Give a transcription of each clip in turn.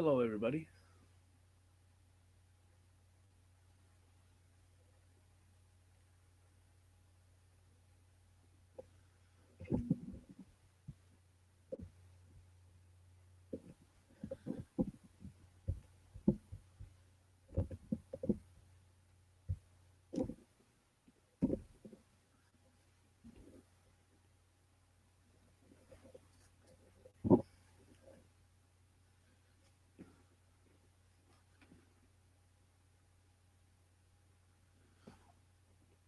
Hello, everybody.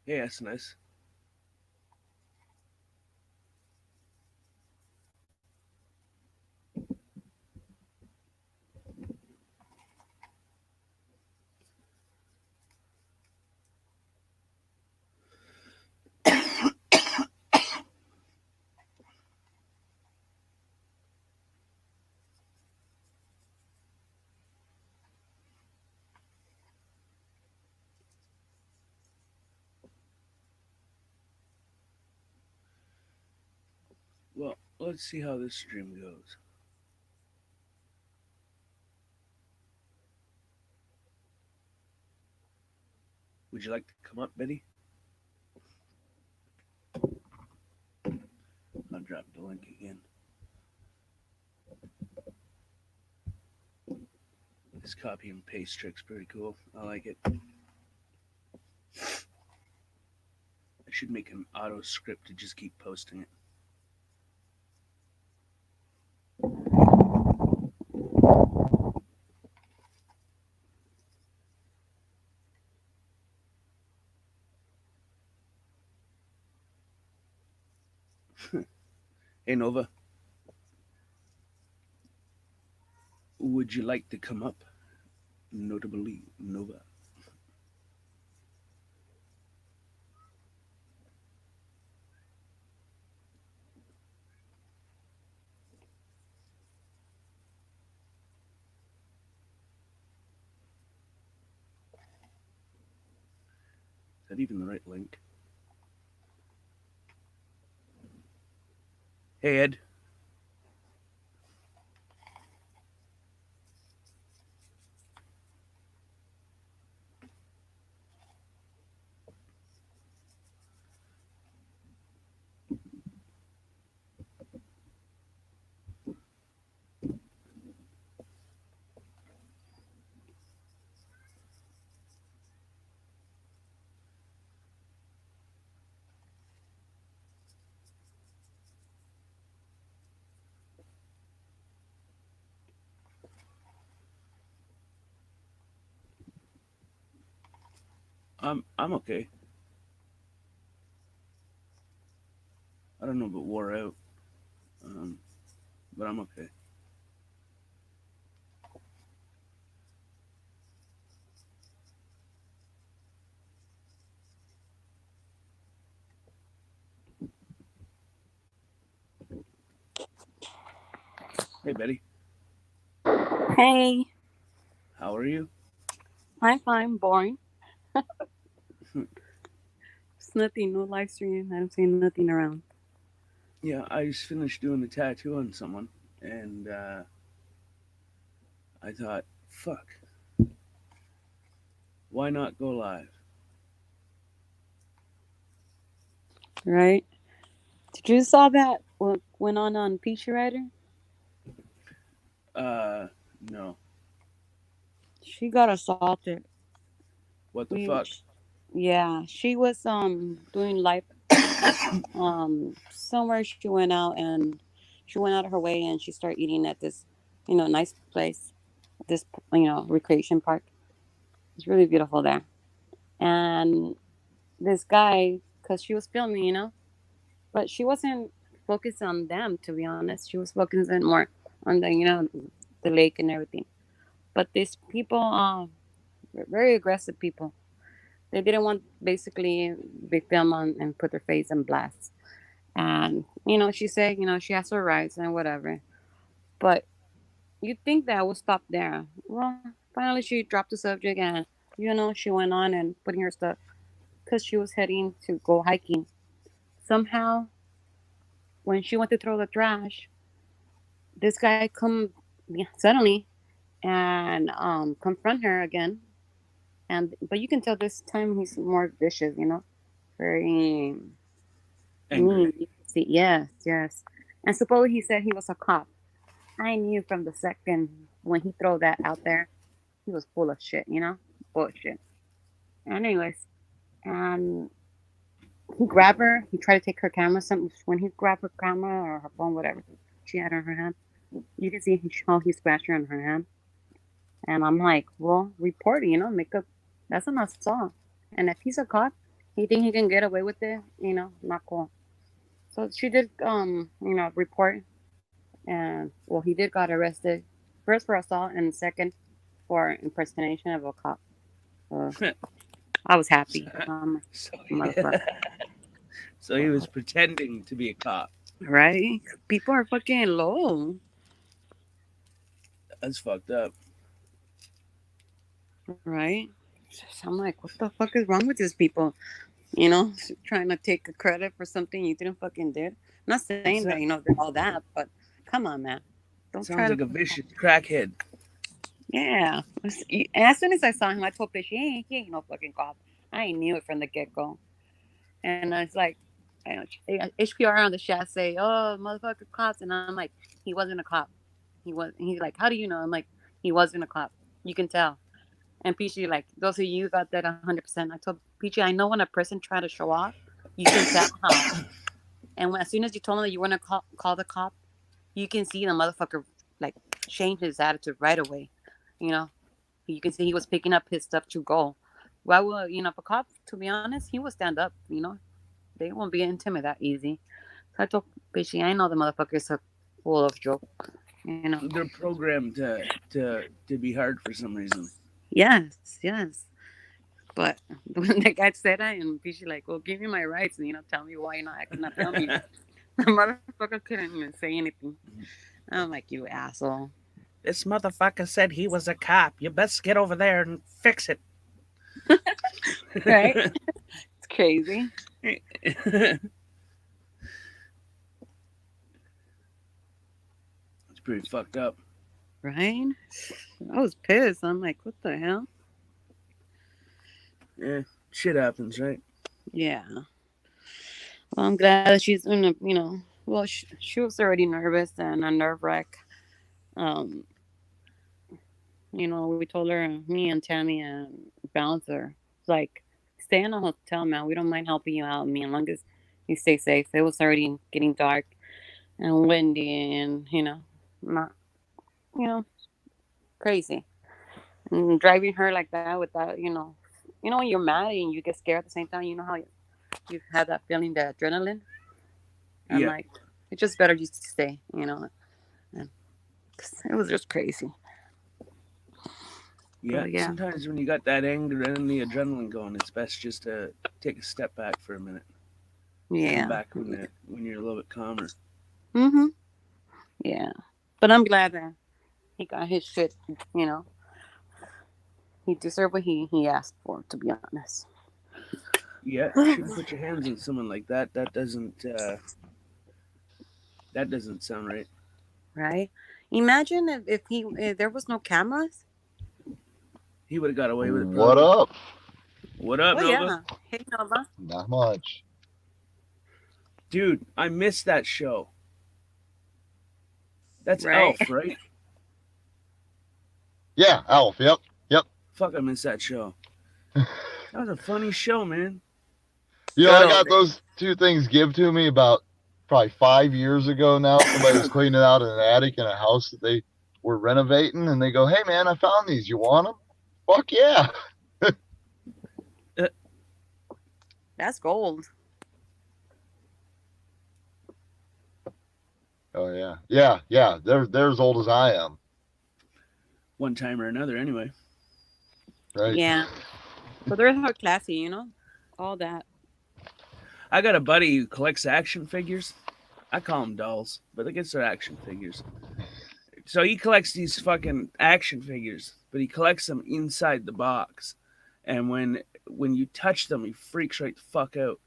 Hey, that's nice. Well, let's see how this stream goes. Would you like to come up, Betty? I'll drop the link again. This copy and paste trick's pretty cool. I like it. I should make an auto script to just keep posting it. Hey, Nova, would you like to come up? Notably, Nova. Is that even the right link? Hey, Ed. I'm okay. I don't know if it wore out, um, but I'm okay. Hey, Betty. Hey, How are you? I'm fine. Boring. It's nothing. No live stream. I don't see nothing around. Yeah, I just finished doing a tattoo on someone, and I thought, fuck, why not go live? Right? Did you saw that? What went on Peachy Rider? Uh, no. She got assaulted. What the We, fuck? yeah, she was doing live somewhere. She went out and she went out of her way and she started eating at this, nice place. This recreation park. It's really beautiful there. And this guy, because she was filming, but she wasn't focused on them, to be honest. She was focusing more on the lake and everything. But these people were very aggressive people. They didn't want basically be filmed on and put their face in blast. And she said she has her rights and whatever. But you'd think that would stop there. Well, finally she dropped the subject and she went on and putting her stuff because she was heading to go hiking. Somehow, when she went to throw the trash, this guy come, yeah, suddenly. and confront her again. And but you can tell this time he's more vicious, very Angry. mean. You can see, yes, yes. And supposedly he said he was a cop. I knew from the second when he threw that out there, he was full of shit, bullshit. Anyways, and he grabbed her. He tried to take her camera. Some when he grabbed her camera or her phone, whatever she had in her hand, you can see how he scratched her on her hand. And I'm like, well, report it, make a that's an assault. And if he's a cop, he think he can get away with it, not cool. So she did, report, and well, he did got arrested first for assault and second for impersonation of a cop. So I was happy. So, Motherfucker, so he was pretending to be a cop. right? People are fucking low, That's fucked up. right? So I'm like, what the fuck is wrong with these people? Trying to take a credit for something you didn't fucking did. I'm not saying that, they're all that, but come on, man. Don't try Sounds to. like a vicious crackhead. Yeah. And as soon as I saw him, I told Fish, he ain't no fucking cop. I knew it from the get go. And I was like, HPR on the chat say, oh, motherfucker cops. And I'm like, he wasn't a cop. He's like, how do you know? I'm like, he wasn't a cop. You can tell. And Peachy, like, those of you got that 100%. I told Peachy, I know when a person try to show off, you can tell how. And as soon as you told him that you were going to call the cop, you can see the motherfucker, like, change his attitude right away. You can see he was picking up his stuff to go. Why would, if a cop, to be honest, he would stand up, They won't be intimidated that easy. So I told Peachy, I know the motherfucker is full of joke. They're programmed to be hard for some reason. Yes, yes. But when the guy said that, and Fishy like, well, give me my rights, and tell me why you're not acting up. Tell me. The motherfucker couldn't even say anything. I'm like, you asshole. This motherfucker said he was a cop. You best get over there and fix it. Right? It's crazy. It's pretty fucked up. Right? I was pissed. I'm like, what the hell? Yeah, shit happens, right? Yeah. Well, I'm glad that she's in a, well, she was already nervous and a nerve wreck. Um, we told her, me and Tammy and Bouncer, like, stay in a hotel, man. We don't mind helping you out. I mean, as long as you stay safe. It was already getting dark and windy and, not, you know, crazy. And driving her like that without, when you're mad and you get scared at the same time, you know how you have that feeling, the adrenaline. I'm Yeah. like, it's just better just to stay, And 'cause it was just crazy. Yeah. Yeah. Sometimes when you got that anger and the adrenaline going, it's best just to take a step back for a minute. Yeah. Come back when you're a little bit calmer. Mm-hmm. Yeah. But I'm glad that he got his shit, He deserved what he asked for, to be honest. Yeah, you shouldn't put your hands on someone like that. That doesn't sound right. Right? Imagine if there was no cameras. He would have got away with it. What Probably. up? What up, Oh Nova? yeah. Hey Nova. Not much. Dude, I missed that show. That's Right. Elf, right? Yeah, Alf. Yep. Fuck, I missed that show. That was a funny show, man. I Good got old those two things give to me about probably 5 years ago now. Somebody was cleaning out an attic in a house that they were renovating, and they go, "Hey, man, I found these. You want them?" Fuck yeah. That's gold. Oh yeah. They're as old as I am. One time or another, anyway. Right. Yeah. But they're so classy, all that. I got a buddy who collects action figures. I call them dolls, but I guess they're action figures. So he collects these fucking action figures, but he collects them inside the box. And when you touch them, he freaks right the fuck out.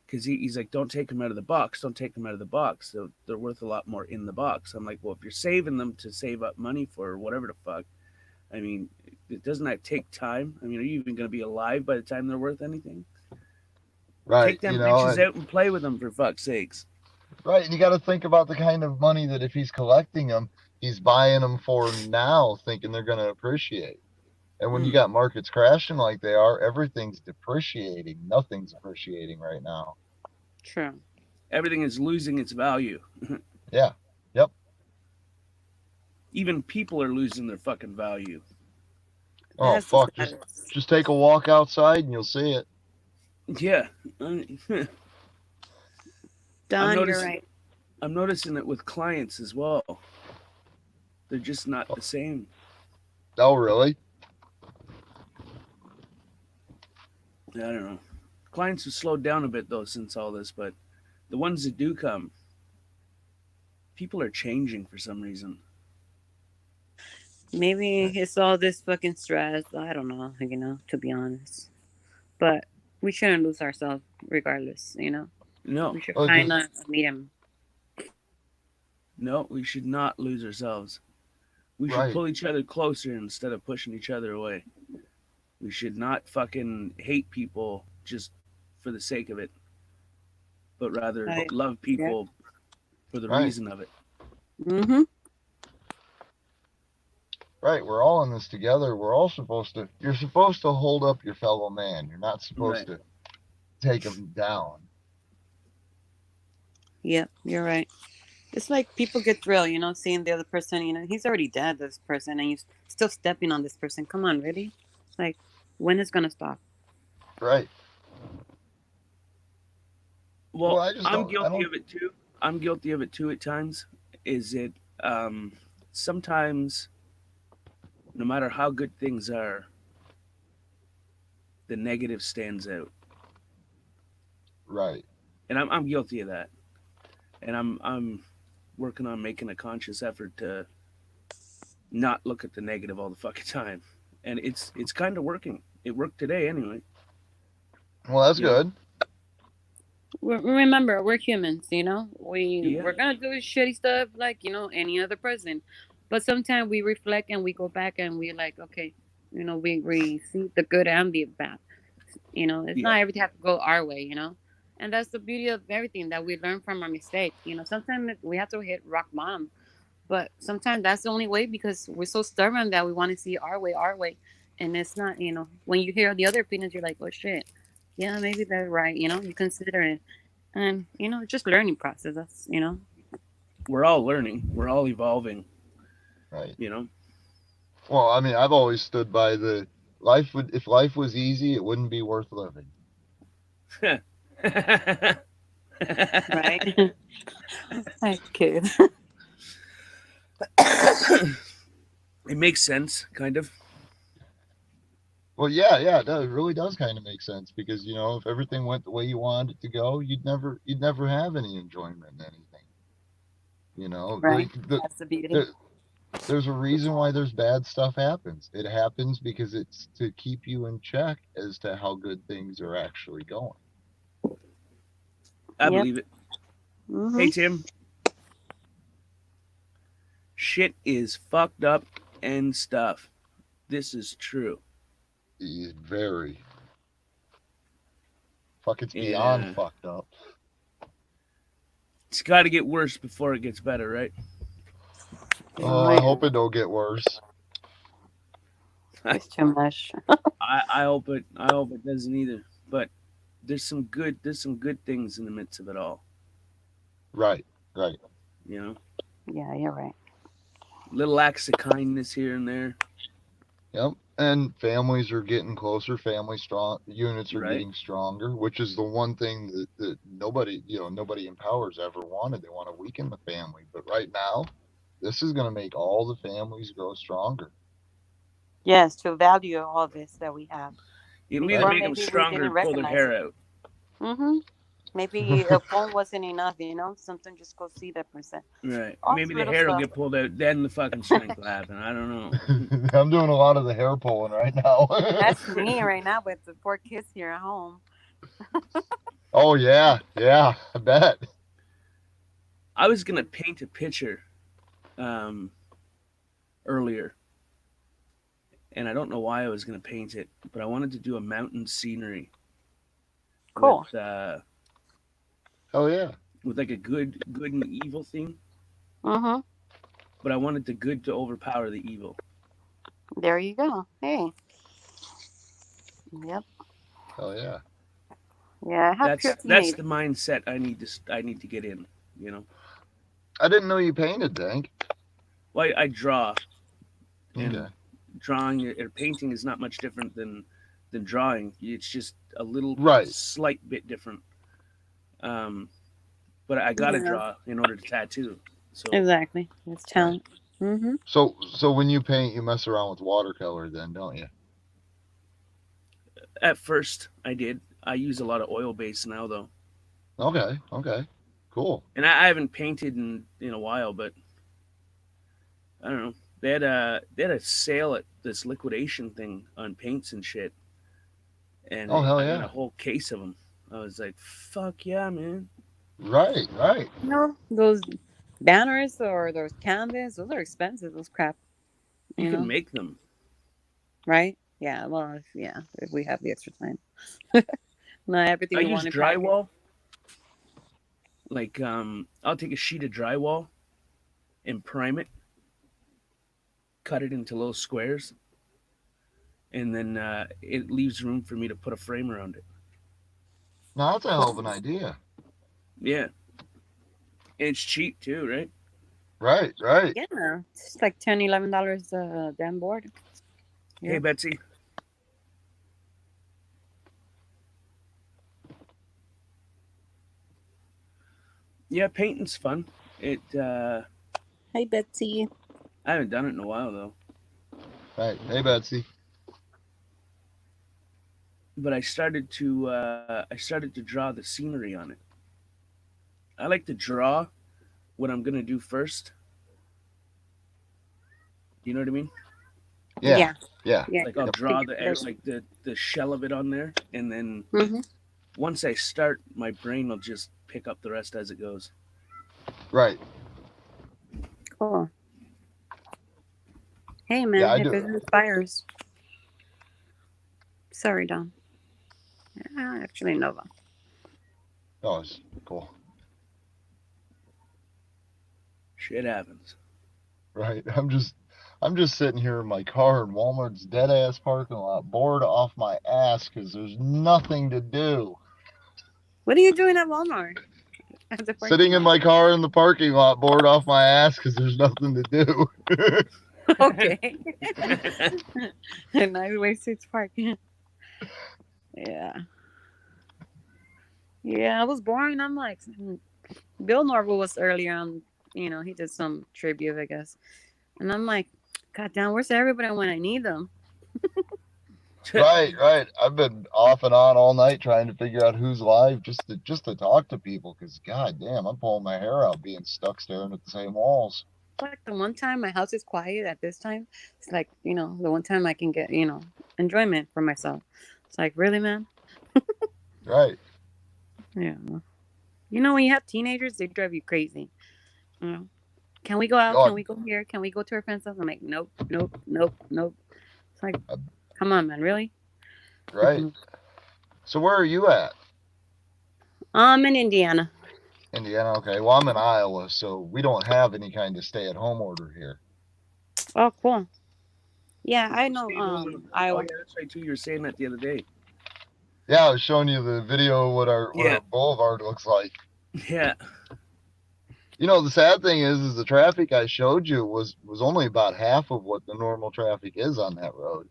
Because he's like, don't take them out of the box. Don't take them out of the box. They're worth a lot more in the box. I'm like, well, if you're saving them to save up money for whatever the fuck, I mean, doesn't that take time? I mean, are you even going to be alive by the time they're worth anything? Right. Take them bitches out and play with them for fuck's sakes. Right, and you got to think about the kind of money that if he's collecting them, he's buying them for now, thinking they're going to appreciate. And when you got markets crashing like they are, everything's depreciating. Nothing's appreciating right now. True. Everything is losing its value. Yeah. Yep. Even people are losing their fucking value. Oh, That's fuck. the saddest. Just take a walk outside and you'll see it. Yeah. Don, you're noticing- right. I'm noticing it with clients as well. They're just not the same. Oh, really? I don't know. Clients have slowed down a bit though since all this, but the ones that do come, people are changing for some reason. Maybe it's all this fucking stress. I don't know, to be honest. But we shouldn't lose ourselves regardless, No, We should Okay. find a medium. no, we should not lose ourselves. We should Right. pull each other closer instead of pushing each other away. We should not fucking hate people just for the sake of it, but rather Right. love people for the Right. reason of it. Mm-hmm. Right. We're all in this together. We're all you're supposed to hold up your fellow man. You're not supposed to take him down. Yep, you're right. It's like people get thrilled, seeing the other person, he's already dead, this person, and you're still stepping on this person. Come on, really? It's like, when is going to stop? Right. Well, I just I'm don't- I guilty don't- of it too. I'm guilty of it too at times. Is it sometimes, no matter how good things are, the negative stands out, Right. and I'm guilty of that. And I'm working on making a conscious effort to not look at the negative all the fucking time, and it's kind of working. It worked today anyway. Well, that's Yeah. good. Remember, we're humans, Yeah. we're gonna do shitty stuff like any other person, but sometimes we reflect and we go back and we like, okay, we see the good and the bad. It's Yeah. not everything have to go our way, and that's the beauty of everything, that we learn from our mistakes. Sometimes we have to hit rock bottom, but sometimes that's the only way, because we're so stubborn that we want to see our way, and it's not. When you hear the other opinions, you're like, oh shit, yeah, maybe they're right. You consider it, and it's just learning process. That's We're all learning. We're all evolving. Right. Well, I mean, I've always stood by if life was easy, it wouldn't be worth living. right. I kid. It makes sense, kind of. Well, yeah, it does. It really does kind of make sense because if everything went the way you wanted it to go, you'd never have any enjoyment in anything. Right. Like, That's the beauty. there's a reason why there's bad stuff happens. It happens because it's to keep you in check as to how good things are actually going. I Yep. believe it. Mhm. Hey, Tim. Shit is fucked up and stuff. This is true. He's very it's Yeah. beyond fucked up. It's got to get worse before it gets better, right? Oh, I hope it don't get worse. It's too much. I hope it doesn't either. But there's some good things in the midst of it all. Right. Yeah, you're right. Little acts of kindness here and there. Yep. And families are getting closer. Units are Right. getting stronger, which is the one thing that nobody in powers ever wanted. They want to weaken the family. But right now, this is going to make all the families grow stronger. Yes, to value all this that we have. It'll Before either make them maybe we stronger didn't or pull their recognize hair it. out. Mm-hmm. Maybe a phone wasn't enough, Something just go see that person. Right. All Maybe the little hair will stuff. get pulled out, then the fucking strength will happen. I don't know. I'm doing a lot of the hair pulling right now. That's me right now with the 4 kids here at home. Oh yeah, I bet. I was gonna paint a picture earlier. and I don't know why I was gonna paint it, but I wanted to do a mountain scenery. Cool. Oh yeah. With like a good and evil theme, Mm-hmm. but I wanted the good to overpower the evil. There you go. Hey. Yep. Oh yeah. Yeah, I have pure That's teenage. the mindset I need to get in. You know, I didn't know you painted, Dank. well, I draw, and Okay. drawing or painting is not much different than drawing. It's just a little Right. slight bit different. But I gotta Yeah. draw in order to tattoo. So Exactly. It's talent. Mm-hmm. So when you paint, you mess around with watercolor, then, don't you? at first I did. I use a lot of oil base now though, Okay. Okay. Cool. and I haven't painted in a while. But I don't know. They had a sale at this liquidation thing on paints and shit, and Oh hell I got a yeah. whole case of them. I was like, "Fuck yeah, man!" Right. Right. You know, those banners or those canvas, those are expensive, those crap. You You can know, make them. right? Yeah, well, if we have the extra time. Not everything I we use want in package. drywall. Like, I'll take a sheet of drywall and prime it, cut it into little squares, and then it leaves room for me to put a frame around it. Now that's a hell of an idea. Yeah, and it's cheap too, right? Right. Right. Yeah, it's like $10, $11 a damn board. Yeah. Hey, Betsy. Yeah, painting's fun. It. Hey, Betsy. I haven't done it in a while though, Right. Hey Betsy. but I started to draw the scenery on it. I like to draw what I'm gonna do first. You know what I mean? Yeah. Yeah. Yeah. Yeah. Like I'll Yep. draw There's- the shell of it on there, and then Mhm. once I start, my brain will just pick up the rest as it goes. Right. Cool. Hey, man, Yeah, I if do. it inspires. Sorry, Don. Actually, Nova. Oh, it's cool. Shit happens. Right. I'm just sitting here in my car in Walmart's dead ass parking lot, bored off my ass because there's nothing to do. What are you doing at Walmart? At the parking Sitting in lot? my car in the parking lot, bored off my ass because there's nothing to do. Okay. A nice way to park. Yeah. Yeah, I was boring. I'm like, Bill Norville was earlier on, he did some tribute, I guess. And I'm like, God damn, where's everybody when I need them? Right, right. I've been off and on all night trying to figure out who's live just to talk to people because god damn, I'm pulling my hair out being stuck staring at the same walls. Like the one time my house is quiet at this time, it's like, the one time I can get, enjoyment for myself. It's like, really, man? Right. Yeah. When you have teenagers, they drive you crazy. Can we go out? Oh, Can we go here? Can we go to our friend's house? I'm like, nope, nope, nope, nope. It's like, come on, man, really? right. So where are you at? I'm in Indiana. Indiana, okay. Well, I'm in Iowa, so we don't have any kind of stay-at-home order here. Oh, cool. Yeah, I know. Oh Iowa. yeah, that's right too. You were saying that the other day. Yeah, I was showing you the video of what our boulevard looks like. Yeah. The sad thing is the traffic I showed you was only about half of what the normal traffic is on that road.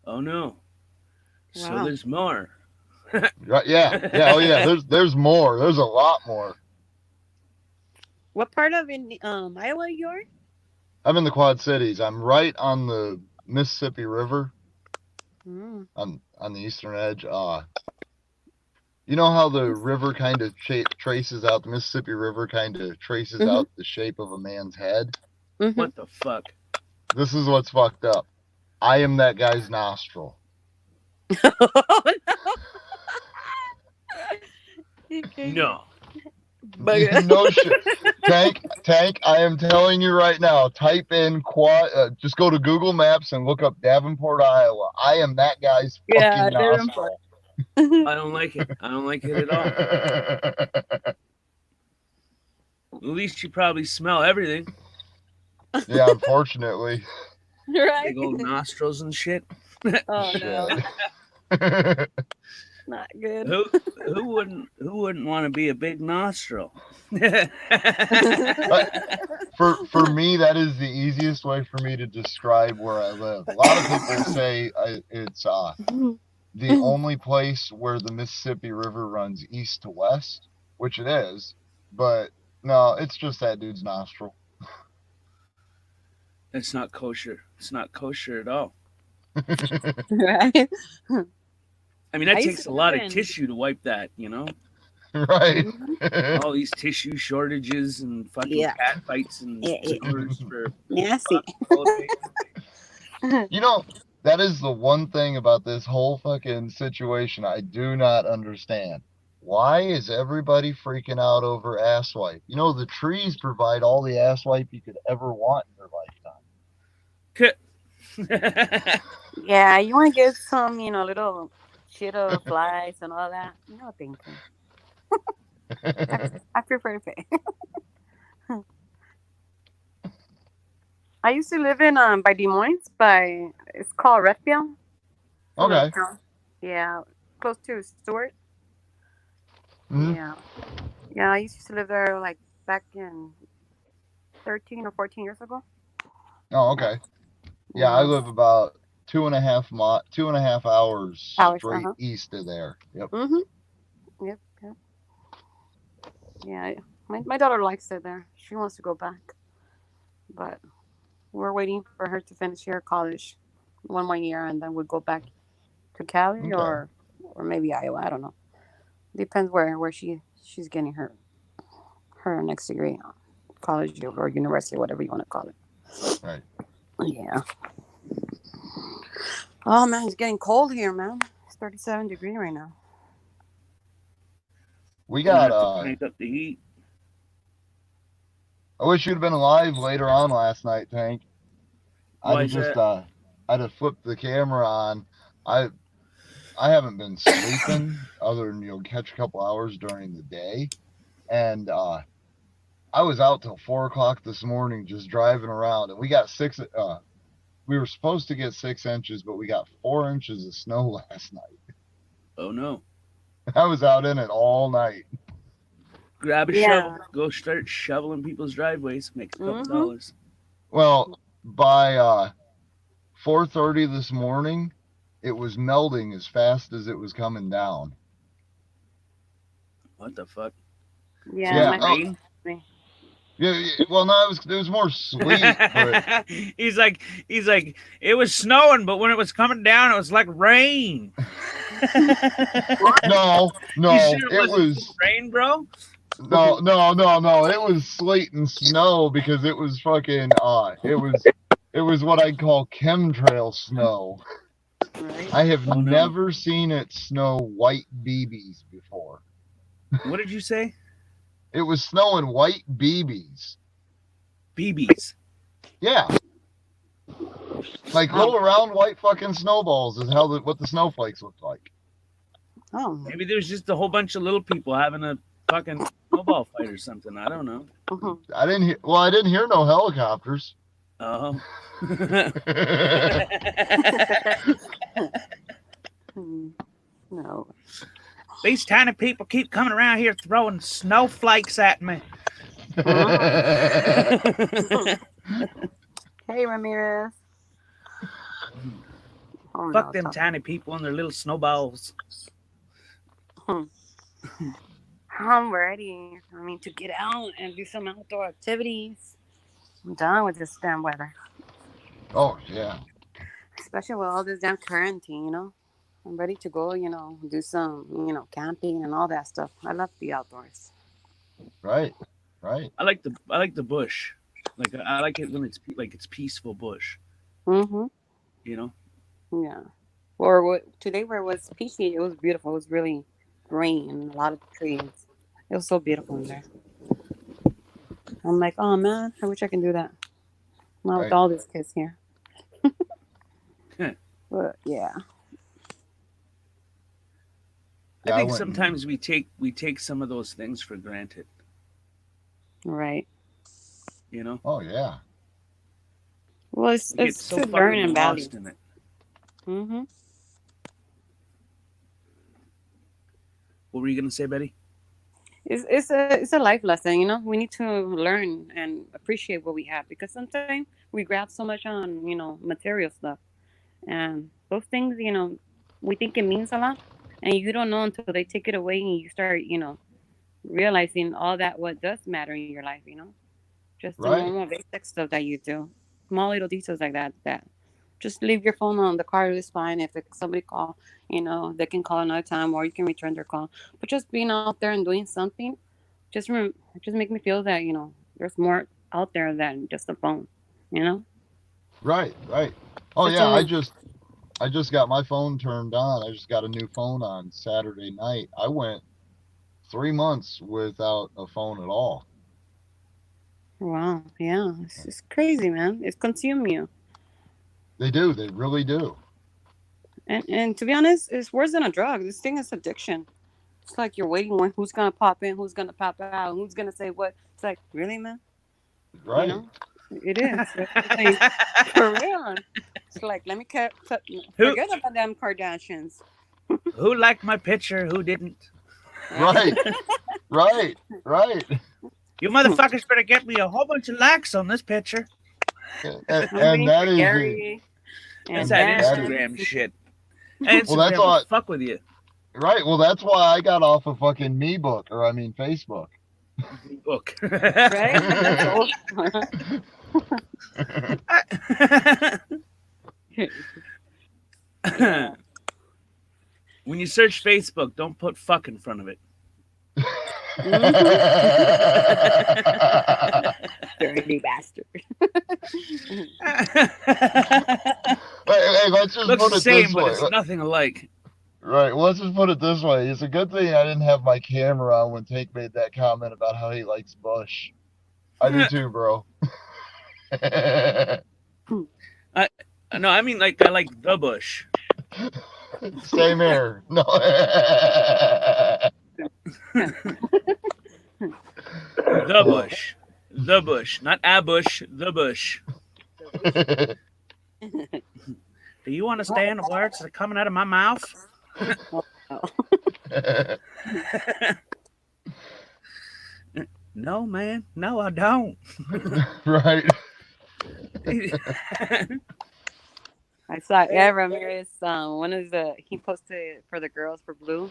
Oh no. So Wow. there's more. Right? Yeah, yeah. Oh yeah. There's more. There's a lot more. What part of Iowa you're? I'm in the Quad Cities. I'm right on the Mississippi River. Mm. On the eastern edge. You know how the river kind of traces out, the Mississippi River kind of traces out the shape of a man's head? Mm-hmm. What the fuck? This is what's fucked up. I am that guy's nostril. Oh, no. Okay. No. But No shit. Tank, I am telling you right now, type in just go to Google Maps and look up Davenport, Iowa. I am that guy's yeah, fucking Davenport. nostril. I don't like it. I don't like it at all. At least you probably smell everything. Yeah, unfortunately. Right? Big old nostrils and shit. Oh no, Shit. not good. Who wouldn't want to be a big nostril? For me, that is the easiest way for me to describe where I live. A lot of people say it's the only place where the Mississippi River runs east to west, which it is, but no, it's just that dude's nostril. It's not kosher. It's not kosher at all. Right? I mean, that I used takes to a lot live of in- tissue to wipe that, you know? Right. All these tissue shortages and fucking Yeah. cat fights and Yeah, yeah. stores for Nasty. toilet paper. You know, that is the one thing about this whole fucking situation I do not understand. Why is everybody freaking out over asswipe? You know, the trees provide all the asswipe you could ever want in your lifetime. Yeah, you want to get some, little shit of flies and all that? No, thank you. I prefer to pay. I used to live in by Des Moines, it's called Redfield. Okay. Yeah, close to Stewart. Mhm. Yeah. I used to live there like back in 13 or 14 years ago. Oh, okay. Yeah, I live about 2.5 hours straight east of there. Yep. Yep. Yeah, my daughter likes it there. She wants to go back, but we're waiting for her to finish her college one more year, and then we'll go back to Cali Okay. or maybe Iowa. I don't know. Depends where she's getting her next degree, college or university, whatever you want to call it. Right. Yeah. Oh man, it's getting cold here, man. It's 37 degrees right now. We Gonna got have to crank up the heat. I wish you'd have been alive later on last night, Tank. Why I'd is have just that? I'd have flipped the camera on. I haven't been sleeping other than catch a couple hours during the day. And I was out till 4 o'clock this morning just driving around, and we got we were supposed to get 6 inches, but we got 4 inches of snow last night. Oh no. I was out in it all night. Grab a Yeah. shovel. Go start shoveling people's driveways. Make a couple Mhm. dollars. Well, by 4:30 this morning, it was melting as fast as it was coming down. What the fuck? Yeah. Yeah, my- Rain? Yeah, well, no, it was more sleet, but he's like, it was snowing, but when it was coming down, it was like rain. no, You sure it was rain, bro? no, it was sleet and snow because it was fucking it was what I'd call chemtrail snow. Right? I have Oh, no. never seen it snow white BBs before. What did you say? It was snowing white BBs. BBs. Yeah. Like little round white fucking snowballs is what the snowflakes look like. Oh. Maybe there's just a whole bunch of little people having a fucking snowball fight or something. I don't know. Mhm. I didn't hear no helicopters. Oh. No. These tiny people keep coming around here throwing snowflakes at me. Hey, Ramirez. Oh, Fuck no, them Tom. tiny people and their little snowballs. I'm ready. I mean, to get out and do some outdoor activities. I'm done with this damn weather. Oh yeah. Especially with all this damn quarantine, I'm ready to go, do some, camping and all that stuff. I love the outdoors. Right. I like the bush. Like I like it when it's peaceful bush. Mm-hmm. You know. Yeah. Or today where it was peachy, it was beautiful. It was really green and a lot of trees. It was so beautiful in there. I'm like, oh man, I wish I can do that. Not with Right. all these kids here. Yeah. But yeah. Yeah, I think went and- sometimes we take some of those things for granted. Right. You know, Oh yeah. Well, it's we get it's so to fucking learn and value. lost in it. Mm-hmm. What were you gonna say, Betty? It's a life lesson, you know. We need to learn and appreciate what we have because sometimes we grab so much on, material stuff, and those things, we think it means a lot, and you don't know until they take it away and you start, realizing all that what does matter in your life, just the Right. normal basic stuff that you do, small little details like that. Just leave your phone on the car is fine. If somebody call, they can call another time or you can return their call. But just being out there and doing something, just make me feel that there's more out there than just a phone. You know. Right. Right. Oh Just yeah. I don't- just got my phone turned on. I just got a new phone on Saturday night. I went 3 months without a phone at all. Wow. Yeah. It's crazy, man. It's consume you. They do. They really do. And to be honest, it's worse than a drug. This thing is addiction. It's like you're waiting when who's gonna pop in, who's gonna pop out, who's gonna say what. It's like really, man. Right. It is. It's like, for real. It's like let me forget about them Kardashians. Who liked my picture? Who didn't? Right. Right. Right. You motherfuckers better get me a whole bunch of likes on this picture. And, I'm and waiting that for is Gary That's and that that Instagram Dan. shit. Instagram Well, that's will all- fuck with you. right. Well, that's why I got off of fucking Facebook. Book. Right? That's all. When you search Facebook, don't put fuck in front of it. Dirty bastard. Hey, let's just Looks put the it same, this but way. it's nothing alike. Right. Well, let's just put it this way. It's a good thing I didn't have my camera on when Tank made that comment about how he likes Bush. I do too, bro. No, I mean like I like the bush. Same here. No. The bush. The bush. Not a bush, the bush. Do you understand the words that are coming out of my mouth? No, man. No, I don't. Right. I saw Ed Ramirez. One of he posted for the girls for Blue,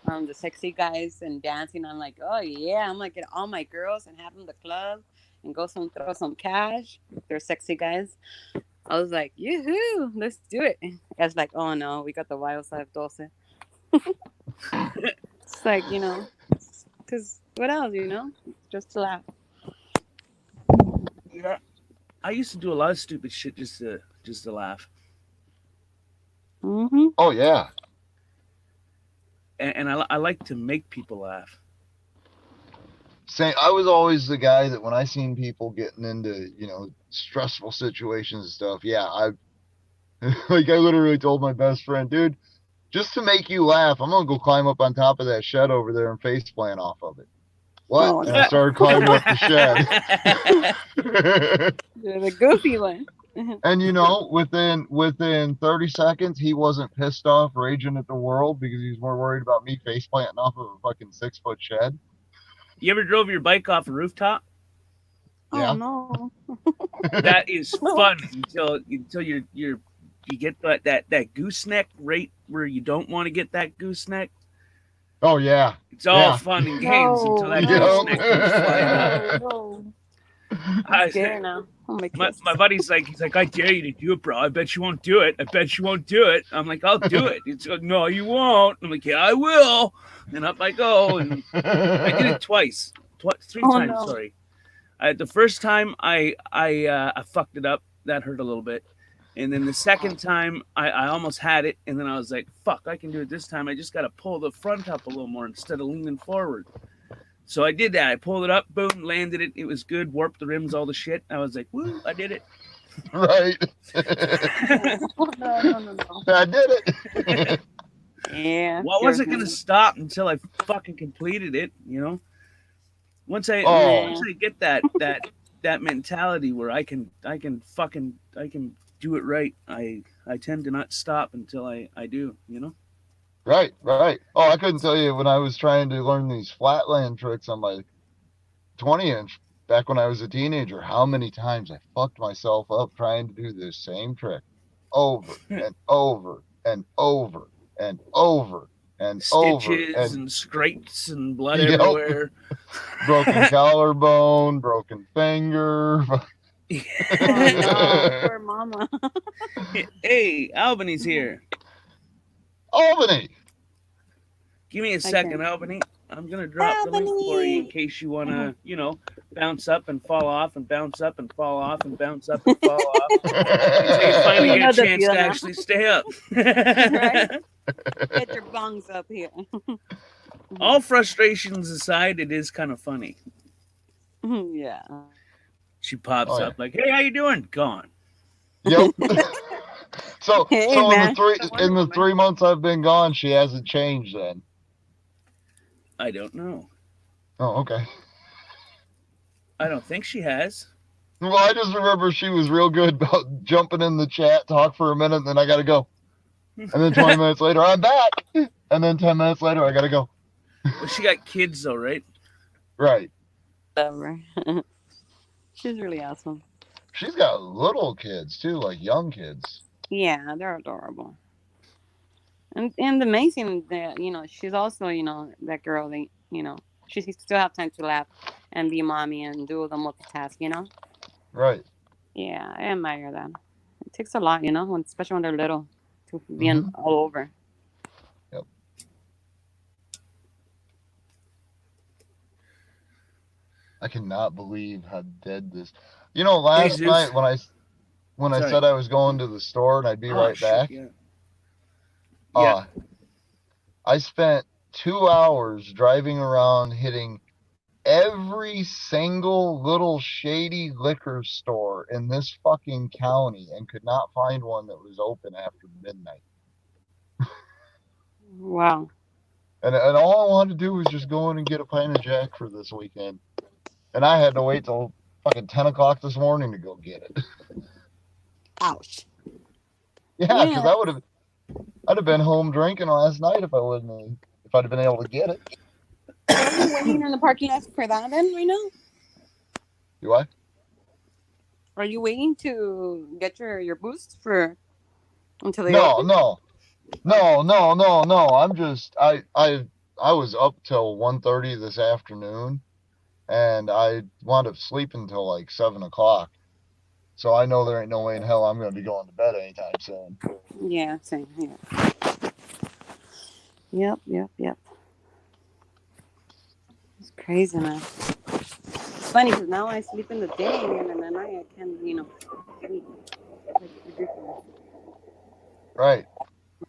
the sexy guys and dancing. I'm like, oh yeah, I'm gonna get all my girls and have them the club and go throw some cash. They're sexy guys. I was like, yoo-hoo, let's do it. I was like, oh no, we got the wild side of Dulce. It's like, because what else, just to laugh. Yeah. I used to do a lot of stupid shit just to laugh. Mm-hmm. Oh yeah. And I like to make people laugh. Same. I was always the guy that when I seen people getting into, stressful situations and stuff, yeah, I literally told my best friend, dude, just to make you laugh, I'm gonna go climb up on top of that shed over there and face plant off of it. What? Oh, And I started climbing up the shed. The goofy one. And within 30 seconds, he wasn't pissed off, raging at the world because he was more worried about me face planting off of a fucking 6-foot shed. You ever drove your bike off a rooftop? Yeah. Oh no. That is fun until you get that gooseneck right where you don't want to get that gooseneck. Oh yeah. It's all Yeah. fun and games until that No. gooseneck comes flying out. No. I- I'm scared now. Oh my My, goodness. my buddy's like, he's like, I dare you to do it, bro. I bet you won't do it. I bet you won't do it. I'm like, I'll do it. He's like, no, you won't. I'm like, yeah, I will. And up I go. And I did it twice, three Oh, times. no. Sorry. The first time I fucked it up. That hurt a little bit. And then the second time I almost had it. And then I was like, fuck, I can do it this time. I just got to pull the front up a little more instead of leaning forward. So I did that. I pulled it up, boom, landed it. It was good. Warped the rims, all the shit. I was like, woo, I did it. Right. No. I did it. Yeah. Well, I wasn't gonna stop until I fucking completed it. You know, once I Oh. get that mentality where I can do it right. I tend to not stop until I do. You know. Right. Oh, I couldn't tell you when I was trying to learn these flatland tricks on my 20-inch back when I was a teenager, how many times I fucked myself up trying to do this same trick over and over and over and over and Stitches over and scrapes and blood Yep. everywhere. broken collarbone, broken finger. Oh no, poor mama. Hey, Albany's here. Albany. Give me a second, Albany. I'm gonna drop the link for you in case you wanna, bounce up and fall off and bounce up and fall off and bounce up and fall off until you finally You know get a the chance deal to now. actually stay up. Right? Get your bungs up here. All frustrations aside, it is kind of funny. Yeah. She pops Oh, yeah. up like, "Hey, how you doing?" Gone. Yep. So Hey, in man. the 3 months I've been gone, she hasn't changed then. I don't know. Oh, okay. I don't think she has. Well, I just remember she was real good about jumping in the chat, talk for a minute, and then I gotta go. And then 20 minutes later, I'm back. And then 10 minutes later, I gotta go. Well, she got kids though, right? Right. Whatever. She's really awesome. She's got little kids too, like young kids. Yeah, they're adorable. And amazing that, she's also, that girl that, she still have time to laugh and be a mommy and do the multitask. Right. Yeah, I admire that. It takes a lot, especially when they're little, to be all over. Yep. I cannot believe how dead this. Last Jesus. night when I Sorry. said I was going to the store and I'd be right shit, back. Yeah. I spent 2 hours driving around hitting every single little shady liquor store in this fucking county and could not find one that was open after midnight. Wow. And all I wanted to do was just go in and get a pint of Jack for this weekend. And I had to wait till fucking 10 o'clock this morning to go get it. Ouch. Yeah, because I'd have been home drinking last night if I'd have been able to get it. Are you waiting in the parking lot for that then right now? Do I? Are you waiting to get your boost until they No. open? I'm just I was up till 1:30 this afternoon, and I wound up sleeping till like 7 o'clock. So I know there ain't no way in hell I'm going to be going to bed anytime soon. Yeah, same here. Yep. It's crazy, man. It's funny because now I sleep in the day and then at night I can't, sleep. It's ridiculous. Right.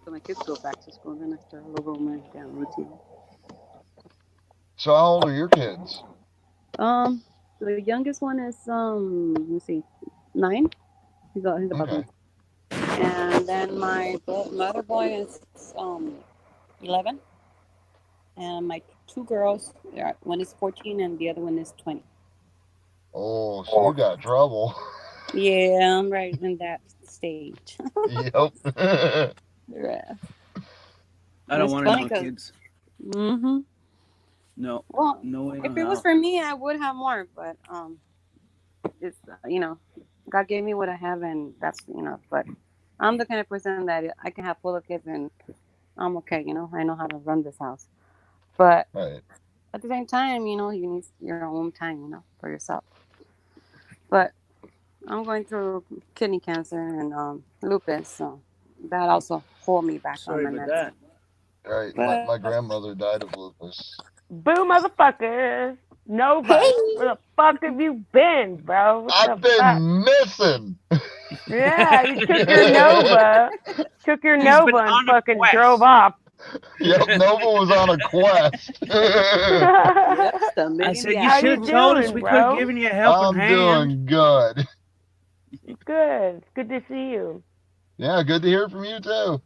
So my kids go back to school, then I start all over my damn routine. So how old are your kids? The youngest one is let me see, 9. He's about Okay. 9. And then my other boy is 11. And my 2 girls, one is 14 and the other one is 20. Oh, so you got trouble. Yeah, I'm right in that stage. Yep. Yeah. I don't It's want to funny know 'cause- kids. Mm-hmm. No, Well, no way. if no it was how. for me, I would have more, but it's God gave me what I have, and that's But I'm the kind of person that I can have full of kids, and I'm okay. I know how to run this house. But Right. at the same time, you need your own time, for yourself. But I'm going through kidney cancer and lupus, so that also hold me back Sorry on my about meds. that. Right. But- My grandmother died of lupus. Boo, motherfuckers. Nova. Where the fuck have you been, bro? What I've the fuck? been missing. Yeah, you took your Nova. Took your He's Nova been on and a fucking quest. drove off. Yep, Nova was on a quest. Yep, I submitting said the you How should you have told us. doing, We could bro? have given you a helping I'm hand. doing good. Good. It's good to see you. Yeah, good to hear from you too.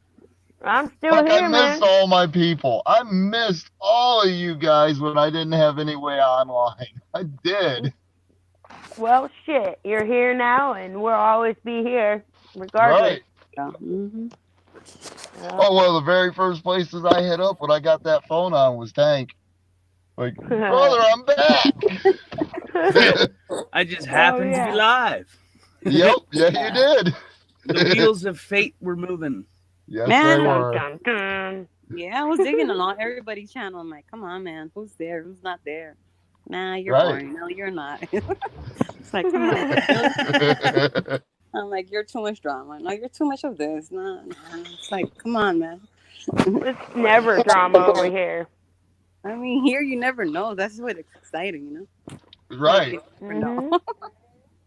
I'm still Fuck, I here, missed man. all my people. I missed all of you guys when I didn't have any way online. I did. Well, shit. You're here now, and we'll always be here, regardless. Right. Mm-hmm. Oh, well, the very first places I hit up when I got that phone on was Tank. Like, brother, I'm back. I just happened to be live. Yep, yeah, you did. The wheels of fate were moving. Yes, Man. they Dun, were. dun, dun. Yeah, I was digging on everybody's channel. I'm like, come on, man. Who's there? Who's not there? Nah, you're Right. boring. No, you're not. It's like, come on. I'm like, you're too much drama. No, you're too much of this. No. It's like, come on, man. It's never drama over here. I mean, here you never know. That's what it's exciting, you know? Right. You never know. Mhm.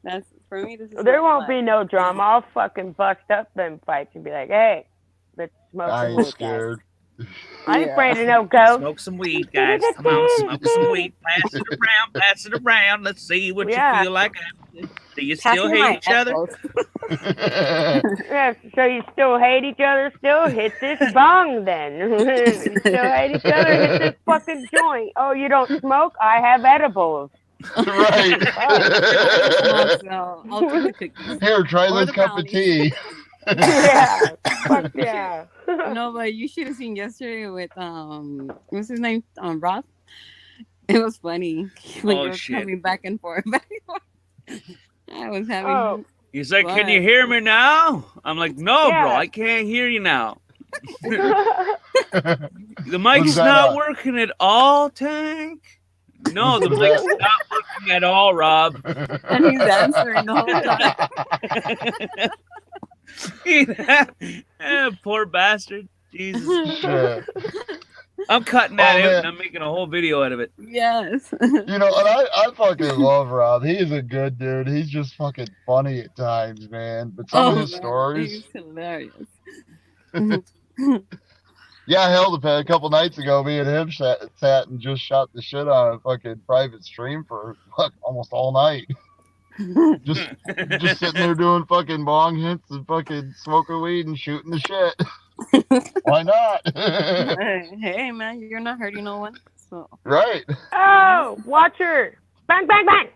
That's for me. This is There what won't be no drama. I'll fucking bust up them fights and be like, hey, let's smoke I some ain't weed, guys. scared. I ain't Yeah. afraid of no ghosts. Smoke some weed, guys. Come on, smoke some weed. Pass it around. Pass it around. Let's see what Yeah. you feel like. Do you still Passing my hate each other? apples. Yeah, so you still hate each other? Still hit this bong then. You still hate each other? Hit this fucking joint. Oh, you don't smoke? I have edibles. Right. Smoke, so I'll take the cookies. Here, try Or this the cup of brownies. tea. Yeah. Fuck yeah. No, but you should have seen yesterday with what's his name? Ross. It was funny when Oh, you were shit. coming back and forth. I was having. Oh. He's like, can What? you hear me now? I'm like, no, bro, Yeah. I can't hear you now. Was The mic's that not on? working at all, Tank. No, the Was mic's that- not working at all, Rob. And he's answering the whole time. Poor bastard. Jesus. Shit. I'm cutting that Oh, out man. and I'm making a whole video out of it. Yes. You know, and I fucking love Rob. He's a good dude. He's just fucking funny at times, man. But some of his man, stories. He's hilarious. Yeah, hell, a couple nights ago, me and him sat and just shot the shit on a fucking private stream for almost all night. Just sitting there doing fucking bong hits and fucking smoking weed and shooting the shit. Why not? Hey, man, you're not hurting no one. So Right. Oh, watcher. Bang, bang, bang.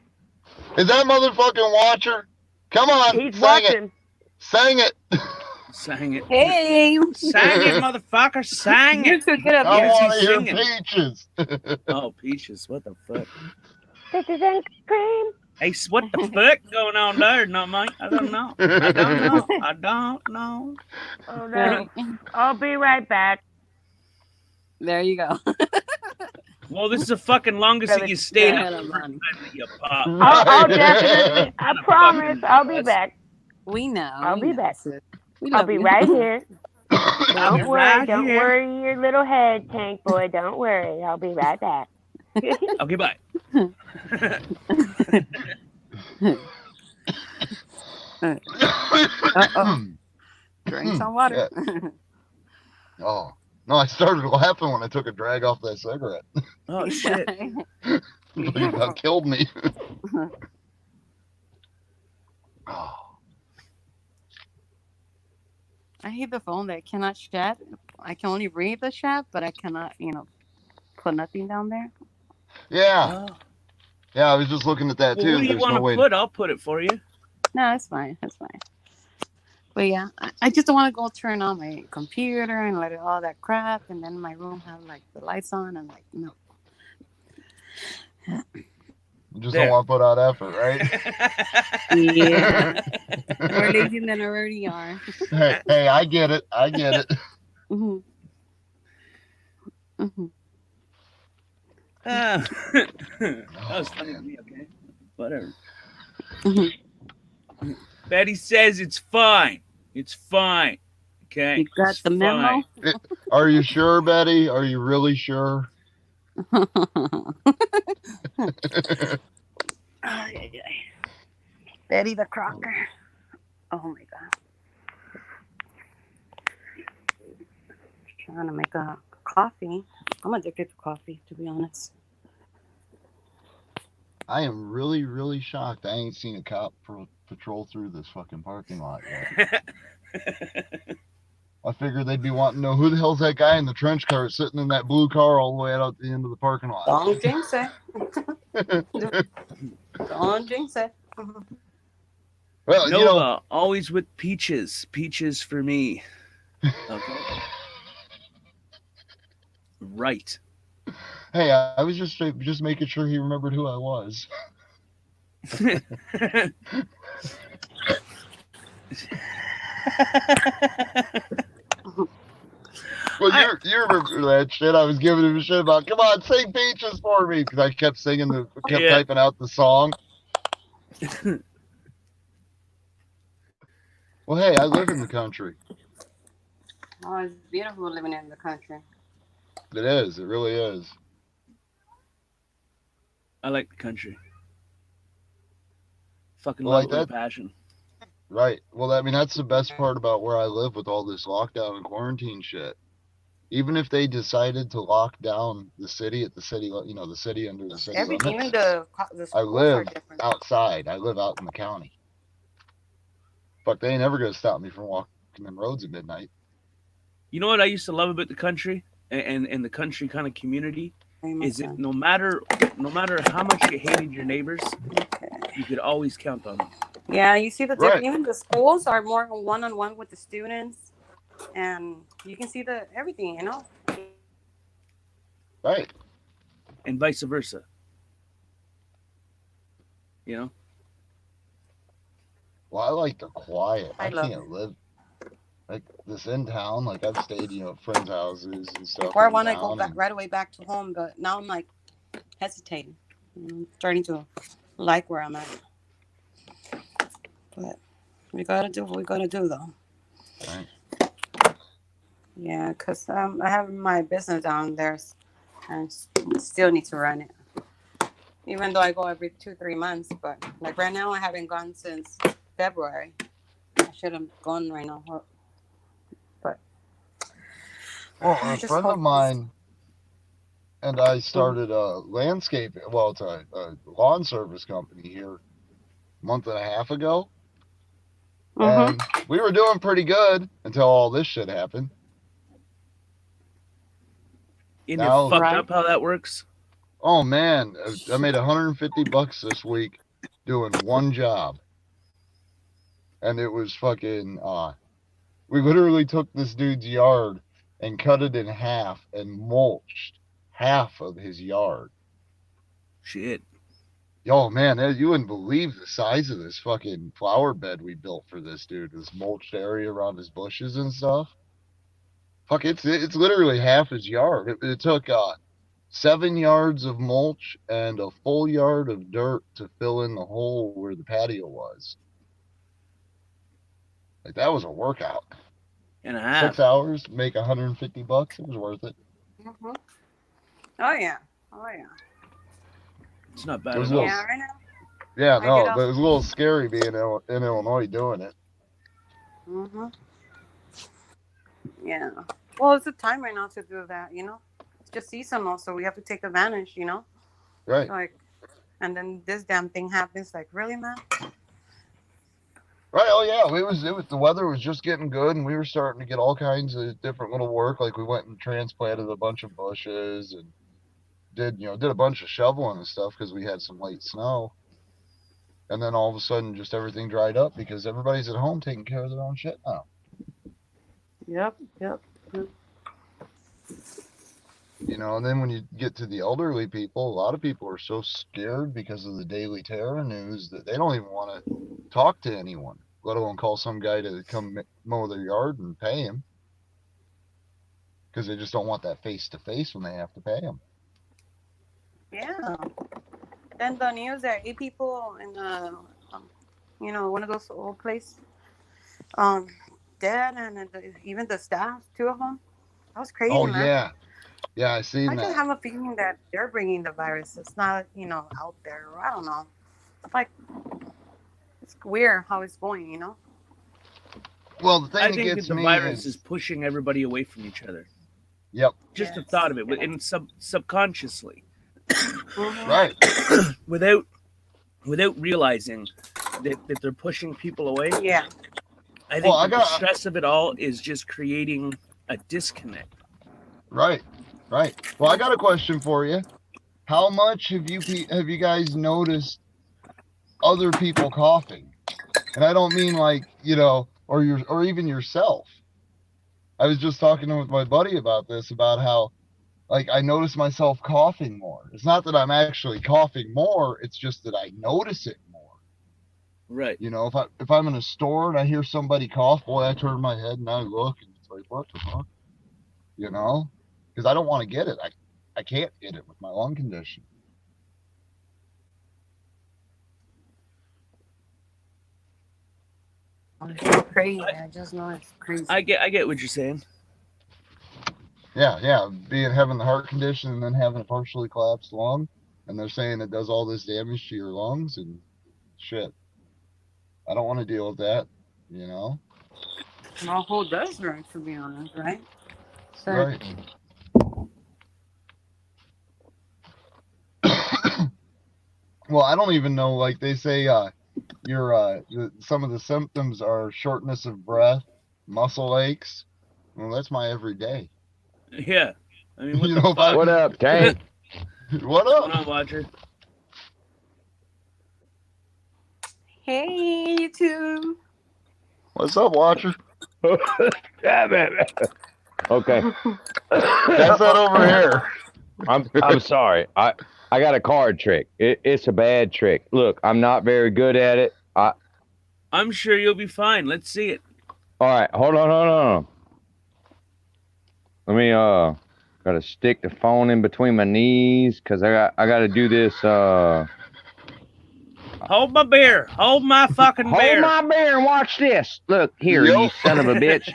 Is that motherfucking Watcher? Come on, He's sang it. watching. Sang it. Sang it. hey, Sang it, motherfucker. Sang you it. could get up I here. Yes, want to he's hear singing. Peaches. Oh, Peaches. What the fuck? This is ice cream. Hey, what the fuck going on there? No, mate. I don't know. I don't know. I don't know. Oh, no. I'll be right back. There you go. Well, this is the fucking longest that you stayed Yeah, up the man. first time that you pop. I'll definitely. I promise. I'll be back. We know. I'll we be know, back. sis. We I'll love be you. right here. I'll be Don't worry. right Don't here. worry your little head, Tank Boy. Don't worry. I'll be right back. Okay, bye. Drink some water. Oh. No, I started laughing when I took a drag off that cigarette. Oh, shit. It about killed me. Oh. I hate the phone that I cannot chat. I can only read the chat, but I cannot, put nothing down there. Yeah. Oh. Yeah, I was just looking at that Well, too. what do you There's want no to way. put? I'll put it for you. No, that's fine. That's fine. But yeah, I just don't want to go turn on my computer and let it all that crap, and then my room have like the lights on. I'm like, no. You just There. don't want to put out effort, right? Yeah. More lazy than I already are. Hey, I get it. I get it. hmm hmm that was funny to me, okay? Whatever. hmm Betty says it's fine. It's fine. Okay. You got It's the memo? fine. Are you sure, Betty? Are you really sure? Ay, ay, ay. Betty the Crocker. Oh my god. trying to make a coffee. I'm addicted to coffee, to be honest. I am really, really shocked. I ain't seen a cop patrol through this fucking parking lot yet. I figured they'd be wanting to know who the hell's that guy in the trench coat sitting in that blue car all the way out the end of the parking lot. Don't jinx it. Don't jinx it. Well, Nova, you know, always with peaches. Peaches for me. Okay. Right. hey, I was just making sure he remembered who I was. Well, you remember that shit? I was giving him a shit about. Come on, sing peaches for me, because I kept kept Yeah. typing out the song. Well, hey, I live in the country. Oh, it's beautiful living in the country. It is. It really is. I like the country. Fucking Well, love like it with that- passion. Right. Well, I mean, that's the best part about where I live with all this lockdown and quarantine shit. Even if they decided to lock down the city the city under the city Everything, limits, even the schools I are live different. outside. I live out in the county. Fuck, they ain't ever gonna stop me from walking them roads at midnight. You know what I used to love about the country and the country kind of community Very much is it so. no matter how much you hated your neighbors, Okay. you could always count on them. Yeah, you see the Right. difference. Even the schools are more one-on-one with the students, and you can see the everything. You know. Right. And vice versa. You know? Well, I like the quiet. I I love can't live like this in town. Like I've stayed, at friends' houses and stuff. Before I in want to go town, back and- right away back to home, but now I'm like hesitating. I'm starting to like where I'm at. But we gotta do what we gotta do, though. Right. Yeah, because I have my business down there, and still need to run it. Even though I go every 2-3 months, but like right now I haven't gone since February. I should have gone right now, but Well, I a just friend hope of mine and I started a landscaping. Well, it's a lawn service company here a month and a half ago, Mhm. and we were doing pretty good until all this shit happened. Isn't Now- it fucked Right. up how that works? Oh man, I made $150 this week doing one job, and it was fucking. We literally took this dude's yard and cut it in half and mulched half of his yard. Shit. Yo, man, you wouldn't believe the size of this fucking flower bed we built for this dude. This mulched area around his bushes and stuff. Fuck, it's literally half his yard. It took 7 yards of mulch and a full yard of dirt to fill in the hole where the patio was. Like that was a workout. And a half. 6 hours, make $150. It was worth it. Mhm. Oh yeah. Oh yeah. It's not bad It was at a all. little- Yeah. Right now. Yeah, I no, get but it was a little scary being in Illinois doing it. Mhm. Yeah. Well, it's a time right now to do that. It's just seasonal, so we have to take advantage. Right. Like, and then this damn thing happens. Like, really, man? Right. Oh yeah. It was the weather was just getting good, and we were starting to get all kinds of different little work. Like we went and transplanted a bunch of bushes and did a bunch of shoveling and stuff because we had some late snow. And then all of a sudden, just everything dried up because everybody's at home taking care of their own shit now. Yep. Yep. And then when you get to the elderly people, a lot of people are so scared because of the daily terror news that they don't even want to talk to anyone, let alone call some guy to come mow their yard and pay him. Because they just don't want that face to face when they have to pay him. Yeah. Then the news that 8 people in one of those old places, dead, and even the staff, 2 of them. That was crazy, Oh man. yeah, yeah, I I seen just that. have a feeling that they're bringing the virus. It's not, out there. I don't know. Like, it's weird how it's going. Well, the I thing that think gets that the me virus is pushing everybody away from each other. Yep. Just the Yes. thought of it, and subconsciously, Mhm. Right. without realizing that they're pushing people away. Yeah. I think Well, the stress of it all is just creating a disconnect. Right. Right. Well, I got a question for you. How much have you guys noticed other people coughing? And I don't mean like, or even yourself. I was just talking with my buddy about this, about how like I notice myself coughing more. It's not that I'm actually coughing more, it's just that I notice it more. Right. If I'm in a store and I hear somebody cough, boy, I turn my head and I look and it's like, what the fuck? Because I don't want to get it. I can't get it with my lung condition. It's crazy. I just know it's crazy. I get what you're saying. Yeah, having the heart condition and then having a partially collapsed lung, and they're saying it does all this damage to your lungs and shit. I don't want to deal with that, Well, who does drink, to be honest, right? So, Right. Well, I don't even know. Like they say, some of the symptoms are shortness of breath, muscle aches. Well, that's my everyday. Yeah. I mean, what You the know, if I- fuck? What up, Tank? What What's going up? on, Watcher? hey, you two. What's up, Watcher? Damn it. Okay. That's that over here. I'm sorry. I got a card trick. It's a bad trick. Look, I'm not very good at it. I'm sure you'll be fine. Let's see it. All right, hold on. Let me gotta stick the phone in between my knees because I gotta do this. Hold my beer. Hold my fucking Hold beer. my beer and watch this. Look here, Yup. you son of a bitch.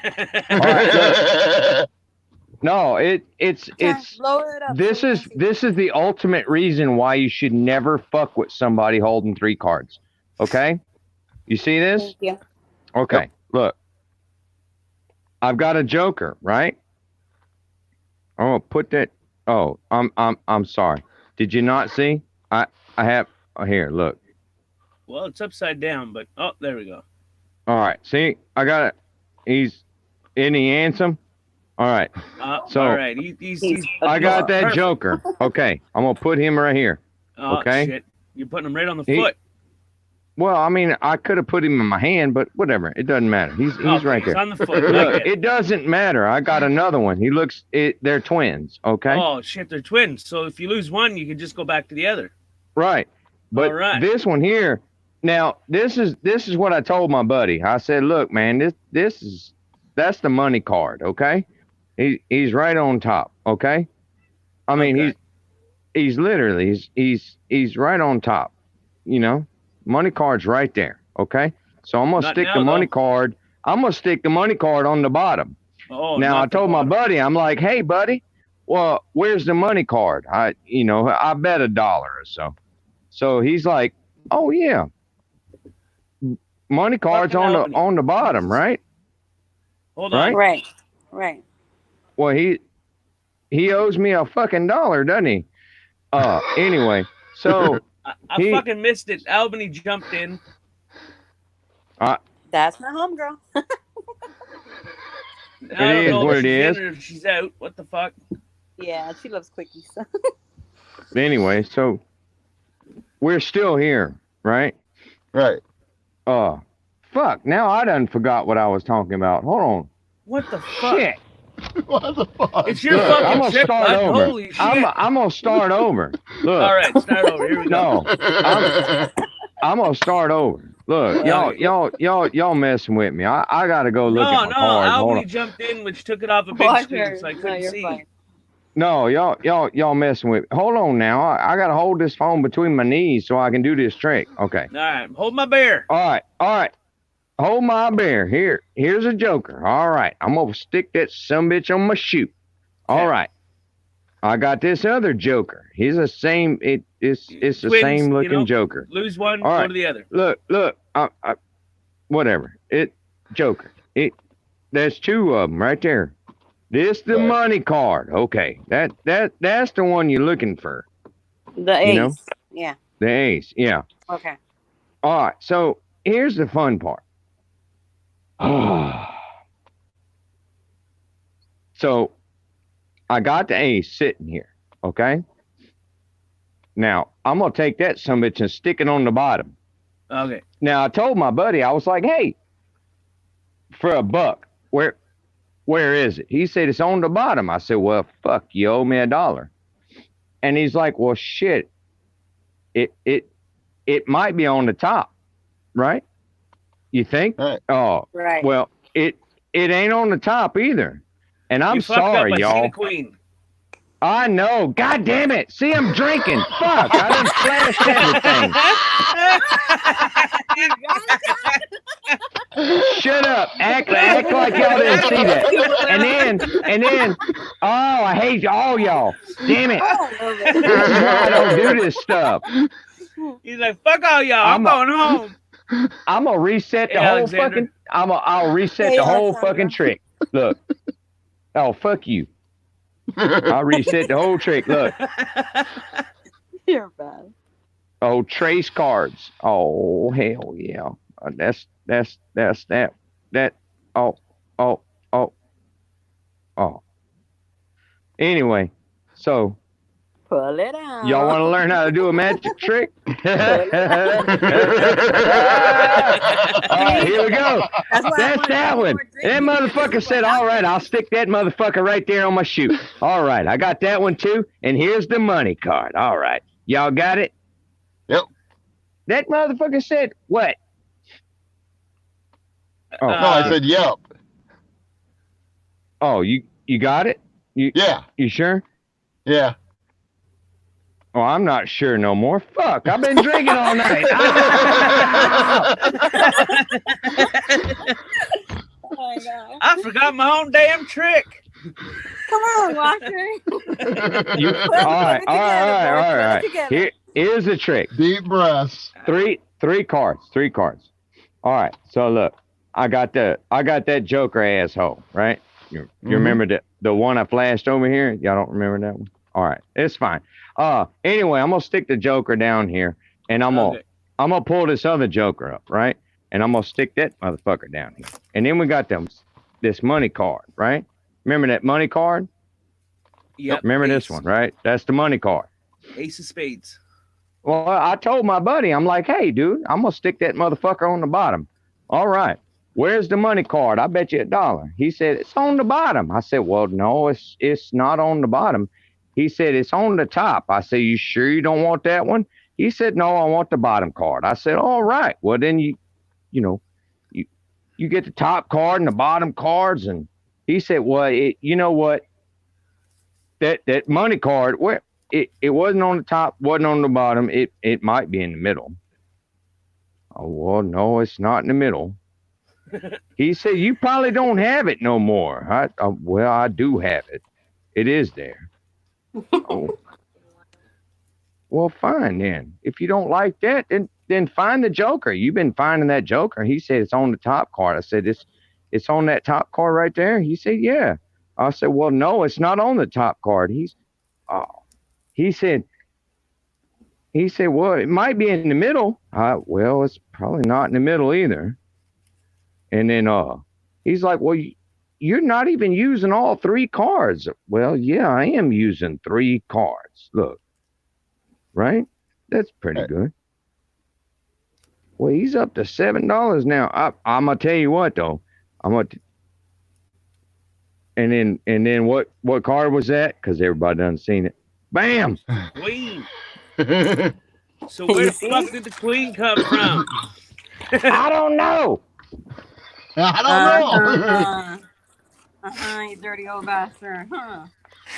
All right, look. No, it's Blow it up. this so we is can see. this is the ultimate reason why you should never fuck with somebody holding 3 cards. Okay? You see this? Thank you. Okay. Look. I've got a joker, right? I'm gonna put that. Oh, I'm sorry. Did you not see? I have here, look. Well, it's upside down, but oh, there we go. All right. See, I got it. Isn't he handsome? All right. So- All right, he's I got that perfect. joker. Okay. I'm gonna put him right here. Oh, okay. shit. You're putting him right on the He- foot. Well, I mean, I could have put him in my hand, but whatever. It doesn't matter. He's Okay, right he's there. on the foot. I Look, get it. it doesn't matter. I got another one. They're twins. Okay. Oh shit, they're twins. So if you lose one, you can just go back to the other. Right. But All right. this one here, now this is what I told my buddy. I said, look, man, that's the money card, okay? He's right on top, okay? I mean, Okay. he's literally he's right on top, Money card's right there, okay? So I'm gonna Not stick now, the money though. card. I'm gonna stick the money card on the bottom. Oh, Now I not the told my bottom. buddy, I'm like, hey buddy, well, where's the money card? I bet $1 or so. So he's like, oh yeah, money card's Fucking on Albany. the bottom, right? Hold on. Right? Right. Well, he owes me a fucking $1, doesn't he? Anyway, so I He- fucking missed it. Albany jumped in. That's my homegirl. I It don't is know what if it she's is. in or if she's out. What the fuck? Yeah, she loves quickies. So. anyway, so we're still here, right? Right. Fuck. Now I done forgot what I was talking about. Hold on. What the fuck? Shit. What the fuck? It's your Look, fucking I'm gonna trip, start bud. over. Holy shit. I'm gonna start over. Look. All right, start over. Here we go. No, I'm gonna start over. Look, y'all messing with me. I gotta go look at my cards. Hold Albany on. jumped in, which took it off a big Watch screen, her. so I No, couldn't you're see. fine. No, y'all messing with me. Hold on now. I gotta hold this phone between my knees so I can do this trick. Okay. All right, hold my beer. All right. Hold my beer. Here's a joker. All right. I'm gonna stick that sumbitch on my shoe. All Okay. right. I got this other joker. He's the same. It's the Twins, same looking joker. Lose one, All go right. to the other. Look. Whatever. Joker. There's 2 of them right there. This the Right. money card. Okay. That's the one you're looking for. The ace. You know? Yeah. The ace. Yeah. Okay. All right. So here's the fun part. So I got the ace sitting here. Okay. Now I'm gonna take that sumbitch and stick it on the bottom. Okay. Now I told my buddy, I was like, hey, for $1, where is it? He said it's on the bottom. I said, well, fuck, you owe me $1. And he's like, well, shit, it might be on the top, right? You think? Right. Oh, Right. well, it ain't on the top either. And I'm You fucked up. sorry, I see y'all. the queen. I know. God damn it. See, I'm drinking. Fuck. I done flashed everything. Shut up. Act like y'all didn't see that. And then, oh, I hate all y'all. Damn it. This is why I don't do this stuff. He's like, fuck all y'all. I'm going home. I'm gonna reset the Hey, whole Alexander. fucking. I'll reset Hey, the whole Alexander. fucking trick. Look. Oh, fuck you. I'll reset the whole trick. Look. You're bad. Oh, trace cards. Oh, hell yeah. That's that. Oh. Anyway, so Pull it out. y'all want to learn how to do a magic trick? All right, here we go. That's why I That's wanted that more one. drink. That motherfucker said, all right, I'll stick that motherfucker right there on my shoe. All right, I got that one too. And here's the money card. All right. Y'all got it? Yep. That motherfucker said, what? Oh, No, I said, yep. oh, you got it? Yeah. You sure? Yeah. Oh, I'm not sure no more. Fuck, I've been drinking all night. Oh my God. I forgot my own damn trick. Come on, Walker. You, all right. Together. Here's the trick. Deep breaths. Three cards. All right. So look, I got that Joker asshole, right? You remember the one I flashed over here? Y'all don't remember that one? All right, it's fine. Anyway, I'm gonna stick the Joker down here, and I'm gonna pull this other Joker up, right? And I'm gonna stick that motherfucker down here. And then we got this money card, right? Remember that money card? Yep. Remember this ace. one, right? That's the money card. Ace of spades. Well, I told my buddy, I'm like, hey, dude, I'm gonna stick that motherfucker on the bottom. All right. Where's the money card? I bet you $1. He said, it's on the bottom. I said, well, no, it's not on the bottom. He said, it's on the top. I said, you sure you don't want that one? He said, no, I want the bottom card. I said, all right. Well, then you get the top card and the bottom cards. And he said, well, you know what? That money card, where it wasn't on the top, wasn't on the bottom. It might be in the middle. Oh, well, no, it's not in the middle. He said, you probably don't have it no more. Well, I do have it. It is there. Oh. Well, fine then. If you don't like that, then find the Joker. You've been finding that Joker. He said it's on the top card. I said, it's on that top card right there. He said, yeah. I said, well, no, it's not on the top card. He said, well, it might be in the middle. Well, it's probably not in the middle either. And then he's like, well, you're not even using all 3 cards. Well, yeah, I am using 3 cards. Look, right? That's pretty Right. good. Well, he's up to $7 now. I'm gonna tell you what though. And then what card was that? Because everybody done seen it. Bam! Queen. So where the fuck did the queen come from? I don't know. I You dirty old bastard. Huh.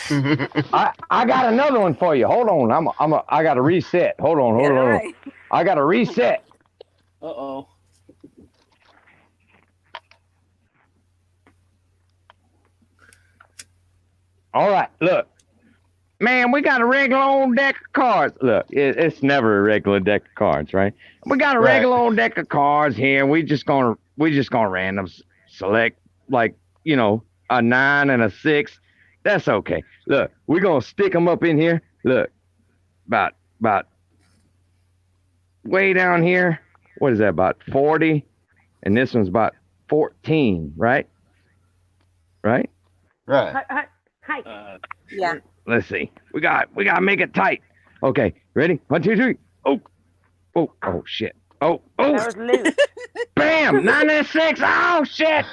don't know. I got another one for you. Hold on. I got to reset. Hold on. Yeah, right. I got to reset. Uh-oh. All right, look. Man, we got a regular old deck of cards. Look, it's never a regular deck of cards, right? We got a Right. regular old deck of cards here. We just gonna random select, like, a 9 and a 6. That's okay. Look, we're gonna stick them up in here. Look, about way down here. What is that? About 40, and this one's about 14, right? Right? Right. Hi. Yeah. Let's see. We gotta make it tight. Okay, ready? 1, 2, 3. Oh, shit. Oh, That was loose. bam! 9 and 6. Oh, shit.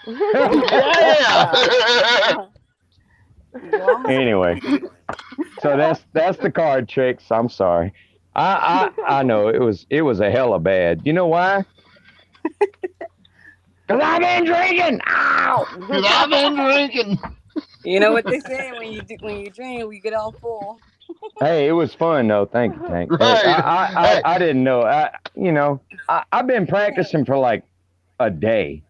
Yeah. Anyway, so that's the card tricks. I'm sorry. I know it was a hella bad. You know why? Cause I've been drinking. Ow! 'Cause I've been drinking. You know what they say when you drink, we get all full. Hey, it was fun though. Thank you. Hey, Right. I didn't know. I've been practicing for like a day.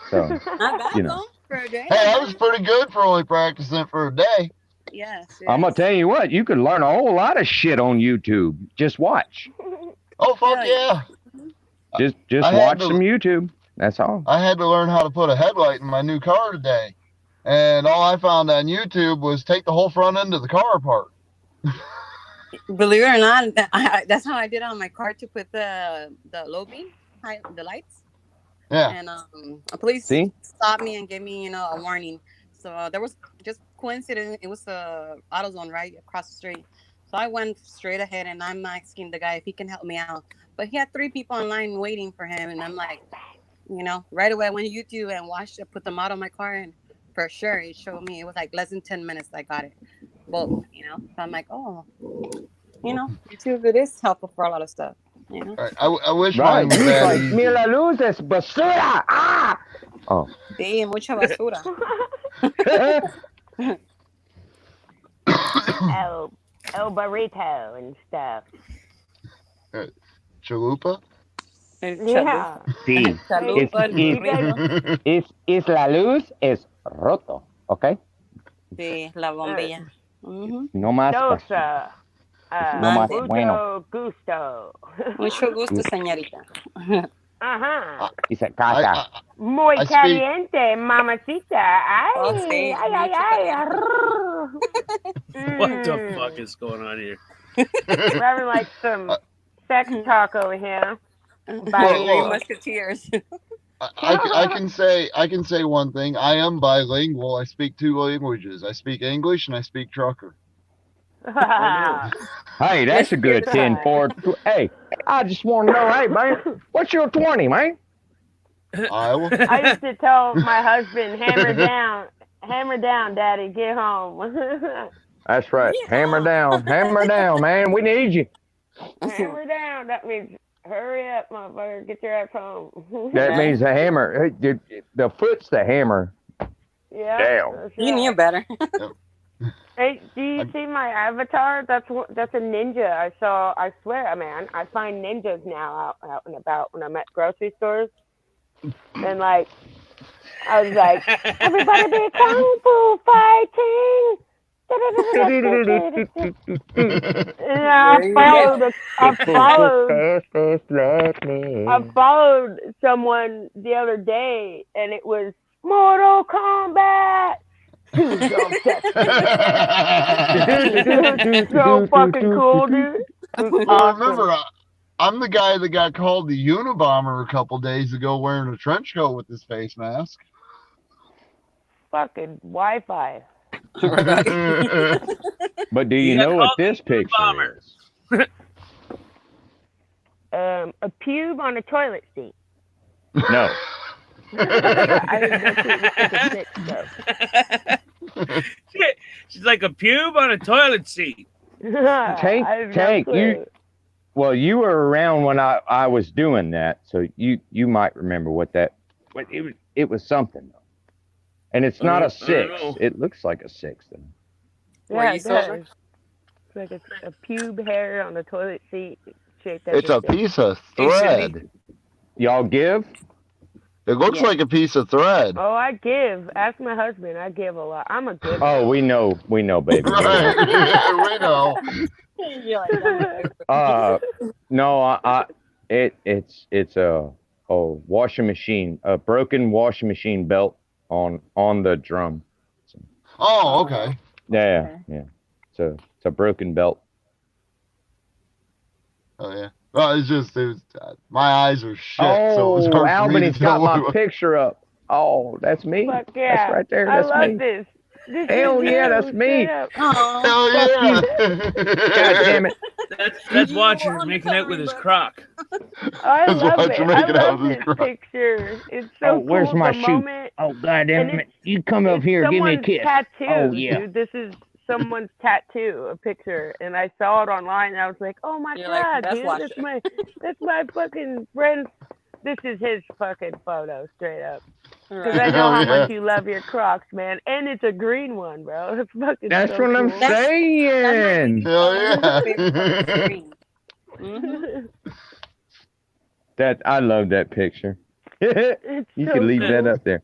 So Not bad You know. though for a day. Hey, that was pretty good for only practicing for a day. Yes. I'm gonna tell you what, you could learn a whole lot of shit on YouTube. Just watch. Oh, fuck Yeah. yeah. Just I had watch to- some YouTube. That's all. I had to learn how to put a headlight in my new car today. And all I found on YouTube was take the whole front end of the car apart. Believe it or not, that's how I did on my car to put the low beam, the lights. Yeah. And a police See? stopped me and gave me, a warning. So there was just coincidence. It was AutoZone right across the street. So I went straight ahead and I'm asking the guy if he can help me out. But he had 3 people online waiting for him, and I'm like, right away I went to YouTube and watched it, put the model on my car, and for sure it showed me it was like less than 10 minutes I got it. Both, So I'm like, oh, YouTube, it is helpful for a lot of stuff. Right. I wish Right. mine was He's that like, easy. Mira luz es basura. Ah! Oh. Sí, mucha basura. El burrito and stuff. Chalupa? Yeah. Sí. Chalupa, You guys- Es la luz es roto. Okay? Sí, la bombilla. Mhm. No más. Dosa. No más Mucho bueno. gusto. Mucho gusto, señorita. Ajá. Dice I, caca. I, Muy I speak- caliente, mamacita. Ay, Oh, sí, ay, mucho ay, What the fuck is going on here? We're having like some sex talk over here. By Well, Three well, Musketeers. I can say one thing. I am bilingual. I speak 2 languages. I speak English and I speak trucker. Hey, that's a good Yes, 10 sir. 4. Hey, I just want to know, hey, man, what's your 20, man? Iowa. I used to tell my husband, hammer down, daddy, get home. That's right. Hammer down, man. We need you. Hammer down. That means hurry up, motherfucker. Get your ass home. That means the hammer. The foot's the hammer. Yeah. Damn. that's You right. knew better. Hey, do you see my avatar? That's a ninja. I swear, man, I find ninjas now out and about when I'm at grocery stores. And like, I was like, everybody be kung fu fighting. And I followed someone the other day, and it was Mortal Kombat. So fucking cool, dude. I remember I'm the guy that got called the Unabomber a couple days ago wearing a trench coat with his face mask. Fucking Wi-Fi. But do you You know got what called this picture bomber. is? A pube on a toilet seat. No. I think that's it. Shit, she's like a pube on a toilet seat. Tank, Well, you were around when I was doing that, so you might remember what that. But it was something though, and it's not a I 6. don't know. It looks like a 6 though. Were Yeah, you it sober? does. It's like a pube hair on the toilet seat shaped as It's a dick. piece of Hey, Cindy. thread. Y'all give? It looks Yeah. like a piece of thread. Oh, I give. Ask my husband. I give a lot. I'm a giver. Oh, we know, baby. Right. We know. You're like, No, it's a washing machine, a broken washing machine belt on the drum. Oh, okay. Yeah, yeah. It's a broken belt. Oh yeah. Well, it was my eyes are shit, so it was Oh, hard for me to Albany's tell got my what it was. picture up. Oh, that's me. Fuck yeah. That's right there. I That's love me. this. This Hell is yeah, you, that's me. straight up. Aw. Hell Fuck yeah! God damn it. That's You Watcher were making out with undercovering, his brother. croc. I That's love what it. you're I making out love with this this croc. picture. It's so Oh, cool. where's my the shoe? moment. Oh, goddamn And it. You come up it's here, give me a someone's kiss. tattoo, Oh, yeah. dude. This is someone's tattoo, a picture, and I saw it online, and I was like, "Oh my You're like, god, that's dude, Watcher. that's my fucking friend. This is his fucking photo, straight up. Because I Right. know Hell how yeah. much you love your Crocs, man, and it's a green one, bro. It's fucking That's so what I'm cool. That's- saying. Hell yeah! Green. Mhm. That I love that picture. You It's so can leave that cool. up there.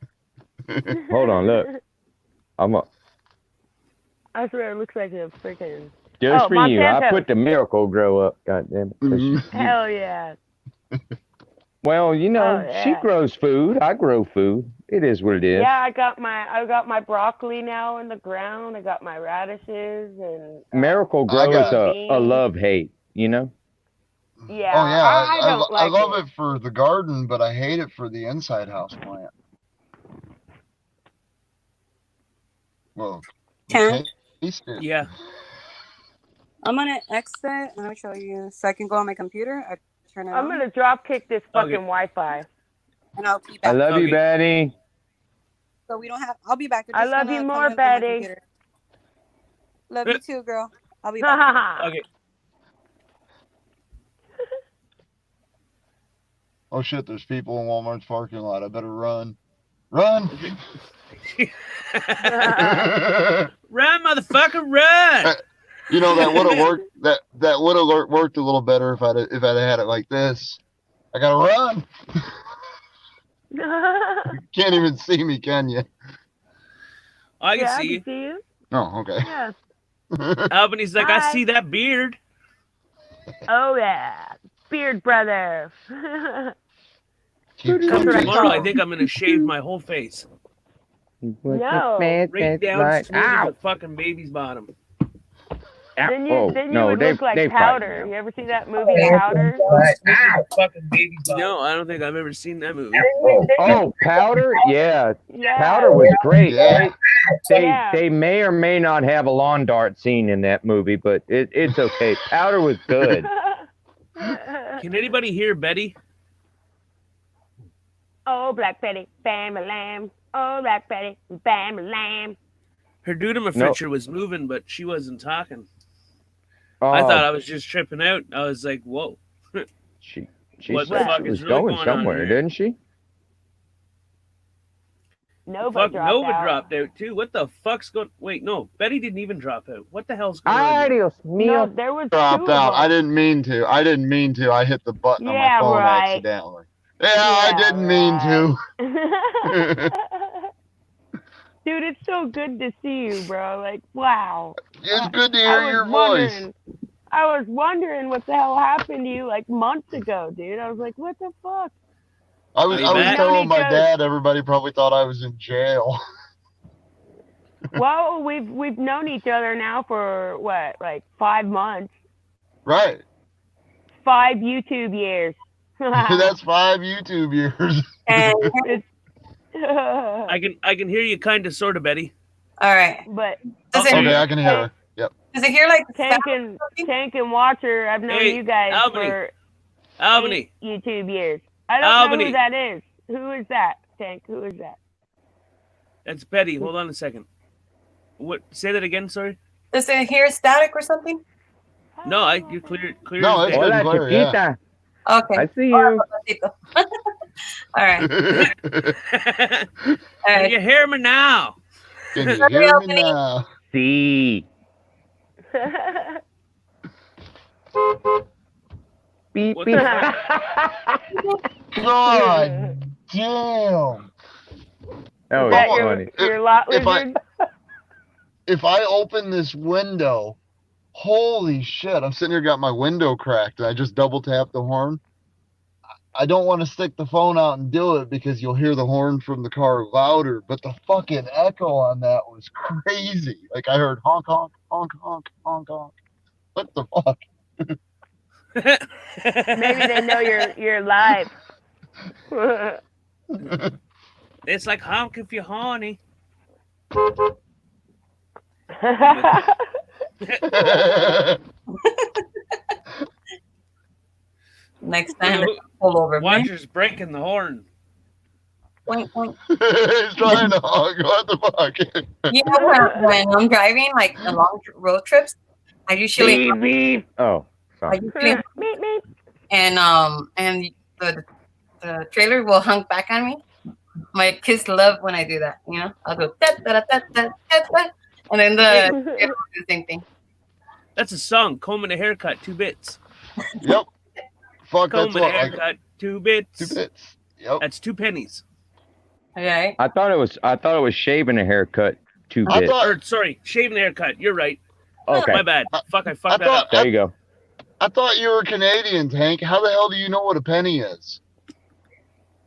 Hold on, look. I'm up. I swear it looks like a freaking Just Oh, for you. I Monsanto. put the Miracle Grow up. God damn it. 'Cause Mhm. hell yeah. well, you know, Oh, she yeah. grows food. I grow food. It is what it is. Yeah, I got my broccoli now in the ground. I got my radishes and Miracle I Grow is got- a beans. love-hate, you know? Yeah, Oh yeah, I don't I like love it. it for the garden, but I hate it for the inside house plant. Well, Can taste it. Yeah. I'm gonna exit. Let me show you so I can go on my computer. I turn it I'm on, gonna drop kick this fucking Okay. Wi-Fi. and I'll be I back. love you, Okay. Betty. So we don't have. I'll be back. They're I just love gonna you come more, in from my Betty. computer. Love you too, girl. I'll be back. Okay. Oh shit, there's people in Walmart's parking lot. I better run. Run! Run, motherfucker, run! You know that would have worked. That would have worked a little better if I'd had it like this. I gotta run. You can't even see me, can you? I can yeah, see I you. can see you. Oh, okay. Yeah. Albany's like, I Hi. see that beard. Oh yeah, beard brother. Keep That's Come what I tomorrow, call I him. think I'm gonna shave my whole face. No. Right down Right. smooth as Ow. a fucking baby's bottom. Then you Oh, then you no, would they, look like they Powder. fight You ever see that movie Powder? Fucking baby's bottom. No, I don't think I've ever seen that movie. now. Oh, Powder? Yeah. Yeah. Powder was great. Yeah. Yeah. They may or may not have a lawn dart scene in that movie, but it's okay. Powder was good. Can anybody hear Betty? Oh, Black Betty, bam a lamb. Oh, Black Betty, bam a lamb. Her Dudamafritcher was moving, but she wasn't talking. Oh, I thought I was just tripping out. I was like, whoa. she What the said fuck she is was really going going on somewhere, here? didn't she? Nova Fuck, dropped Nova out. dropped out too. What the fuck's going? Wait, no, Betty didn't even drop out. What the hell's going on? here? Adios, No, mío. there was Dropped two of out. I them. didn't mean to. I didn't mean to. I hit the button on Yeah, my phone right. accidentally. Yeah, I Yeah, didn't mean to. Dude, it's so good to see you, bro. Like, wow. It's good to I hear was your voice. wondering. I was wondering what the hell happened to you like months ago, dude. I was like, what the fuck? I was Are you back? telling my Known each dad everybody probably thought I was in jail. Well, we've known each other now for what, like 5 months, Right. 5 YouTube years. That's 5 YouTube years. And I can hear you kind of, sort of, Betty. all right. but Does it Okay, I can hear her. Yep. does it hear like Tank and Watcher, I've known Hey, you guys Albany. for Albany, 8 YouTube years. I don't know Albany. who that is. Who is that, Tank? Who is that? that's Betty. Hold on a second. What? Say that again. Sorry. Does it hear static or something? No, you're clear. Clear. No, as it's day. good. Hola, Claire, yeah. chiquita. Okay. I see you. All right. All Can right. you hear me now? Can you hear me now? See. Beep, What beep. God damn. Oh, Is that it's your, funny. your lot If I- lizard? If I open this window, holy shit, I'm sitting here got my window cracked and I just double tapped the horn. I don't want to stick the phone out and do it because you'll hear the horn from the car louder, but the fucking echo on that was crazy. Like I heard honk, honk, honk, honk, honk, honk. What the fuck? Maybe they know you're live. It's like honk if you're horny. Next time, pull over. Watcher's breaking the horn. Point, point. He's trying to honk. What the fuck? You know, when I'm driving, like the long road trips, I usually, Beep, beep. Oh, I sorry. usually Meep, meep. and the trailer will honk back on me. My kids love when I do that. You know, I'll go da da da da da da, and then the trailer will do the same thing. That's a song. Comb and a haircut, 2 bits. Yep. Fuck, Comb that's and a what. Like, haircut, 2 bits. 2 bits. Yep. That's 2 pennies. Okay. I thought it was shaving a haircut 2 I bits. thought- Or sorry, shaving a haircut. You're right. Okay, My bad. Fuck, I fucked that thought- up. there you go. I thought you were Canadian, Tank. How the hell do you know what a penny is?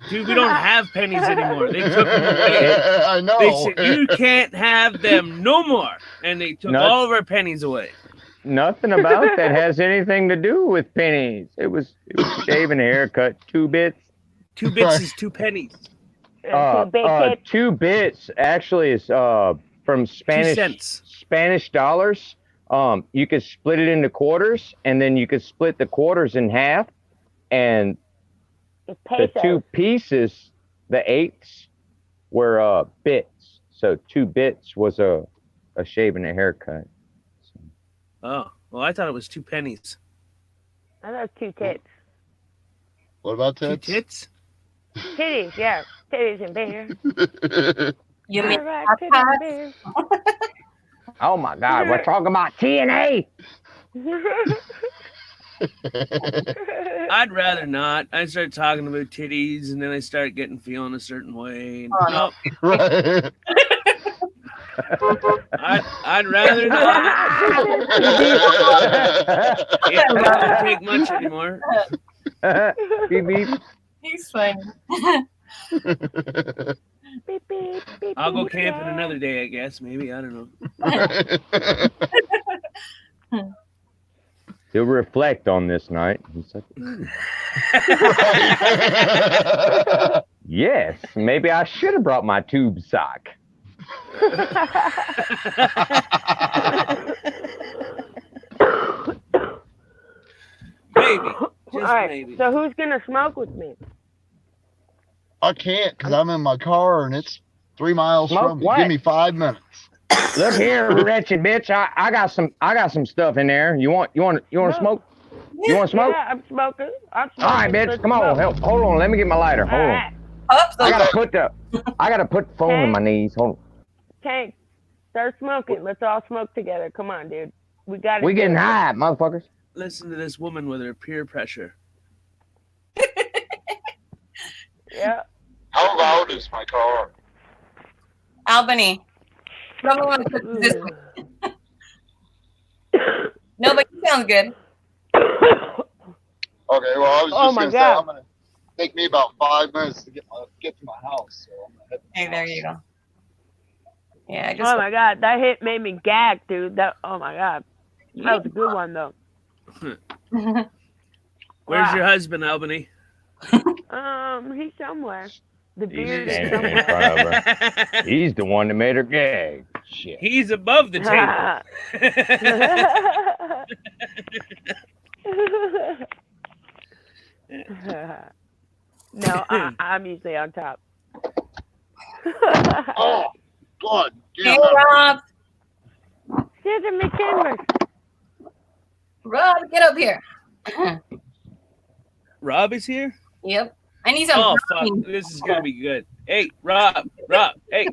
Dude, we don't have pennies anymore. They took them away. I know. They said, you can't have them no more. And they took Nuts. all of our pennies away. Nothing about that has anything to do with pennies. It was shaving a haircut 2 bits. 2 bits is 2 pennies. Two big tits. 2 bits actually is from 2 Spanish cents. dollars. You could split it into quarters, and then you could split the quarters in half, and It's the pesos. 2 pieces, the eighths, were bits. So 2 bits was a shave and a haircut. Oh, well, I thought it was 2 pennies. I thought 2 tits. What about 2 tits? tits? Titties, yeah. Titties and beer. You mean Alright, hot titties pot? and Oh my God, we're talking about TNA. beer. I'd rather not. I start talking about titties, and then I start feeling a certain way. And, Oh, no. Right. I'd rather not. It doesn't take much anymore. Beep, beep. He's funny. Beep, beep, beep, I'll go beep, camping yeah. another day, I guess. Maybe. I don't know. He'll reflect on this night. He's like, yes, maybe I should have brought my tube sock. Maybe. Just All right, maybe. so who's gonna smoke with me? I can't because I'm in my car and it's 3 miles Smoke from me. what? Give me 5 minutes. Look here, wretched bitch. I got some stuff in there. You want to smoke? You want to smoke? Yeah, I'm smoking. I'm smoking. All right, bitch. Let's Come on. smoke. Hold on. Let me get my lighter. All Hold on. right, Up, I so gotta put the phone in my knees. Hold on. Tank, start smoking. Let's all smoke together. Come on, dude. We got it. We getting high, motherfuckers. Listen to this woman with her peer pressure. Yeah. How loud is my car? Albany. Probably want to put this way. No, but you sound good. Okay, well, I was Oh just my gonna say God. I'm gonna take me about 5 minutes to get to my house. So I'm gonna head to my Hey, there house. you go. Yeah, I just Oh my god, that hit made me gag, dude. That oh my god. That was a good one though. Where's Wow. your husband, Albany? He's somewhere. The He's beard is standing in somewhere. front of her. He's the one that made her gag. Shit. He's above the table. No, I'm usually on top. Oh, God damn Hey, it. Rob. Scissor McChimbers. Rob, get up here. Rob is here? Yep. I need some. Oh, fuck. This is going to be good. Hey, Rob. Hey, Rob. Hey,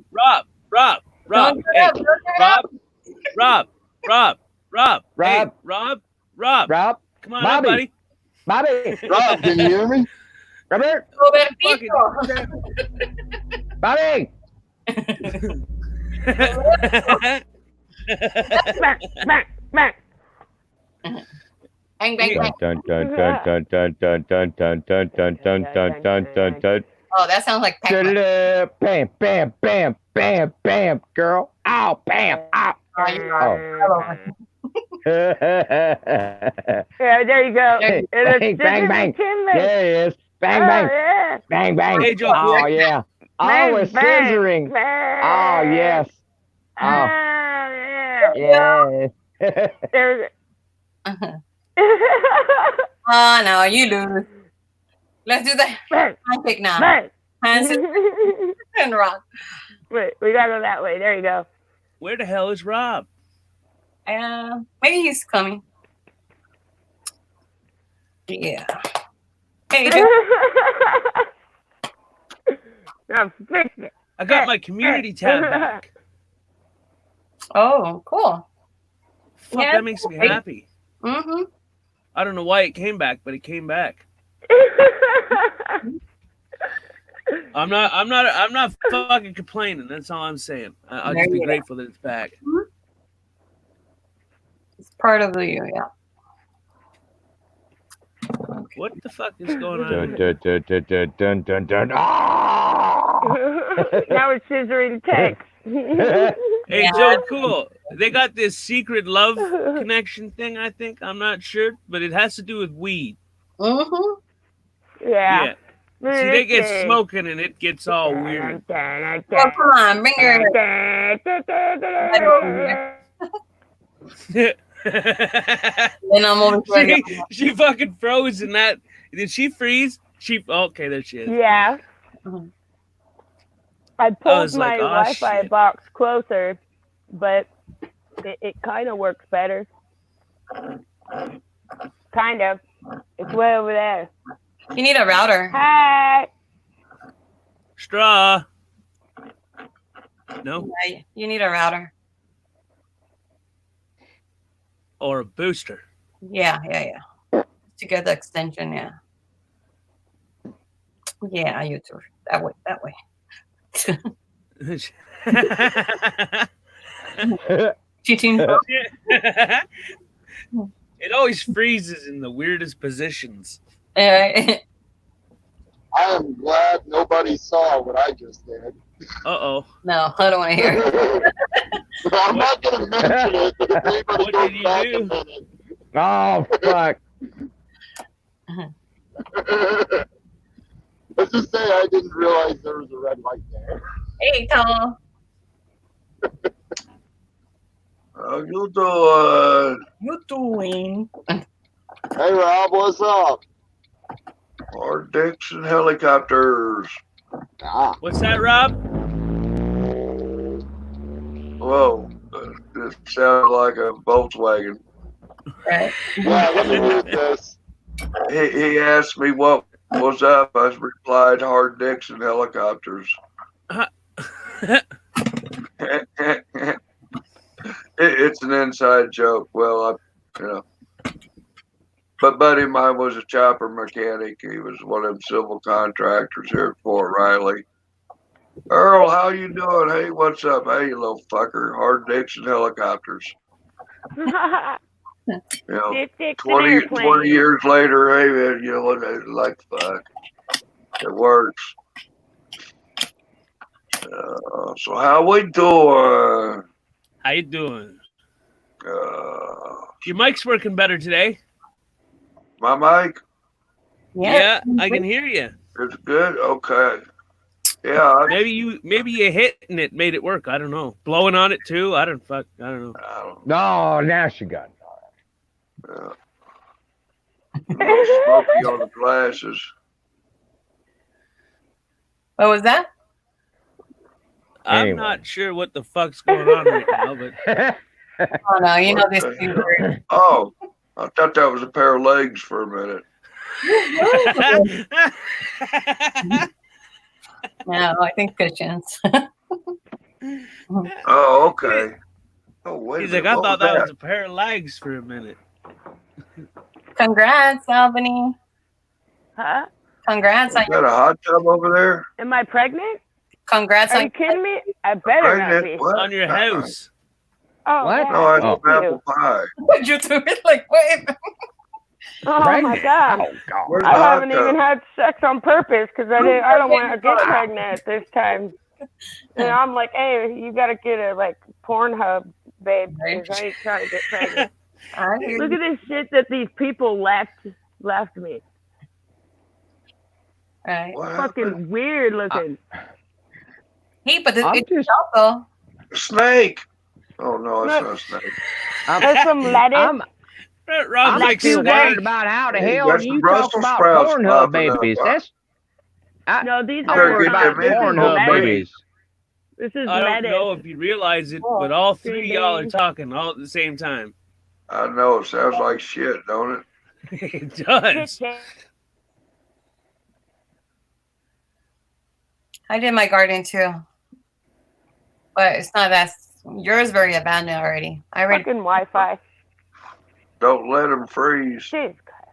Don't get up, don't get up. Rob. Hey, Rob. Rob. Come on Bobby. up, buddy. Bobby. Rob, can you hear me? Robert. Robertito. Bobby. Smack, smack, smack. Bang, bang, bang. Dun, dun, dun, dun, dun, dun, dun, dun, dun, dun, dun, dun, dun, dun, dun. Oh, that sounds like Pac-Man. Da-da-da. Bam, bam, bam, bam, bam, girl. Ow, bam, ow. Oh, you are. Yeah, there you go. Hey, And it's bang, bang, Scissor bang. McKinley. There he is. Bang, Oh, bang, yeah. bang, bang. Hey, Joe, Oh, cool. yeah. Oh, Bang, we're bang, scissoring. bang. Oh, yes. Oh, yeah. yes. There's Oh, no, you lose. Let's do the bang, handshake now. bang. Hands and rock. Wait, we gotta go that way. There you go. Where the hell is Rob? Maybe he's coming. Yeah. Hey, Joe. I'm fixing it. I got my community tab back. Oh, cool. Fuck, Yeah. that makes me happy. Mm-hmm. I don't know why it came back, but it came back. I'm not fucking complaining. That's all I'm saying. I'll just be grateful that it's back. It's part of you, yeah. What the fuck is going Dun, on? dun, dun, dun, dun, dun, dun, dun. Ah! Now it's scissoring text. Hey, Yeah. Joe, cool. They got this secret love connection thing, I think. I'm not sure, but it has to do with weed. Mm-hmm. Yeah. See, they get smoking and it gets all weird. Oh, come on, bring your then I'm over here. she fucking froze in that. Did she freeze? Okay, there she is. Yeah. Mhm. I pulled was my like, "Aw, Wi-Fi shit." box closer, but it kind of works better. Kind of. It's way over there. You need a router. Hi. Straw. No? Yeah, you need a router. Or a booster. Yeah. To get the extension, yeah. Yeah, you too. That way. Cheating. It always freezes in the weirdest positions. Uh, I am glad nobody saw what I just did. Uh-oh. no, I don't want to hear it. I'm not going to mention it, but if anybody What goes did you back do? a minute. Oh, fuck. Let's just say I didn't realize there was a red light there. Hey, Tom. How you doing? You doing? Hey, Rob, what's up? Our Dixon helicopters. Ah. What's that, Rob? Whoa, it sounded like a Volkswagen. Right. Yeah, let me read this. He asked me what was up. I replied, Hard Dixon helicopters. It's an inside joke. Well, but buddy of mine was a chopper mechanic. He was one of them civil contractors here at Fort Riley. Earl, how you doing? Hey, what's up? Hey, you little fucker. Hard Dixon helicopters. You know, 20 years later, hey, man, you know what? Like, fuck. It works. So how we doing? How you doing? Uh, Your mic's working better today. my mic Yeah, I can hear you. is good. Okay. Yeah. Maybe you hitting it made it work. I don't know. Blowing on it too. I don't know. I don't know. No, now she got it. Yeah. A little smoky on the glasses. What was that? I'm Anyway. not sure what the fuck's going on right now, but Oh no, you know this thing. Oh, I thought that was a pair of legs for a minute. No, I think cushions. Oh, okay. Oh, wait. he's a like, minute, I what thought that was a pair of legs for a minute. Congrats, Albany. Huh? Congrats on Is that a hot tub over there? Am I pregnant? congrats Are on you kidding me? I better not Pregnant? be. What? On your house. Oh, What? yeah. No, I Oh. have apple pie. you do it like wait. Oh my Pregnant? god. Oh God. Where's the I hot haven't even tub? had sex on purpose because I don't want to get pregnant this time. And I'm like, hey, you gotta get a like Pornhub, babe, because I ain't trying to get pregnant. I hear Look you. at this shit that these people left me. Right. What happened? Fucking weird looking. Hey, but I'm it's just, also Snake. Oh no, it's not a snake. There's some lettuce. I'm Rob's like still Snake. worried about how the Hey, hell got do some you Brussels talk about sprouts Pornhub popping up. babies? That's No, these I'm Better are worried get about them in Pornhub before babies. This is I don't lettuce. know if you realize it, but all three of y'all are Green talking all at the same time. I know it sounds like shit, don't it? It does. I did my garden too, but it's not that. Yours very abandoned already. I already. Fucking Wi-Fi. Don't let them freeze. Jesus Christ.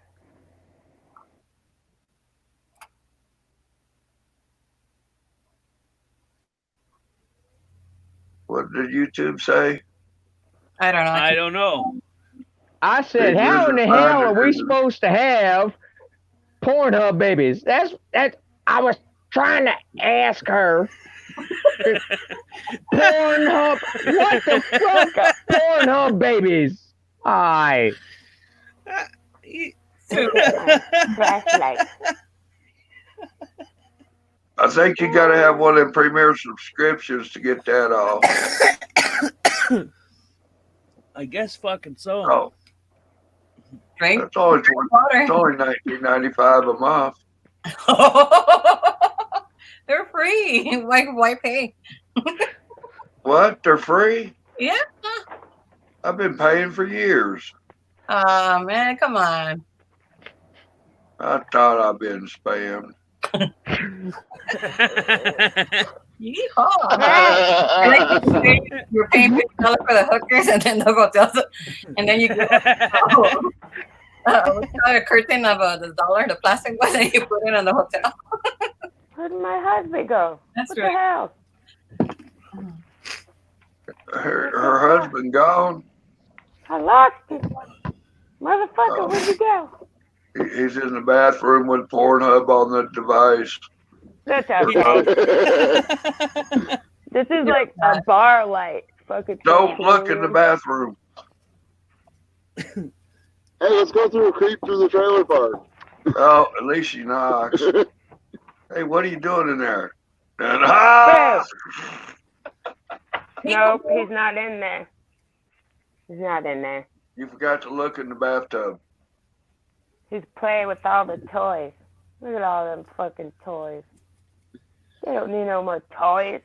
What did YouTube say? I don't know. I don't know. I said, Hey, how in the user hell are finder, we user. supposed to have Pornhub babies? That I was trying to ask her. Pornhub, what the fuck? Pornhub babies. Aye. Flashlight. I think you gotta have one of them premier subscriptions to get that off. I guess fucking so. Oh, Drink that's only water. it's only $19.95 a month. They're free. Why pay? What? They're free? Yeah. I've been paying for years. Oh man, come on. I thought I've been spammed. Yeehaw. I like you're paying $50 for the hookers and then the hotels, and then you get a curtain of the dollar, the plastic one, and you put it on the hotel. Where'd my husband go? That's What right. the hell? Her husband gone. I lost him. Motherfucker, where'd you go? He's in the bathroom with Pornhub on the device. That's okay. This is like a bar light. Fucking Don't look in the bathroom. Hey, let's go through a creep through the trailer park. Oh, at least she knocks. Hey, what are you doing in there? And Nope, he's not in there. He's not in there. you forgot to look in the bathtub. He's playing with all the toys. Look at all them fucking toys. They don't need no more toys.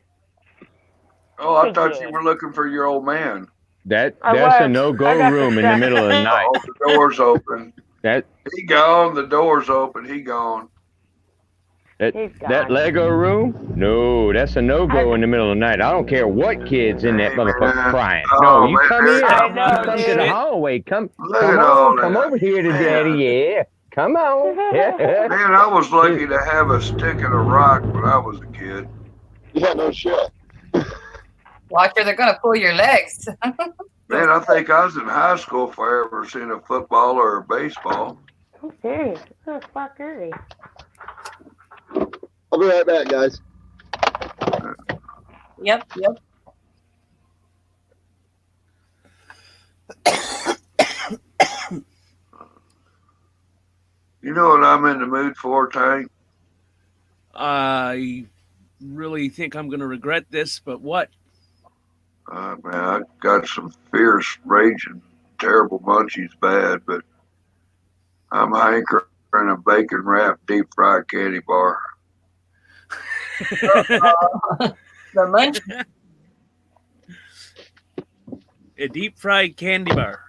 Oh, I thought you were looking for your old man. That's I a was. I no-go got room in the middle of the night. Oh, the door's open. That He gone. The door's open. He gone. that He's gone. that Lego room? No, that's a no-go in the middle of the night. I don't care what kid's in that Hey, motherfucker man. crying. Oh, No, you man. come here. I know, You come to dude. the hallway. Come Look at all on. Come that. over here to daddy. Yeah. Come on. Yeah. Man, I was lucky to have a stick and a rock when I was a kid. Yeah, no shit. Watch or they're gonna pull your legs. Man, I think I was in high school if I ever seen a football or a baseball. I'm serious. Who the fuck are they? I'll be right back, guys. Yep. You know what I'm in the mood for, Tank? I really think I'm going to regret this, but what? Man, I got some fierce, raging, terrible munchies bad, but I'm hankering a bacon wrapped deep fried candy bar. The munch. A deep fried candy bar.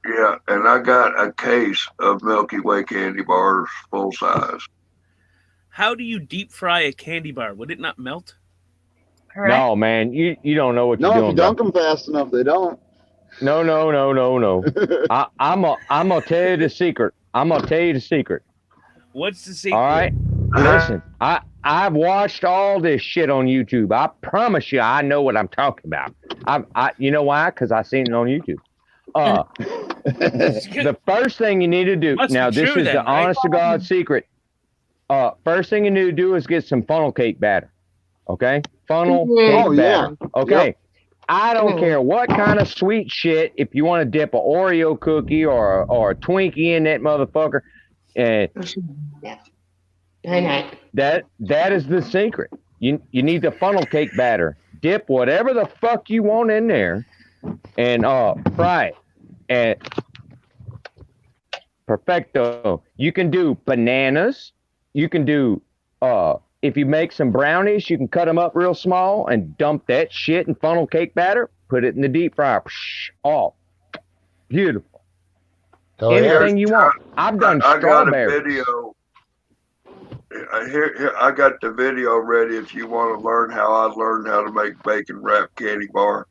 Yeah, and I got a case of Milky Way candy bars, full size. How do you deep fry a candy bar? Would it not melt? Correct. No, man, you don't know what you're No, if doing. you dunk bro. them fast enough, they don't. No. I'm gonna tell you the secret. I'm gonna tell you the secret. What's the secret? All right. Listen, I've watched all this shit on YouTube. I promise you, I know what I'm talking about. You know why? Because I seen it on YouTube. The first thing you need to do Must be now, this true is then, the right? honest to God secret. First thing you need to do is get some funnel cake batter. Okay, funnel cake Oh, yeah. batter. Okay, I don't care what kind of sweet shit. If you want to dip a Oreo cookie or a Twinkie in that motherfucker, and Yeah. I know. that is the secret. You need the funnel cake batter. Dip whatever the fuck you want in there, and fry it. And perfecto. You can do bananas. You can do if you make some brownies, you can cut them up real small and dump that shit in funnel cake batter. Put it in the deep fryer. Off. Beautiful. Oh, yeah. Anything you want. I've done I got a strawberries. video. Here, I got the video ready. If you want to learn how I learned how to make bacon wrap candy bar.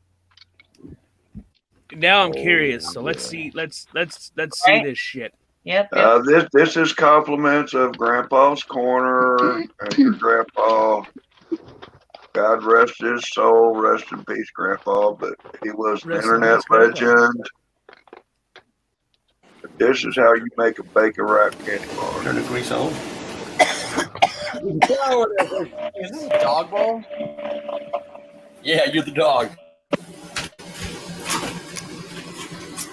Now I'm curious. So let's see. Let's see this shit. Yep. Yep. This is compliments of Grandpa's Corner and your Grandpa. God rest his soul, rest in peace, Grandpa. But he was an Rest in internet peace, Grandpa. legend. This is how you make a bacon wrap candy bar. Turn the grease on. Is this a dog bowl? Yeah, you're the dog.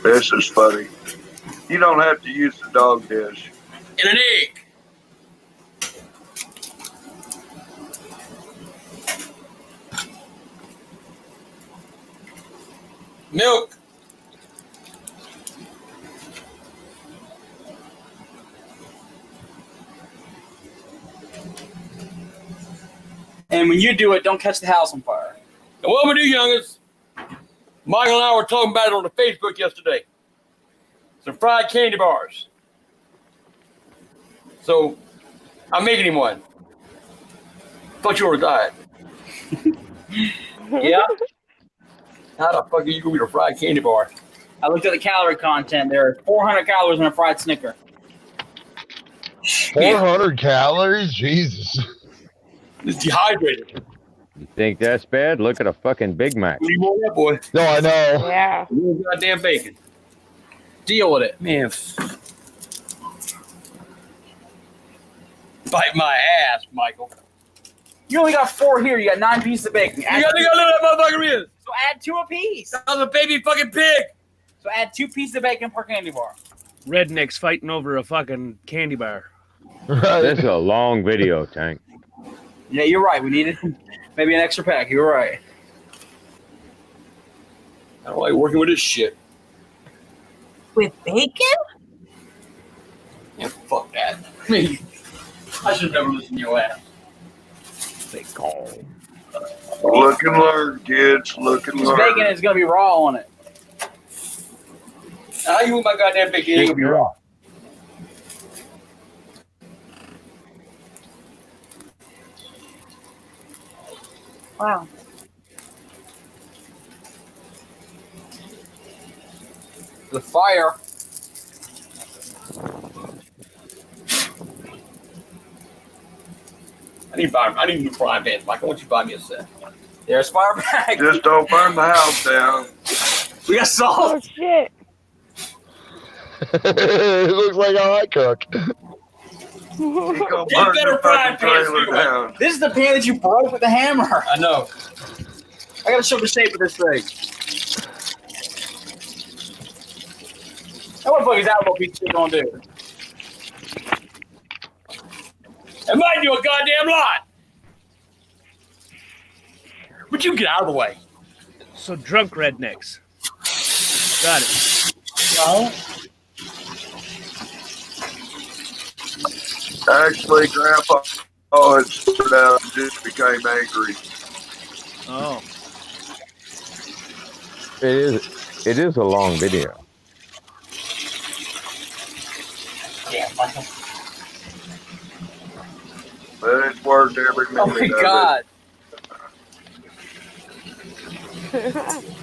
This is funny. You don't have to use the dog dish. And an egg. Milk. And when you do it, don't catch the house on fire. And what we do, youngest, Michael and I were talking about it on the Facebook yesterday. Some fried candy bars. So I'm making him one. Thought you were diet. Yeah. How the fuck are you going to eat a fried candy bar? I looked at the calorie content. There are 400 calories in a fried Snicker. 400 calories? Jesus. It's dehydrated. You think that's bad? Look at a fucking Big Mac. What do you want that, boy? No, I know. Yeah. You goddamn bacon. Deal with it. Man. Bite my ass, Michael. You only got 4 here. You got 9 pieces of bacon. You gotta look at that motherfucker is. So add 2 apiece. That was a baby fucking pig. So add 2 pieces of bacon per candy bar. Rednecks fighting over a fucking candy bar. Right. This is a long video, Tank. Yeah, you're right. We needed maybe an extra pack. You're right. I don't like working with this shit. With bacon? Yeah, fuck that. I should never listen to your ass. Bacon. Look and learn, kids. Look and This learn. bacon is going to be raw on it. How you want my goddamn bacon? It ain't gonna be raw. Wow. The fire. I need new frying pans, Mike. I want you to buy me a set. There's fire back. Just don't burn the house down. We got Oh salt. shit. It looks like how I cook. You gonna Get burn better the frying fucking pans, trailer you down. This is the pan that you broke with the hammer. I know. I got to show the shape of this thing. What the fuck is that little piece of shit going to do? It might do a goddamn lot. But you get out of the way. So drunk rednecks. Got it. No. Actually, Grandpa had started out and just became angry. Oh. It is a long video. Yeah, Michael. But it's worth every minute Oh my of god. it.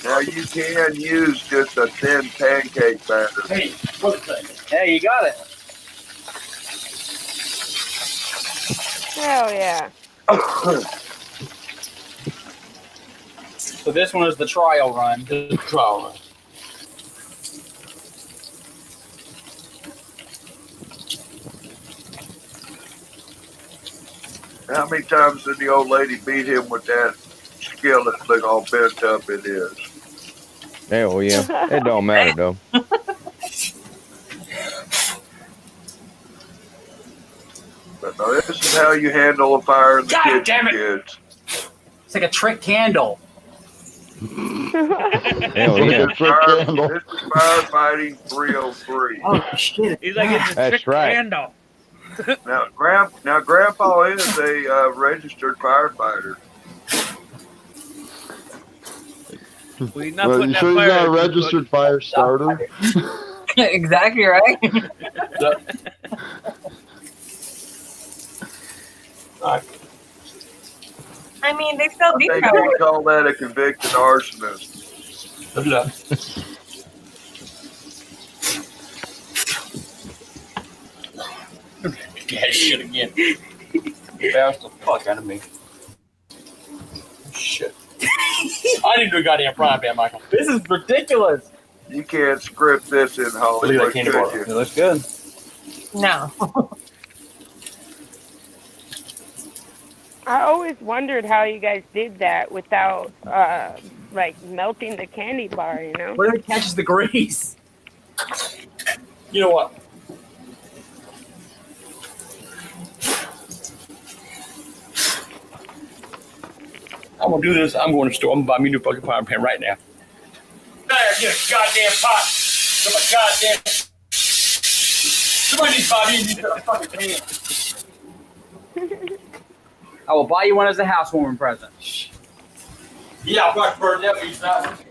Now you can use just a thin pancake batter. Hey, what's the thing? Hey, you got it. Hell yeah. So this one is the trial run. The trial run. How many times did the old lady beat him with that skillet thing all bent up it is? Hell yeah. It don't matter though. But no, this is how you handle a fire in the God kitchen, damn it. kids. It's like a trick candle. Hell yeah. Trick candle. This is firefighting 303. Oh shit! He's like, it's a That's trick right. candle. Now, Grandpa is a registered firefighter. Well, he's not Well, putting you that sure he's fire not a in his registered fire starter? Exactly right. I mean, they still I do think that. we call that a convicted arsonist. Look it up. That shit again. Embarrassed the fuck out of me. Shit. I didn't do a goddamn frying pan, Michael. This is ridiculous. You can't script this in Look at Hollywood, that candy could bar. you? It looks good. No. I always wondered how you guys did that without like melting the candy bar, you know? What if it catches the grease? You know what? I'm gonna do this. I'm going to the store. I'm gonna buy me a new fucking frying pan right now. There, get a goddamn pot. Get my goddamn. Somebody needs to buy me a fucking pan. I will buy you one as a housewarming present. Yeah, I'll probably burn that piece out.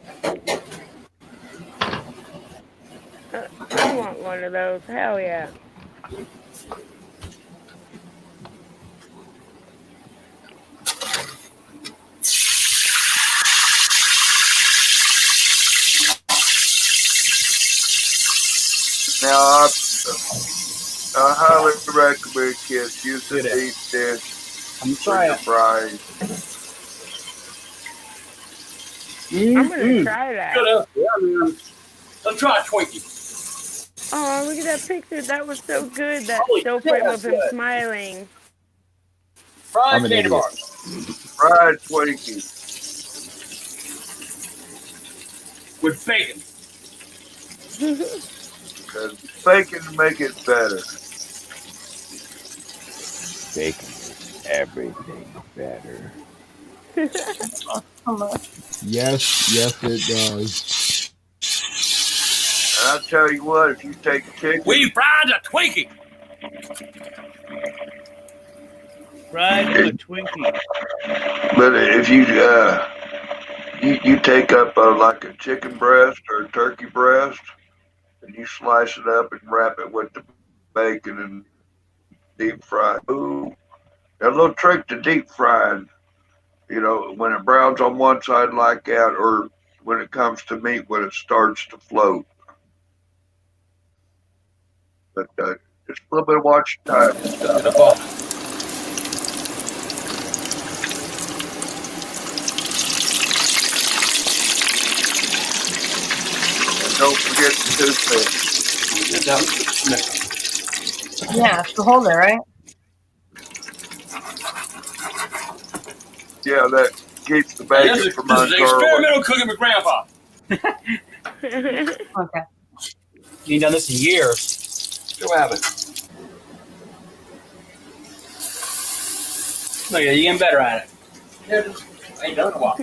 I want one of those. Hell yeah. Now, I highly recommend kids use the Look at that. deep dish I'm for trying your it. fries. I'm gonna try that. Good, yeah, man. Let's try a Twinkie. Oh, look at that picture. That was so good. That Holy still shit, frame that's of him good. smiling. Fried I'm an candy idiot. bars. Fried Twinkies. With bacon. Because bacon make it better. Bacon makes everything better. Yes, it does. And I'll tell you what, if you take chicken, We fried a Twinkie. Fried a Twinkie. but if you you take up like a chicken breast or a turkey breast, and you slice it up and wrap it with the bacon and deep fry. Ooh, a little trick to deep frying. You know, when it browns on one side like that, or when it comes to meat, when it starts to float. But just a little bit of watch time. The ball. And don't forget the toothpick. Yeah, it's the holder, right? Yeah, that keeps the Hey, bacon this is from an uncurling. experimental cooking with Grandpa. Okay. You ain't done this in years. Still have it. Look at you getting better at it. Yeah, just ain't done it in a while.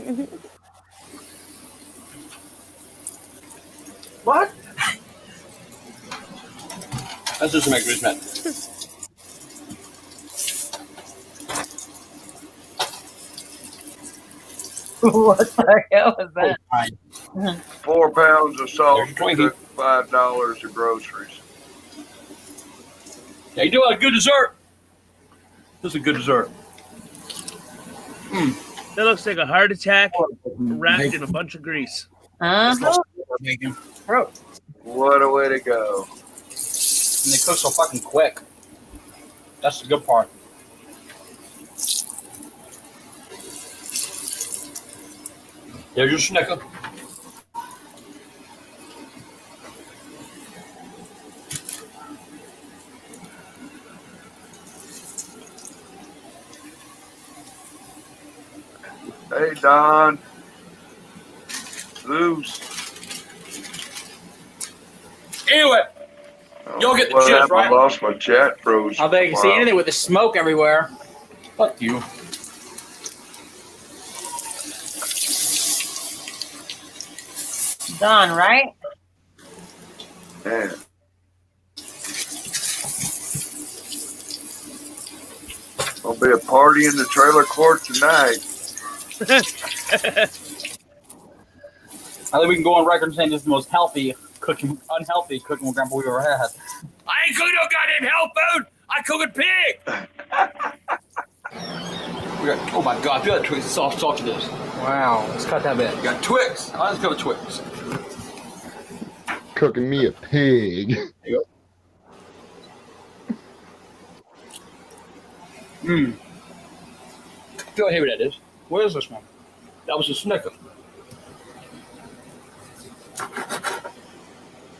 What? That's just to make grease met. What the hell was that? 4 pounds of salt There's your Twinkie. took $5 of groceries. Yeah, you do a good dessert. This is a good dessert. That looks like a heart attack wrapped in a bunch of grease. Uh-huh. Bacon. What a way to go. And they cook so fucking quick. That's the good part. There's your Snicker. Hey, Don. Loose. Anyway, y'all get the What gist, happened? right? I lost my chat froze. I bet you can see anything with the smoke everywhere. Fuck you. Done, right? Man. Gonna be a party in the trailer court tonight. I think we can go on record saying this is the most unhealthy cooking with Grandpa we've ever had. I ain't cooking no goddamn health food. I cook a pig. Oh my God! Feel that Twix. Soft to this. Wow, let's cut that bit. You got Twix. I just got Twix. Cooking me a pig. There you go. Mmm. Feel how heavy that is. What is this one? That was a Snicker.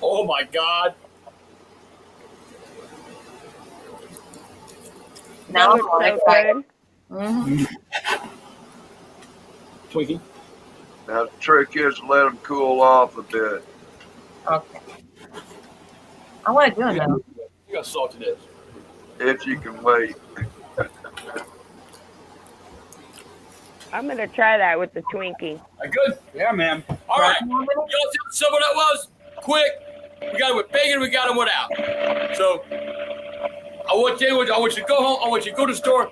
Oh my God. Now I'm That all looks so excited. good. Mm-hmm. Twinkie. Now the trick is to let them cool off a bit. Okay. I want to do it You now. got salt to this. If you can wait. I'm gonna try that with the Twinkie. Good? Yeah, man. All right. Y'all see what some of that was? Quick. We got it with bacon. We got it without. So I want you to go home. I want you to go to the store,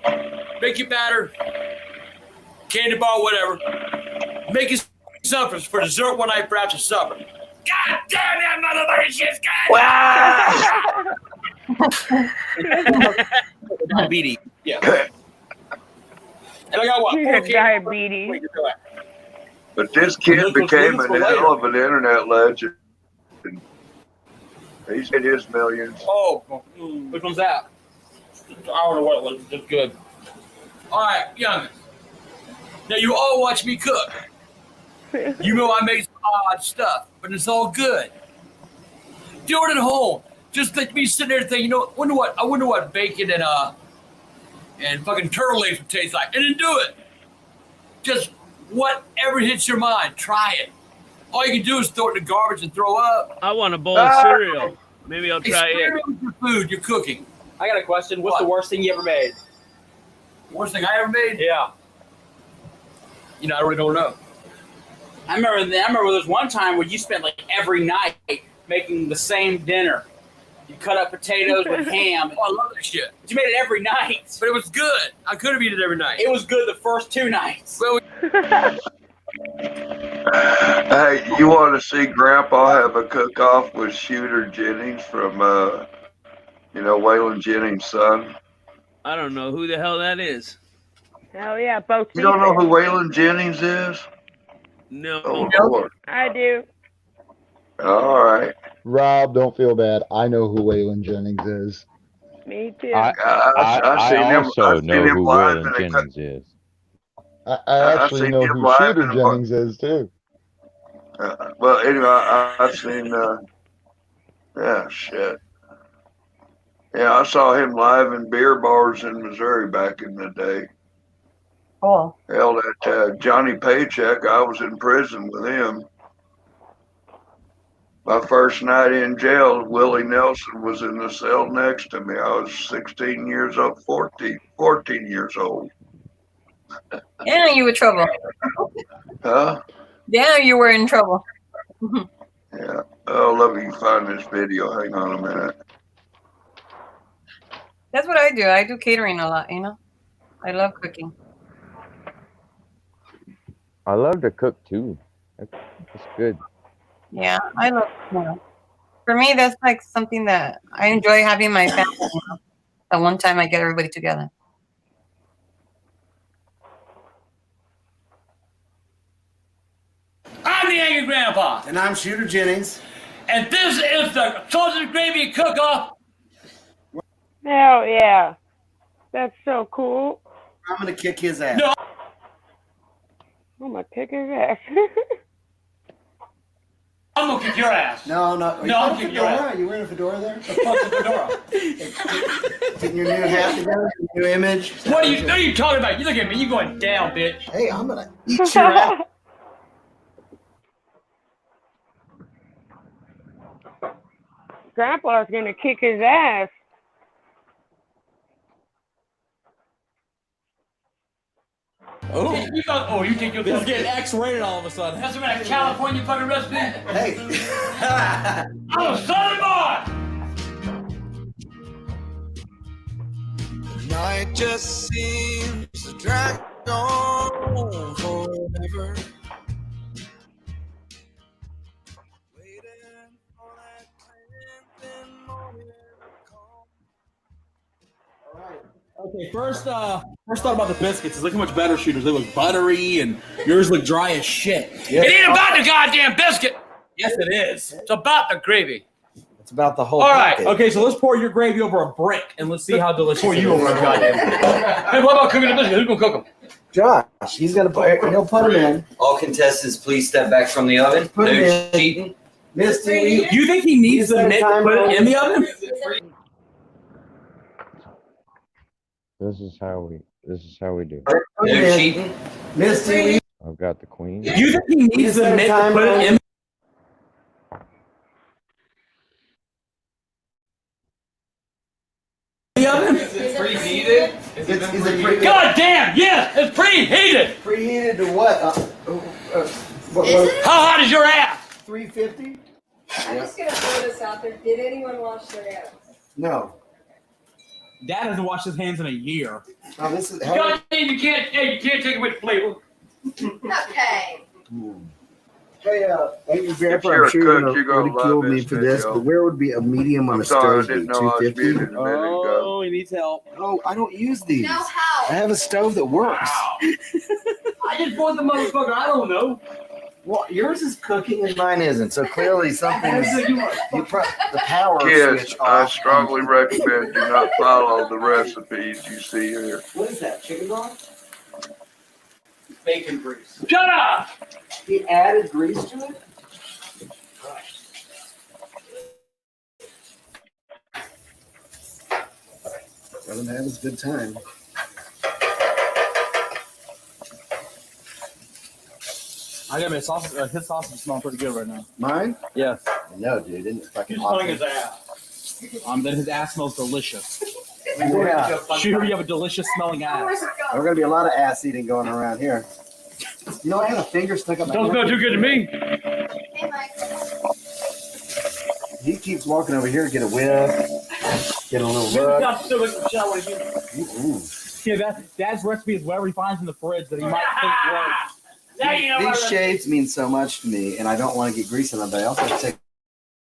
make your batter, candy bar, whatever. Make it something for dessert one night for after supper. God damn that motherfucking shit's good! Diabetes. Yeah. And I got what? You 4 got candy diabetes. bars. But this kid Look what's became needed an for hell of an internet legend. He's hit his millions. Oh, Which one's that? I don't know what it was. Just good. All right, youngest. Now you all watch me cook. You know I make some odd stuff, but it's all good. Do it at home. Just let me sit there and think, I wonder what bacon and fucking turtle legs would taste like, and then do it. Just whatever hits your mind, try it. All you can do is throw it in the garbage and throw up. I want a bowl of cereal. Maybe I'll try it. Experiment with your food you're cooking. I got a question. What's What? the worst thing you ever made? Worst thing I ever made? Yeah. I really don't know. I remember there was one time where you spent like every night making the same dinner. You cut up potatoes with ham. Oh, I love that shit. But you made it every night. But it was good. I could have eaten it every night. It was good the first 2 nights. Well, Hey, you want to see Grandpa have a cook-off with Shooter Jennings from, Waylon Jennings' son? I don't know who the hell that is. Hell yeah, both. You don't know who Waylon Jennings is? No. Oh, Lord. I do. All right. Rob, don't feel bad. I know who Waylon Jennings is. Me too. I also know who Waylon Jennings is. I I've actually seen know him who live Shooter in a Jennings is too. Well, anyway, I've seen, shit. Yeah, I saw him live in beer bars in Missouri back in the day. Cool. Hell, that Johnny Paycheck, I was in prison with him. My first night in jail, Willie Nelson was in the cell next to me. I was 16 years old, 14 years old. Yeah, you were trouble. Huh? Yeah, you were in trouble. Yeah. Oh, let me find this video. Hang on a minute. That's what I do. I do catering a lot, I love cooking. I love to cook too. That's good. Yeah, I love For me, that's like something that I enjoy having my family. At one time, I get everybody together. I'm the Angry Grandpa, And I'm Shooter Jennings. and this is the Sausage Gravy Cook-Off. Hell yeah. That's so cool. I'm gonna kick his ass. No. I'm gonna kick his ass. I'm gonna kick your ass. No, No, I'm kicking your ass. Are you wearing a fedora there? The fuck's a fedora? Getting your new hat together, your new image. What are you talking about? You look at me, you going down, bitch. Hey, I'm gonna eat your ass. Grandpa's gonna kick his ass. Oh, you think you'll This is getting X-rated all of a sudden. That's about a California fucking recipe? Hey. I'm a southern boy! Night just seems to drag on forever. Waiting for that 10th morning call. All right. Okay, first thought about the biscuits is look how much better shooters. They look buttery and yours look dry as shit. Yeah. It ain't about the goddamn biscuit! Yes, it is. It's about the gravy. It's about the whole All right. package. Okay, so let's pour your gravy over a brick and let's see how delicious Pour it you is. over a goddamn. Hey, what about cooking the biscuit? Who's gonna cook them? Josh, he'll put them in. All contestants, please step back from the oven. Put No it in. cheating. Misty, You think he needs the mitt to put it in the oven? This is how we do. No cheating. Misty, I've got the queen. You think he needs the mitt to put it in the oven? Is it preheated? is it God damn, yes, it's preheated. preheated to what? How hot is your ass? 350? I'm just gonna throw this out there. Did anyone wash their hands? No. Dad hasn't washed his hands in a year. No, this is. God damn, you can't take away the flavor. Okay. Hey, your grandpa, you're I'm a sure you're cook, you're gonna gonna ridicule love me this for this, video. but where would be a medium on I'm a sorry, I stove? didn't know I was muted a minute ago. Oh, he needs help. Oh, I don't use these. Now I how? have a stove that works. I just bought the motherfucker. I don't know. Well, yours is cooking and mine isn't, so clearly something's the power Kids, switch I off. strongly recommend you not follow the recipes you see here. What is that, chicken broth? Bacon grease. Shut up! He added grease to it? Let him have his good time. I gotta admit, sausage, his sausage is smelling pretty good right now. Mine? Yes. No, dude, isn't it fucking He's smelling awesome? his ass. Then his ass smells delicious. Yeah. Shooter, you have a delicious smelling Where's ass. it There's go? gonna be a lot of ass eating going around here. You know, I had a finger stuck up my Don't smell too good to me. Hey, Mike. He keeps walking over here, get a whiff, get a little look. I'm still looking for shower again. Ooh. Yeah, Dad's recipe is whatever he finds in the fridge that he might think works. Now you know These what shades mean so much to me, and I don't want to get grease on them, but I also have to take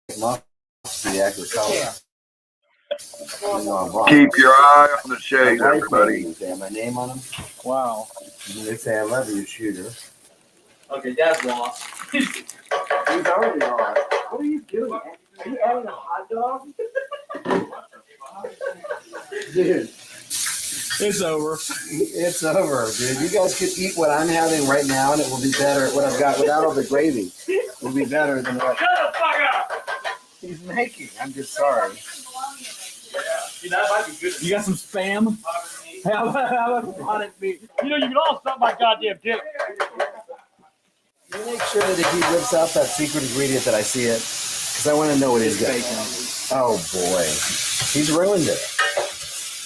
them off to see the accurate color. You know I'm wrong. Keep your eye on the shade, My wife everybody. names, they have my name on them. Wow. And they say I love you, shooter. Okay, Dad's lost. He's already on. What are you doing? Are you adding a hot dog? Dude, It's over. it's over, dude. You guys could eat what I'm having right now, and it will be better. What I've got without all the gravy will be better than what Shut the fuck up! he's making. I'm just sorry. See, that might be good. You got some spam? How about potted meat? You know, you can all suck my goddamn dick. You make sure that if he whips out that secret ingredient that I see it, because I want to know what he's got. Oh boy, he's ruined it.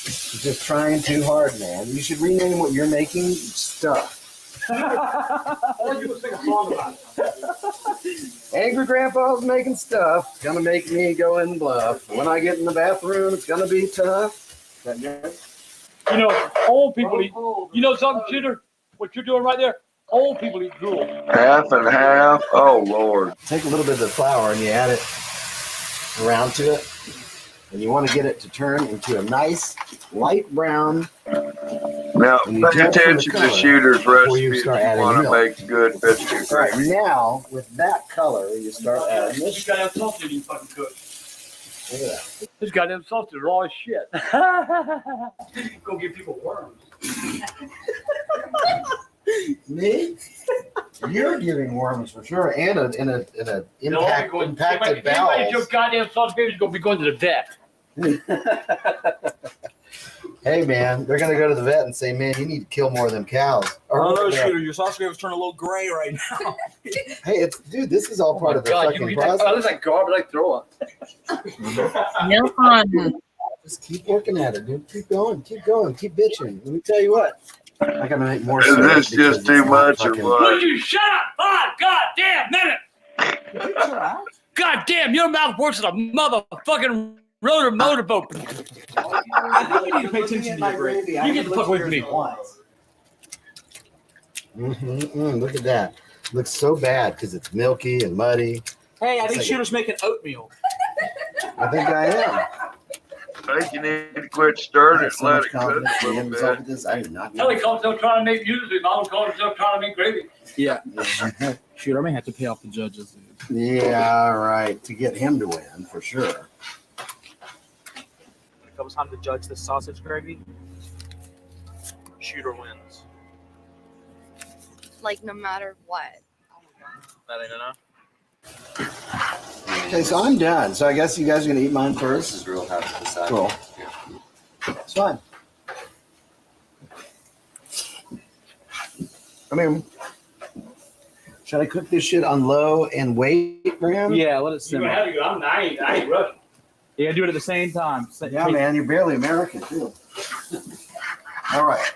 He's just trying too hard, man. You should rename what you're making stuff. Or you would sing a song about it. Angry Grandpa's making stuff. Gonna make me go and bluff. When I get in the bathroom, it's gonna be tough. That good? You know, old people eat. You know something, Shooter? What you're doing right there? Old people eat drool. Half and half. Oh Lord. Take a little bit of the flour and you add it around to it. And you want to get it to turn into a nice light brown. Now And you pay judge from the attention to color Shooter's before you recipe if start you adding want to milk. make good biscuits. All right, now with that color, you start adding You this. goddamn salted, you fucking cook. Look at that. This goddamn salted raw as shit. Go give people worms. Me? You're giving worms for sure, and in a impacted Anybody bowels. your goddamn sausage gravy is gonna be going to the vet. Hey man, they're gonna go to the vet and say, "Man, you need to kill more of them cows." I don't know, Yeah. Shooter. Your sausage gravy's turning a little gray right now. Hey, it's dude. This is all part of the God, fucking you eat that, process. oh, this is like garbage, like throw up. No fun. Just keep working at it, dude. Keep going, keep bitching. Let me tell you what. I gotta make more. Is syrup this because just too it's not much or fucking- what? Would you shut up? 5 goddamn minutes! God damn, your mouth works like a motherfucking rotor motorboat. I think you need to pay attention to your gravy. You get the fuck away from me. Look at that. Looks so bad because it's milky and muddy. Hey, I It's think like- Shooter's making oatmeal. I think I am. I think you need to quit stirring I it have and so let much it cook confidence a in little himself bit. with this. I do not Ellie know. calls himself trying to make music. Mom calls himself trying to make gravy. Yeah. Shoot, I may have to pay off the judges. Yeah, right. To get him to win, for sure. When it comes time to judge the sausage gravy, Shooter wins. Like no matter what. That ain't enough. Okay, so I'm done. So I guess you guys are gonna eat mine first. This is real hard to decide. Cool. It's fine. I mean, should I cook this shit on low and wait for him? Yeah, let it You simmer. gonna have to go. I ain't rushing. Yeah, do it at the same time. Yeah, man, you're barely American too. All right.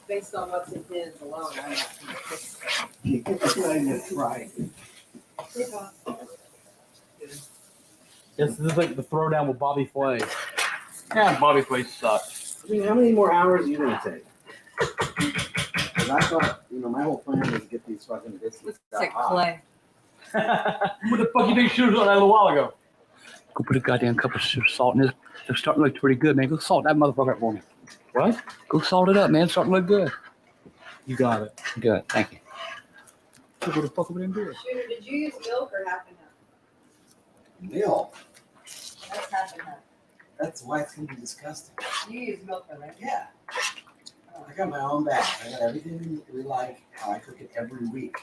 Based on what's in his alone, I'm not Right. This is like the throwdown with Bobby Flay. Yeah, Bobby Flay sucks. I mean, how many more hours are you gonna take? Because I thought, my whole plan was to get these fucking biscuits. It's like clay. What the fuck you think Shooter's on that a little while ago? Go put a goddamn cup of salt in this. They're starting to look pretty good, man. Go salt that motherfucker up for me. What? Go salt it up, man. It's starting to look good. You got it. Good. Thank you. So what the fuck are we gonna do? Shooter, did you use milk or half and half? Milk. That's half and half. That's why it's gonna be disgusting. You use milk, right? Yeah. I got my own bag. I got everything we like, how I cook it every week.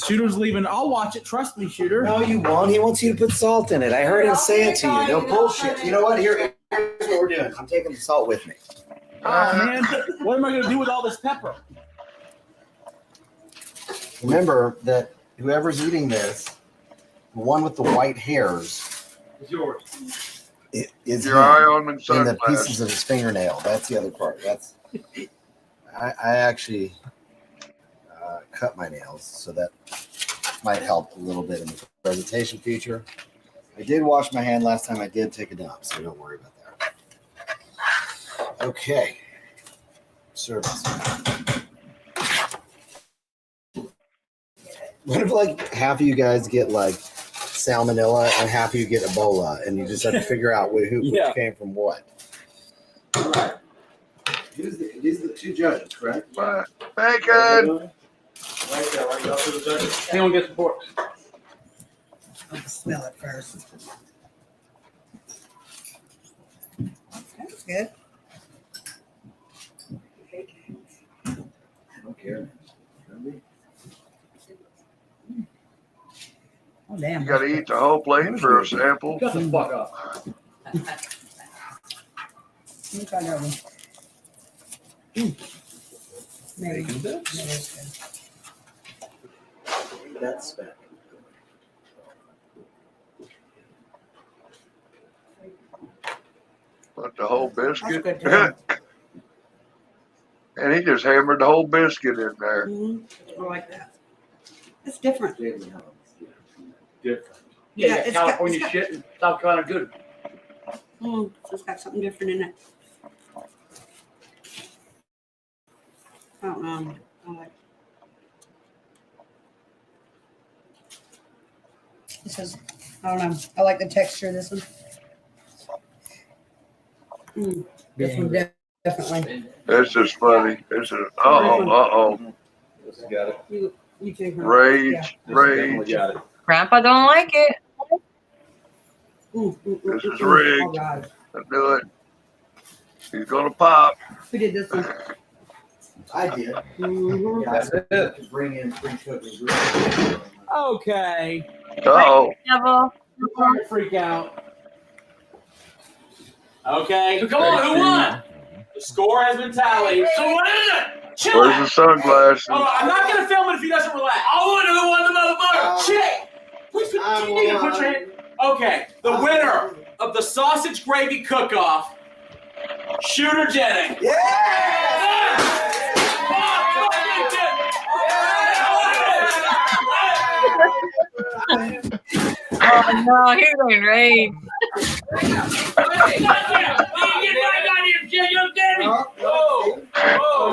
Shooter's leaving. I'll watch it. Trust me, Shooter. No, you won't. He wants you to put salt in it. I heard him say it to you. No bullshit. You know what? Here's what we're doing. I'm taking the salt with me. Oh, man. What am I going to do with all this pepper? Remember that whoever's eating this, the one with the white hairs, It's yours. is Your him, eye on them and the sunglasses. pieces of his fingernail. That's the other part. That's I actually cut my nails, so that might help a little bit in the presentation feature. I did wash my hand last time I did take a dump, so don't worry about that. Okay. Service. What if like half of you guys get like salmonella and half of you get Ebola, and you just have to figure out who Yeah. came from what? All right. These are the two judges, correct? Bacon. Right there, right up to the judges. Anyone gets the forks? I'll smell it first. That's good. I don't care. Oh, damn. You gotta eat the whole plate for a sample. Shut the fuck up. Let me try that one. Maybe. That's bad. Put the whole biscuit. That's good, And he just hammered the whole biscuit in there. I like that. It's different. Different. Yeah, Yeah, it's got- California it's got- shit and South Carolina good. It's got something different in it. I don't know. I like. This is, I don't know. I like the texture of this one. This one definitely. This is funny. This is uh-oh. Got it. You too. Huh? Rage. Rage. Got it. Grandpa don't like it. This is rigged. Oh, God. I knew it. He's gonna pop. Who did this one? I did. That's it. Bring in free cookies. Okay. Oh. Devil. Don't freak out. Okay. So come on, who won? The score has been tallied. So what is it? Chill Where's out. the sunglasses? Hold on, I'm not gonna film it if he doesn't relax. I wonder who won the motherfucker. Shit! Please, you need to put your hand. Okay, the winner of the sausage gravy cook-off, Shooter Jennings. Oh no, he's going rage. Whoa!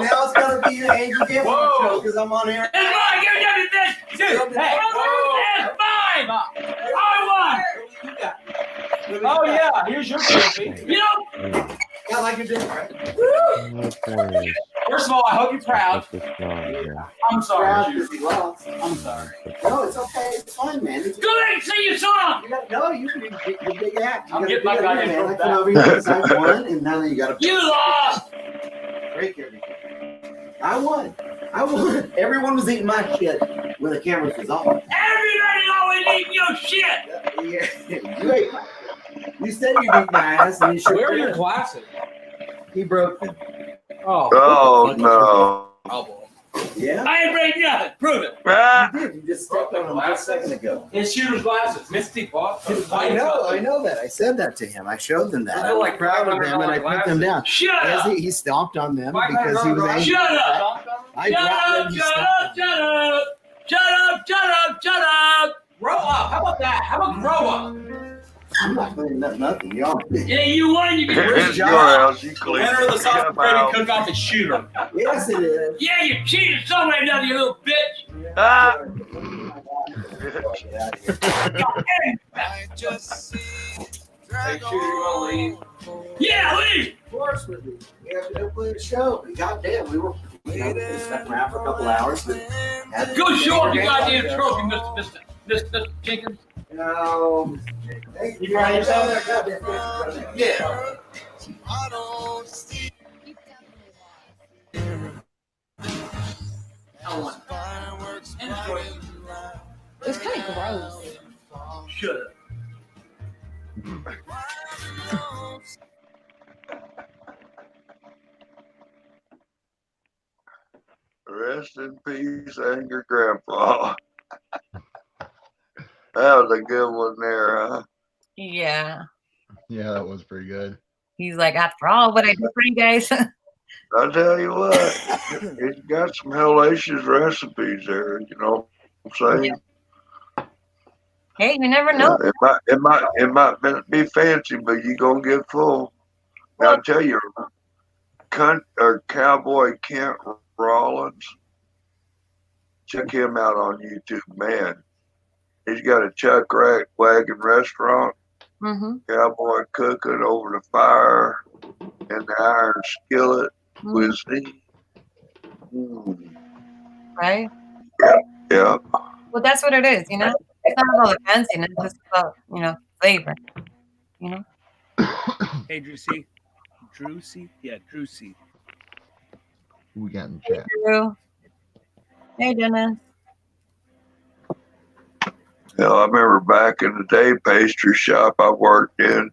Now it's gonna be the Angel Gift show because I'm on air. It's mine. Give me this. Hey, it's mine. I won. Oh yeah, here's your trophy. You know. Yeah, like you did, right? First of all, I hope you're proud. I'm Proud sorry. because he lost. I'm sorry. No, it's okay. It's fine, man. It's Go ahead and sing your song. No, you can be the big act. You I'm gotta getting be my the goddamn man. I trophy come back. over here because I won, and now you gotta You lost. break everything. I won. Everyone was eating my shit when the cameras was off. Everybody always eating your shit. Yeah. You ate. You said you beat my ass, and you sure Where are did. your glasses? He broke them. Oh no. Oh boy. Yeah. I ain't breaking nothing. Prove it. Ah. You did. You just stepped on them just a second ago. It's Shooter's glasses. Misty bought. I know that. I said that to him. I showed them that. I I feel was like proud of them, and I put them down. Shut As up. he stomped on them because he was angry. Shut up. I Shut dropped up. them. He Shut stomped up. them. Shut up. Shut up. Shut up. Shut up. Grow up. How about that? How about grow up? I'm not cleaning up nothing, y'all. Yeah, you won. You can It's your house. You The clean winner of the sausage Come gravy out. cook-off is Shooter. Yes, it is. Yeah, you cheated somewhere or another, you little bitch. Ah. I just see Hey, Shooter, you want to leave? Yeah, leave. Of course we do. We have to play the show. Goddamn, we were stuck around for a couple hours. But had Go show off your game goddamn like trophy, Mr. Jenkins. that. No. Hey, You proud of yourself? Yeah. I don't see I won. fireworks Enjoy. It's kind of gross. Shut up. Rest in peace, angry grandpa. That was a good one there, huh? Yeah. Yeah, that was pretty good. He's like, after all what I do for you guys. I tell you what, he's got some hellacious recipes there. You know what I'm saying? Hey, you never know. It might be fancy, but you gonna get full. Now, I tell you, Cowboy Kent Rollins, check him out on YouTube, man. He's got a chuck wagon restaurant. Mm-hmm. Cowboy cooking over the fire in the iron skillet with steam. Right? Yeah. Well, that's what it is, you know? It's not about the fanciness, it's about, flavor. You know? Hey, Drewsy. Drewsy? Yeah, Drewsy. We got in the Hey, chat. Drew. Hey, Dennis. You know, I remember back in the day, pastry shop I worked in,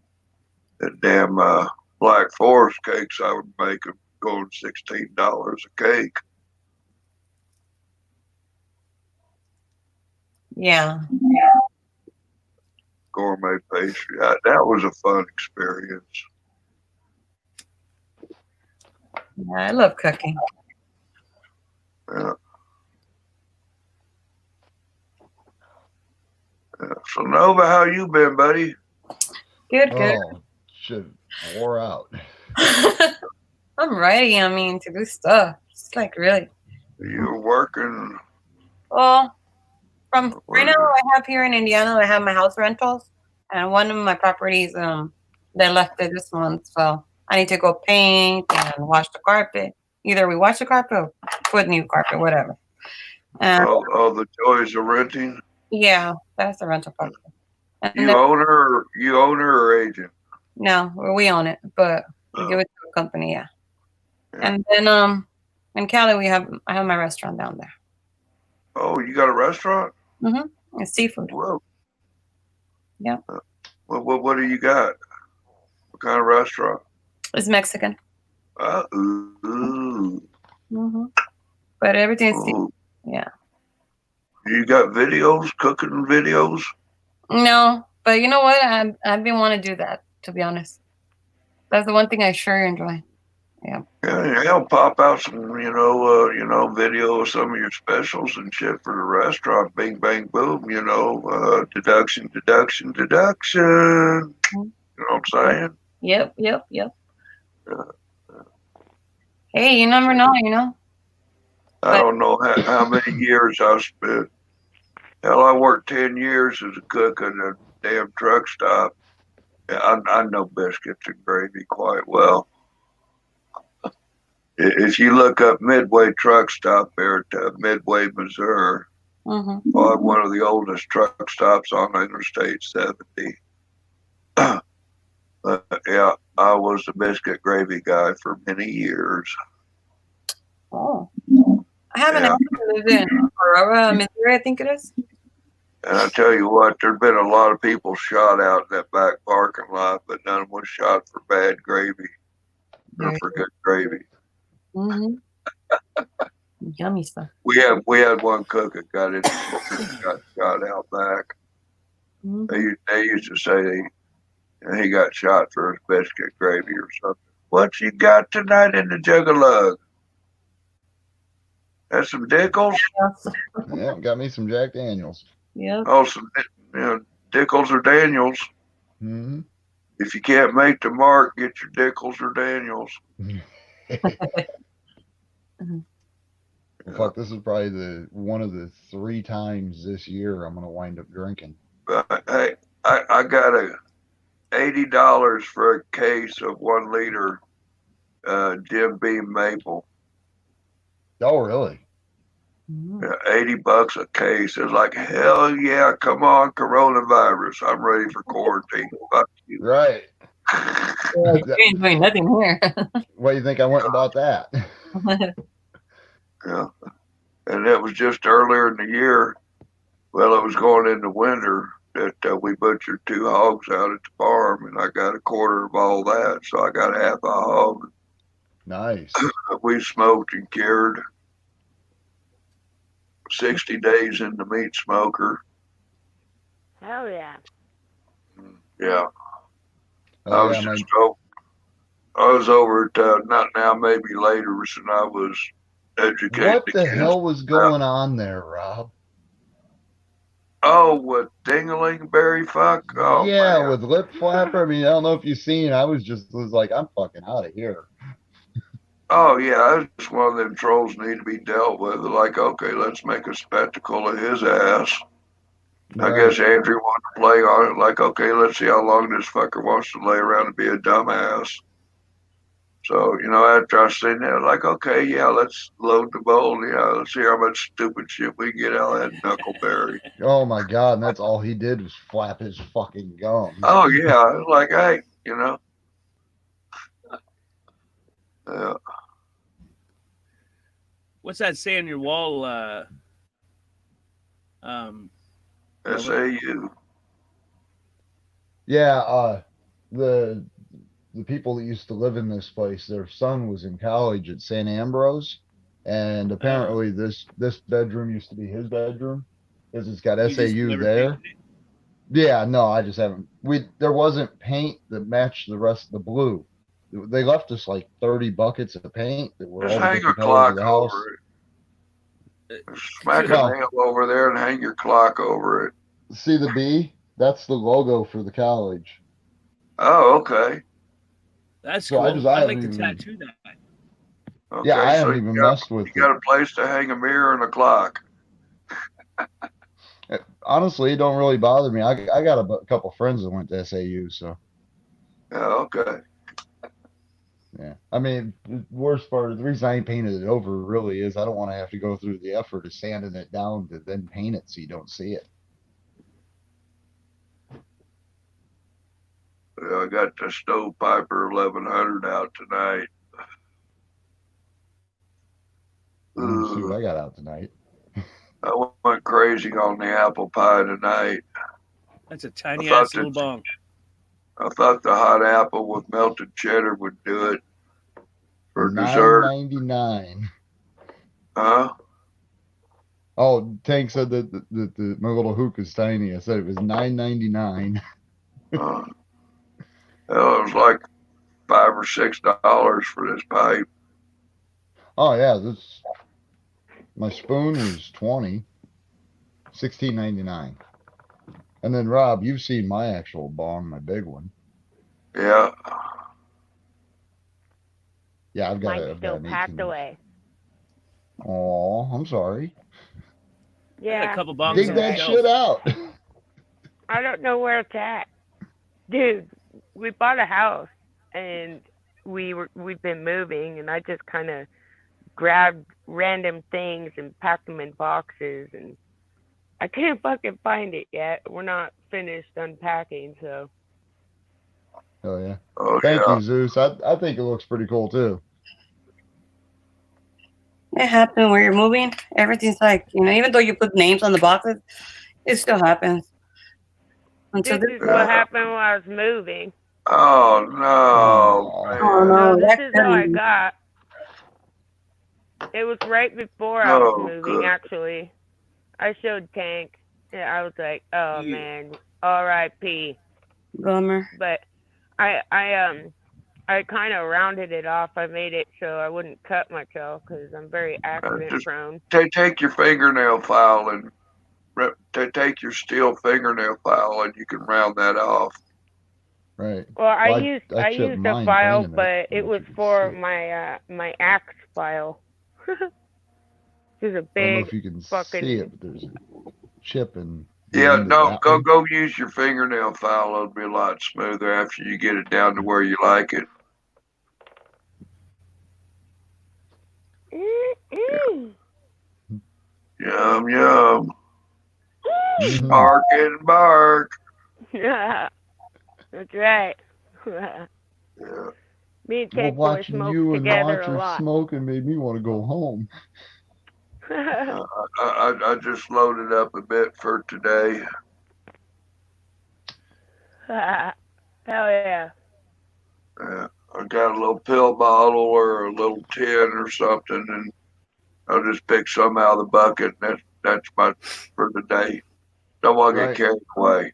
the damn Black Forest cakes I would make them going $16 a cake. Yeah. Gourmet pastry. That was a fun experience. Yeah, I love cooking. Yeah. So Nova, how you been, buddy? Good, good. Oh, should wore out. I'm ready, to do stuff. It's like really. You're working. Well, from right now I have here in Indiana, I have my house rentals, and one of my properties, they left it this month, so I need to go paint and wash the carpet. Either we wash the carpet or put new carpet, whatever. All the joys of renting. Yeah, that's the rental property. And You then owner or agent? No, we own it, but we give it to a company. Yeah. And then in Cali I have my restaurant down there. Oh, you got a restaurant? Mm-hmm. It's seafood. Whoa. Yeah. What do you got? What kind of restaurant? It's Mexican. Ooh. Mm-hmm. But everything's Ooh. seafood. Yeah. You got videos, cooking videos? No, but you know what? I've been wanting to do that, to be honest. That's the one thing I sure enjoy. Yeah. Yeah, I'll pop out some, video of some of your specials and shit for the restaurant. Bing, bang, boom. Deduction. You know what I'm saying? Yep. Hey, you never know, I don't know how many years I spent. Hell, I worked 10 years as a cook at a damn truck stop. Yeah, I know biscuits and gravy quite well. If you look up Midway Truck Stop there at Midway, Missouri, one of the oldest truck stops on Interstate 70. Yeah, I was the biscuit gravy guy for many years. Oh. I haven't actually lived in Aurora, Missouri, I think it is. And I tell you what, there've been a lot of people shot out in that back parking lot, but none of them was shot for bad gravy or for good gravy. Yummy stuff. We had one cook that got shot out back. They used to say he got shot for his biscuit gravy or something. What you got tonight in the Juggalug? That's some Dickles? Yeah, got me some Jack Daniels. Yeah. Oh, some Dickles or Daniels. Mm-hmm. If you can't make the mark, get your Dickles or Daniels. Fuck, this is probably one of the 3 times this year I'm gonna wind up drinking. Hey, I got $80 for a case of 1 liter Jim Beam Maple. Oh, really? Yeah, $80 a case. It's like, hell yeah, come on, coronavirus. I'm ready for quarantine. Fuck you. Right. You ain't doing nothing here. Why do you think I went and bought that? Yeah. And it was just earlier in the year. Well, it was going into winter that we butchered 2 hogs out at the farm, and I got a quarter of all that, so I got half a hog. Nice. We smoked and cured 60 days in the meat smoker. Hell yeah. Yeah. Oh, I was yeah, just I was over at not now, maybe later, when I was educated. What the hell was going on there, Rob? Oh, with Dingalingberry fuck? Oh, yeah, man. with Lip Flapper. I mean, I don't know if you've seen. I was like, I'm fucking out of here. Oh, yeah, that's one of them trolls need to be dealt with. Like, okay, let's make a spectacle of his ass. I guess Andrew wanted to play on it. Like, okay, let's see how long this fucker wants to lay around and be a dumbass. So, after I seen that, like, okay, yeah, let's load the bowl. Yeah, let's see how much stupid shit we get out of that Knuckleberry. Oh my god, and that's all he did was flap his fucking gums. Oh, yeah, like, hey, Yeah. What's that say on your wall? SAU. Yeah, the people that used to live in this place, their son was in college at St. Ambrose, and apparently this bedroom used to be his bedroom because it's got SAU there. Yeah, no, I just haven't. There wasn't paint that matched the rest of the blue. They left us like 30 buckets of paint that were Just all the hang a different colors clock of the house. over it. Smack a nail over there and hang your clock over it. See the B? That's the logo for the college. Oh, okay. That's So cool. I I'd like to haven't even- tattoo that. Okay, Yeah, I so haven't even messed with you got a place to hang a mirror and a clock. Honestly, it don't really bother me. I got a couple friends that went to SAU, so Yeah, okay. yeah. I mean, the worst part, the reason I ain't painted it over really is I don't want to have to go through the effort of sanding it down to then paint it so you don't see it. Yeah, got the Stovepiper 1100 out tonight. Let's see what I got out tonight. I went crazy on the apple pie tonight. That's a tiny I thought ass little bong. I thought the hot apple with melted cheddar would do it for dessert. $9.99. Huh? Oh, Tank said that my little hookah's tiny. I said it was $9.99. Hell, it was like $5 or $6 for this pipe. Oh yeah, this my spoon was $20. $16.99. And then Rob, you've seen my actual bong, my big one. Yeah. Yeah, I've got Mine's still packed away. Oh, I'm sorry. Yeah. A couple bongs Dig on the that shelf. shit out. I don't know where it's at. Dude, we bought a house and we've been moving, and I just kind of grabbed random things and packed them in boxes, and I can't fucking find it yet. We're not finished unpacking, so. Oh yeah. Oh, Thank yeah. you, Zeus. I think it looks pretty cool too. It happened where you're moving. Everything's like, even though you put names on the boxes, it still happens. This is what happened while I was moving. Oh no. Man. Oh, no, This that's is all I good. got. It was right before I was Oh, moving, good. actually. I showed Tank, and I was like, oh, man, R.I.P. Bummer. But I kind of rounded it off. I made it so I wouldn't cut myself because I'm very accident Just prone. take your fingernail file and take your steel fingernail file, and you can round that off. Right. Well, I Well, used I a chipped mine file, cleaning it. but it was for my axe file. There's a I don't know big if you can fucking. see it, but there's a chip in the Yeah, end of no, that go one. go use your fingernail file. It'll be a lot smoother after you get it down to where you like it. Yum yum. Mhm. Bark and bark. That's right. Yeah. Me and Well, Tank Boy watching smoke you and together a Roger lot. smoking made me want to go home. I just loaded up a bit for today. Hell yeah. I got a little pill bottle or a little tin or something, and I'll just pick some out of the bucket. And that's my for the day. Don't want to Right. get carried away.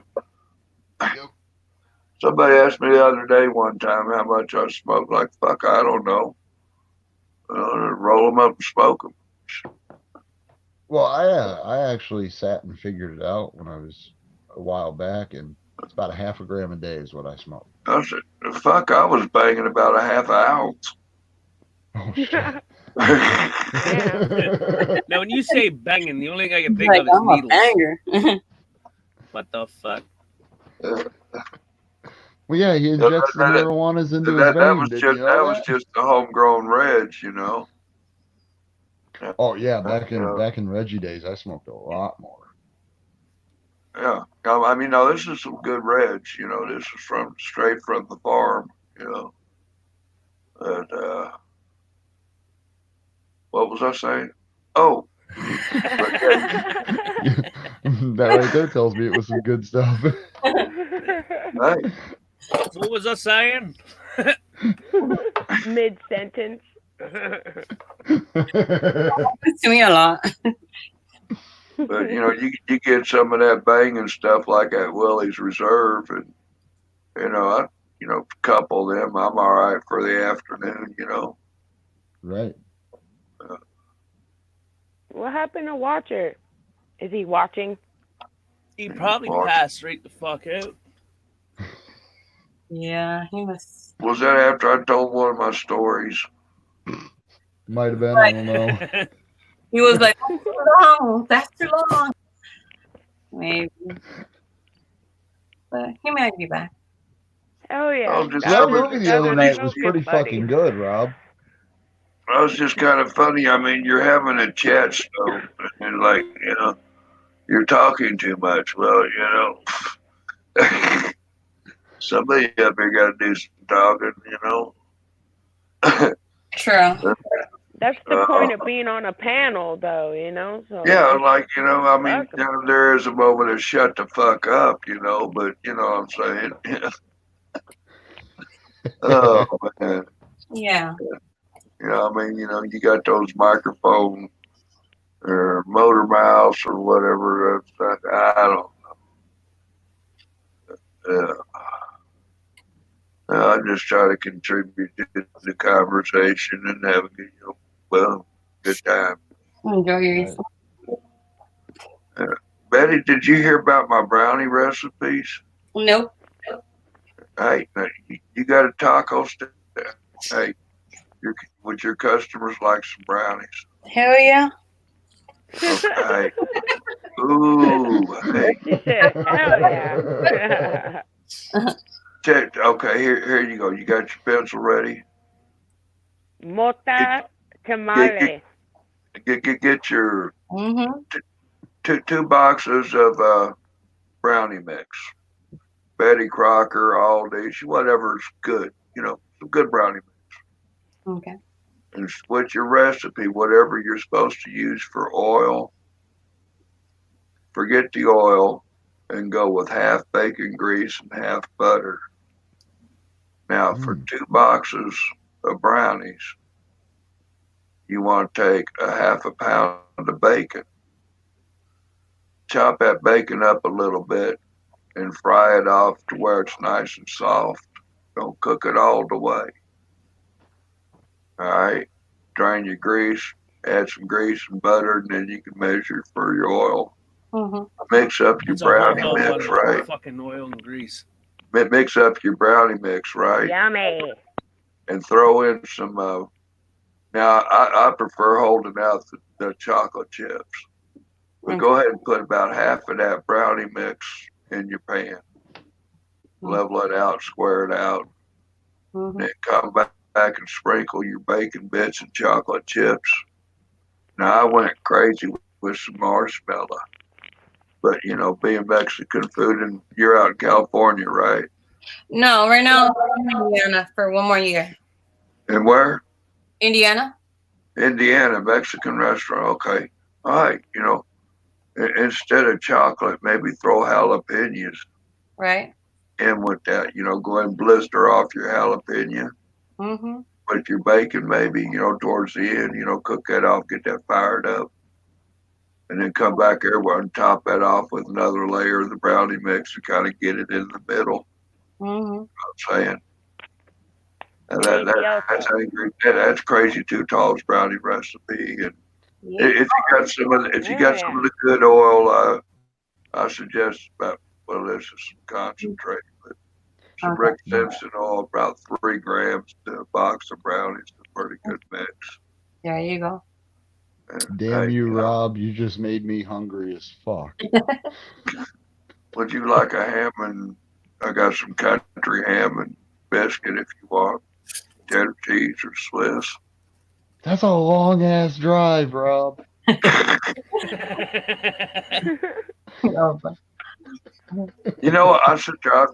Somebody asked me the other day one time how much I smoke. Like, fuck, I don't know. Roll them up and smoke them. Well, I actually sat and figured it out when I was a while back, and it's about a half a gram a day is what I smoke. I said, fuck, I was banging about a half ounce. Oh shit. Now, when you say banging, the only thing I can think Like, of is I'm a needles. banger. What the fuck? Well, yeah, he injects the marijuanas into his That vein. was Did just you know was that? just the homegrown reds, you know. Oh yeah, back in Reggie days, I smoked a lot more. Yeah, I mean, no, this is some good reds. You know, this is straight from the farm. You know, and what was I saying? Oh, but yeah, That right there tells me it was some good stuff. hey, What was I saying? Mid sentence. Happens to me a lot. but you know, you get some of that banging stuff like at Willie's Reserve, and you know, I couple them. I'm all right for the afternoon. You know, Right. What happened to Watcher? Is he watching? He probably passed right the fuck out. Yeah, he must. Was that after I told one of my stories? Might have been. I don't know. He was like, that's too long. That's too long. Maybe. But he might be back. Oh yeah. That movie the other night was pretty fucking good, Rob. That was just kind of funny. I mean, you're having a chat, so and like, you know, you're talking too much. Well, you know, Somebody up here got to do some talking, you know. True. That's the point of being on a panel, though, you know. So Yeah, like, you know, I mean, you know, there is a moment of shut the fuck up, you know, but you know what I'm saying? Oh, man. Yeah. You know, I mean, you know, you got those microphone or motor mouths or whatever. I don't know. I just try to contribute to the conversation and have a good, you know, well, good time. Enjoy yourself. Betty, did you hear about my brownie recipes? Nope. Hey, you got a taco stand? Hey, would your customers like some brownies? Hell yeah. Okay. Ooh, hey. She said, hell yeah. Check. Okay, here you go. You got your pencil ready? Mota tamale. Get your two boxes of brownie mix. Betty Crocker, Aldi's, whatever's good. You know, some good brownie mix. Okay. And switch your recipe, whatever you're supposed to use for oil. Forget the oil and go with half bacon grease and half butter. Now, for 2 boxes of brownies, you want to take a half a pound of bacon. Chop that bacon up a little bit and fry it off to where it's nice and soft. Don't cook it all the way. All right. Drain your grease, add some grease and butter, and then you can measure for your oil. Mix up your It's a whole brownie hell of mix, right? Fucking oil and grease. Mix up your brownie mix, right? Yummy. And throw in some. Now, I prefer holding out the chocolate chips. But go ahead and put about half of that brownie mix in your pan. Level it out, square it out. Then come back and sprinkle your bacon bits and chocolate chips. Now, I went crazy with some marshmallow. But, you know, being Mexican food, and you're out in California, right? No, right now I'm in Indiana for 1 more year. And where? Indiana? Indiana, Mexican restaurant. Okay. All right. You know, instead of chocolate, maybe throw jalapenos Right. in with that. You know, go ahead and blister off your jalapeno. With your bacon, maybe, you know, towards the end, you know, cook that off, get that fired up. And then come back everywhere and top that off with another layer of the brownie mix to kind of get it in the middle. You know what I'm saying? And that's Crazy Too Tall's brownie recipe. And if you got some of the good oil, I suggest this is some concentrate. But some Rick Simpson oil, about 3 grams to a box of brownies. A pretty good mix. There you go. Damn you, Rob. You just made me hungry as fuck. Would you like a ham? And I got some country ham and biscuit if you want. Cheddar cheese or Swiss. That's a long ass drive, Rob. You know, I've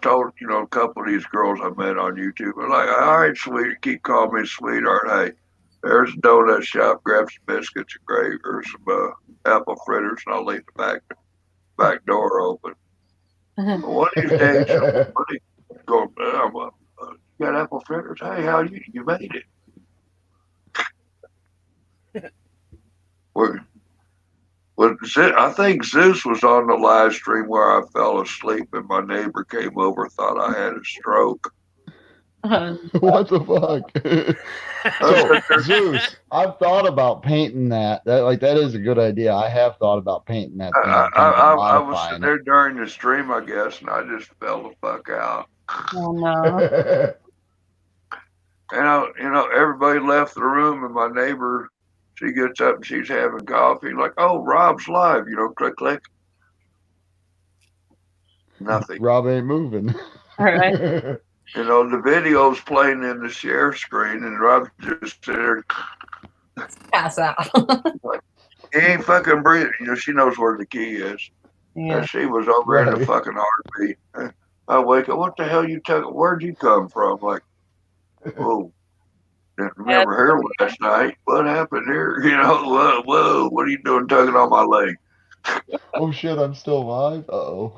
told, you know, a couple of these girls I met on YouTube, they're like, all right, sweetie, keep calling me sweetheart. Hey, there's a donut shop, grab some biscuits and gravy or some apple fritters, and I'll leave the back door open. One of these days, somebody going, you got apple fritters? Hey, how you made it? I think Zeus was on the live stream where I fell asleep and my neighbor came over, thought I had a stroke. What the fuck? So, Zeus, I've thought about painting that. That is a good idea. I have thought about painting that thing. I was sitting there during the stream, I guess, and I just fell the fuck out. Oh no. You know, everybody left the room, and my neighbor, she gets up and she's having coffee, like, oh, Rob's live, you know, click, click. Nothing. Rob ain't moving. All right. You know, the video's playing in the share screen, and Rob's just sitting there. Pass out. Like, he ain't fucking breathing. You know, she knows where the key is. Yeah. And she was over in the fucking heartbeat. I wake up. What the hell you talking? Where'd you come from? Like, whoa. Didn't remember here last night. What happened here? You know, whoa, what are you doing tugging on my leg? Oh shit, I'm still alive? Uh-oh.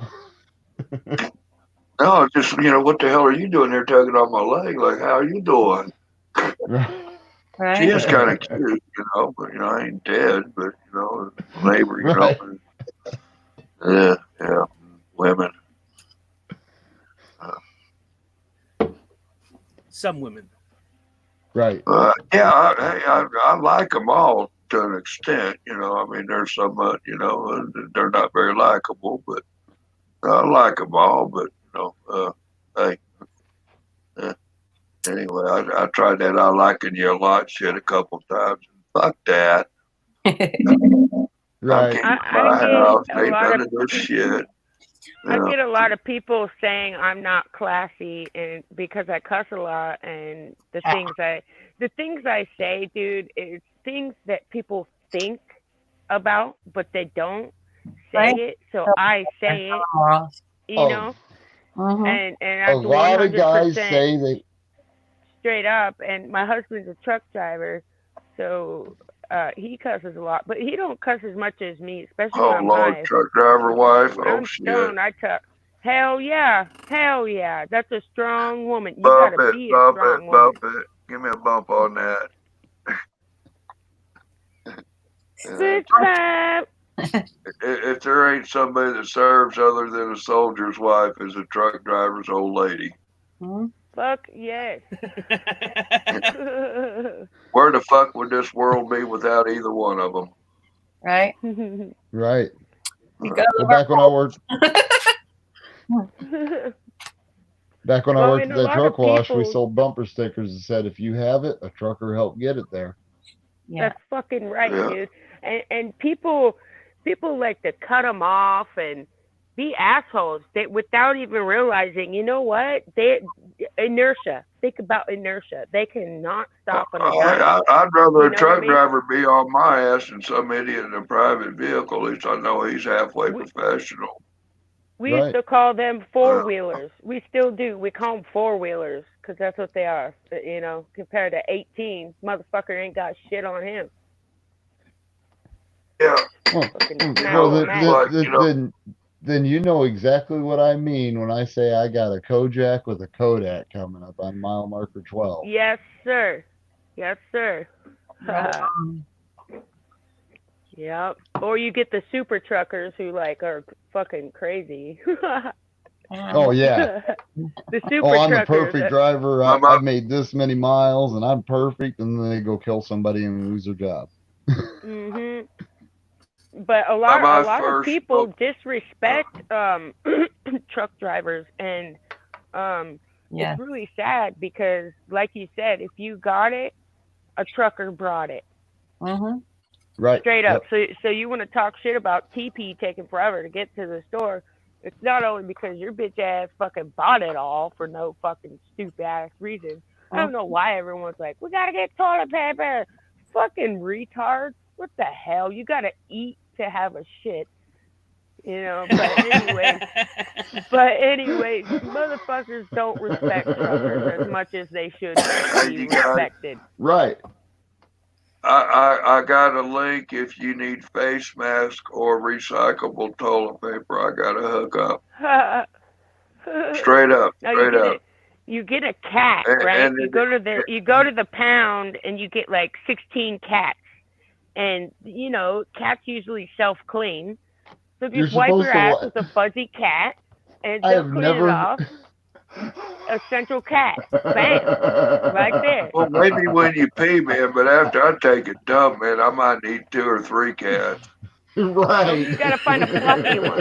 No, just, what the hell are you doing there tugging on my leg? Like, how are you doing? She is kind of cute, but, I ain't dead, but, neighbor, Right. Yeah, women. Some women. Right. Yeah, I like them all to an extent, I mean, there's some, they're not very likable, but I like them all, but, hey, anyway, I tried that I liking you a lot shit a couple times. Fuck that. Right. My house ain't none of this shit. I get a lot of people saying I'm not classy, and because I cuss a lot, and the things I say, dude, it's things that people think about, but they don't say it. So I say it, you know, and A that's lot of guys 100% say they. straight up. And my husband's a truck driver, so he cusses a lot, but he don't cuss as much as me, especially when Oh, I'm Lord, high. truck driver wife. When Oh, I'm shit. stoned, I cuss. Hell yeah, that's a strong woman. You Bump gotta it, be a bump strong it, woman. bump it. Give me a bump on that. Six five. If there ain't somebody that serves other than a soldier's wife as a truck driver's old lady, Fuck yes. where the fuck would this world be without either one of them? Right? Right. You Well, back when I worked at Well, and a that lot truck of wash, we people- sold bumper stickers that said, "If you have it, a trucker helped get it there." That's fucking right, Yeah. dude. And people like to cut them off and be assholes without even realizing. You know what? Inertia. Think about inertia. They cannot stop an inertia. I'd rather You a know truck what I mean? driver be on my ass than some idiot in a private vehicle. At least I know he's halfway professional. We used to call them four-wheelers. We still do. We call them four-wheelers because that's what they are. You know, compared to 18, motherfucker ain't got shit on him. Yeah. Then you know exactly what I mean when I say I got a Kojak with a Kodak coming up on mile marker 12. Yes, sir. Yes, sir. Yep. Or you get the super truckers who are fucking crazy. Oh yeah. The super I'm the truckers. perfect driver. I've made this many miles and I'm perfect, and then they go kill somebody and lose their job. Mhm. But a lot of people disrespect truck drivers, and it's really sad because, like you said, if you got it, a trucker brought it. Right. Straight up. Yep. So you want to talk shit about TP taking forever to get to the store? It's not only because your bitch ass fucking bought it all for no fucking stupid ass reason. I don't know why everyone's like, we gotta get toilet paper. Fucking retards. What the hell? You gotta eat to have a shit. You know, but anyways, motherfuckers don't respect truckers as much as they should be respected. Right. I got a link if you need face mask or recyclable toilet paper. I got a hook up. Straight up. No, Straight up. You get a cat, And- right? and You go to the pound and you get like 16 cats, and cats usually self-clean. So You're just wipe your supposed to ass li- with a fuzzy cat, and I they'll have clean never- it off. A central cat, bam, right there. Well, maybe when you pee, man, but after I take a dump, man, I might need 2 or 3 cats. Right. You gotta find a fluffy one.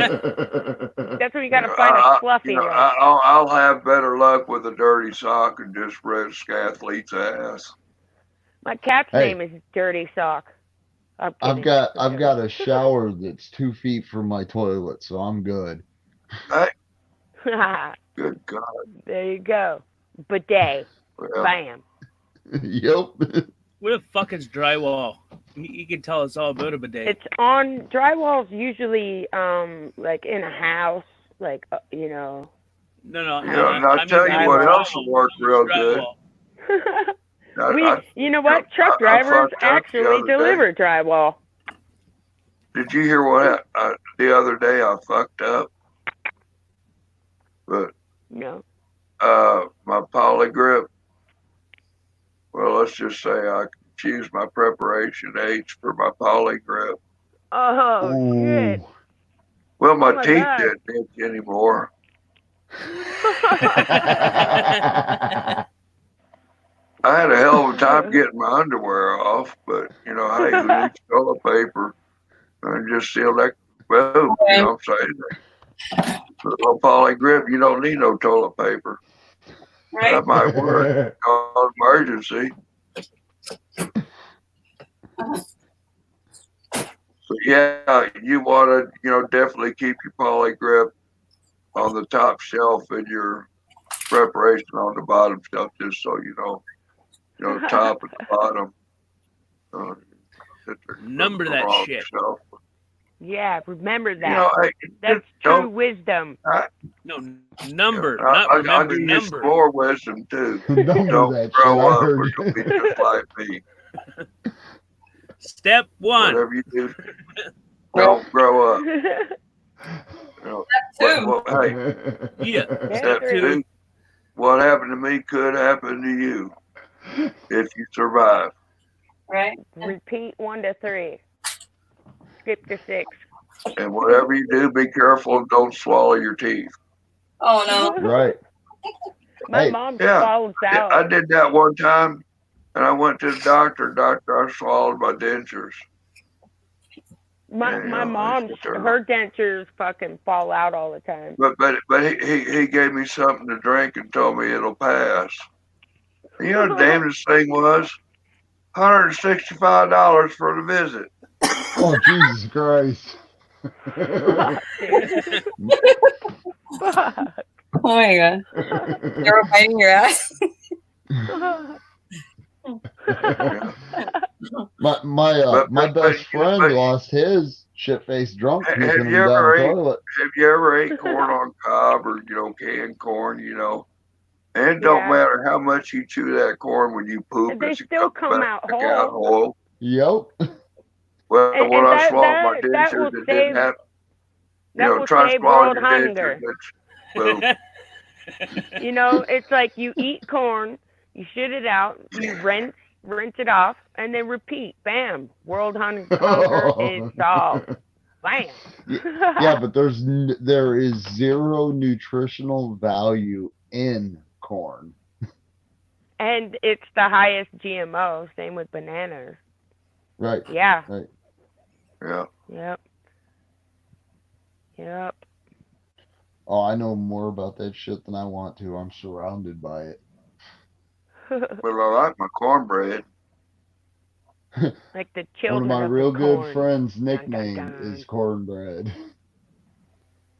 That's where you gotta find a fluffy one. I'll have better luck with a dirty sock and just red scathlete's ass. My cat's Hey. name is Dirty Sock. I'm I've kidding. got a shower that's 2 feet from my toilet, so I'm good. Good God. There you go. Bidet. Well. Bam. Yep. What the fuck is drywall? You can tell us all about a bidet. It's on drywall's usually like in a house, like No. You know, and I'll tell you what else will work real good. You know what? Truck drivers actually deliver drywall. Did you hear what the other day I fucked up? But No. my poly grip. Well, let's just say I choose my preparation H for my poly grip. Oh shit. Well, my Oh my teeth God. didn't itch anymore. I had a hell of a time getting my underwear off, but you know, hey, who needs toilet paper? And just seal that boom, you know what I'm saying? With a little poly grip, you don't need no toilet paper. Right. That might work on emergency. So yeah, you want to, you know, definitely keep your poly grip on the top shelf and your preparation on the bottom shelf, just so you know, top and the bottom. Number that shit. Shelf. Yeah, remember that. You know, That's true wisdom. No, number, I'll not remember, give you some number. more wisdom too. Number Don't that grow shit, I up or heard. you'll be just like me. Step one. Whatever you do, don't grow up. You know, hey, Yeah. step two. What happened to me could happen to you if you survive. Right. Repeat 1 to 3. Skip to 6. And whatever you do, be careful and don't swallow your teeth. Oh no. Right. My Hey. mom Yeah, falls out. I did that one time, and I went to the doctor. Doctor, I swallowed my dentures. My mom, her dentures fucking fall out all the time. But he gave me something to drink and told me it'll pass. And you know the damnedest thing was? $165 for the visit. Oh, Jesus Christ. Fuck. Oh my god. They were biting your ass. My best friend lost his shit-faced drunk Have sneaking him you down ever the ate? toilet. Have you ever ate corn on cob or canned corn? And it don't Yeah. matter how much you chew that corn when you poop, They it's still come back out out whole. whole. Yep. Well, And- when and I that- swallowed my that will dentures, it save- didn't have. that will try to save swallow world your hunger. dentures. Boom. It's like you eat corn, you shit it out, you rinse it off, and then repeat. Bam. World hunger is solved. Bam. Yeah, but there is zero nutritional value in corn. And it's the highest GMO. Same with bananas. Right. Yeah. Right. Yeah. Yep. Oh, I know more about that shit than I want to. I'm surrounded by it. Well, I like my cornbread. Like the One children of my the real corn. good friends' Dun, nickname dun, dun. is cornbread.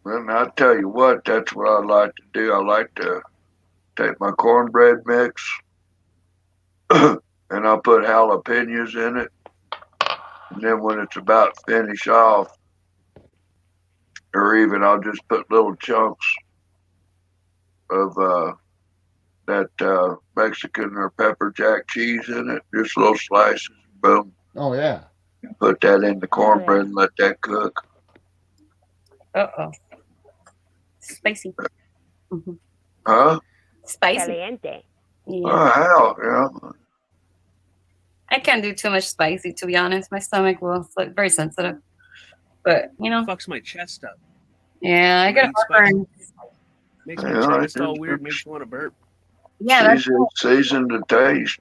Well, I tell you what, that's what I like to do. I like to take my cornbread mix and I'll put jalapenos in it. And then when it's about finish off, or even I'll just put little chunks of that Mexican or pepper jack cheese in it, just little slices. Boom. Oh, yeah. Put that in the cornbread and let that cook. Uh-oh. Spicy. Huh? Spicy. Caliente. Yeah. Oh, hell, yeah. I can't do too much spicy, to be honest. My stomach will look very sensitive. But, Fucks my chest up. yeah, I got a heartburn. Makes my chest all weird. Makes me want to burp. Yeah, that's Season to taste,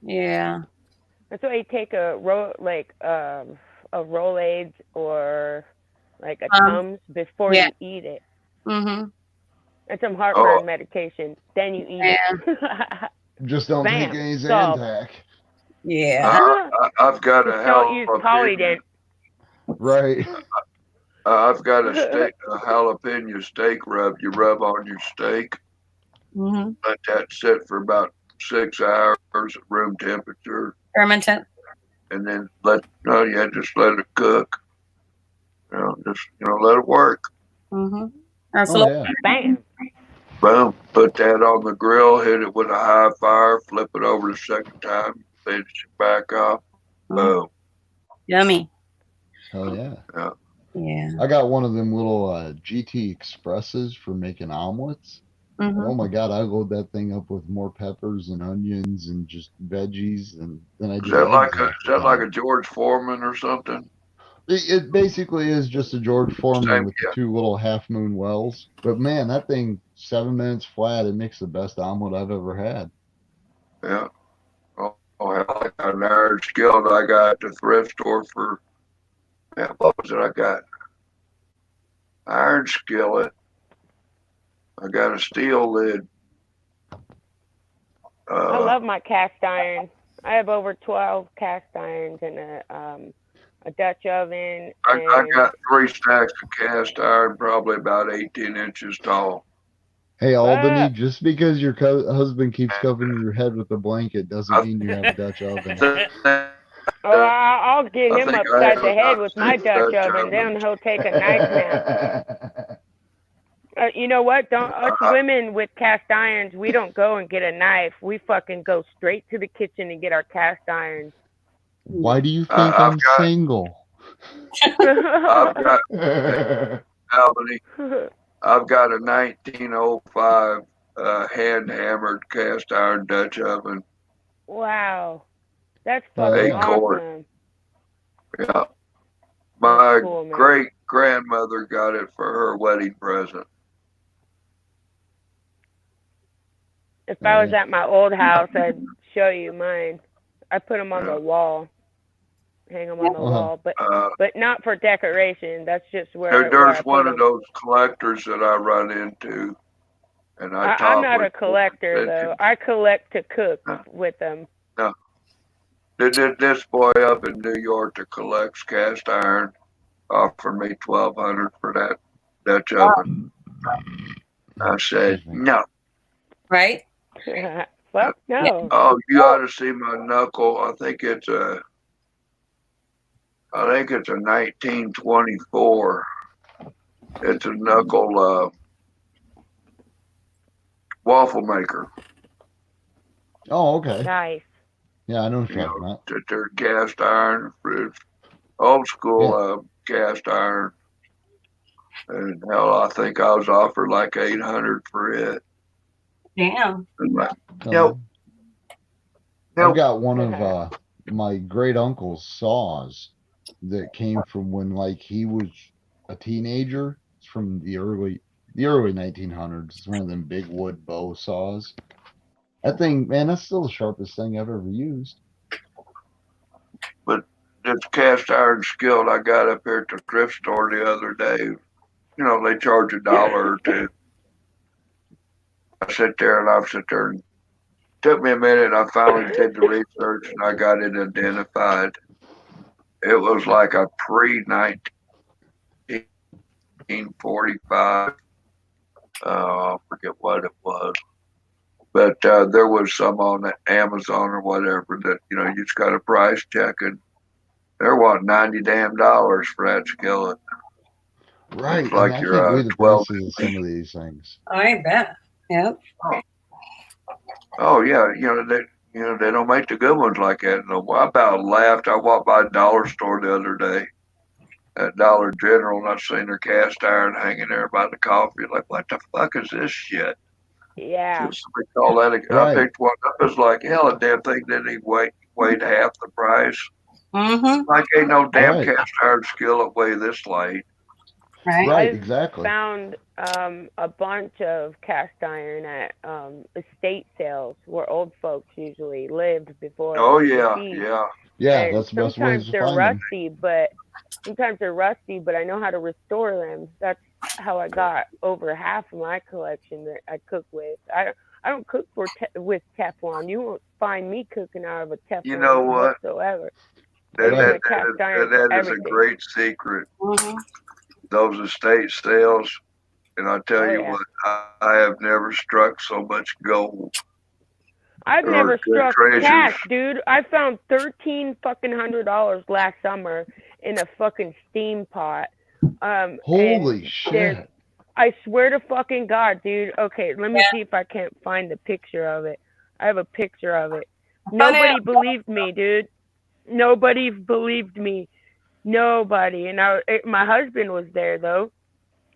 Yeah. That's why you take a Rolaids or like a Tums before you eat it. Mm-hmm. And some heartburn medication. Then you eat it. Just don't Bam, take any solved. Zantac. Yeah. I've got a Just don't use jalapeno. Polydent. Right. I've got a jalapeno steak rub. You rub on your steak. Mm-hmm. Let that sit for about 6 hours at room temperature, Fermentant. and then just let it cook. Just let it work. Mm-hmm. Oh, yeah. Bam. Boom. Put that on the grill, hit it with a high fire, flip it over the second time, finish it back off. Boom. Yummy. Hell yeah. Yeah. Yeah. I got one of them little GT Expresses for making omelets. And oh my God, I load that thing up with more peppers and onions and just veggies, and then I Is do that eggs like a half is the that like time. a George Foreman or something? It basically is just a George Foreman Same, with yeah. the two little half moon wells. But man, that thing 7 minutes flat, it makes the best omelet I've ever had. Yeah. Oh, hell, I got an iron skillet I got at the thrift store for, yeah, what was it I got? Iron skillet. I got a steel lid. I love my cast iron. I have over 12 cast irons and a Dutch oven. I And got 3 stacks of cast iron, probably about 18 inches tall. Hey, Albany, Fuck. just because your husband keeps covering your head with a blanket doesn't mean you have a Dutch oven. Oh, I'll get I him think I upside have the head about with my 6 Dutch Dutch oven. Then ovens. he'll take a nice nap. You know what? Don't us women with cast irons, we don't go and get a knife. We fucking go straight to the kitchen and get our cast irons. Why do you think I've I'm got- single? I've got Albany. I've got a 1905 hand hammered cast iron Dutch oven. Wow. That's Oh, fucking yeah. awesome. Yeah. My cool, man. great grandmother got it for her wedding present. If I was at my old house, I'd show you mine. I put them on the wall, hang them on the wall, but not for decoration. That's just where There's I one put of 'em. those collectors that I run into, and I I'm talk not with a collector though. I collect to cook with them. No. This boy up in New York that collects cast iron offered me $1,200 for that Dutch oven. I said no. Right? Fuck no. Oh, you ought to see my knuckle. I think it's a 1924. It's a knuckle waffle maker. Oh, okay. Nice. Yeah, I know what you're talking about. They're cast iron, it's old school cast iron. And hell, I think I was offered like $800 for it. Damn. Nope. I've got one of my great uncle's saws that came from when like he was a teenager. It's from the early 1900s. It's one of them big wood bow saws. That thing, man, that's still the sharpest thing I've ever used. But this cast iron skillet I got up here at the thrift store the other day, you know, they charge $1 or $2. I sit there and took me a minute. I finally did the research and I got it identified. It was like a pre-1945. I forget what it was. But there was some on Amazon or whatever that, you know, you just got a price check and they're wanting $90 for that skillet. Right. It's like I you're can't believe the 12 prices of some of these things. I bet. Yep. Oh yeah, they don't make the good ones like that no more. I about laughed. I walked by a dollar store the other day at Dollar General and I seen their cast iron hanging there by the coffee. Like, what the fuck is this shit? Yeah. Somebody called that. I picked one up. It was like, hell, a damn thing didn't even weighed half the price. Mm-hmm. Like, ain't no damn Right. cast iron skillet weigh this light. Right. Right, I've exactly. found a bunch of cast iron at estate sales where old folks usually lived before. Oh they yeah, deceased. yeah. Yeah, And that's the best sometimes ways to they're find them. rusty, but I know how to restore them. That's how I got over half of my collection that I cook with. I don't cook with Teflon. You won't find me cooking out of a Teflon You know what? whatsoever. That Right. Cast iron for is a everything. great secret. Mm-hmm. Those estate sales, and I tell Oh, you yeah. what, I have never struck so much gold. I've Or never good struck treasures. cash, dude. I found $1,300 last summer in a fucking steam pot. Holy and shit. I swear to fucking God, dude. Okay, let me see if I can't find the picture of it. I have a picture of it. Nobody believed me, dude. Nobody believed me. Nobody. And my husband was there though.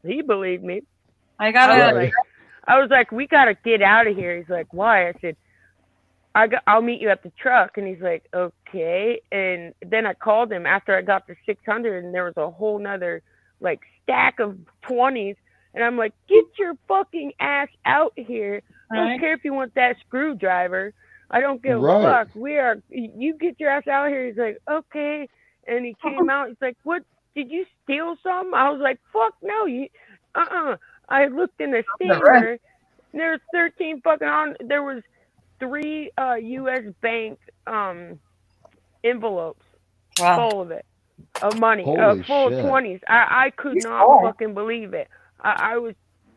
He believed me. I got it. I was like, we gotta get out of here. He's like, why? I said, I'll meet you at the truck. And he's like, okay. And then I called him after I got the 600, and there was a whole nother like stack of 20s. And I'm like, get your fucking ass out here. I don't care if you want that screwdriver. I don't give a fuck. You get your ass out here. He's like, okay. And he came out. He's like, what? Did you steal something? I was like, fuck no. I looked in the steamer. There was 13 fucking on. There was 3 U.S. bank envelopes full of it, of money, full of 20s. I could not fucking believe it. I was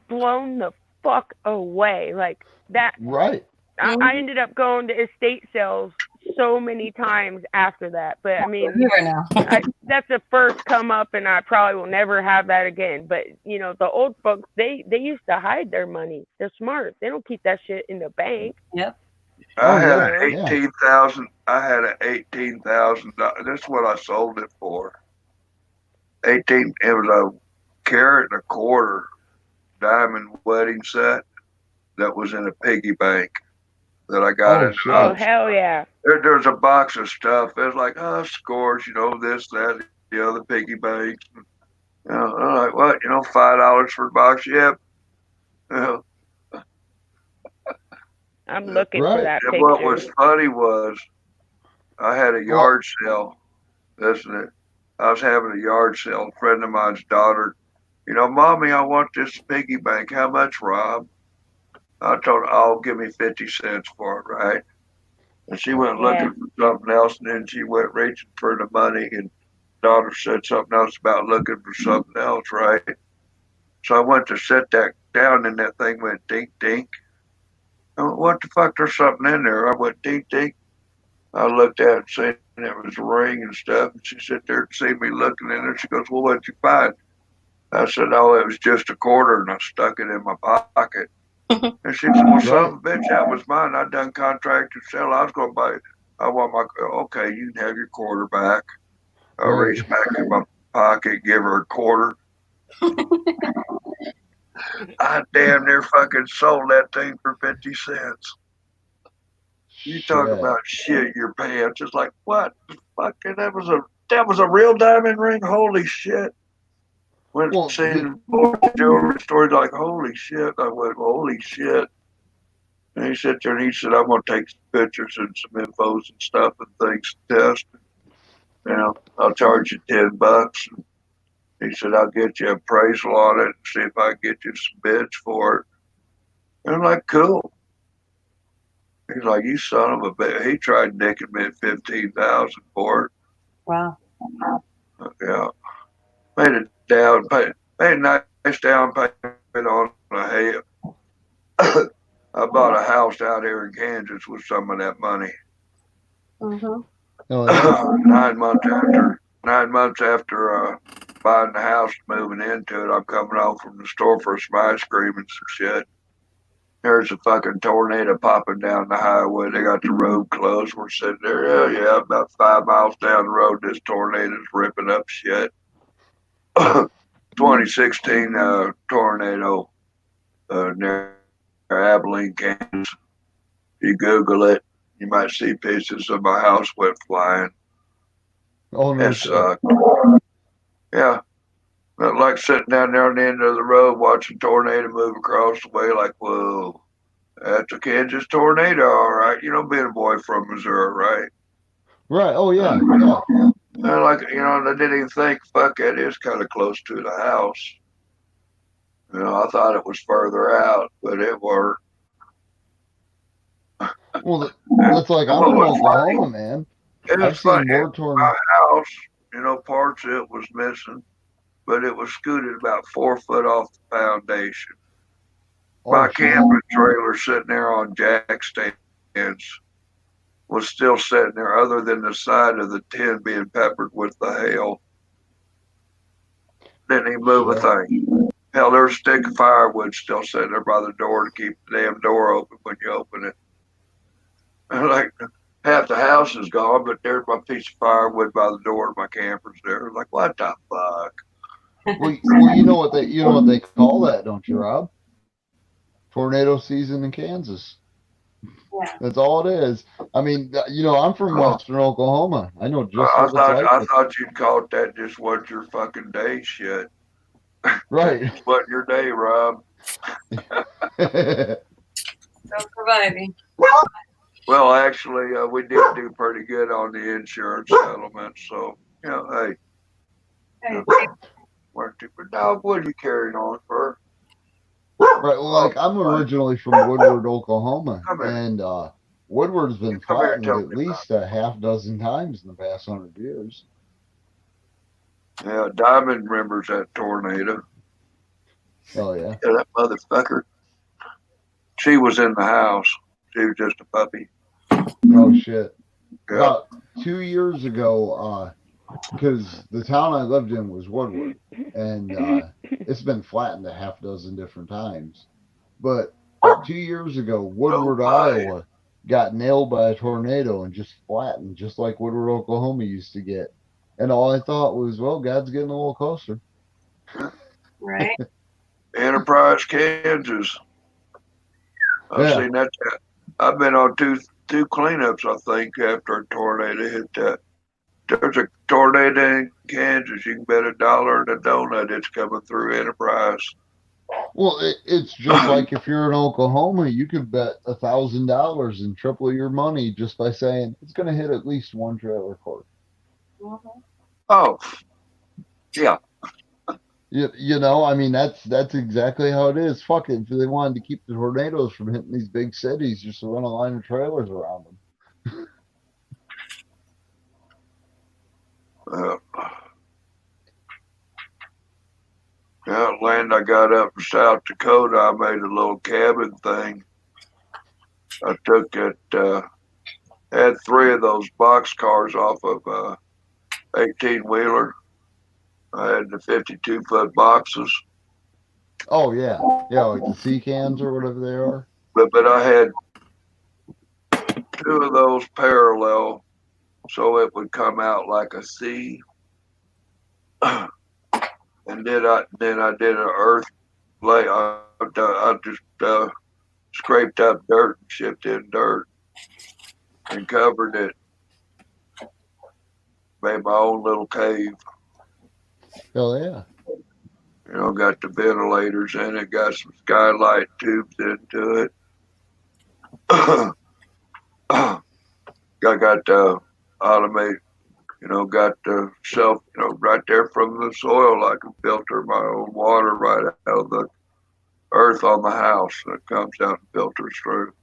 blown the fuck away like that. Right. I ended up going to estate sales so many times after that, but I mean, that's the first come up, and I probably will never have that again. But you know, the old folks, they used to hide their money. They're smart. They don't keep that shit in the bank. Yep. I had 18,000. I had an $18,000. That's what I sold it for. 18. It was a carat and a quarter diamond wedding set that was in a piggy bank that I got in. Oh hell yeah! There's a box of stuff. It's like scores, you know, this, that, the other piggy banks. You know, I'm like, what? You know, $5 for a box? Yep. You know. I'm looking for that And picture. what was funny was I had a yard sale. Listen, I was having a yard sale. A friend of mine's daughter, you know, Mommy, I want this piggy bank. How much, Rob? I told her, oh, give me 50 cents for it, right? And she went looking for something else, and then she went reaching for the money, and daughter said something else about looking for something else, right? So I went to set that down, and that thing went dink, dink. I went, what the fuck, there's something in there. I went dink, dink. I looked at it, saying it was a ring and stuff, and she sat there to see me looking in there. She goes, well, what'd you find? I said, oh, it was just a quarter, and I stuck it in my pocket. And she said, well, son of a bitch, that was mine. I done contracted sale. I was going to buy it. I want my, okay, you can have your quarter back. I reached back in my pocket, give her a quarter. I damn near fucking sold that thing for 50 cents. You talk about shit your pants. It's like, what? Fucking, that was a real diamond ring? Holy shit. Went to see the jewelry store, like, holy shit. I went, holy shit. And he sat there and he said, I'm going to take some pictures and some infos and stuff and things to test. You know, I'll charge you $10. And he said, I'll get you an appraisal on it and see if I can get you some bids for it. And I'm like, cool. He's like, you son of a bitch. He tried nicking me at $15,000 for it. Wow. Yeah. Made a down payment. Made a nice down payment on a hay. I bought a house out here in Kansas with some of that money. Mm-hmm. 9 months after buying the house, moving into it, I'm coming home from the store for some ice cream and some shit. There's a fucking tornado popping down the highway. They got the road closed. We're sitting there, yeah, about 5 miles down the road. This tornado's ripping up shit. 2016 tornado near Abilene, Kansas. You Google it, you might see pieces of my house went flying. Oh, no. It's, yeah. Like sitting down there on the end of the road watching tornado move across the way, like, whoa, that's a Kansas tornado, all right. You know, being a boy from Missouri, right? Right. Oh, yeah. Like, you know, I didn't even think, fuck, that is kind of close to the house. You know, I thought it was further out, but it weren't. Well, that's like, I'm from Oklahoma, man. It was I've seen funny. more tornadoes. My house, you know, parts of it was missing, but it was scooted about 4 foot off the foundation. My camping trailer sitting there on jack stands was still sitting there, other than the side of the tin being peppered with the hail. Didn't even move a thing. Hell, there's a stick of firewood still sitting there by the door to keep the damn door open when you open it. And like half the house is gone, but there's my piece of firewood by the door. My camper's there. Like, what the fuck? Well, you know what they call that, don't you, Rob? Tornado season in Kansas. Yeah. That's all it is. I mean, I'm from western Oklahoma. I know just I what it's like. I thought you'd call it that. Just wasn't your fucking day, shit. Right. Just wasn't your day, Rob. So surviving. Well, actually, we did do pretty good on the insurance settlement. So, hey, weren't too bad. Now, what are you carrying on for? Right. Well, like I'm originally from Woodward, Oklahoma, and Woodward's been flattened at least a half dozen times in the past 100 years. Yeah, Diamond remembers that tornado. Oh yeah. Yeah, that motherfucker. She was in the house. She was just a puppy. Oh shit. Yeah. About 2 years ago, because the town I lived in was Woodward, and it's been flattened a half dozen different times. But 2 years ago, Woodward, Iowa, got nailed by a tornado and just flattened, just like Woodward, Oklahoma used to get. And all I thought was, well, God's getting a little closer. Right. Enterprise, Kansas. I've seen that. I've been on two cleanups, I think, after a tornado hit that. There's a tornado in Kansas. You can bet $1 and a donut it's coming through Enterprise. Well, it's just like if you're in Oklahoma, you could bet $1,000 and triple your money just by saying it's going to hit at least one trailer court. Oh, yeah. I mean, that's exactly how it is. Fuck it. If they wanted to keep the tornadoes from hitting these big cities, just run a line of trailers around them. Land I got up in South Dakota, I made a little cabin thing. I took it, had 3 of those box cars off of 18-wheeler. I had the 52-foot boxes. Oh yeah, like the sea cans or whatever they are. But I had 2 of those parallel, so it would come out like a C. And then I did an earth lay. I just scraped up dirt and shipped in dirt and covered it. Made my own little cave. Hell yeah. Got the ventilators in it, got some skylight tubes into it. I got the automated, got the shelf, right there from the soil. I can filter my own water right out of the earth on the house that comes out and filters through.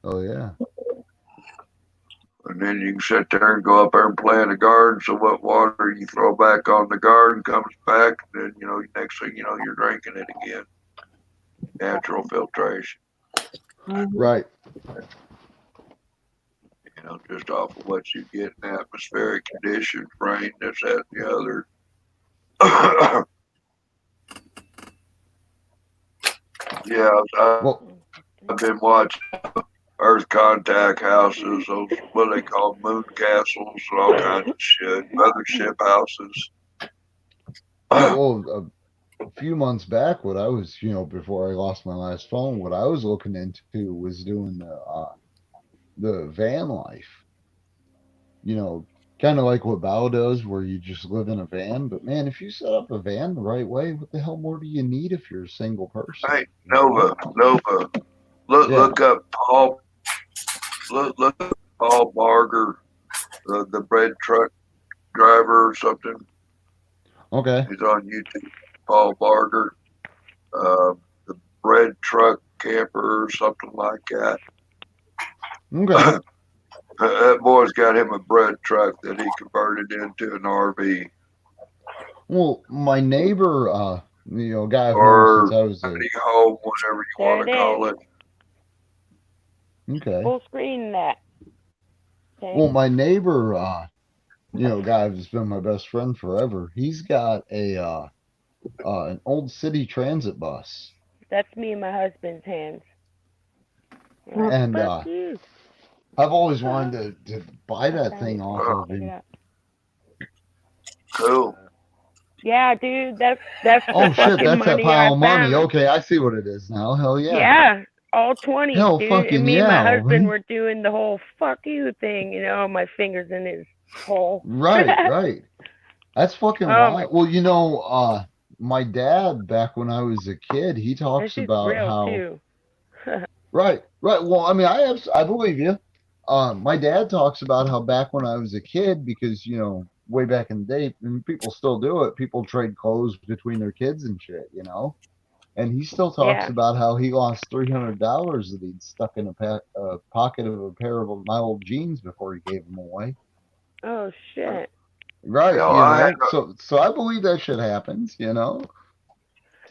Oh yeah. And then you can sit there and go up there and plant a garden. So what water you throw back on the garden comes back. And then, next thing you know, you're drinking it again. Natural filtration. Right. Just off of what you get in atmospheric conditions, rain, this, that, and the other. I've been watching Earth contact houses, those what they call moon castles and all kinds of shit, mothership houses. Well, a few months back, what I was, before I lost my last phone, what I was looking into was doing the van life. Kind of like what Bao does, where you just live in a van. But man, if you set up a van the right way, what the hell more do you need if you're a single person? Hey, Nova. Look up Paul. Look up Paul Barger, the bread truck driver or something. Okay. He's on YouTube. Paul Barger, the bread truck camper or something like that. Okay. That boy's got him a bread truck that he converted into an RV. Well, my neighbor, guy I've known Or since I was tiny home, whatever you want to call it. Okay. Full screen that. Okay. Well, my neighbor, you know, guy who's been my best friend forever. He's got an old city transit bus, That's me and my husband's hands. and Fuck you. I've always wanted to buy that thing off of Check it him. out. Cool. Yeah, dude, that's Oh the shit, fucking that's that money pile I of money. found. Okay, I see what it is now. Hell yeah. Yeah, all 20, Hell dude. fucking And me and my yeah, husband man. were doing the whole fuck you thing, you know, my fingers in his hole. Right. That's fucking Oh, wild. Well, you know, my dad back when I was a kid, he that talks shit's about real how too. right. Well, I mean, I believe you. My dad talks about how back when I was a kid, because you know, way back in the day, and people still do it. People trade clothes between their kids and shit, you know. And he still talks Yeah. about how he lost $300 that he'd stuck in a pocket of a pair of my old jeans before he gave them away. Oh shit. Right, Hell, you I know. had So I believe that shit happens, you know.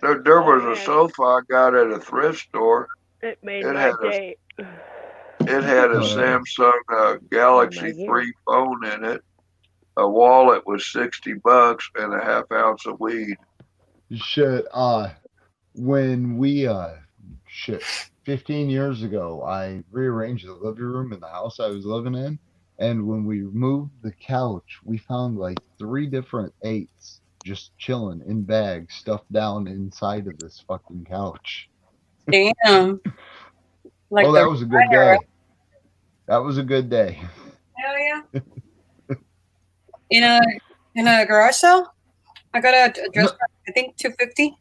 there Oh was a man, sofa I got at a thrift store. it made It my had a day. it had a Oh yeah. Samsung Oh my Galaxy god. 3 phone in it. A wallet was $60 and a half ounce of weed. Shit. When we shit 15 years ago, I rearranged the living room in the house I was living in, and when we moved the couch, we found like 3 different 8s just chilling in bags stuffed down inside of this fucking couch. Damn. Like Oh, the that was a good rider. day. That was a good day. Hell yeah. In a garage sale, I got a dress for I think $250,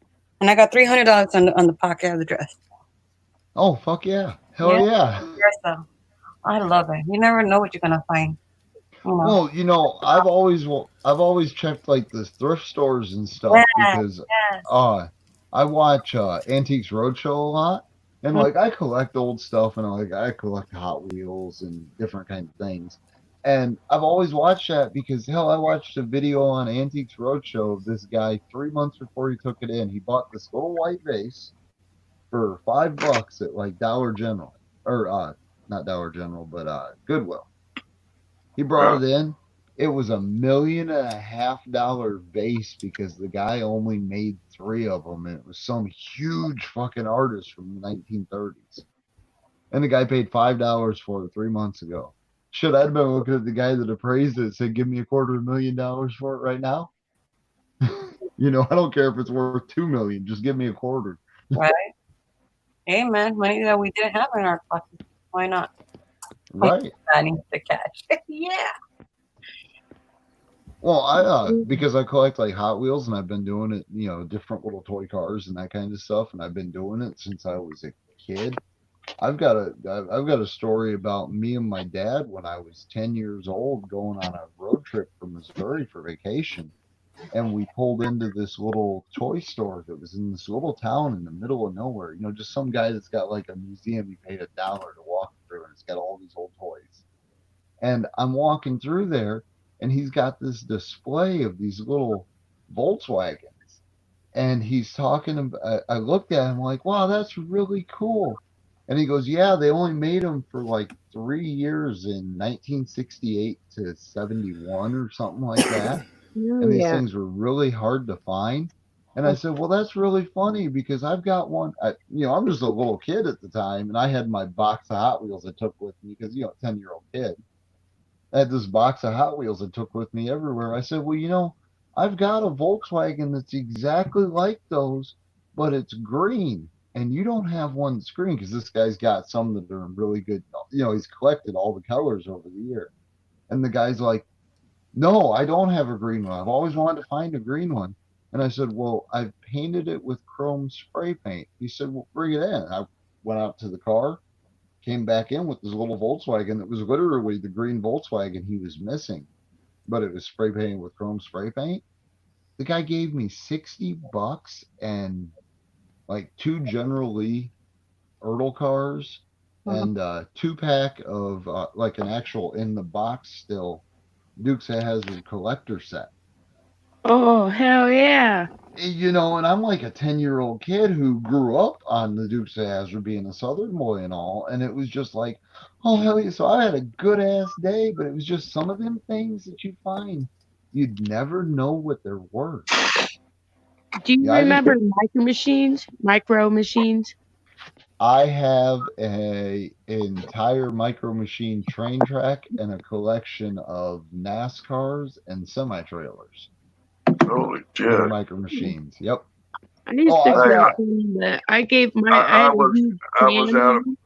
and I got $300 on the pocket of the dress. Oh fuck yeah. Hell Yeah, yeah. dress though. I love it. You never know what you're gonna find. You know. Well, you know, I've always checked like the thrift stores and stuff Yeah, because yes. I watch Antiques Roadshow a lot, and Mhm. like I collect old stuff, and like I collect Hot Wheels and different kinds of things. And I've always watched that because hell, I watched a video on Antiques Roadshow of this guy 3 months before he took it in. He bought this little white vase for $5 at like Dollar General, or not Dollar General, but Goodwill. He brought it in. It was $1.5 million vase because the guy only made 3 of them, and it was some huge fucking artist from the 1930s. And the guy paid $5 for it 3 months ago. Should I'd been looking at the guy that appraised it and said, "Give me $250,000 for it right now." You know, I don't care if it's worth $2 million. Just give me a quarter. Right. Hey man, money that we didn't have in our pocket. Why not? Right. Money, the cash. Yeah. Well, I because I collect like Hot Wheels, and I've been doing it, you know, different little toy cars and that kind of stuff, and I've been doing it since I was a kid. I've got a story about me and my dad when I was 10 years old going on a road trip from Missouri for vacation, and we pulled into this little toy store that was in this little town in the middle of nowhere. You know, just some guy that's got like a museum he paid $1 to walk through, and it's got all these old toys. And I'm walking through there, and he's got this display of these little Volkswagens. And he's talking about, I looked at him like, wow, that's really cool. And he goes, yeah, they only made them for like 3 years in 1968 to 71 or something like that. And these Yeah. things were really hard to find. And I said, well, that's really funny because I've got one. You know, I'm just a little kid at the time, and I had my box of Hot Wheels I took with me because, you know, 10-year-old kid. I had this box of Hot Wheels I took with me everywhere. I said, well, you know, I've got a Volkswagen that's exactly like those, but it's green. And you don't have one that's green because this guy's got some that are really good. You know, he's collected all the colors over the year. And the guy's like, no, I don't have a green one. I've always wanted to find a green one. And I said, well, I've painted it with chrome spray paint. He said, well, bring it in. I went out to the car, came back in with this little Volkswagen that was literally the green Volkswagen he was missing, but it was spray painted with chrome spray paint. The guy gave me $60 and like 2 General Lee Ertl cars and 2 pack of like an actual in the box still Dukes of Hazzard collector set. Oh, hell yeah. You know, and I'm like a 10-year-old kid who grew up on the Dukes of Hazzard, being a Southern boy and all, and it was just like, oh hell yeah! So I had a good ass day, but it was just some of them things that you find you'd never know what they're worth. Do you Yeah, I just remember micro machines? I have a entire Micro Machine train track and a collection of NASCARs and semi trailers. Holy They're shit. Micro Machines. Yep. I used Oh, to I collect got. them, but I gave my I I had a was huge I was out of candy,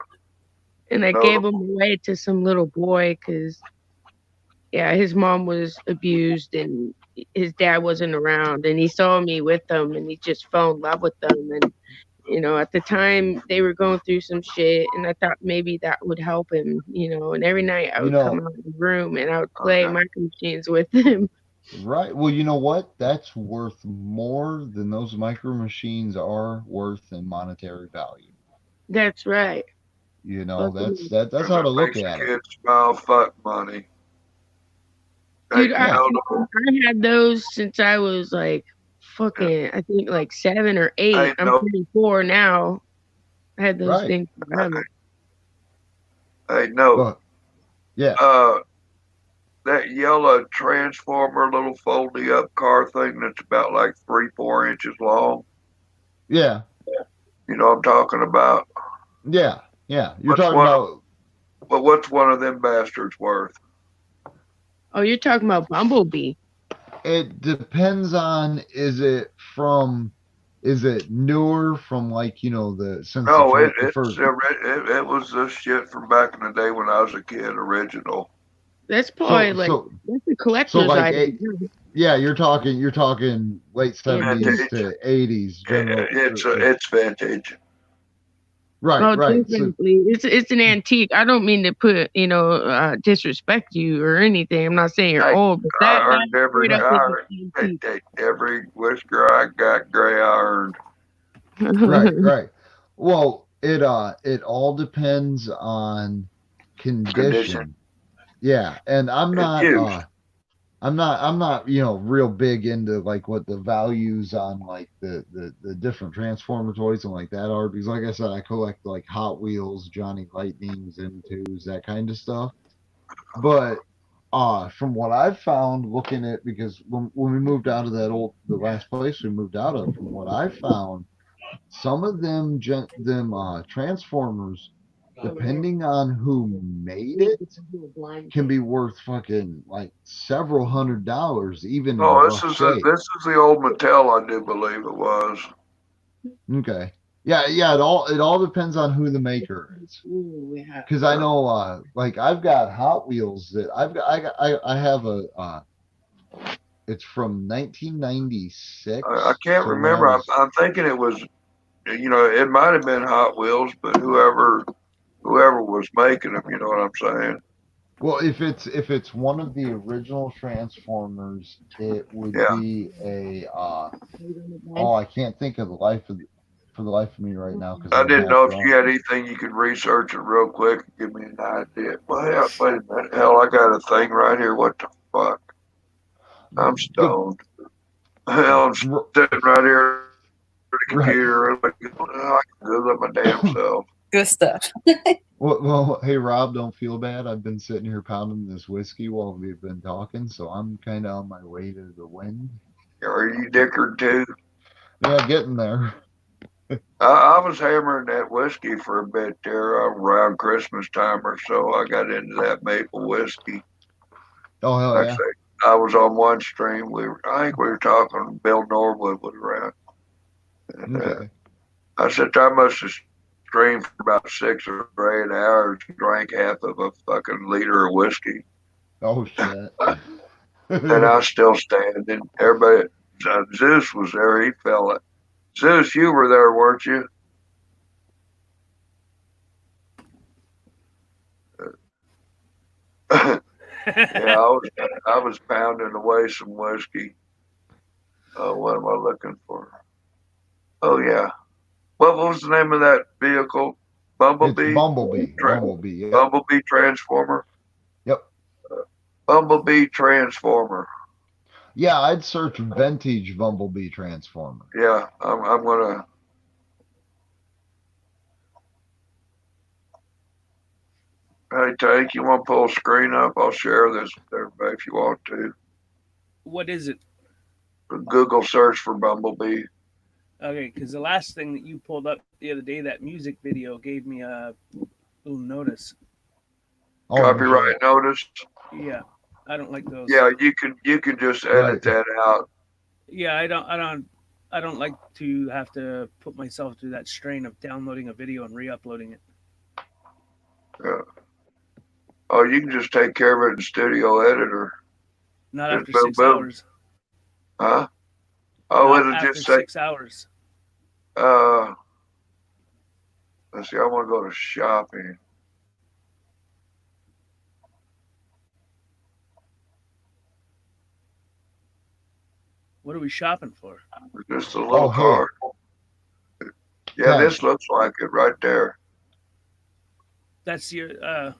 and I no gave them away to some little boy because yeah, his mom was abused and his dad wasn't around, and he saw me with them, and he just fell in love with them. And you know, at the time they were going through some shit, and I thought maybe that would help him. You know, and every night I You would come know, out of the room and I would play micro machines with him. right. Well, you know what? That's worth more than those Micro Machines are worth in monetary value. That's right. You know, that's Fucking- that's if how to it look makes at it. kids smile, fuck money. Hey, Dude, you I Yeah. know, had those since I was like fucking, I think like 7 or 8. I I'm know, 34 now. I had those Right. things forever. hey, no, But yeah. that yellow transformer little foldy up car thing that's about like 3-4 inches long. Yeah. You know what I'm talking about? Yeah. Yeah. You're What's talking one? about. But what's one of them bastards worth? Oh, you're talking about Bumblebee. It depends on, is it newer from, like, you know, since No, the first. it was this shit from back in the day when I was a kid, original. That's probably that's a So collector's like item. yeah, you're talking late 70s Vintage. to 80s general. It's vintage. Right, Oh, right. So, definitely. It's an antique. I don't mean to put, disrespect you or anything. I'm not saying you're old, but I that earned every straight up is every whisker I got gray I earned. right, right. Well, it all depends on condition. Yeah, and I'm not real big into like what the values on like the different Transformer toys and like that are, because like I said, I collect like Hot Wheels, Johnny Lightnings, M2s, that kind of stuff. But from what I've found looking at, because when we moved out of the last place we moved out of, from what I found, some of them Transformers, depending on who made it, can be worth fucking like several $100s, even in rough shape. This is the old Mattel, I do believe it was. Okay. Yeah, it all depends on who the maker is. Because I know, like I've got Hot Wheels that I have it's from 1996. I can't remember. I'm thinking it was, it might have been Hot Wheels, but whoever was making them, you know what I'm saying? Well, if it's one of the original Transformers, it would be a I can't think of for the life of me right now, because I didn't know if you had anything you could research it real quick and give me an idea. Well, wait a minute. Hell, I got a thing right here. What the fuck? I'm stoned. Hell, I'm sitting right here at the computer. I can Google it my damn self. Good stuff. Well, hey Rob, don't feel bad. I've been sitting here pounding this whiskey while we've been talking, so I'm kind of on my way to the wind. Are you dickered too? Yeah, getting there. I was hammering that whiskey for a bit there around Christmas time or so. I got into that maple whiskey. Oh hell Like yeah! I say, I was on one stream. I think we were talking. Bill Norwood was around. And, Okay. I said I must have streamed for about 6 or 8 hours and drank half of a fucking liter of whiskey. Oh shit! And I was still standing. Everybody, Zeus was there. He fell it. Zeus, you were there, weren't you? Yeah, I was pounding away some whiskey. What am I looking for? Oh yeah, what was the name of that vehicle? Bumblebee. It's Bumblebee. Bumblebee. Yep. Bumblebee Transformer. Yep. Bumblebee Transformer. Yeah, I'd search vintage Bumblebee Transformer. Yeah, I'm gonna. Hey, Tank, you want to pull a screen up? I'll share this with everybody if you want to. What is it? Google search for Bumblebee. Okay, because the last thing that you pulled up the other day, that music video, gave me a little notice. Oh, Copyright notice. Yeah, I don't like those. Yeah, you can just edit that out. Yeah, I don't like to have to put myself through that strain of downloading a video and re-uploading it. Yeah. Oh, you can just take care of it in Studio Editor. Not Just after boom, 6 boom. hours. Huh? Oh, Not it'll after just say. 6 hours. Let's see. I want to go to shopping. What are we shopping for? Just a little here. card. Yeah, Tank. this looks like it right there. That's the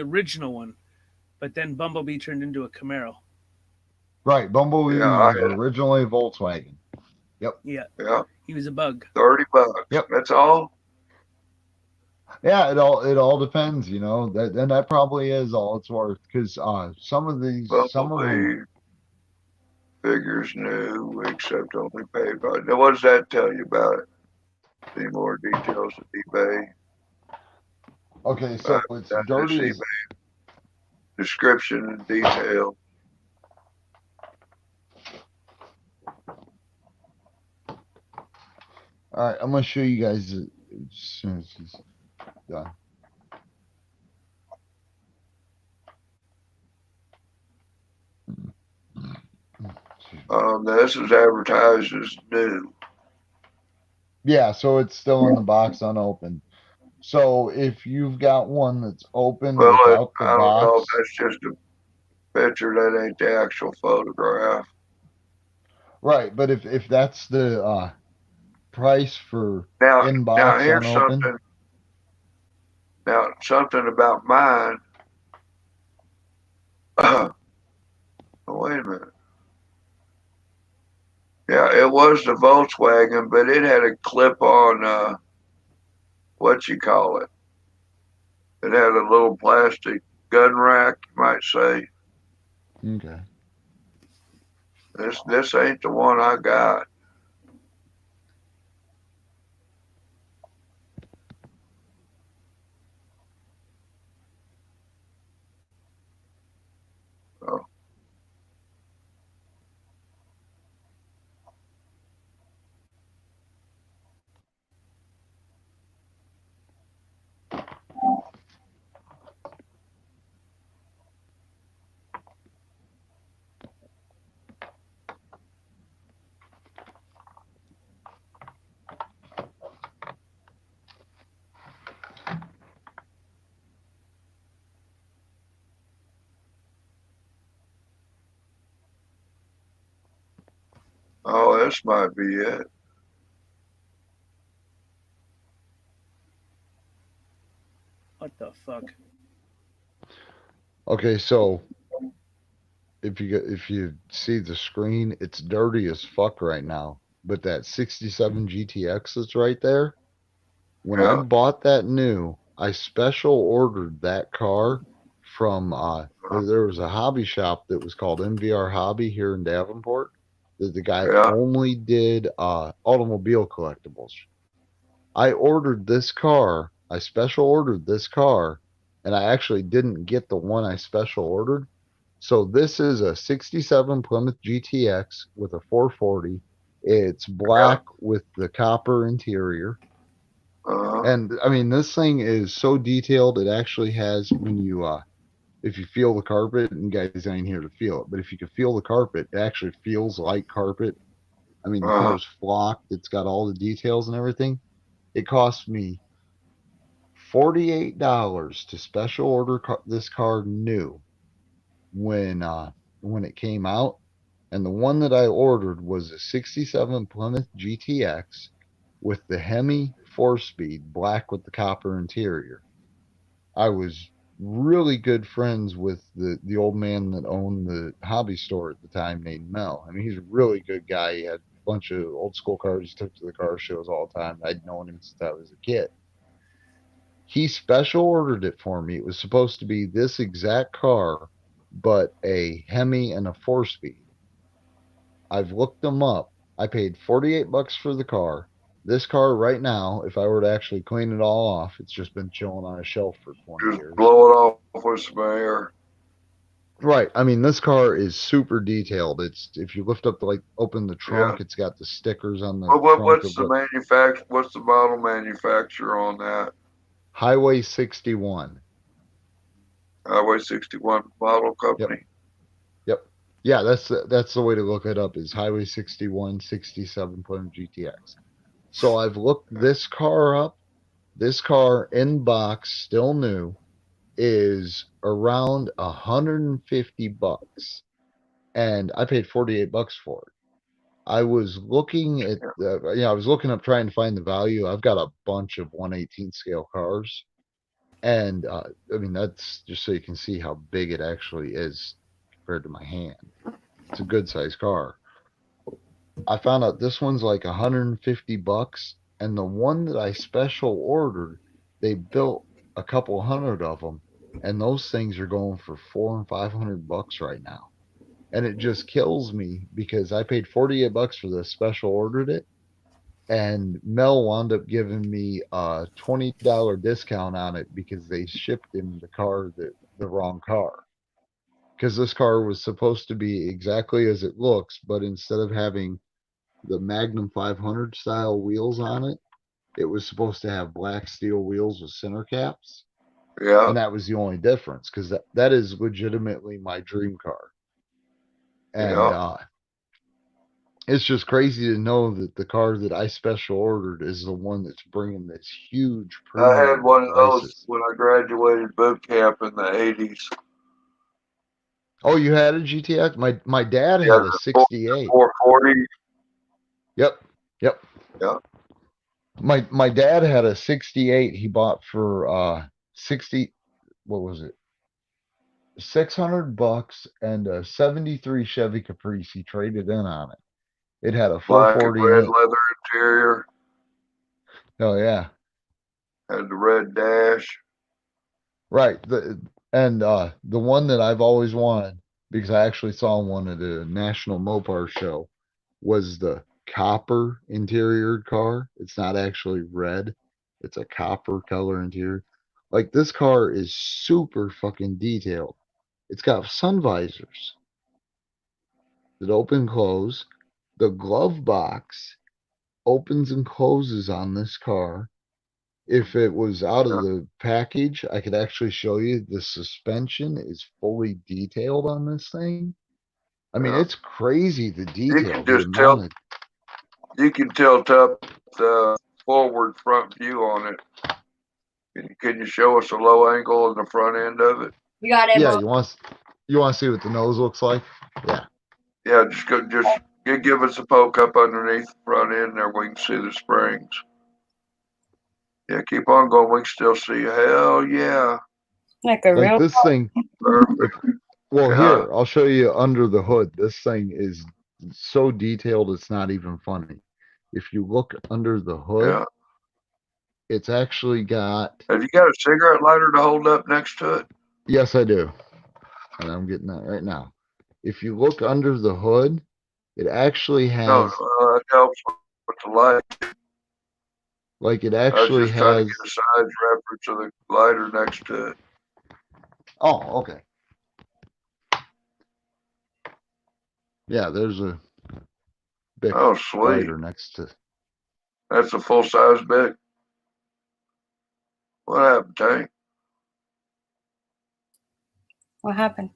original one, but then Bumblebee turned into a Camaro. Right, Bumblebee Yeah, I was had it. originally Volkswagen. Yep. Yeah, Yeah, he was a bug. $30. Yep. That's all. Yeah, it all depends, you know. That probably is all it's worth because some of them Bumblebee figures new, except only paid by. Now, what does that tell you about it? Any more details at eBay? okay, so it's That's dirty just as eBay. Description and detail. all right, I'm gonna show you guys as soon as he's done. This is advertised as new. Yeah, so it's still in the box unopened. So if you've got one that's open Well, without the I don't know if box, that's just a picture. That ain't the actual photograph. right? But if that's the price for Now in-box here's unopened, something. Now, something about mine. Oh, wait a minute. Yeah, it was the Volkswagen, but it had a clip-on, what you call it? It had a little plastic gun rack, you might say. okay. This ain't the one I got. Oh. Oh, this might be it. What the fuck? Okay, so if you see the screen, it's dirty as fuck right now. But that 67 GTX that's right there, when I Yeah. bought that new, I special ordered that car from there was a hobby shop that was called MVR Hobby here in Davenport. That the guy Yeah. only did automobile collectibles. I ordered this car. I special ordered this car, and I actually didn't get the one I special ordered. So this is a 67 Plymouth GTX with a 440. It's black with the copper interior. And I mean, this thing is so detailed. It actually has, when you if you feel the carpet, and guys ain't here to feel it, but if you can feel the carpet, it actually feels like carpet. I mean, the car's flocked. It's got all the details and everything. It cost me $48 to special order this car new when it came out, and the one that I ordered was a 67 Plymouth GTX with the Hemi 4-speed black with the copper interior. I was really good friends with the old man that owned the hobby store at the time named Mel. I mean, he's a really good guy. He had a bunch of old school cars he took to the car shows all the time. I'd known him since I was a kid. He special ordered it for me. It was supposed to be this exact car, but a Hemi and a 4-speed. I've looked them up. I paid $48 for the car. This car right now, if I were to actually clean it all off, it's just been chilling on a shelf for 20 years. Blow it off with some air. Right. I mean, this car is super detailed. It's if you lift up open the trunk, it's got the stickers on the trunk. What's the manufacturer? What's the model manufacturer on that? Highway 61. Highway 61 model company. Yep. Yeah, that's the way to look it up is Highway 61 67 Plymouth GTX. So I've looked this car up. This car in box, still new, is around $150, and I paid $48 for it. I was looking at, I was looking up trying to find the value. I've got a bunch of 1/18 scale cars, and I mean that's just so you can see how big it actually is compared to my hand. It's a good size car. I found out this one's like $150, and the one that I special ordered, they built a couple hundred of them, and those things are going for $400 and $500 right now. And it just kills me because I paid $48 for this, special ordered it, and Mel wound up giving me a $20 discount on it because they shipped him the wrong car. Because this car was supposed to be exactly as it looks, but instead of having the Magnum 500 style wheels on it, it was supposed to have black steel wheels with center caps. Yeah. And that was the only difference because that is legitimately my dream car. And it's just crazy to know that the car that I special ordered is the one that's bringing this huge I had one of those prices. when I graduated boot camp in the 80s. Oh, you had a GTX? My dad had a 68. 440. Yep. Yeah. My dad had a 68 he bought for 60, what was it? $600 and a 73 Chevy Caprice. He traded in on it. It had a Black and 440 red in it. leather interior. Oh yeah. Had the red dash. Right. The one that I've always wanted, because I actually saw one at a National Mopar show, was the copper interior car. It's not actually red. It's a copper color interior. Like this car is super fucking detailed. It's got sun visors that open close. The glove box opens and closes on this car. If it was out of the package, I could actually show you the suspension is fully detailed on this thing. I mean, it's crazy the detail. You can just tell. You can tell top the forward front view on it. Can you show us a low angle on the front end of it? You got it. Yeah, you want to see what the nose looks like? Yeah. Yeah, give us a poke up underneath the front end there. We can see the springs. Yeah, keep on going. We can still see. Hell yeah. Like a real this thing. Well, here, I'll show you under the hood. This thing is so detailed, it's not even funny. If you look under the hood, it's actually got... Have you got a cigarette lighter to hold up next to it? Yes, I do. And I'm getting that right now. If you look under the hood, it actually has... No, that helps with the light. Like it actually I was just trying to has... get a size reference of the lighter next to it. Oh, okay. Yeah, there's a big lighter next to... That's a full-size Bic. What happened, Tank? What happened?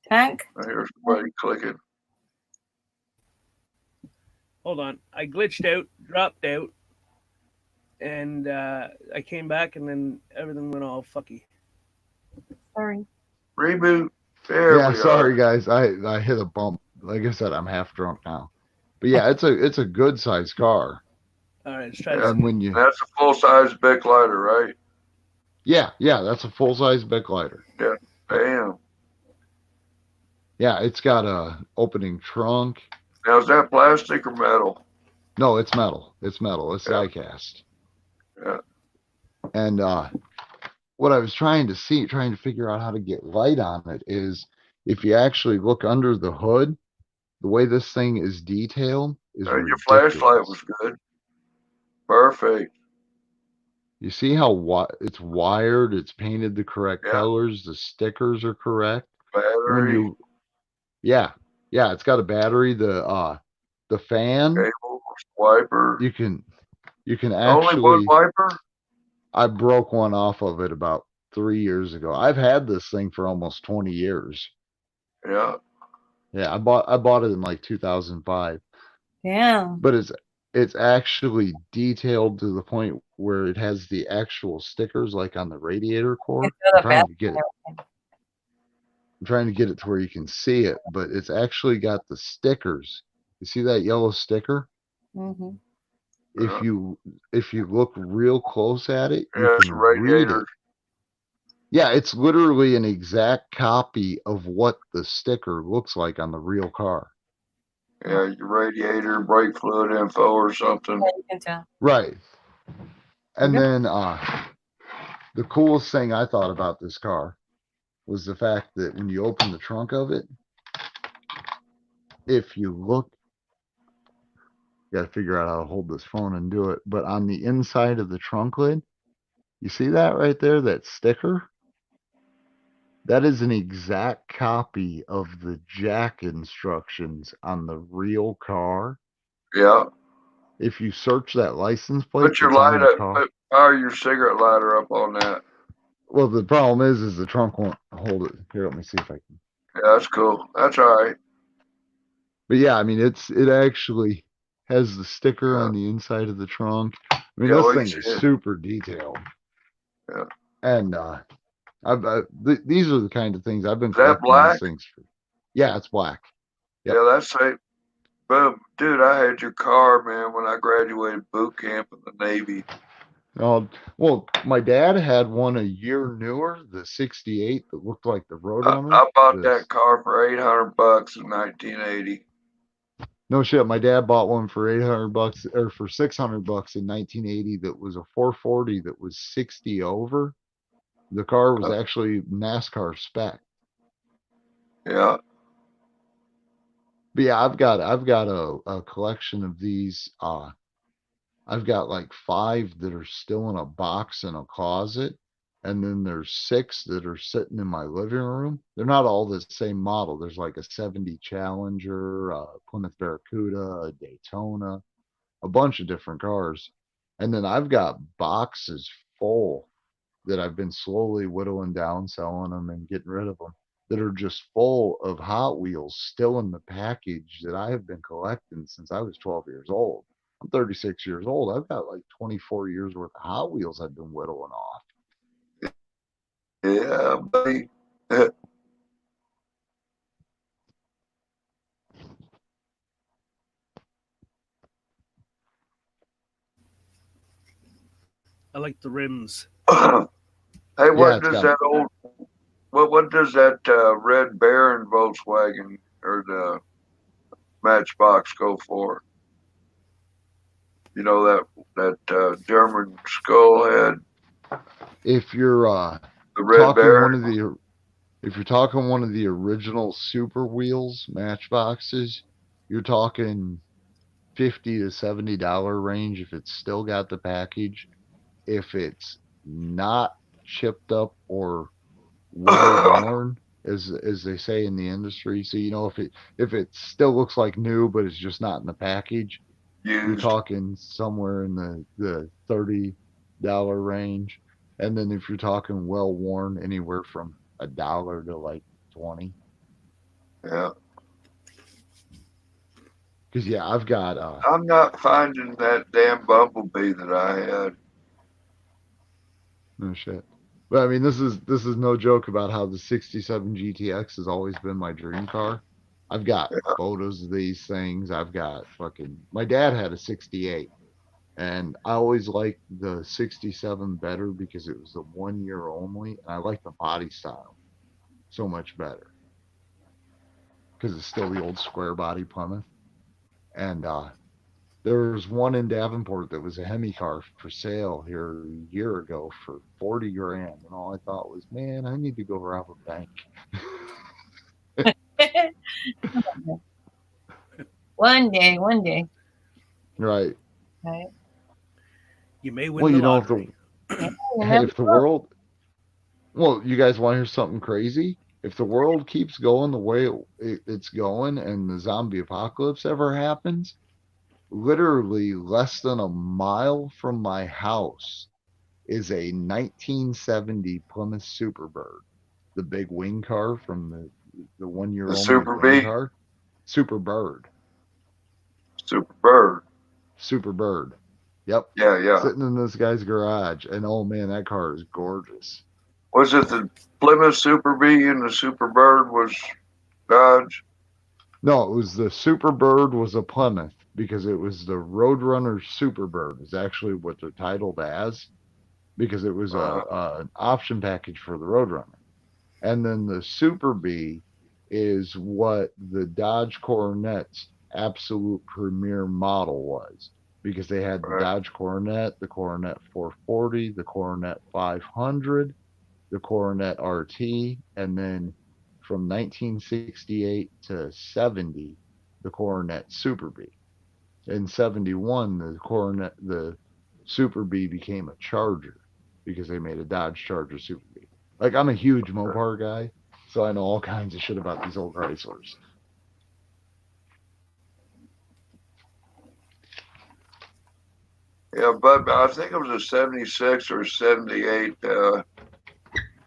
Tank? I hear somebody clicking. Hold on. I glitched out, dropped out, and I came back, and then everything went all fucky. Sorry. Reboot. There yeah, we sorry guys. I hit a bump. Like I said, I'm half drunk now. But yeah, it's a good sized car. All right, let's try Yeah. this. And when you, That's a full size big lighter, right? yeah, that's a full size Bic lighter. Yeah. Damn. Yeah, it's got a opening trunk. Now is that plastic or metal? No, it's metal. It's metal. It's Yeah. die cast. Yeah. And what I was trying to figure out how to get light on it is if you actually look under the hood, the way this thing is detailed is Your ridiculous. flashlight was good. Perfect. You see how it's wired, it's painted the correct Yeah. colors, the stickers are correct. When Battery, you, yeah, it's got a battery, the fan, cable, wiper. you can Only one actually, wiper? I broke one off of it about 3 years ago. I've had this thing for almost 20 years. Yeah. Yeah, I bought it in like 2005. Yeah. But it's actually detailed to the point where it has the actual stickers like on the radiator core. I'm trying to get it to where you can see it, but it's actually got the stickers. You see that yellow sticker? Mm-hmm. If you look real close at it, you Yeah, it's a can read it. radiator. Yeah, it's literally an exact copy of what the sticker looks like on the real car. Yeah, your radiator, brake fluid info or something. Yeah, you can tell. Right. And Okay. then the coolest thing I thought about this car was the fact that when you open the trunk of it, if you look, you got to figure out how to hold this phone and do it. But on the inside of the trunk lid, you see that right there, that sticker? That is an exact copy of the jack instructions on the real car. Yeah. If you search that license plate, Put your that's on light the up, car. power your cigarette lighter up on that. Well, the problem is the trunk won't hold it. Here, let me see if I can. Yeah, that's cool. That's all right. But yeah, I mean, it actually has the sticker on the inside of the trunk. I mean, Yeah, this we thing can is see it. super detailed. Yeah. And these are the kind of things I've been Is that collecting black? these things for. Yeah, it's black. Yep. Yeah, that's safe. But dude, I had your car, man, when I graduated boot camp in the Navy. Well, my dad had one a year newer, the '68 that looked like the Roadrunner. I bought that car for $800 in 1980. No shit, my dad bought one for $800 or for $600 in 1980 that was a 440 that was 60 over. The car was actually NASCAR spec. Yeah. But yeah, I've got a collection of these. I've got like 5 that are still in a box in a closet, and then there's 6 that are sitting in my living room. They're not all the same model. There's like a '70 Challenger, a Plymouth Barracuda, a Daytona, a bunch of different cars. And then I've got boxes full that I've been slowly whittling down, selling them and getting rid of them, that are just full of Hot Wheels still in the package that I have been collecting since I was 12 years old. I'm 36 years old. I've got like 24 years worth of Hot Wheels I've been whittling off. Yeah, buddy. I like the rims. Hey, what it's does got- that old what does that Red Baron Volkswagen or the Matchbox go for? You know that German skull head, If you're the Red Baron. if you're talking one of the original Super Wheels Matchboxes, you're talking $50 to $70 range if it's still got the package. If it's not chipped up or well worn, as they say in the industry, so you know if it still looks like new but it's just not in the package, you're Used. talking somewhere in the $30 range. And then if you're talking well worn, anywhere from $1 to like 20. Yeah. Because yeah, I've got I'm not finding that damn Bumblebee that I had. no shit. But I mean, this is no joke about how the '67 GTX has always been my dream car. I've got photos of these things. I've got my dad had a '68, And I always liked the 67 better because it was the 1 year only, and I like the body style so much better because it's still the old square body Plymouth. And there was one in Davenport that was a Hemi car for sale here a year ago for 40 grand, and all I thought was, man, I need to go rob a bank. One day. Right. Right. You may win Well, the you know, lottery. if the world, well, you guys want to hear something crazy? If the world keeps going the way it's going and the zombie apocalypse ever happens, literally less than a mile from my house is a 1970 Plymouth Superbird, the big wing car from the 1 year The only Super wing B? car. Superbird. Superbird. Superbird. Yep. Yeah, yeah. Sitting in this guy's garage, and oh man, that car is gorgeous. Was it the Plymouth Super B and the Superbird was Dodge? No, it was the Superbird was a Plymouth because it was the Roadrunner Superbird is actually what they're titled as because it was an option package for the Roadrunner. And then the Super B is what the Dodge Coronet's absolute premier model was because they had the Dodge Coronet, the Coronet 440, the Coronet 500, the Coronet RT, and then from 1968 to 70, the Coronet Super B. In 71, the Super B became a Charger because they made a Dodge Charger Super B. Like, I'm a huge Mopar guy, so I know all kinds of shit about these old Chryslers. Yeah, but I think it was a 76 or 78.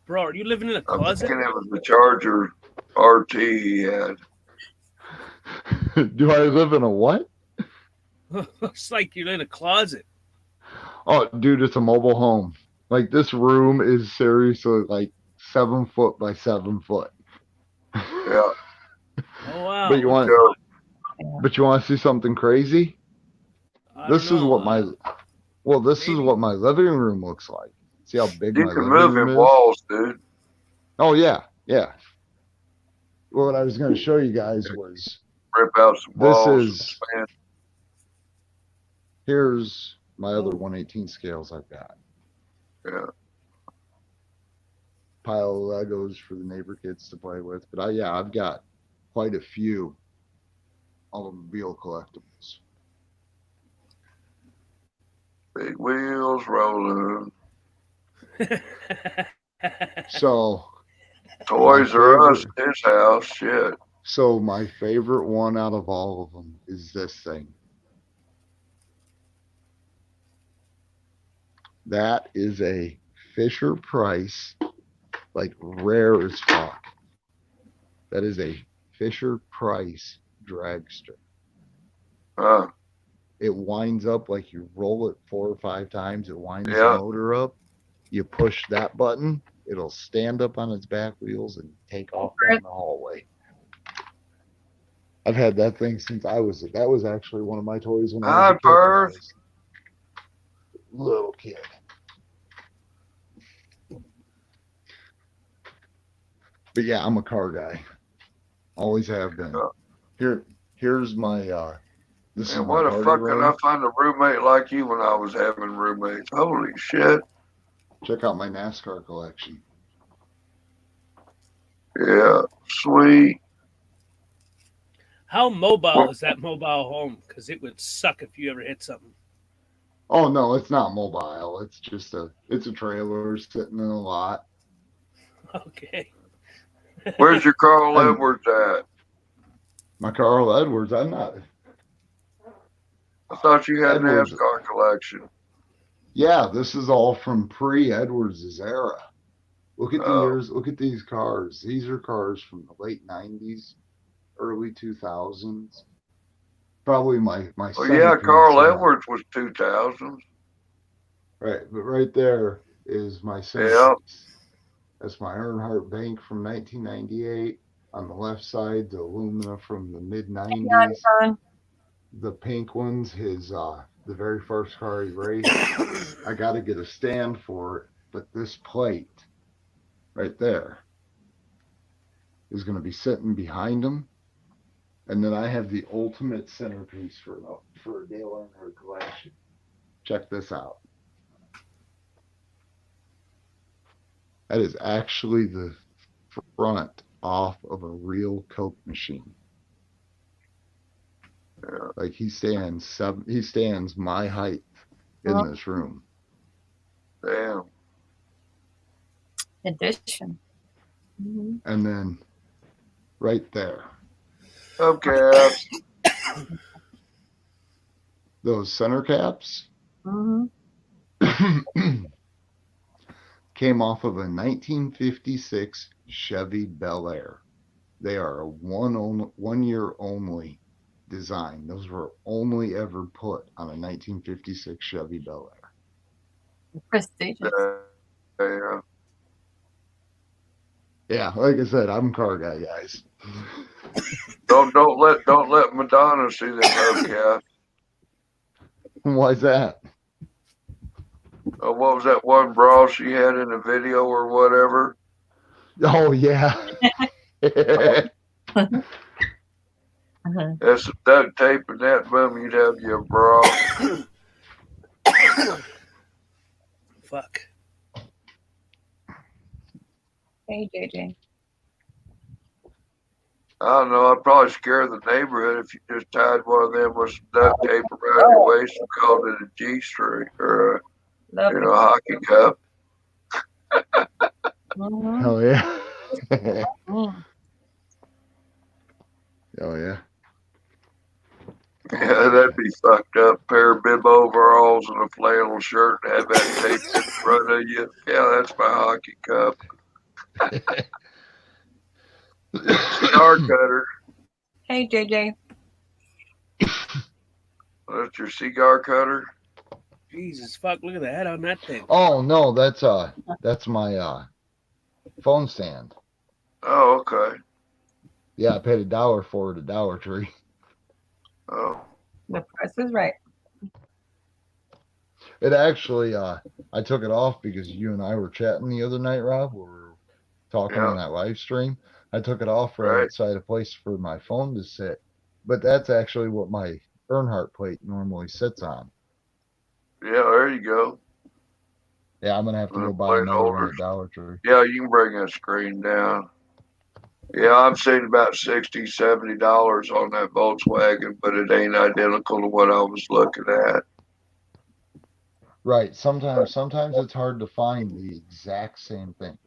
Bro, are you living in a I'm closet? thinking it was the Charger RT he had. Do I live in a what? It's like you're in a closet. Oh, dude, it's a mobile home. Like, this room is seriously like 7 foot by 7 foot. Yeah. Oh wow. But you want to see something crazy? This is what my living room looks like. See how big You my can living move room in is? walls, dude. Oh yeah, yeah. Well, what I was going to show you guys was Rip out some walls. Here's my other 1/18 scales I've got. Yeah. Pile of Legos for the neighbor kids to play with. But I've got quite a few automobile collectibles. Big wheels rolling. So Toys R Us, his house, shit. So my favorite one out of all of them is this thing. That is a Fisher Price, like rare as fuck. That is a Fisher Price dragster. It winds up like you roll it 4 or 5 times. It winds the motor up. You push that button. It'll stand up on its back wheels and take off down the hallway. I've had that thing since that was actually one of my toys when I was a kid. Little kid. But yeah, I'm a car guy. Always have been. Here's my this is what my the party fuck room. could I find a roommate like you when I was having roommates? Holy shit. Check out my NASCAR collection. Yeah, sweet. How mobile is that mobile home? Because it would suck if you ever hit something. Oh no, it's not mobile. It's just it's a trailer sitting in a lot. Okay. Where's your Carl Edwards at? My Carl Edwards, I'm not. I thought you had Edwards. an NASCAR collection. Yeah, this is all from pre-Edwards' era. Look at the years. Look at these cars. These are cars from the late '90s, early 2000s. Probably my. Well, yeah, Carl Edwards was 2000s. Right, but right there is my 70s. Yep. That's my Earnhardt Bank from 1998. On the left side, the Illumina from the mid 90s. The pink one's his the very first car he raced. I got to get a stand for it, but this plate right there is going to be sitting behind him. And then I have the ultimate centerpiece for a Dale Earnhardt collection. Check this out. That is actually the front off of a real Coke machine. Like he stands my height in this room. Damn. Edition. And then right there, Okay. those center caps Mm-hmm. came off of a 1956 Chevy Bel Air. They are a one year only design. Those were only ever put on a 1956 Chevy Bel Air. Prestigious. Yeah. Yeah, like I said, I'm a car guy, guys. Don't let Madonna see the hubcap. Why's that? What was that one bra she had in the video or whatever? Oh yeah. That's some duct tape in that boom. You'd have your bra. Fuck. Hey, JJ. I don't know. I'd probably scare the neighborhood if you just tied one of them with some duct tape around your waist and called it a G-string or a hockey cup. Hell yeah. Oh yeah. Yeah, that'd be fucked up. Pair of bib overalls and a flannel shirt and have that tape in front of you. Yeah, that's my hockey cup. Cigar cutter. Hey, JJ. That's your cigar cutter. Jesus fuck! Look at the head on that thing. Oh no, that's my phone stand. Oh, okay. Yeah, I paid $1 for it at Dollar Tree. Oh. The price is right. It actually, I took it off because you and I were chatting the other night, Rob. We were talking on that live stream. I took it off right outside a place for my phone to sit. But that's actually what my Earnhardt plate normally sits on. Yeah, there you go. Yeah, I'm going to have to go buy another one at Dollar Tree. Yeah, you can bring that screen down. Yeah, I'm seeing about $60, $70 on that Volkswagen, but it ain't identical to what I was looking at. Right. Sometimes it's hard to find the exact same thing.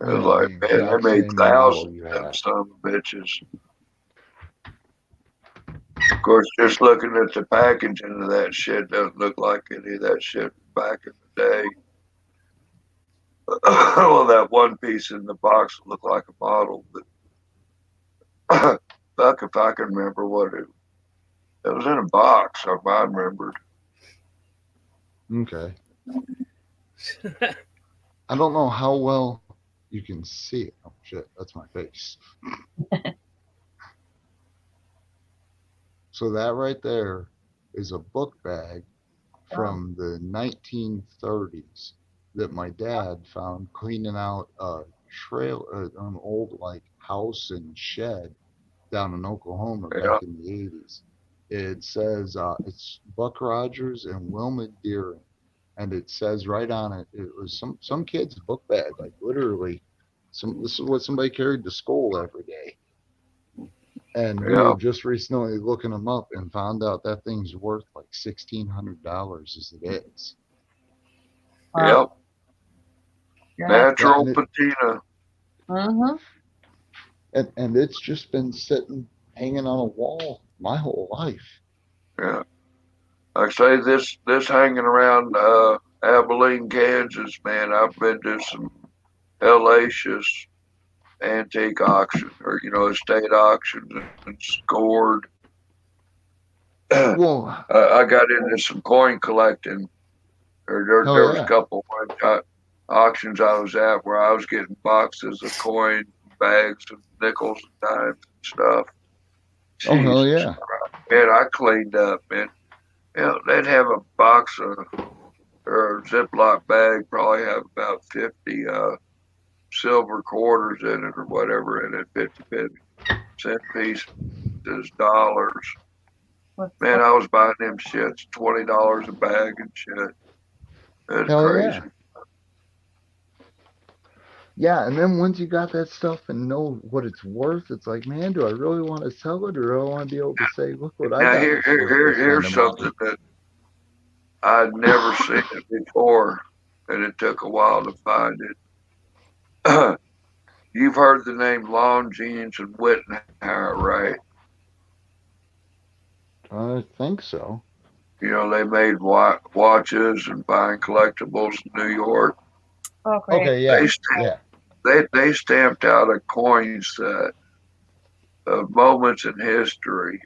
It was like, man, they made thousands of them son of bitches. Of course, just looking at the packaging of that shit doesn't look like any of that shit back in the day. Well, that one piece in the box looked like a model, but fuck if I can remember what it was in a box. I remembered. Okay. I don't know how well you can see it. Oh shit, that's my face. So that right there is a book bag from the 1930s that my dad found cleaning out a an old like house and shed down in Oklahoma back in the 80s. It says it's Buck Rogers and Wilma Deering, and it says right on it, it was some kid's book bag, like literally. This is what somebody carried to school every day. And we were just recently looking them up and found out that thing's worth like $1,600 as it is. Yep. Natural and patina. And it's just been sitting, hanging on a wall my whole life. Yeah. Like I say, this hanging around Abilene, Kansas, man, I've been to some hellacious antique auction or, estate auctions and scored. Well, I got into some coin collecting. There was a couple of auctions I was at where I was getting boxes of coin, bags of nickels and dimes and stuff. Oh, hell yeah. Man, I cleaned up, man. You know, they'd have a box of or a Ziploc bag, probably have about 50 silver quarters in it or whatever in it, 50-cent pieces, dollars. Man, I was buying them shits, $20 a bag and shit. That's Hell crazy. yeah. Yeah, and then once you got that stuff and know what it's worth, it's like, man, do I really want to sell it, or do I want to be able to say, look what I Now got this worth this kind here's of money? something that I'd never seen it before, and it took a while to find it. You've heard the name Longines and Wittenhauer, right? I think so. You know, they made watches and fine collectibles in New York. Oh, great. Okay, yeah, They yeah. they stamped out a coin set of moments in history,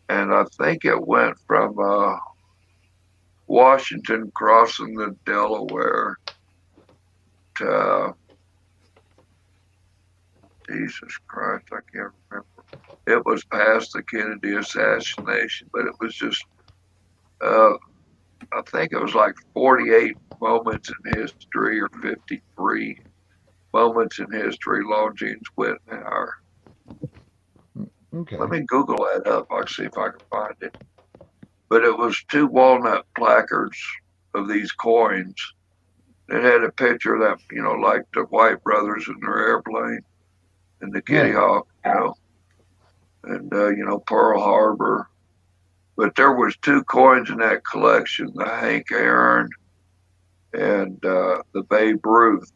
and I think it went from Washington crossing the Delaware to Jesus Christ, I can't remember. It was past the Kennedy assassination, but it was just I think it was like 48 moments in history or 53 moments in history. Longines Wittenhauer. Okay. Let me Google that up. I'll see if I can find it. But it was 2 walnut placards of these coins. It had a picture of that, you know, like the White brothers in their airplane and the Kitty Hawk, you know, and you know, Pearl Harbor. But there was 2 coins in that collection: the Hank Aaron and the Babe Ruth.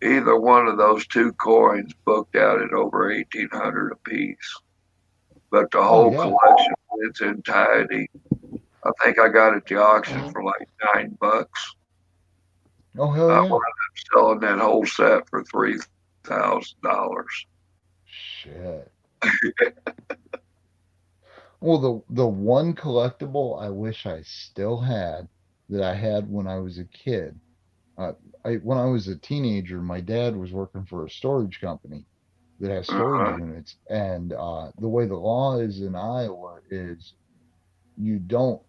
Either one of those 2 coins booked out at over 1,800 apiece. But the whole collection in its entirety, I think I got at the auction for like $9. Oh, hell I yeah. wound up selling that whole set for $3,000. Shit. Well, the one collectible I wish I still had that I had when I was a kid. When I was a teenager, my dad was working for a storage company that has storage units, and the way the law is in Iowa is you don't,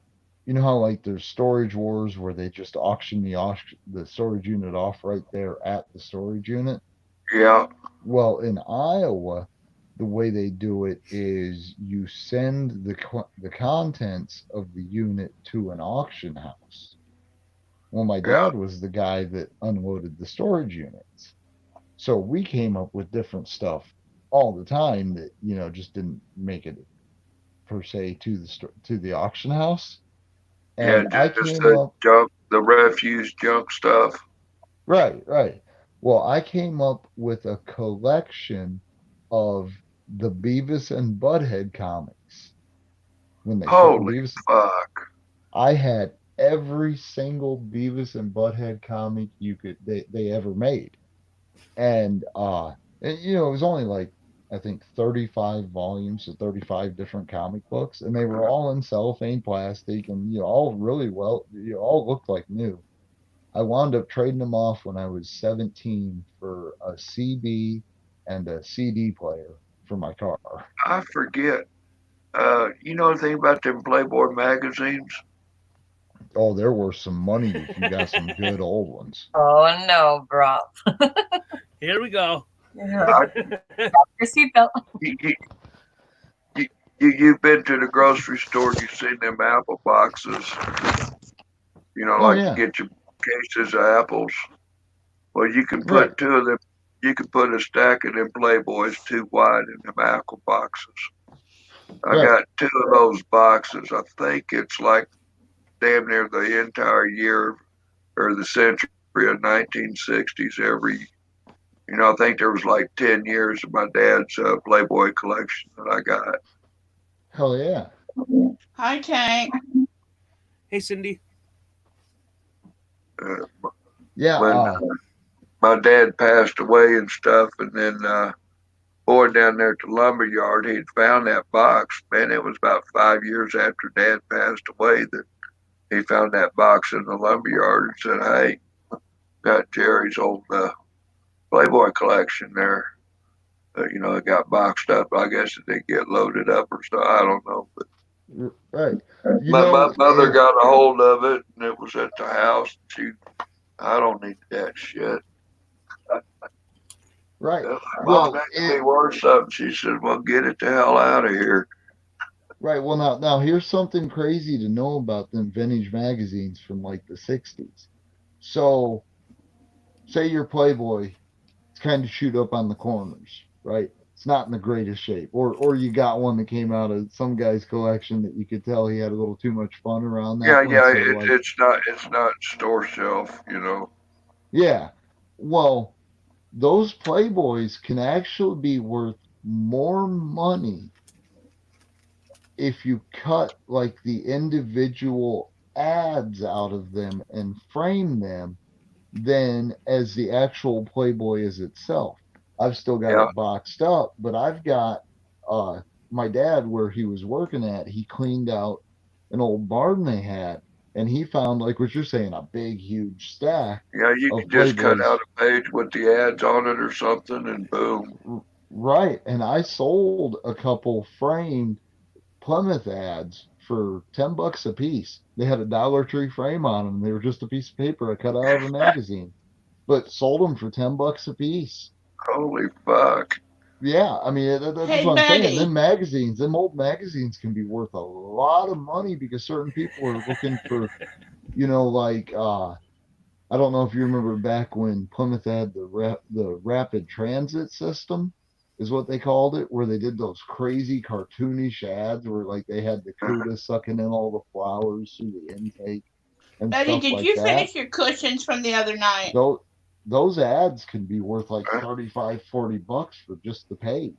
you know how like there's storage wars where they just auction the storage unit off right there at the storage unit. Yeah. Well, in Iowa, the way they do it is you send the contents of the unit to an auction house. Well, my dad was the guy that unloaded the storage units. So we came up with different stuff all the time that, you know, just didn't make it per se to the auction house. And Yeah, I just came the up junk, the refuse junk stuff. right. Well, I came up with a collection of the Beavis and Butthead comics. When they Holy Beavis, fuck. I had every single Beavis and Butthead comic they ever made. And you know, it was only like I think 35 volumes of 35 different comic books, and they were all in cellophane plastic, and you know, all really well, you know, all looked like new. I wound up trading them off when I was 17 for a CD and a CD player for my car. I forget. You know anything about them Playboy magazines? Oh, there were some money if you got some good old ones. Oh no, bro. Here we go. Your seatbelt. You've been to the grocery store, you've seen them apple boxes. You know, like yeah. you get your cases of apples. Well, you can put 2 of them. You can put a stack of them Playboys 2 wide in them apple boxes. I got 2 of those boxes. I think it's like damn near the entire year or the century of 1960s. You know, I think there was like 10 years of my dad's Playboy collection that I got. Hell yeah. Hi, Tank. Hey, Cindy. Yeah. When my dad passed away and stuff, and then going down there to Lumberyard, he'd found that box. Man, it was about 5 years after Dad passed away that he found that box in the lumberyard and said, "Hey, got Jerry's old Playboy collection there." you know, it got boxed up. I guess it didn't get loaded up or so. I don't know. But Right. You my know, mother got a hold of it, and it was at the house. I don't need that shit. right. Mom, Well, that could be worth something. She said, well, get it the hell out of here. right. Well, now here's something crazy to know about them vintage magazines from like the 60s. So, say your Playboy, it's kind of shoot up on the corners, right? It's not in the greatest shape. Or you got one that came out of some guy's collection that you could tell he had a little too much fun around that Yeah, one. yeah, So like, it's not store shelf, you know. yeah. Well, those Playboys can actually be worth more money if you cut like the individual ads out of them and frame them than as the actual Playboy is itself. I've still got Yeah. it boxed up, but I've got my dad, where he was working at, he cleaned out an old barn they had, and he found, like what you're saying, a big huge stack Yeah, you of can just cut Playboys. out a page with the ads on it or something, and boom. Right. And I sold a couple framed Plymouth ads for $10 a piece. They had a Dollar Tree frame on them. They were just a piece of paper I cut out of a magazine, but sold them for $10 a piece. Holy fuck. Yeah, I mean, that's Hey, what I'm saying. Betty. Them old magazines can be worth a lot of money because certain people are looking for, like, I don't know if you remember back when Plymouth had the rapid transit system, is what they called it, where they did those crazy cartoonish ads where like they had the cuda sucking in all the flowers through the intake and Betty, stuff did like you that. finish your cushions from the other night? Those ads can be worth like $35, $40 for just the page.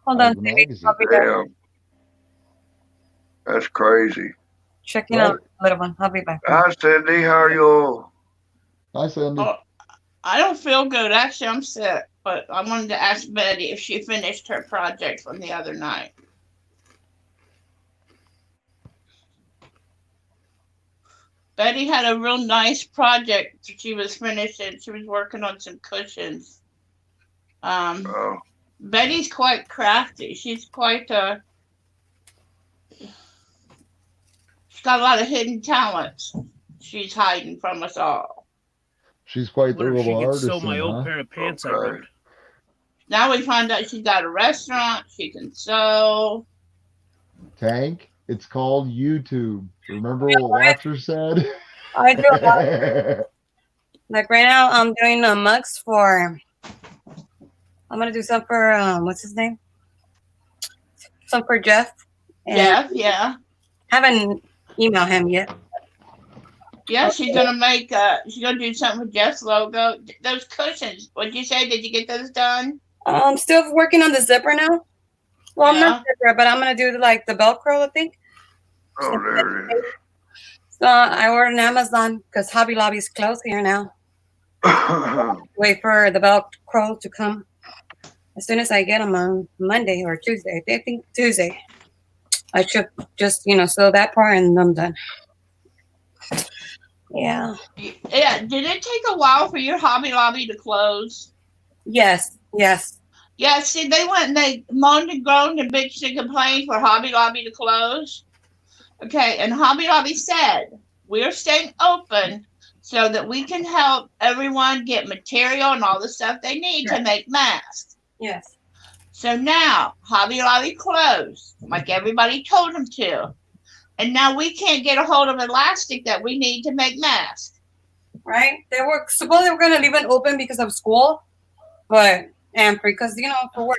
Hold of on, the Cindy. magazine. I'll be back. Damn. That's crazy. Checking out little one. I'll be back. Hi, Cindy. How are you? Hi, Cindy. Oh, I don't feel good. Actually, I'm sick. But I wanted to ask Betty if she finished her project from the other night. Betty had a real nice project she was finishing. She was working on some cushions. Oh, Betty's quite crafty. She's quite she's got a lot of hidden talents she's hiding from us all. She's quite the Wonder if she little could sew artisan, my old huh? pair of pants I ripped. Now we find out she's got a restaurant. She can sew. Tank, it's called YouTube. Remember what Watcher said? I do. Like right now, I'm doing mugs for. I'm gonna do some for what's his name? Some for Jeff. Jeff, yeah. Haven't emailed him yet. Yeah, she's gonna make. She's gonna do something with Jeff's logo. Those cushions. What'd you say? Did you get those done? I'm still working on the zipper now. Well, I'm not zipper, but I'm gonna do like the Velcro, I think. Oh, there it is. So I ordered on Amazon because Hobby Lobby's closed here now. Wait for the Velcro to come. As soon as I get them on Monday or Tuesday, I think Tuesday, I should just, sew that part and I'm done. Yeah. Yeah. Did it take a while for your Hobby Lobby to close? Yes. Yes. Yeah. See, they went and they moaned and groaned and bitched and complained for Hobby Lobby to close. Okay. And Hobby Lobby said, we're staying open so that we can help everyone get material and all the stuff they need to make masks. Yes. So now Hobby Lobby closed, like everybody told them to. And now we can't get a hold of elastic that we need to make masks. Right? They were supposed they were gonna leave it open because of school, and because for work.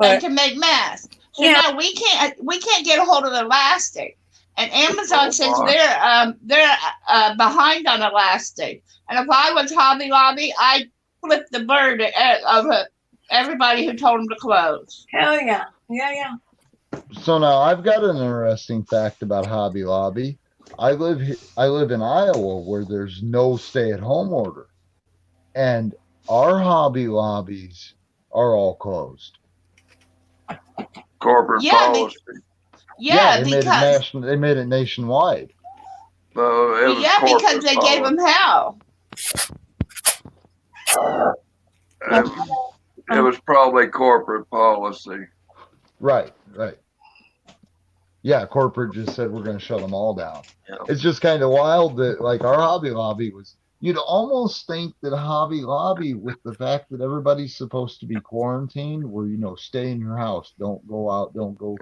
And to make masks. So now we can't get a hold of elastic. And Amazon says they're behind on elastic. And if I was Hobby Lobby, I'd flip the bird of everybody who told them to close. Hell yeah. Yeah. So now I've got an interesting fact about Hobby Lobby. I live in Iowa where there's no stay-at-home order, and our Hobby Lobbies are all closed. Corporate policy. They made it nationwide. Because they gave them hell. It was probably corporate policy. Right. Yeah, corporate just said we're going to shut them all down. Yeah. It's just kind of wild that like our Hobby Lobby was. You'd almost think that Hobby Lobby, with the fact that everybody's supposed to be quarantined, where stay in your house, don't go out, don't go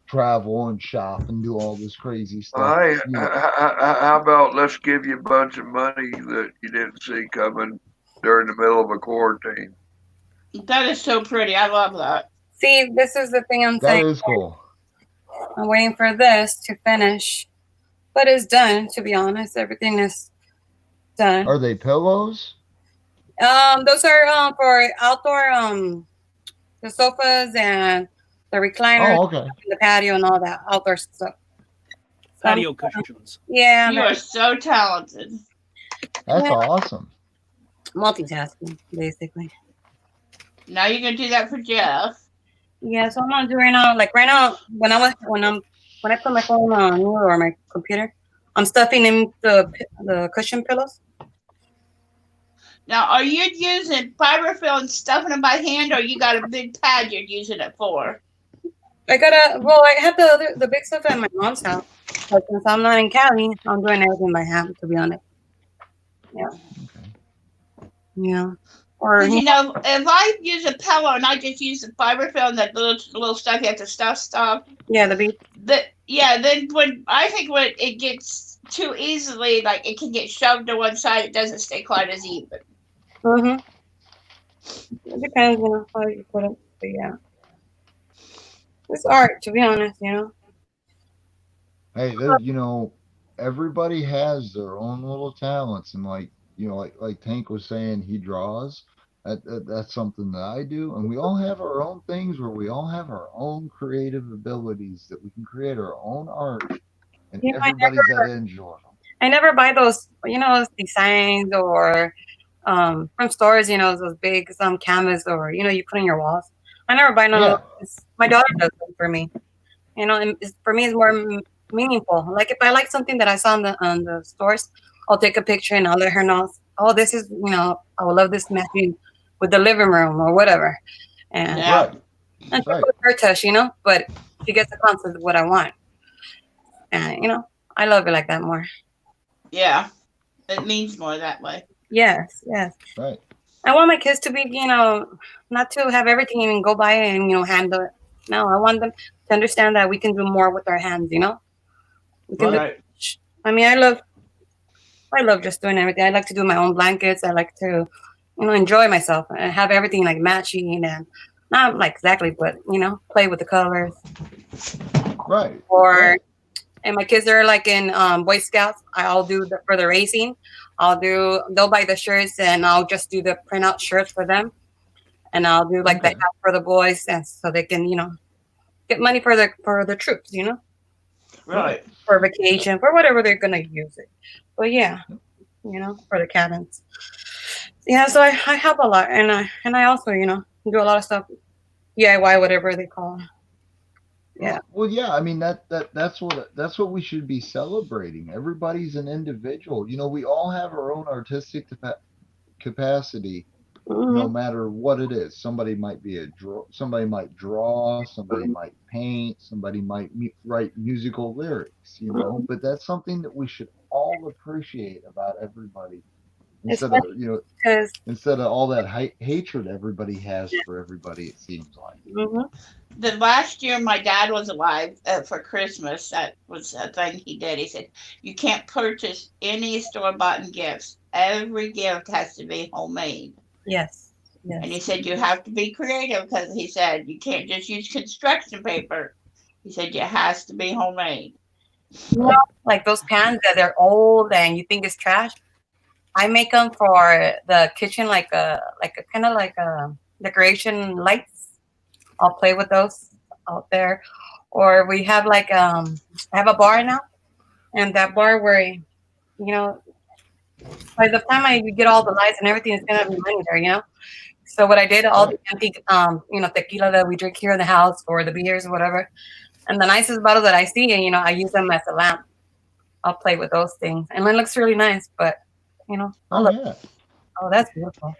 travel and shop and do all this crazy stuff. Hey, how about let's give you a bunch of money that you didn't see coming during the middle of a quarantine? That is so pretty. I love that. See, this is the thing I'm That saying. is cool. I'm waiting for this to finish, but it's done. To be honest, everything is done. Are they pillows? Those are for outdoor. The sofas and the recliners, Oh, okay. the patio, and all that outdoor stuff. Patio cushions. Yeah, You are so talented. That's awesome. Multitasking, basically. Now you're gonna do that for Jeff. Yeah, so I'm gonna do right now. Like right now, when I put my phone on or my computer, I'm stuffing in the cushion pillows. Now, are you using fiberfill and stuffing them by hand, or you got a big pad you're using it for? I have the big stuff at my mom's house. But since I'm not in Cali, I'm doing everything by hand, to be honest. Yeah. Okay. Yeah. Or If I use a pillow and I just use the fiberfill and that little stuff you have to stuff. Yeah, then when it gets too easily, like it can get shoved to one side, it doesn't stay quite as even. It depends on how you put it, but yeah. It's art, to be honest, Hey, everybody has their own little talents, and like Tank was saying, he draws. That's something that I do, and we all have our own things where we all have our own creative abilities that we can create our own art, and everybody's got to enjoy them. I never buy those, designs or from stores, those big canvas or you put on your walls. I never buy no. My daughter does them for me. And for me, it's more meaningful. Like if I like something that I saw on the stores, I'll take a picture and I'll let her know. Oh, this is I would love this matching with the living room or whatever. And and she put her touch, but she gets the concept of what I want. And I love it like that more. Yeah, it means more that way. Yes. Right. I want my kids to be, not to have everything and go by and, handle it. No, I want them to understand that we can do more with our hands, We can I love just doing everything. I like to do my own blankets. I like to, enjoy myself and have everything like matching and not like exactly, but, play with the colors. Right. And my kids are like in Boy Scouts. I'll do for the racing. They'll buy the shirts and I'll just do the printout shirts for them. And I'll do like the hat for the boys and so they can, get money for the troops, Right. For vacation, for whatever they're going to use it. But yeah, for the cabins. Yeah, so I help a lot. And I also, do a lot of stuff, DIY, whatever they call it. Yeah. Well, yeah. I mean that's what we should be celebrating. Everybody's an individual. We all have our own artistic capacity, no matter what it is. Somebody might somebody might draw, somebody might paint, somebody might write musical lyrics. But that's something that we should all appreciate about everybody. Instead of all that hatred everybody has for everybody, it seems like. The last year my dad was alive for Christmas, that was a thing he did. He said, you can't purchase any store-bought gifts. Every gift has to be homemade. Yes. And he said, you have to be creative because he said, you can't just use construction paper. He said, it has to be homemade. Like those pans that they're old and you think it's trash. I make them for the kitchen, like a kind of like a decoration lights. I'll play with those out there, or we have like I have a bar now, and that bar where by the time you get all the lights and everything, it's gonna be money there, So what I did, all the empty tequila that we drink here in the house or the beers or whatever, and the nicest bottle that I see, and I use them as a lamp. I'll play with those things, and it looks really nice, but. Oh, that's beautiful.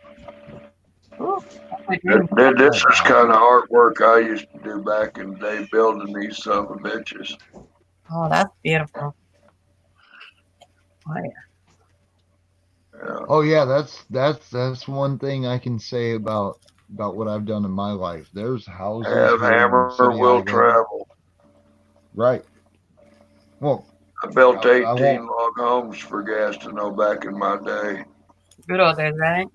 This is kind of artwork I used to do back in the day, building these son of a bitches. Oh, that's beautiful. Oh, yeah. Oh yeah, that's one thing I can say about what I've done in my life. There's houses Have here in the hammer city I will live in. travel. Right. Well, I built I 18 won't. log homes for gas to know back in my day. Good old days, right?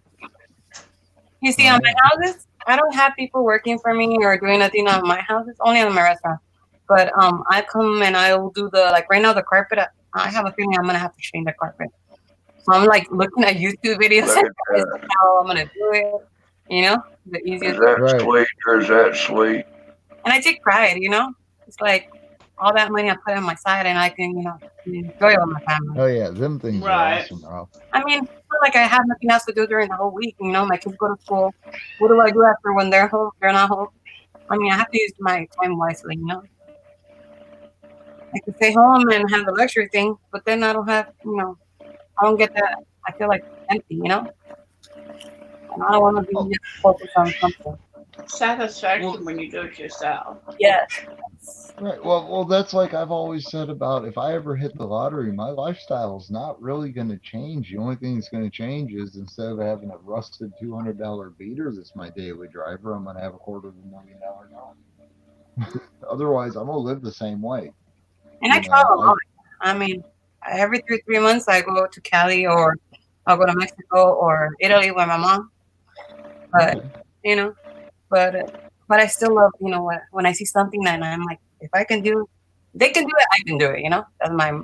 You see, Oh, on my houses, I don't have people working for me or doing nothing on my houses, only on my restaurant. But I come and I will do the, like right now, the carpet. I have a feeling I'm gonna have to change the carpet. So I'm like looking at YouTube videos Look at that. how I'm gonna do it. You know, the Is easiest. that Right. sweet or is that sweet? And I take pride. You know, it's like all that money I put on my side, and I can, enjoy it with my family. Oh yeah, them things Right. are awesome, Ralph. I mean, it's not like I have nothing else to do during the whole week. You know, my kids go to school. What do I do after when they're home? They're not home. I mean, I have to use my time wisely. You know, I can stay home and have the luxury thing, but then I don't have. I don't get that. I feel like empty. You know, and I don't want to be just focused on something. Satisfaction when you do it yourself. Yes. Right. Well, that's like I've always said about if I ever hit the lottery, my lifestyle is not really going to change. The only thing that's going to change is instead of having a rusted $200 beater that's my daily driver, I'm going to have a $250,000 car. Otherwise, I'm going to live the same way. And I travel a lot. I mean, every 3 months I go to Cali or I'll go to Mexico or Italy with my mom. But but I still love, when I see something and I'm like, if I can do, they can do it, I can do it. That's my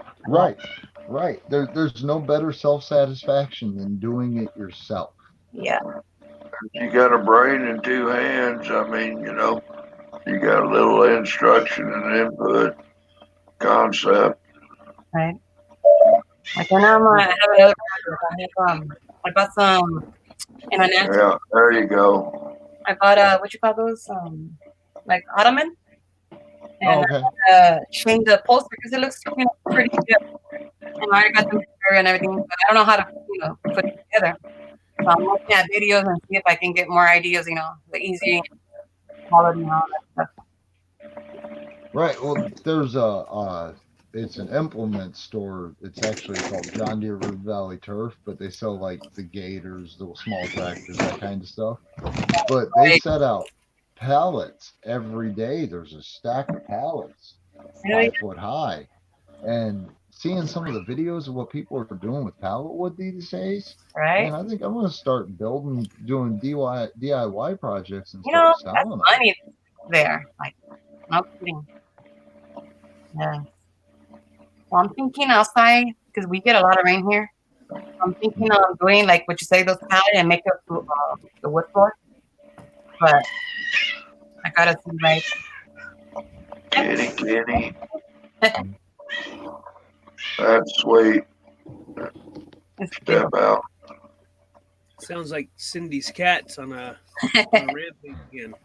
Right. There's no better self-satisfaction than doing it yourself. Yeah. You got a brain and two hands. I mean, you got a little instruction and input concept. Right. Like when I have another project, I got some internet. Yeah, there you go. I bought what you call those? Like ottoman. And I changed the poster because it looks pretty good. And I already got the material and everything, but I don't know how to put it together. So I'm looking at videos and see if I can get more ideas. The easy quality and all that stuff. Right. Well, there's it's an implement store. It's actually called John Deere River Valley Turf, but they sell like the gators, the small tractors, that kind of stuff. But they set out pallets every day. There's a stack of pallets 5 foot high. And seeing some of the videos of what people are doing with pallet wood these days, right? And I think I'm going to start doing DIY projects and That's start selling them. money there. Like, not kidding. Yeah. Well, I'm thinking outside because we get a lot of rain here. I'm thinking of doing like what you say, those pallet and make up the wood floor. But I gotta see like. Kitty. That's sweet. Step out. Sounds like Cindy's cats on a rampage again.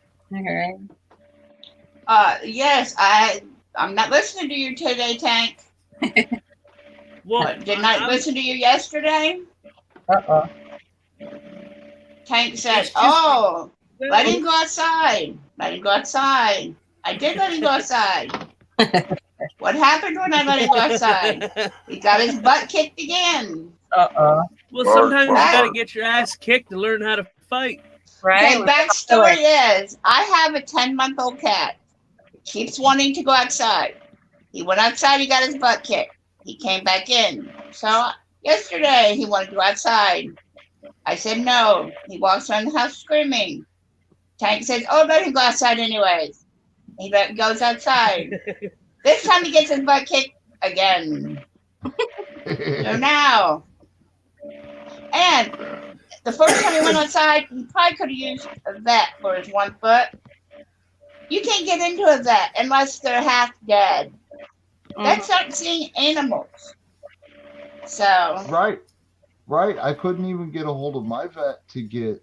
Yes, I'm not listening to you today, Tank. Well, didn't I listen to you yesterday? Tank said, "Oh, let him go outside. Let him go outside." I did let him go outside. What happened when I let him go outside? He got his butt kicked again. Well, sometimes you gotta get your ass kicked to learn how to fight. Right. The backstory is, I have a 10-month-old cat. He keeps wanting to go outside. He went outside. He got his butt kicked. He came back in. So yesterday he wanted to go outside. I said no. He walks around the house screaming. Tank says, "Oh, let him go outside anyways." He goes outside. This time he gets his butt kicked again. So now, and the first time he went outside, he probably could have used a vet for his 1 foot. You can't get into a vet unless they're half dead. That's not seeing animals. So Right. I couldn't even get a hold of my vet to get.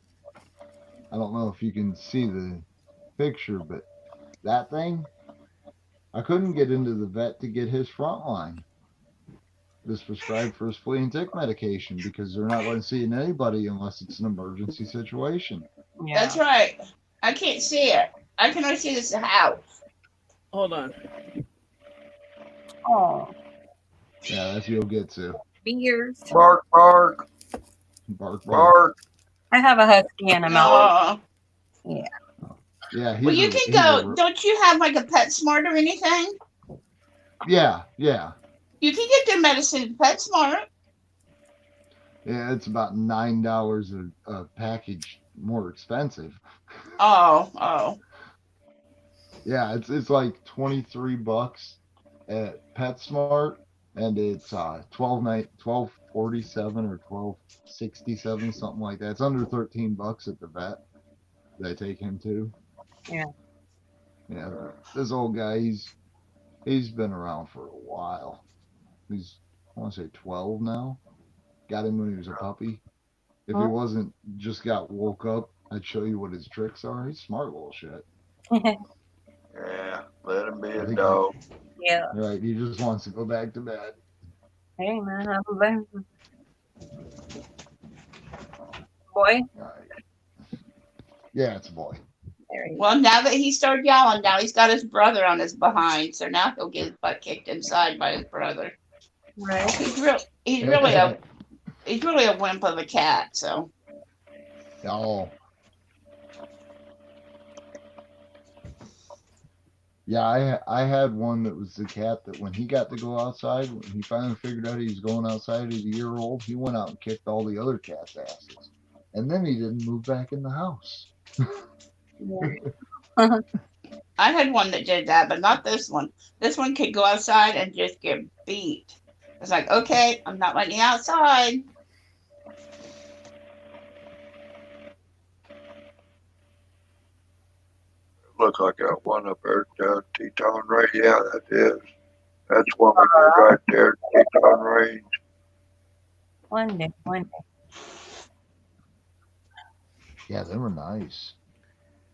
I don't know if you can see the picture, but that thing, I couldn't get into the vet to get his front line. is prescribed for his flea and tick medication because they're not letting see anybody unless it's an emergency situation. That's right. I can't see it. I can only see this house. Hold on. Oh, Yeah, that's you'll get to. beers. Bark, bark, Bark, bark. bark. I have a husky and a mouse. Oh. Yeah. Yeah, Well, you can go. Don't you have like a PetSmart or anything? Yeah. You can get their medicine at PetSmart. Yeah, it's about $9 a package more expensive. Oh. Yeah, it's like $23 at PetSmart, and it's $12.47 or $12.67, something like that. It's under $13 at the vet that I take him to. Yeah. Yeah, this old guy, he's been around for a while. He's, I want to say 12 now. Got him when he was a puppy. If he wasn't just got woke up, I'd show you what his tricks are. He's smart little shit. Yeah, let him be a dog. Yeah. Right, he just wants to go back to bed. Hey man, I'm a boy. Yeah, it's a boy. Well, now that he started yelling, now he's got his brother on his behind, so now he'll get his butt kicked inside by his brother. Right. He's really a wimp of a cat. So. Oh. Yeah, I had one that was the cat that when he got to go outside, when he finally figured out he was going outside as a year old, he went out and kicked all the other cats' asses. And then he didn't move back in the house. I had one that did that, but not this one. This one could go outside and just get beat. It's like, okay, I'm not letting you outside. Look like I got one up there at Teton Range. Yeah, that is. That's one we go right there at Teton Range. One day. Yeah, they were nice.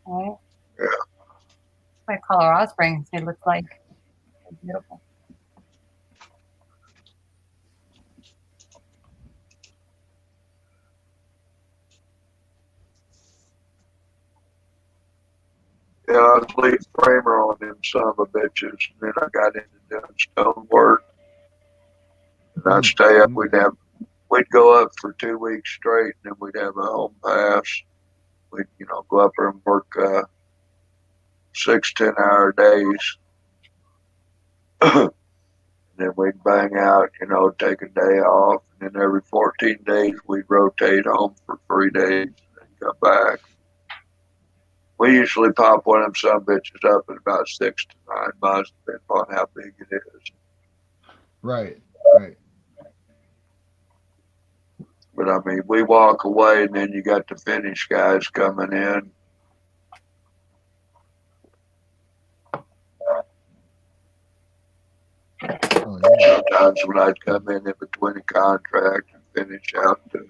Right? Yeah. Like Colorado Springs, they look like. They're beautiful. Yeah, I was lead framer on them son of a bitches, and then I got into doing stonework. And I'd stay up. We'd go up for 2 weeks straight, and then we'd have a home pass. We'd, go up there and work 6 10-hour days. And then we'd bang out, take a day off, and then every 14 days we'd rotate home for 3 days and then come back. We usually pop one of them son of bitches up in about 6 to 9 months, depending on how big it is. Right. But I mean, we walk away, and then you got the finish guys coming in. Sometimes when I'd come in between the contract and finish out the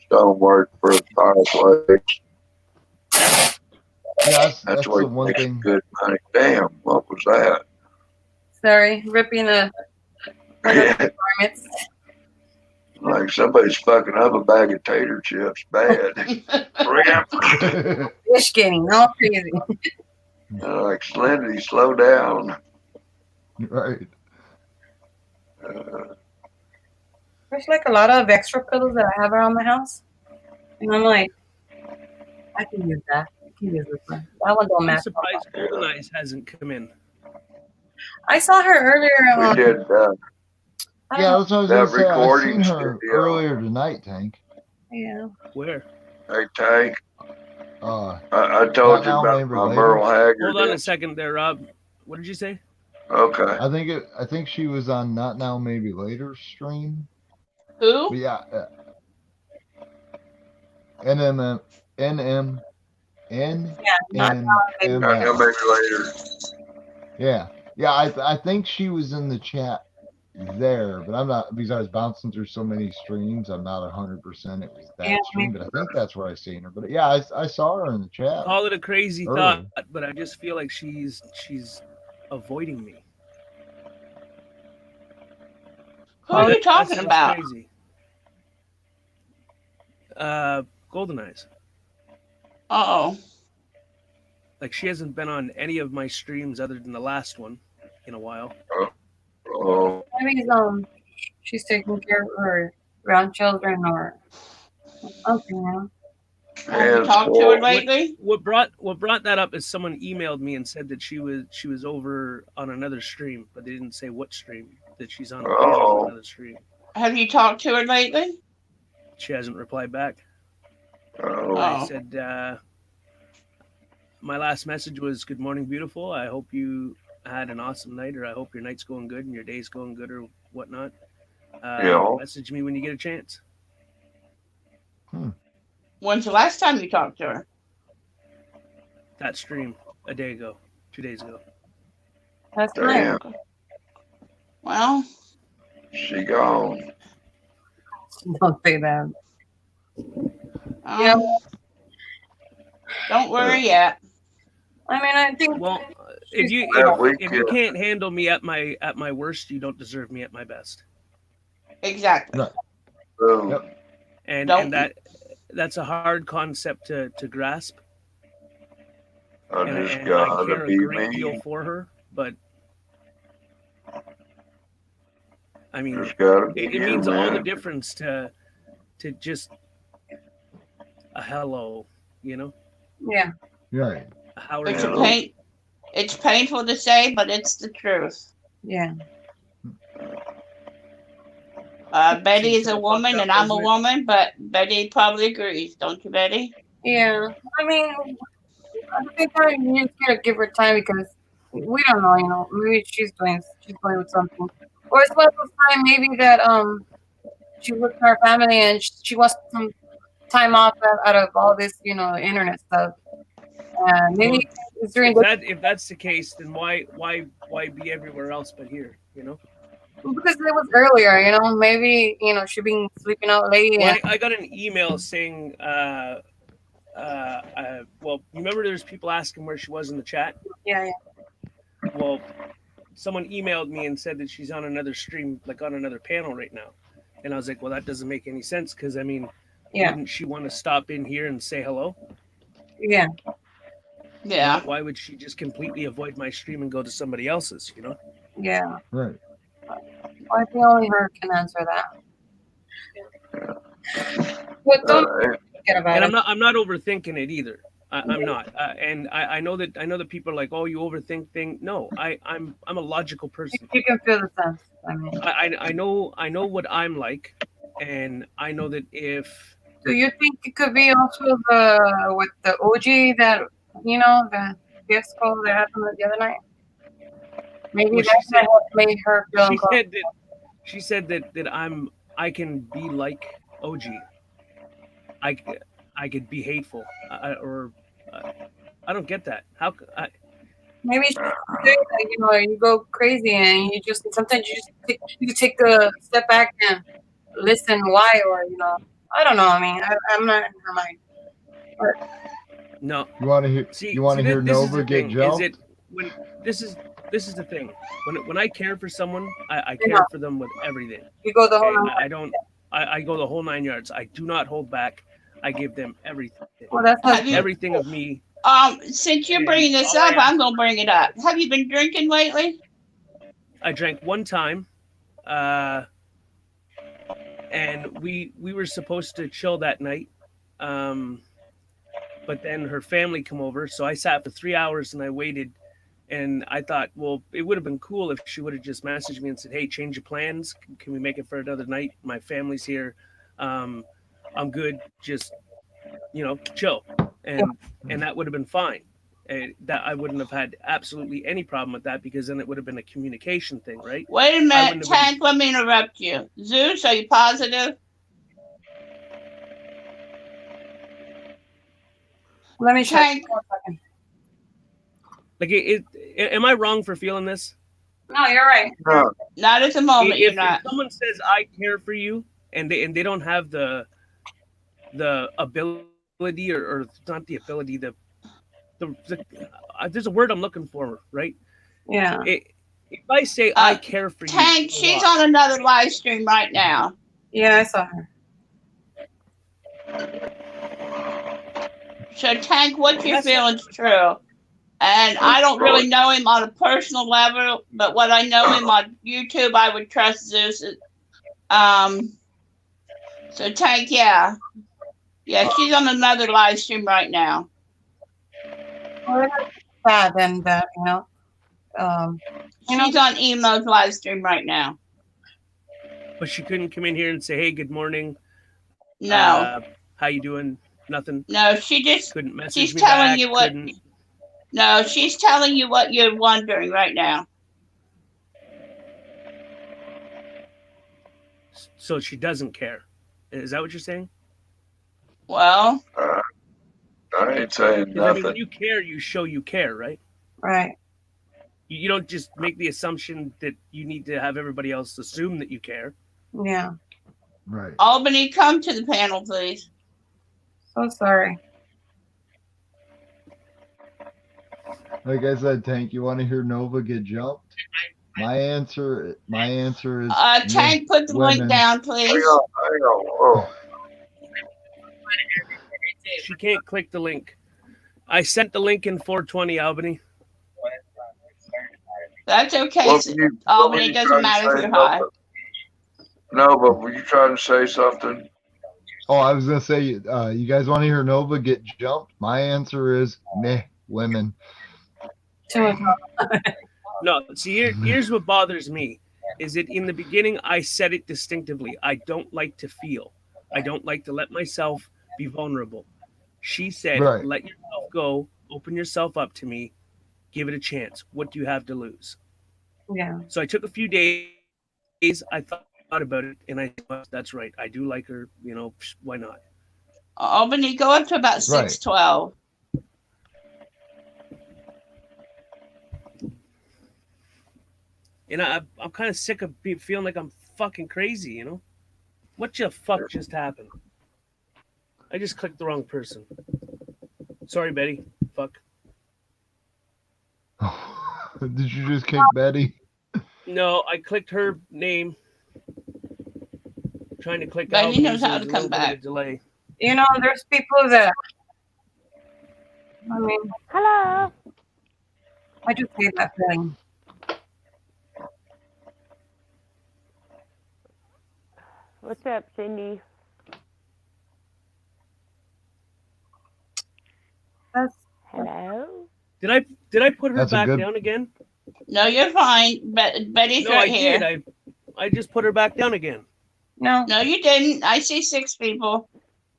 stonework for the fireplace. Yeah, that's where you make some good money. Damn, what was that? Sorry, ripping a garments. Like somebody's fucking up a bag of tater chips bad. Fish getting all crazy. Like Slendy, slow down. Right. There's like a lot of extra pillows that I have around my house. And I'm like, I can use that. I can use this one. That one don't I'm match. surprised Golden Eyes hasn't come in. I saw her earlier. We did Yeah, that's what I was going to say. I recording seen her studio. earlier tonight, Tank. Yeah. Where? Hey, Tank. I Not told you now, about maybe my later. Merle Haggard. Hold on a second there, Rob. What did you say? Okay. I think she was on Not Now, Maybe Later stream. Who? But yeah. NM. Not Now, Maybe Maybe later. Yeah. Yeah, I think she was in the chat there, but I'm not, because I was bouncing through so many streams, I'm not 100% it was that stream, but I think that's where I seen her. But yeah, I saw her in the chat. Call it a crazy earlier. thought, but I just feel like she's avoiding me. Who are you That talking sounds about? Crazy. Golden Eyes. Uh-oh. Like she hasn't been on any of my streams other than the last one in a while. Oh, Maybe she's taking care of her grandchildren or something, you know. Have you talked to her lately? What brought that up is someone emailed me and said that she was over on another stream, but they didn't say what stream that she's on. Oh. Another stream. Have you talked to her lately? She hasn't replied back. Oh. I said my last message was "Good morning, beautiful. I hope you had an awesome night, or I hope your night's going good and your day's going good, or whatnot. Yeah. Message me when you get a chance." When's the last time you talked to her? That stream a day ago, 2 days ago. That's Damn. right. Well, She gone. Don't say that. yeah. Don't worry yet. I mean, I think. Well, if you can't handle me at my worst, you don't deserve me at my best. Exactly. And Don't- that's a hard concept to grasp. I And just I gotta care a be great me. deal for her, but I mean, Just gotta be it you, means all the man. difference to just a hello, you know? Yeah. Right. How are It's a you? pain. It's painful to say, but it's the truth. Yeah. Betty is a woman and I'm a woman, but Betty probably agrees, don't you, Betty? Yeah. I mean, at the same time, you just gotta give her time because we don't know, you know. Maybe she's going with something, or it's about the time maybe that she with her family and she wants some time off out of all this, you know, internet stuff. And maybe it's during If that's the case, then why be everywhere else but here? You know. because it was earlier, you know. Maybe you know she been sleeping out late. Well, And, I got an email saying, well, you remember there's people asking where she was in the chat? yeah. Well, someone emailed me and said that she's on another stream, like on another panel right now. And I was like, well, that doesn't make any sense because, I mean, Yeah. wouldn't she want to stop in here and say hello? Yeah. Yeah. Why would she just completely avoid my stream and go to somebody else's, you know? Yeah. Right. I think only her can answer that. But don't forget about And it. I'm not overthinking it either. I'm not. And I know that people are like, oh, you overthink things. No, I'm a logical person. You can feel the sense. I mean, I know what I'm like, and I know that if do you think it could be also with the OG that you know the fiasco that happened the other night? Maybe Well, she that's said- what made her feel she said that I can be like OG. I could be hateful, I don't get that. How maybe she said that, you know, you go crazy and you just sometimes you take a step back and listen why, or you know, I don't know. I mean, I'm not in her mind. But no? You want to hear? You want to hear this is Nova the get thing, Joe? Is it when this is the thing? When I care for someone, I Yeah. care for them with everything. You go the whole And nine I don't. I go the whole 9 yards. I do not hold back. I give them everything. Well, that's Have you- everything of me. Since you're bringing this up, I'm gonna bring it up. Have you been drinking lately? I drank one time, and we were supposed to chill that night, but then her family come over, so I sat for 3 hours and I waited, and I thought, well, it would have been cool if she would have just messaged me and said, hey, change your plans. Can we make it for another night? My family's here. I'm good. Just, you know, chill, and that would have been fine. That I wouldn't have had absolutely any problem with that because then it would have been a communication thing, right? Wait a I minute, wouldn't have Tank. Let me interrupt you. Zeus, are you positive? Let me check. Tank. Like, am I wrong for feeling this? No, you're right. Not at the moment. You're If not. someone says I care for you, and they don't have the ability or not the ability, there's a word I'm looking for, right? Yeah. If I say I care for you, Tank, a she's lot, on another live stream right now. Yeah, I saw her. So, Tank, what you That's feel is true. And I don't really know him on a personal level, but what I know him on YouTube, I would trust Zeus. So, Tank, yeah. Yeah, she's on another live stream right now. Well, that's sad, and you know, She's on Emo's live stream right now. but she couldn't come in here and say, "Hey, good morning. No. How you doing?" Nothing. No, she just Couldn't message she's me telling back, you what. couldn't- No, she's telling you what you're wondering right now. So she doesn't care. Is that what you're saying? Well, I ain't saying 'Cause, I mean, when nothing. you care, you show you care, right? right. You don't just make the assumption that you need to have everybody else assume that you care. Yeah. Right. Albany, come to the panel, please. So sorry. Like I said, Tank, you want to hear Nova get jumped? My answer is Tank, put the link women. down, please. Hang on. Whoa. She can't click the link. I sent the link in 420, Albany. That's okay. What were you- what were Albany, you it doesn't trying to matter if say, you're high. Nova? No, but were you trying to say something? Oh, I was gonna say, you guys want to hear Nova get jumped? My answer is meh, women. No, see, here's what bothers me is that in the beginning, I said it distinctively. I don't like to feel. I don't like to let myself be vulnerable. She said, Right. let yourself go, open yourself up to me, give it a chance. What do you have to lose? Yeah. So I took a few days. I thought about it, and I thought, that's right. I do like her. You know, why not? Albany, go up to about Right. 612. And I'm kind of sick of feeling like I'm fucking crazy, you know? What the fuck just happened? I just clicked the wrong person. Sorry, Betty. Fuck. Did you just kick Betty? No, I clicked her name. Trying to click Betty out. knows because how there's to a come little bit of back. Delay. You know, there's people that. I mean, hello. I just hate that thing. What's up, Cindy? Hello. Did I put her That's a back good- down again? No, you're fine. Betty's No, right I here. did. I just put her back down again. No. No, you didn't. I see 6 people.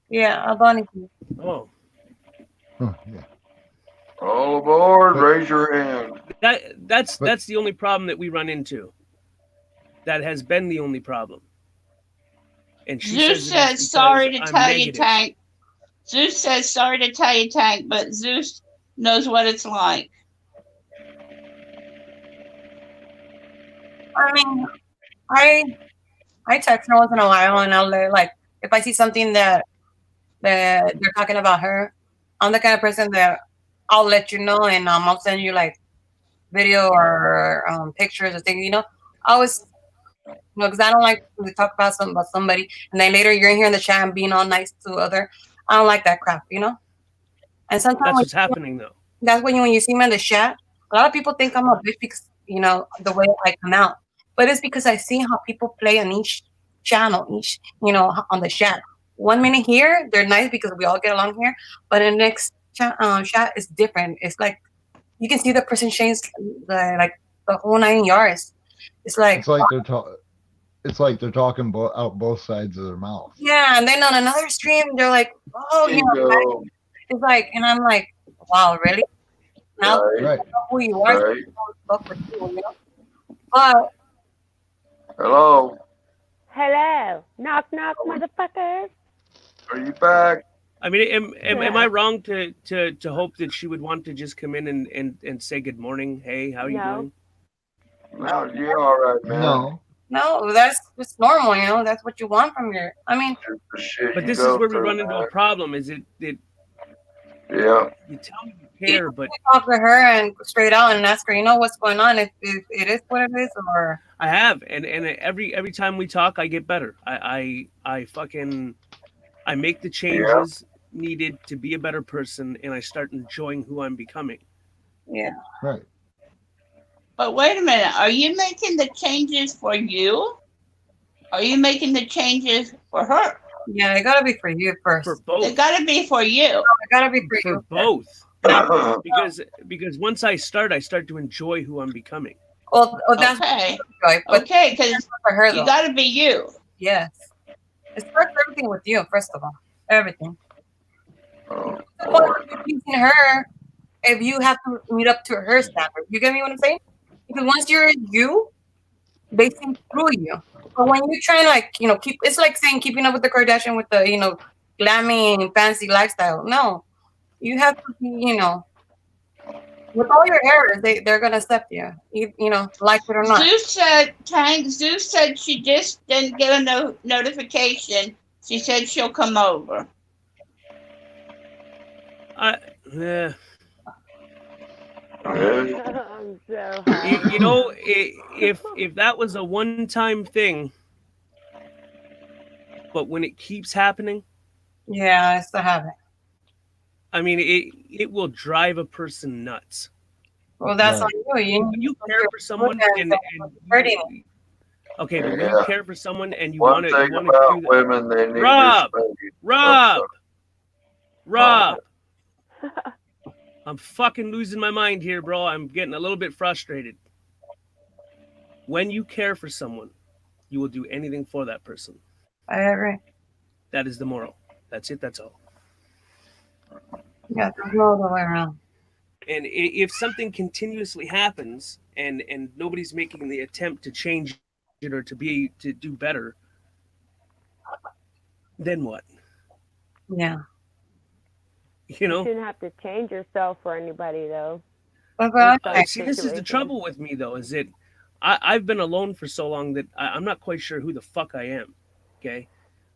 Yeah, Albany. Oh. All aboard, raise your hand. That's the only problem that we run into. That has been the only problem. And she Zeus says says it is sorry to because I'm tell you, negative. Tank. Zeus says sorry to tell you, Tank, but Zeus knows what it's like. I mean, I text her once in a while, and I'll like if I see something that they're talking about her, I'm the kind of person that I'll let you know, and I'll send you like video or pictures or things. You know, I always, you know, because I don't like to talk about somebody, and then later you're in here in the chat and being all nice to other. I don't like that crap, you know. And sometimes That's when what's happening though. that's when you see me in the chat. A lot of people think I'm a bitch because you know the way I come out, but it's because I see how people play on each channel, each on the chat. 1 minute here they're nice because we all get along here, but in the next chat is different. It's like you can see the person change the whole 9 yards. It's like It's like they're talking out both sides of their mouth. yeah, and then on another stream they're like, oh, you know, Ego. it's like, and I'm like, wow, really? Now Right. you know who you are, Right. fuck with you, you know? But Hello. Hello. Knock, knock, motherfuckers. Are you back? I mean, am I wrong to hope that she would want to just come in and say good morning? Hey, how are you No. doing? No, you're all right, man. no, that's just normal, you know. That's what you want from your. I mean, The shit But you this is go where we through, run into a man. problem. Is it Yeah. you tell me you care, but talk to her and straight out and ask her, you know, what's going on? If it is what it is, or I have, and every time we talk, I get better. I make the changes needed to be a better person, and I start enjoying who I'm becoming. Yeah. Right. But wait a minute, are you making the changes for you? Are you making the changes for her? Yeah, it gotta be for you first. For both. It gotta be for you. It gotta be for you. Both. because once I start to enjoy who I'm becoming. Well, that's okay. But Okay, because for her, you though. gotta be you. Yes. It starts everything with you, first of all. Everything. Teaching her if you have to meet up to her standard. You get me what I'm saying? Because once you're you, they think through you. But when you try like, you know, it's like saying keeping up with the Kardashian with the, you know, glammy and fancy lifestyle. No. You have to be, you know, with all your errors, they're gonna accept you. You know, like it or not. Zeus said she just didn't get a notification. She said she'll come over. Yeah. I'm so high. You know, if that was a one-time thing, but when it keeps happening, yeah, it's the habit. I mean, it will drive a person nuts. Well, that's on you. When you care for someone and hurting. Okay, but when you care for someone and you want One to thing do about that, women, they need Rob. I'm fucking losing my mind here, bro. I'm getting a little bit frustrated. When you care for someone, you will do anything for that person. I agree. That is the moral. That's it. That's all. Yeah, there's no other way around. And if something continuously happens and nobody's making the attempt to change it or to do better, then what? Yeah. You know? You shouldn't have to change yourself for anybody, though. See, this is the trouble with me, though, is that I've been alone for so long that I'm not quite sure who the fuck I am. Okay?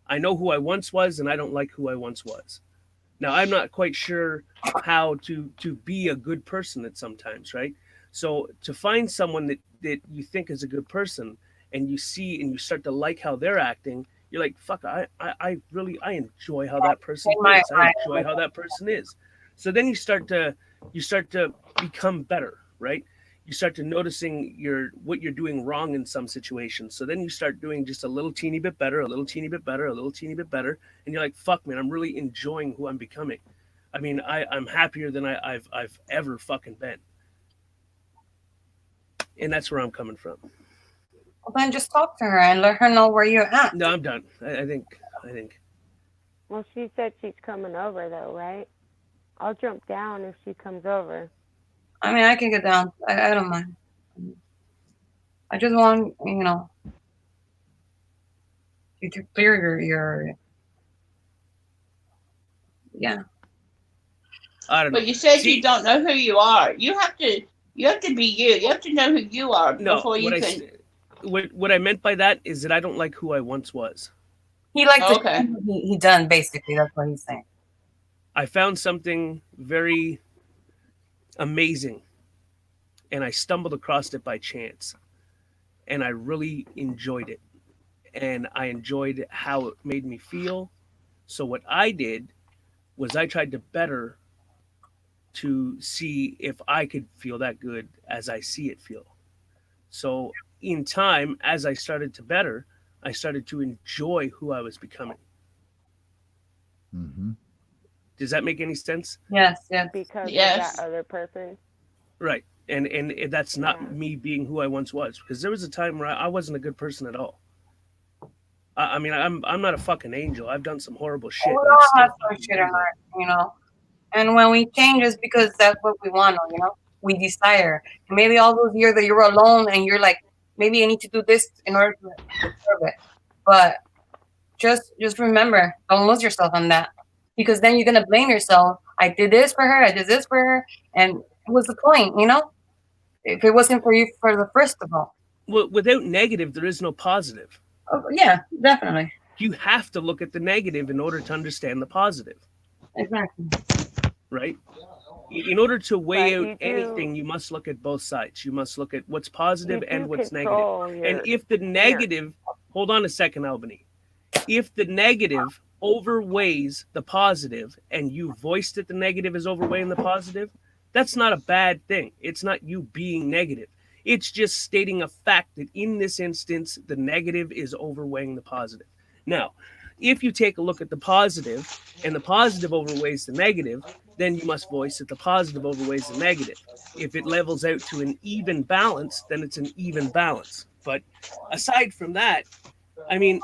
I know who I once was, and I don't like who I once was. Now, I'm not quite sure how to be a good person at sometimes, right? So to find someone that you think is a good person and you see and you start to like how they're acting, you're like, fuck, I enjoy how that person is. I enjoy how that person is. So then you start to become better, right? You start to noticing what you're doing wrong in some situations. So then you start doing just a little teeny bit better, a little teeny bit better, a little teeny bit better. And you're like, fuck, man, I'm really enjoying who I'm becoming. I mean, I'm happier than I've ever fucking been. And that's where I'm coming from. Well, then just talk to her and let her know where you're at. No, I'm done. I think. Well, she said she's coming over, though, right? I'll jump down if she comes over. I mean, I can get down. I don't mind. I just want, you know, you to clear your yeah. I don't know. But you said you don't know who you are. You have to be you. You have to know who you are before you can. What I meant by that is that I don't like who I once was. He likes he done, basically. That's what he's saying. I found something very amazing, and I stumbled across it by chance, and I really enjoyed it, and I enjoyed how it made me feel. So what I did was I tried to better to see if I could feel that good as I see it feel. So in time, as I started to better, I started to enjoy who I was becoming. Mm-hmm. Does that make any sense? Yes, yes. Because of that other person. Right. And that's not me being who I once was, because there was a time where I wasn't a good person at all. I mean, I'm not a fucking angel. I've done some horrible shit. We all have some shit in our, you know. And when we change, it's because that's what we want, you know. We desire. And maybe all those years that you were alone and you're like, maybe I need to do this in order to deserve it. But just remember, don't lose yourself on that. Because then you're going to blame yourself. I did this for her. I did this for her. And what's the point, you know? If it wasn't for you for the first of all. Well, without negative, there is no positive. Oh, yeah, definitely. You have to look at the negative in order to understand the positive. Exactly. Right? In order to weigh But you out do- anything, you must look at both sides. You must look at what's positive You and do what's control negative. your- And if the negative, hold on a second, Albany. If the negative overweighs the positive and you voiced that the negative is overweighing the positive, that's not a bad thing. It's not you being negative. It's just stating a fact that in this instance, the negative is overweighing the positive. Now, if you take a look at the positive and the positive overweighs the negative, then you must voice that the positive overweighs the negative. If it levels out to an even balance, then it's an even balance. But aside from that, I mean,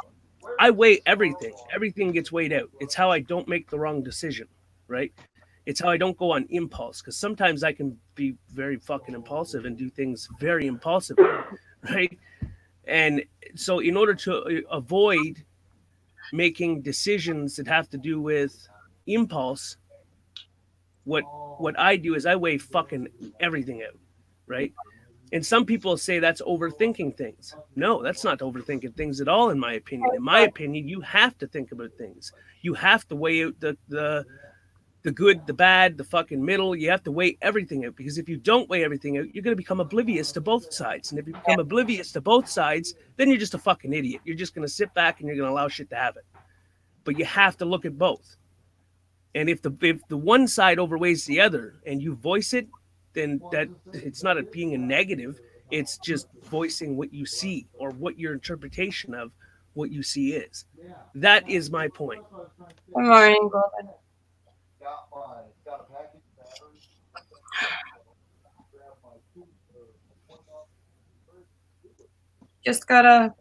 I weigh everything. Everything gets weighed out. It's how I don't make the wrong decision, right? It's how I don't go on impulse, because sometimes I can be very fucking impulsive and do things very impulsively, right? And so in order to avoid making decisions that have to do with impulse, what I do is I weigh fucking everything out, right? And some people say that's overthinking things. No, that's not overthinking things at all, in my opinion. In my opinion, you have to think about things. You have to weigh out the good, the bad, the fucking middle. You have to weigh everything out, because if you don't weigh everything out, you're going to become oblivious to both sides. And if you become oblivious to both sides, then you're just a fucking idiot. You're just going to sit back and you're going to allow shit to happen. But you have to look at both. And if the one side overweighs the other and you voice it, then that it's not being a negative. It's just voicing what you see or what your interpretation of what you see is. That is my point. Good morning, Golden. Just gotta.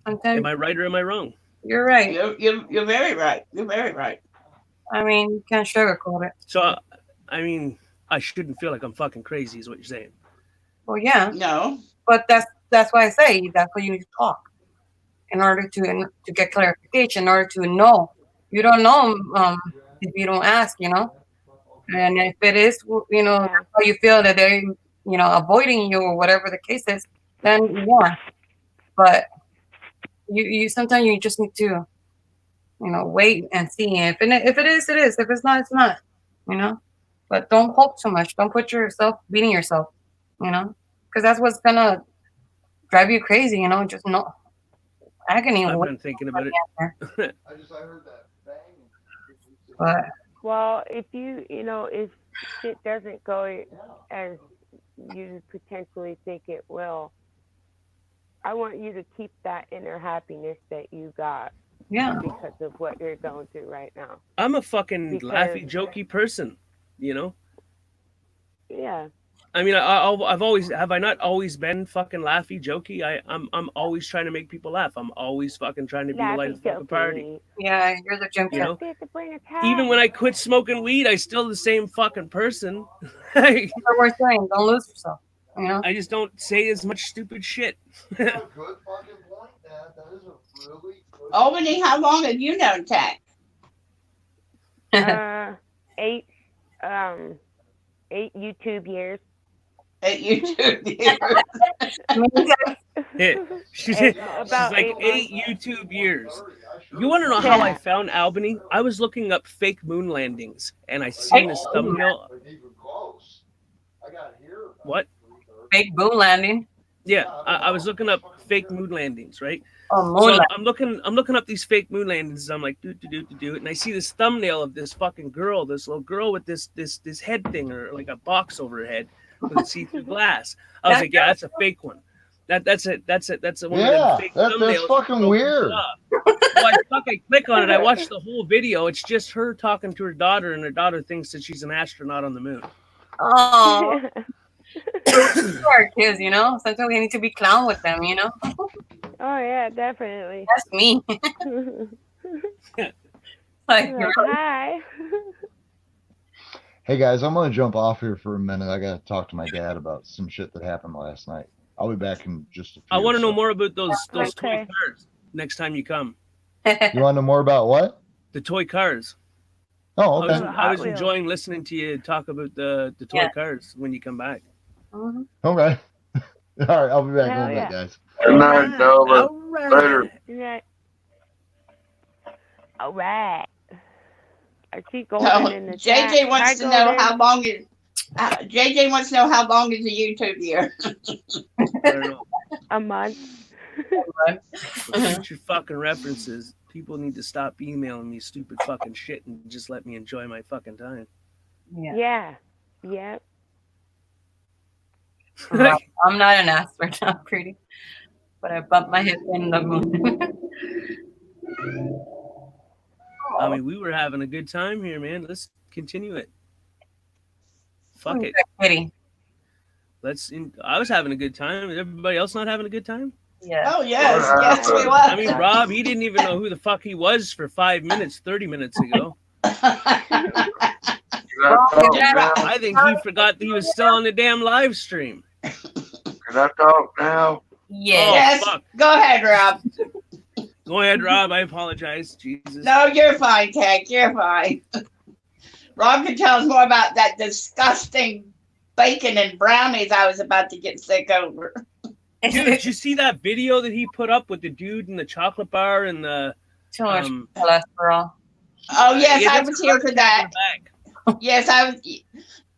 Am I right or am I wrong? You're right. You're very right. You're very right. I mean, you can't sugarcoat it. So, I mean, I shouldn't feel like I'm fucking crazy, is what you're saying. Well, yeah. No. But that's why I say that's why you need to talk in order to get clarification, in order to know. You don't know if you don't ask, you know. And if it is, you know, how you feel that they're, you know, avoiding you or whatever the case is, then yeah. But you sometimes you just need to, you know, wait and see. If it is, it is. If it's not, it's not. You know. But don't hope too much. Don't put yourself beating yourself. You know, because that's what's gonna drive you crazy. You know, just no agony. I've been thinking about it. But well, if if shit doesn't go as you potentially think it will, I want you to keep that inner happiness that you got. Yeah. Because of what you're going through right now. I'm a fucking Because- laughy, jokey person, you know? Yeah. I mean, I've always, have I not always been fucking laughy, jokey? I'm always trying to make people laugh. I'm always fucking trying to be the light of the fucking party. yeah, you're the gym You know? cat. Even when I quit smoking weed, I still the same fucking person. That's what we're saying. Don't lose yourself. You know? I just don't say as much stupid shit. Albany, how long have you known Tack? 8 YouTube years. 8 YouTube years. She's About like 8 YouTube years. You want to know how I found Albany? I was looking up fake moon landings, and I seen this thumbnail. What? Fake moon landing. Yeah, I was looking up fake moon landings, right? Oh, moon So landing. I'm looking up these fake moon landings. I'm like, do, and I see this thumbnail of this fucking girl, this little girl with this head thing or like a box over her head with a see-through glass. I was like, yeah, that's a fake one. That's one Yeah, of them fake that's thumbnails. fucking weird. Well, I click on it. I watch the whole video. It's just her talking to her daughter, and her daughter thinks that she's an astronaut on the moon. Oh. Our kids, you know. Sometimes we need to be clown with them, you know. Oh yeah, definitely. That's me. Like, hi. Hey guys, I'm gonna jump off here for a minute. I gotta talk to my dad about some shit that happened last night. I'll be back in just a few. I want to know so- more about those toy Okay. cars next time you come. You want to know more about what? The toy cars. Oh, okay. I was enjoying listening to you talk about the toy cars when you come back. Mm-hmm. Okay. All right, I'll be back in Hell a minute, yeah. guys. Good night, Delbert. Later. Right. All right. I see So, Golden in the chat. JJ wants Hi, to know Golden. how long JJ wants to know how long is a YouTube year? I don't know. A month. For future fucking references, people need to stop emailing me stupid fucking shit and just let me enjoy my fucking time. Yeah. Yeah. Well, I'm not an aspirin, I'm pretty. But I bumped my hip in the moon. I mean, we were having a good time here, man. Let's continue it. Fuck it. Kitty. I was having a good time. Is everybody else not having a good time? Yeah. Oh, yes. Yes, we were. I mean, Rob, he didn't even know who the fuck he was for 5 minutes, 30 minutes ago. I think he forgot that he was still on the damn live stream. Can I talk now? Yes. fuck. Go ahead, Rob. Go ahead, Rob. I apologize. Jesus. No, you're fine, Tech. You're fine. Rob can tell us more about that disgusting bacon and brownies I was about to get sick over. Dude, did you see that video that he put up with the dude in the chocolate bar and the too much cholesterol? Oh yes, Yeah, I that's was here for that. Yes,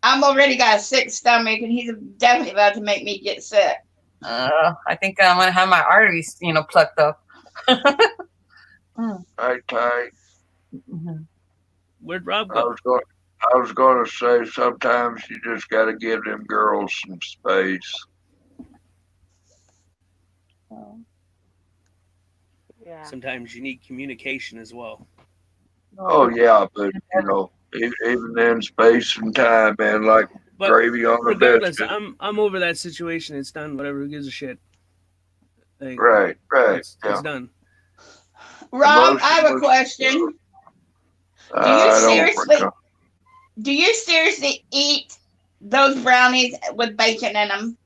I'm already got a sick stomach, and he's definitely about to make me get sick. I think I'm gonna have my arteries, plucked up. Hey, Ty. Where'd Rob I go? was going to say sometimes you just got to give them girls some space. Yeah. Sometimes you need communication as well. Oh yeah, but even then, space and time, man, like But gravy on a regardless, biscuit. I'm over that situation. It's done. Whatever. Who gives a shit? Like, Right. It's Yeah. done. Rob, I have a question. Do you seriously eat those brownies with bacon in them?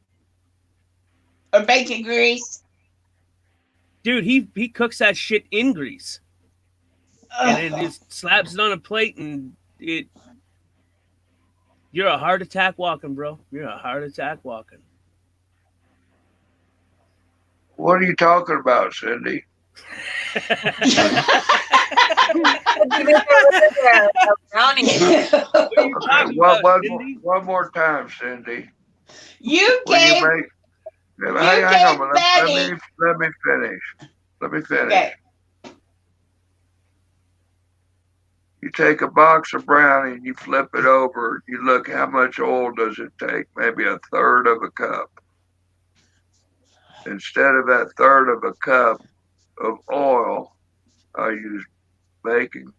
Or bacon grease? Dude, he cooks that shit in grease. And then just slaps it on a plate and you're a heart attack walking, bro. You're a heart attack walking. What are you talking about, Cindy? One more time, Cindy. You Will gave. you make, hang on, let me finish. Let me finish. Okay. You take a box of brownie and you flip it over. You look how much oil does it take? Maybe a third of a cup. Instead of that third of a cup of oil, I use bacon,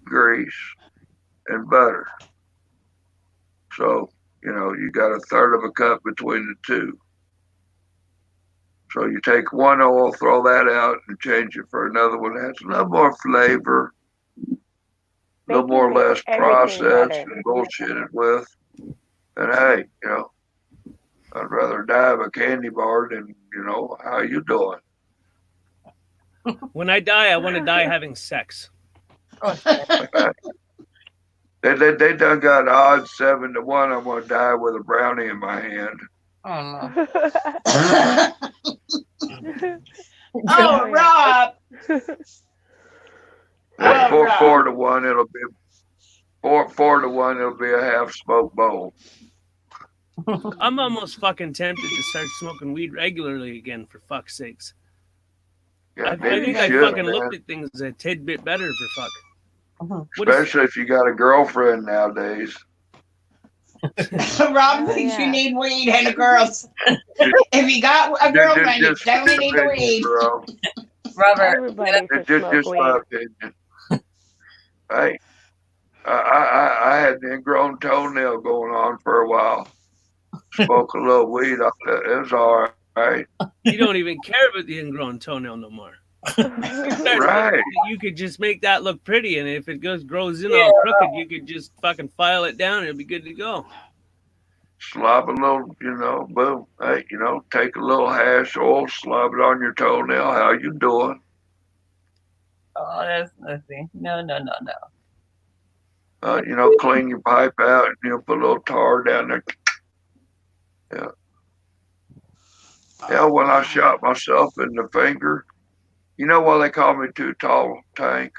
grease, and butter. So, you got a third of a cup between the two. So you take one oil, throw that out, and change it for another one that has a little more flavor, a little more or less processed and bullshitted with. And hey, I'd rather die of a candy bar than, how you doing? When I die, I want to die having sex. They done got odds 7-1. I'm gonna die with a brownie in my hand. Oh no. Oh, Rob. And 4-1, it'll be 4-1. It'll be a half smoked bowl. I'm almost fucking tempted to start smoking weed regularly again, for fuck's sakes. Yeah, I maybe think you I should, fucking man. looked at things a tidbit better, for fuck. Especially if you got a girlfriend nowadays. Rob thinks you need weed and a girl. If you got a girlfriend, you definitely need the weed. Robert, Just my opinion. Hey, I had an ingrown toenail going on for a while. Smoke a little weed off that. It was all right. You don't even care about the ingrown toenail no more. Right. You could just make that look pretty, and if it grows in all crooked, you could just fucking file it down and it'll be good to go. Slob a little, boom. Hey, take a little hash oil, slob it on your toenail. How you doing? Oh, that's nothing. No. Clean your pipe out and put a little tar down there. Yeah. Yeah, when I shot myself in the finger, you know why they call me too tall, Tank?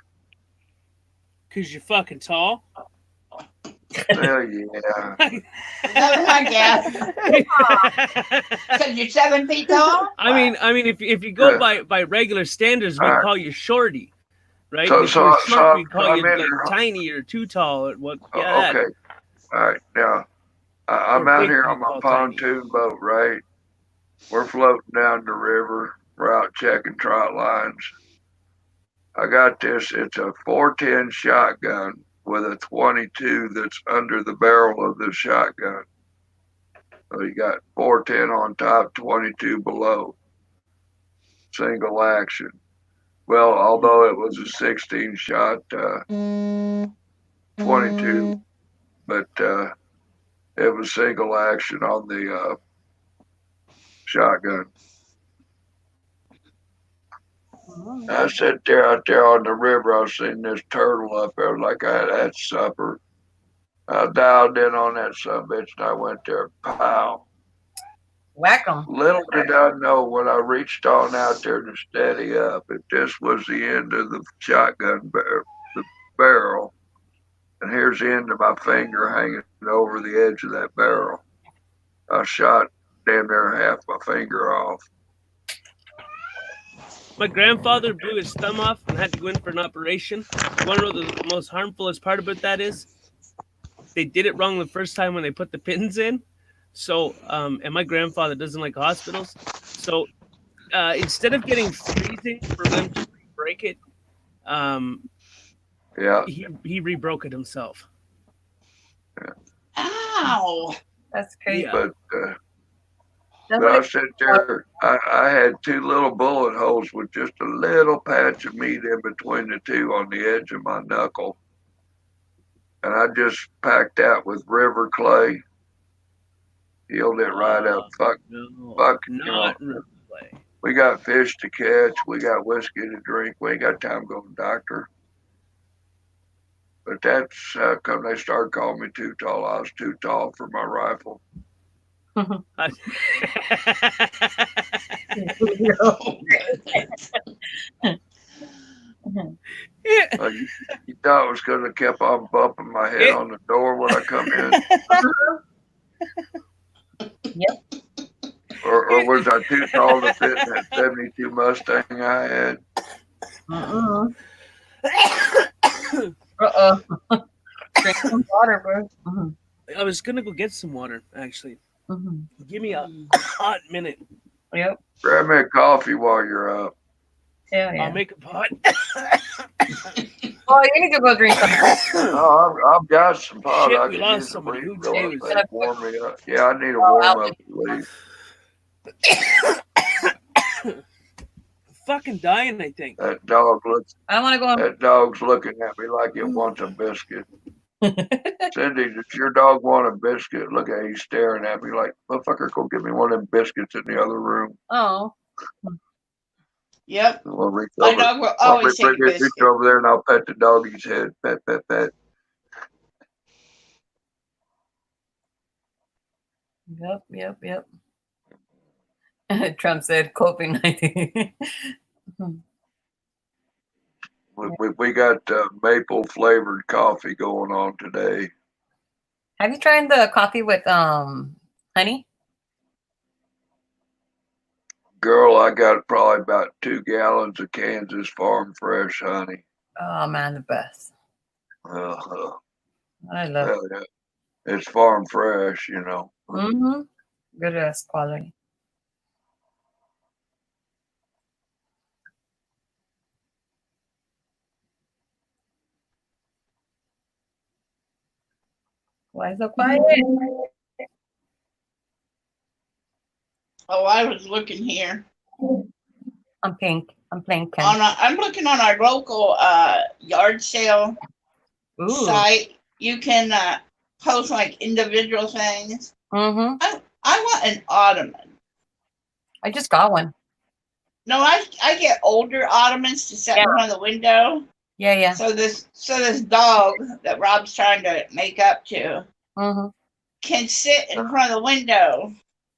'Cause you're fucking tall? Hell yeah. Never mind, yeah. Because you're 7 feet tall? I mean, if you go by regular standards, we Alright. call you shorty, right? So- If you're so- short, so we call I'm you in like here. tiny or too tall. Or what? Oh, Yeah, that. okay. All right. Now, I'm Or out big here we on my call tiny. pontoon boat, right? We're floating down the river. We're out checking trot lines. I got this. It's a 410 shotgun with a 22 that's under the barrel of the shotgun. So you got 410 on top, 22 below. Single action. Well, although it was a 16 shot 22, but it was single action on the shotgun. I sat there out there on the river. I seen this turtle up there like I had supper. I dialed in on that subbitch and I went there, pow. Whack 'em. Little did I know when I reached on out there to steady up, if this was the end of the shotgun the barrel. And here's the end of my finger hanging over the edge of that barrel. I shot damn near half my finger off. My grandfather blew his thumb off and had to go in for an operation. You want to know the most harmfulest part about that is? They did it wrong the first time when they put the pins in. So, and my grandfather doesn't like hospitals. So, instead of getting freezing for them to break it, yeah, he rebroke it himself. Ow. That's crazy. But I sat there, I had 2 little bullet holes with just a little patch of meat in between the two on the edge of my knuckle. And I just packed that with river clay. Healed it right up. Fuck, you know, we got fish to catch. We got whiskey to drink. We ain't got time to go to the doctor. But that's how come they started calling me too tall. I was too tall for my rifle. You thought it was because I kept on bumping my head on the door when I come in? Yep. Or was I too tall to fit in that 72 Mustang I had? Drink some water, bro. I was gonna go get some water, actually. Give me a hot minute. Yep. Grab me a coffee while you're up. Hell yeah. I'll make a pot. Oh, you need to go drink something. No, I've got some pot. Shit, I we can lost use the somebody. Who refill if knows? they warm me up. Yeah, I need a warm up to leave. Fucking dying, I think. That dog looks. I want to go on. That dog's looking at me like it wants a biscuit. Cindy, does your dog want a biscuit? Look at he's staring at me like, motherfucker, go get me one of them biscuits in the other room. Oh. Yep. We'll reach My over, dog will always take a reach biscuit. over there and I'll pet the doggy's head. Pet, pet, pet. Yep. Trump said COVID-19. We got maple flavored coffee going on today. Have you tried the coffee with honey? Girl, I got probably about 2 gallons of Kansas Farm Fresh honey. Oh man, the best. I love it. Yeah. It's farm fresh, you know. Good ass quality. Why so quiet? Oh, I was looking here. I'm pink. I'm playing pink. I'm looking on our local yard sale site. You can post like individual things. I want an ottoman. I just got one. No, I get older ottomans to set in front of the window. Yeah. So this dog that Rob's trying to make up to can sit in front of the window.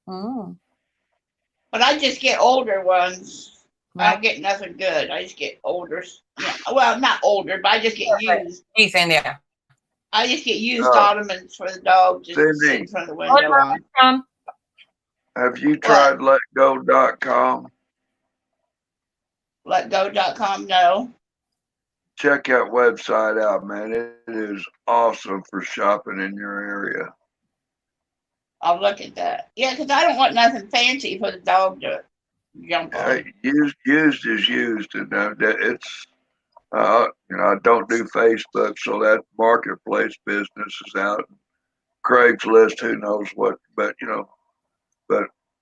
But I just get older ones. I don't get nothing good. I just get older. Yeah. Well, not older, but I just get used. He's in there. I just get used ottomans for the dog just to sit in front of the window on. Have you tried letgo.com? Letgo.com, no. Check that website out, man. It is awesome for shopping in your area. I'll look at that. Yeah, because I don't want nothing fancy for the dog to jump on. Used is used, and it's I don't do Facebook, so that marketplace business is out. Craigslist, who knows what, but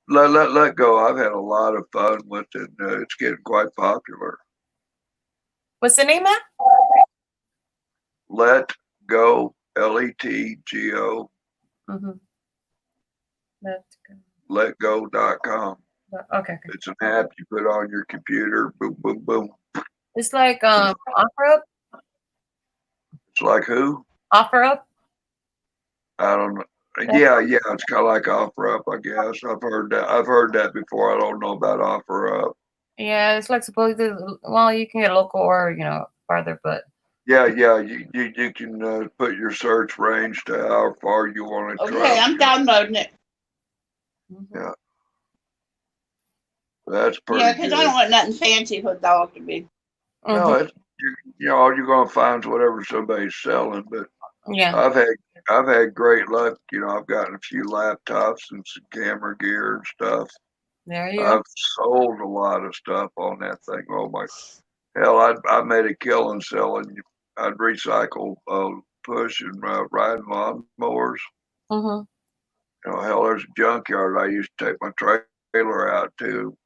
let go. I've had a lot of fun with it. It's getting quite popular. What's the name, Matt? Let go, LETGO. Mm-hmm. Letgo.com. Okay. It's an app you put on your computer. Boom, boom, boom. It's like OfferUp. It's like who? OfferUp. I don't know. Yeah, it's kind of like OfferUp, I guess. I've heard that before. I don't know about OfferUp. Yeah, it's like supposedly. Well, you can get local or farther, but. Yeah, you can put your search range to how far you want to travel. Okay, I'm downloading it. Yeah. That's pretty Yeah, because I don't want nothing fancy for the dog to be. No, all you're gonna find is whatever somebody's selling. But yeah, I've had great luck. I've gotten a few laptops and some camera gear and stuff. There you go. I've sold a lot of stuff on that thing. Oh my hell, I made a killing selling. I'd recycle push and riding lawnmowers. Mm-hmm. Hell, there's a junkyard I used to take my trailer out to.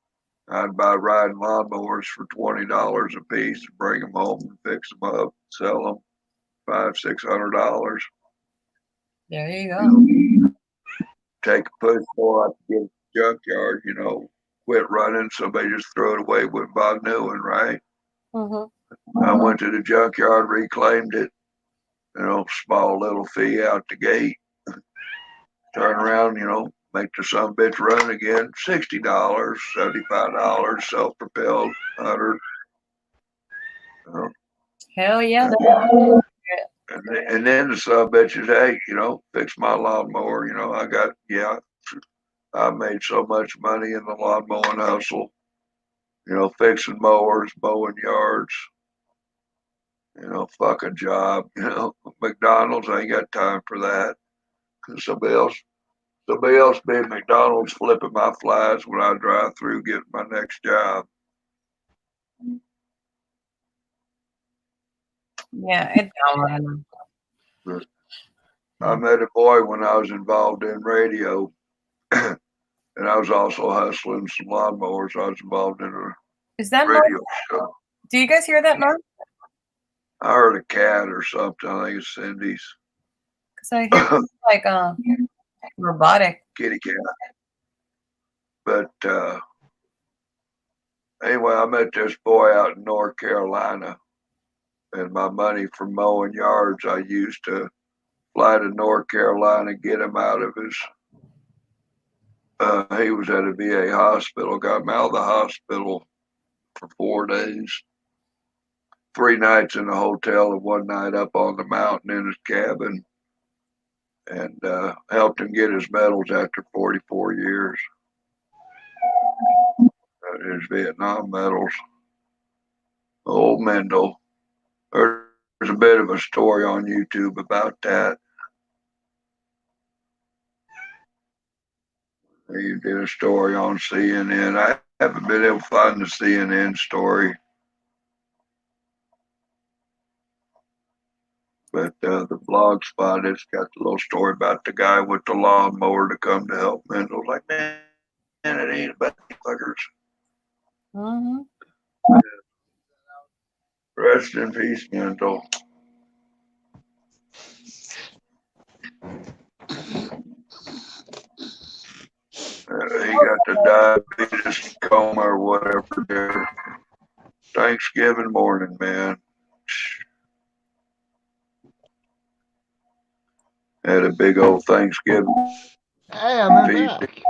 I'd buy riding lawnmowers for $20 a piece, bring them home and fix them up, sell them $500-600. There you go. Take a push mower out to get a junkyard, quit running, somebody just throw it away, wouldn't buy a new one, right? Mm-hmm. I went to the junkyard, reclaimed it, small little fee out the gate. Turn around, make the son of a bitch run again. $60, $75, self-propelled, 100. Hell yeah. And then the son of a bitch is, hey, fix my lawnmower. I made so much money in the lawn mowing hustle. Fixing mowers, mowing yards. Fucking job. McDonald's, I ain't got time for that. Cause somebody else be at McDonald's flipping my flies when I drive through getting my next job. Yeah, it's down. I met a boy when I was involved in radio, and I was also hustling some lawnmowers. I was involved in a radio show. Do you guys hear that, Mom? I heard a cat or something. I think it's Cindy's. Because I hear like robotic kitty cat. But anyway, I met this boy out in North Carolina, and my money from mowing yards I used to fly to North Carolina, get him out of his. He was at a VA hospital. Got him out of the hospital for 4 days. 3 nights in a hotel and 1 night up on the mountain in his cabin. And helped him get his medals after 44 years. His Vietnam medals. Old Mendel. There's a bit of a story on YouTube about that. He did a story on CNN. I haven't been able to find the CNN story. But the blog spot, it's got the little story about the guy with the lawnmower to come to help Mendel. Like, man, it ain't about the fuckers. Mm-hmm. Rest in peace, Mendel. He got the diabetes coma or whatever there. Thanksgiving morning, man. Had a big old Thanksgiving. Hey, I'm back.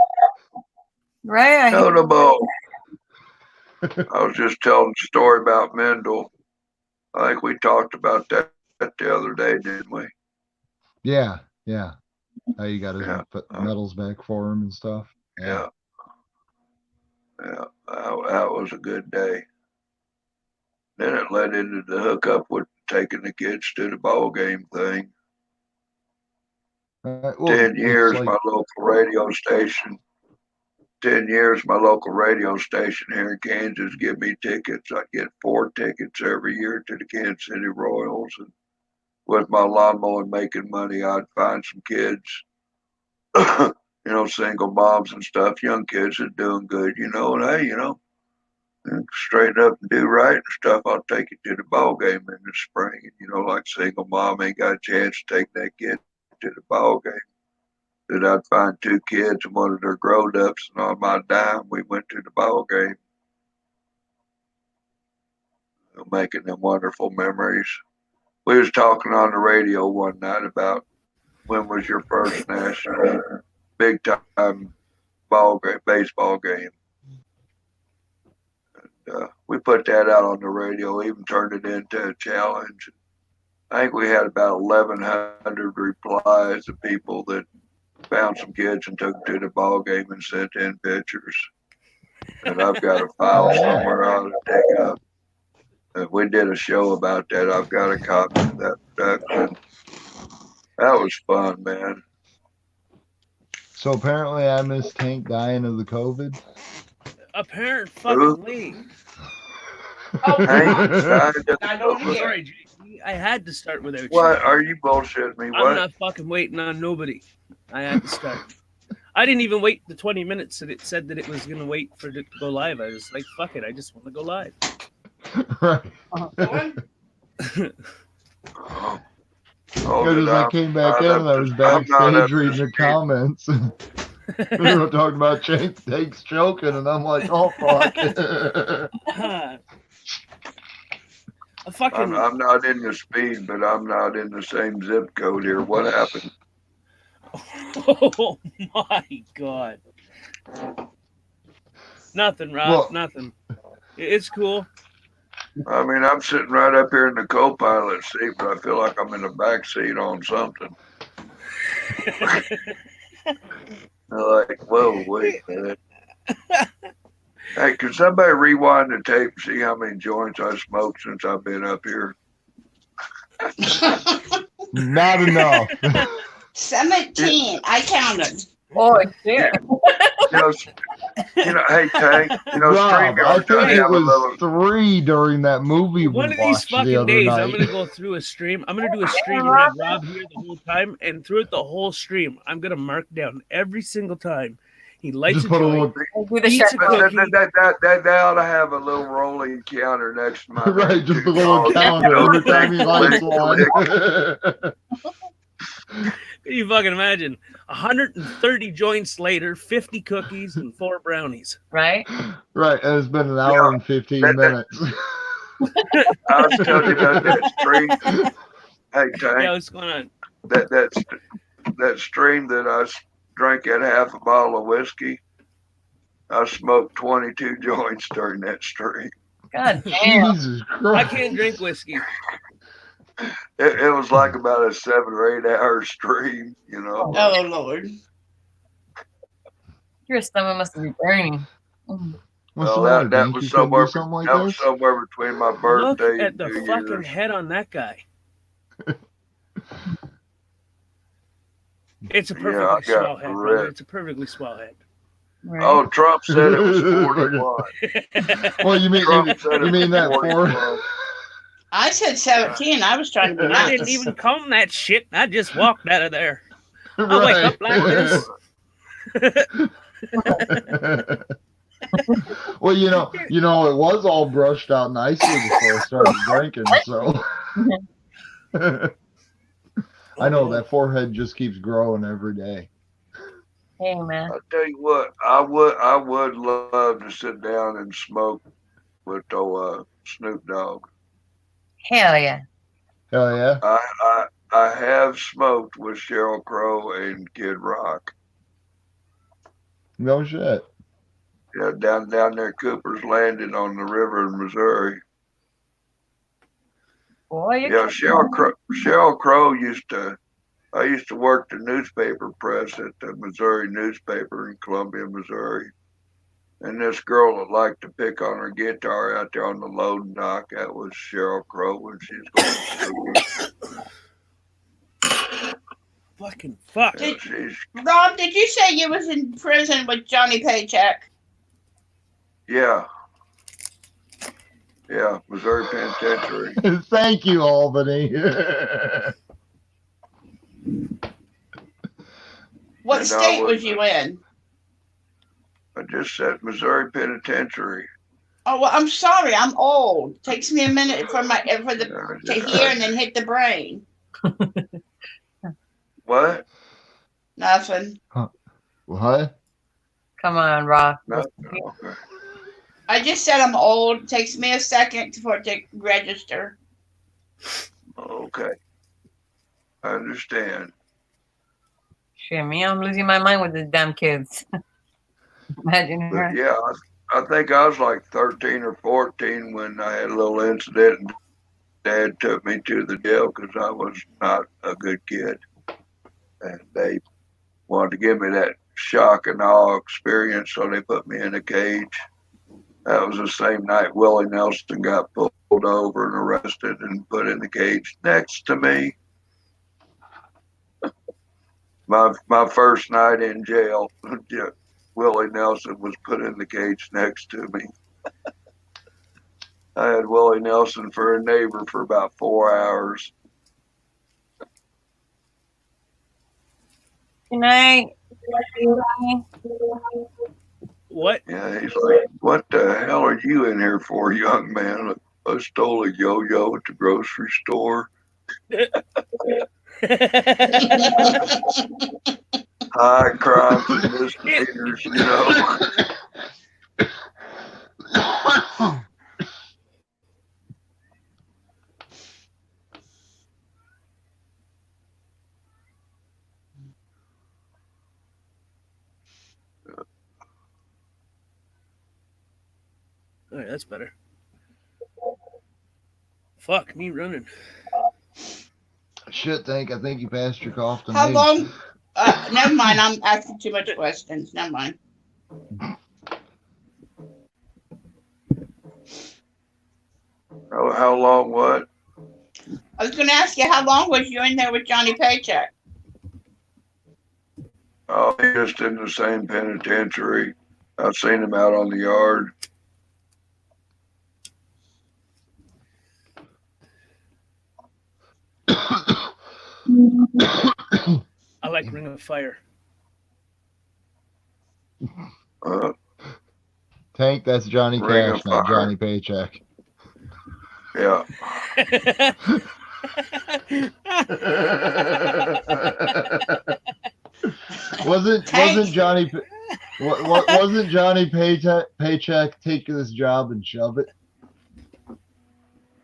Right. Notable. I was just telling a story about Mendel. I think we talked about that the other day, didn't we? Yeah, yeah. How you got his Yeah. medals back for him and stuff. Yeah. Yeah. That was a good day. Then it led into the hookup with taking the kids to the ball game thing. Well, 10 it's years, like, my local radio station. 10 years, my local radio station here in Kansas give me tickets. I get 4 tickets every year to the Kansas City Royals. And with my lawnmower making money, I'd find some kids, single moms and stuff, young kids that are doing good, and hey, straighten up and do right and stuff. I'll take you to the ball game in the spring. And, like single mom ain't got a chance to take that kid to the ball game. That I'd find 2 kids and one of their grown-ups, and on my dime, we went to the ball game. Making them wonderful memories. We was talking on the radio one night about when was your first national big time baseball game. And, we put that out on the radio, even turned it into a challenge. I think we had about 1,100 replies of people that found some kids and took them to the ball game and sent in pictures. And I've got a file somewhere I ought to dig up. And we did a show about that. I've got a copy of that production. That was fun, man. so apparently I missed Tank dying of the COVID. Apparent fucking Sorry, JC. I had to start without you. What? Are you bullshitting me? What? I'm not fucking waiting on nobody. I had to start. I didn't even wait the 20 minutes that it said that it was going to wait for it to go live. I was like, fuck it. I just want to go live. Because I came back in and I was backstage reading the comments. They were talking about Tank's choking, and I'm like, oh, fuck. I'm not in the speed, but I'm not in the same zip code here. What happened? Oh, my God. Nothing, Rob. Well- Nothing. It's cool. I mean, I'm sitting right up here in the co-pilot seat, but I feel like I'm in the back seat on something. Like, whoa, wait a minute. Hey, can somebody rewind the tape and see how many joints I smoked since I've been up here? Not enough. 17. I counted. Oh, yeah. Hey, Tank, Rob, Stream I Yard's think gotta it have a was little. 3 during that movie we One of these watched the fucking other days, night. I'm going to go through a stream. I'm going to do a stream and have Rob here the whole time. And throughout the whole stream, I'm going to mark down every single time he lights Just a put a joint, little, eats a cookie. That ought to have a little rolling counter next to my right, just a little counter every time he lights one. You fucking imagine 130 joints later, 50 cookies and 4 brownies. Right? Right, and it's been an hour and 15 minutes. I was telling you about that stream. Hey, Tank. Yeah, what's going on? That stream that I drank at half a bottle of whiskey, I smoked 22 joints during that stream. God damn. Jesus I Christ. can't drink whiskey. It was like about a 7 or 8 hour stream, Oh, Lord. Your stomach must be burning. What's Well, the matter, that Dink? was You couldn't do somewhere. something like That was this? somewhere between my Look birthday at and the New fucking Year's. head on that guy. It's a Yeah, I perfectly got swell head, brother. ripped. It's a perfectly swell head. Right? Oh, Trump said it was 41. Well, you mean Trump said you it mean was that 41. I said 17. I was trying to be I didn't nice. even comb that shit. I just walked out of there. I wake up like this. Well, it was all brushed out nicely before I started drinking, so I know that forehead just keeps growing every day. Hey, man. I'll tell you what, I would love to sit down and smoke with Snoop Dogg. Hell yeah. Hell yeah. I have smoked with Sheryl Crow and Kid Rock. No shit. Yeah, down there Cooper's Landing on the river in Missouri. Boy, Yeah, Sheryl Crow used to I used to work the newspaper press at the Missouri newspaper in Columbia, Missouri. And this girl that liked to pick on her guitar out there on the loading dock, that was Cheryl Crow when she was going to Fucking fuck. Rob, did you say you was in prison with Johnny Paycheck? Yeah. Yeah, Missouri Penitentiary. Thank you, Albany. What And state was you in? I just said Missouri Penitentiary. Oh well, I'm sorry, I'm old. Takes me a minute to hear and then hit the brain. What? Nothing. What? Come on, Rob. Nothing. Okay. I just said I'm old. Takes me a second for it to register. Okay. I understand. Shit, me, I'm losing my mind with these damn kids. Imagine her. But yeah, I think I was like 13 or 14 when I had a little incident and Dad took me to the jail because I was not a good kid. And they wanted to give me that shock and awe experience, so they put me in a cage. That was the same night Willie Nelson got pulled over and arrested and put in the cage next to me. My first night in jail, Willie Nelson was put in the cage next to me. I had Willie Nelson for a neighbor for about 4 hours. Good night. What? Yeah, he's like, what the hell are you in here for, young man? I stole a yo-yo at the grocery store. High crimes and misdemeanors, you know. All right, that's better. Fuck me running. Shit, I think you passed your cough to How me. long? Never mind. I'm asking too much questions. Never mind. How long what? I was going to ask you, how long was you in there with Johnny Paycheck? Oh, just in the same penitentiary. I've seen him out on the yard. I like Ring of Fire. Tank, that's Johnny Ring Cash, of not Fire. Johnny Paycheck. Yeah. wasn't Johnny wasn't Johnny Paycheck take this job and shove it?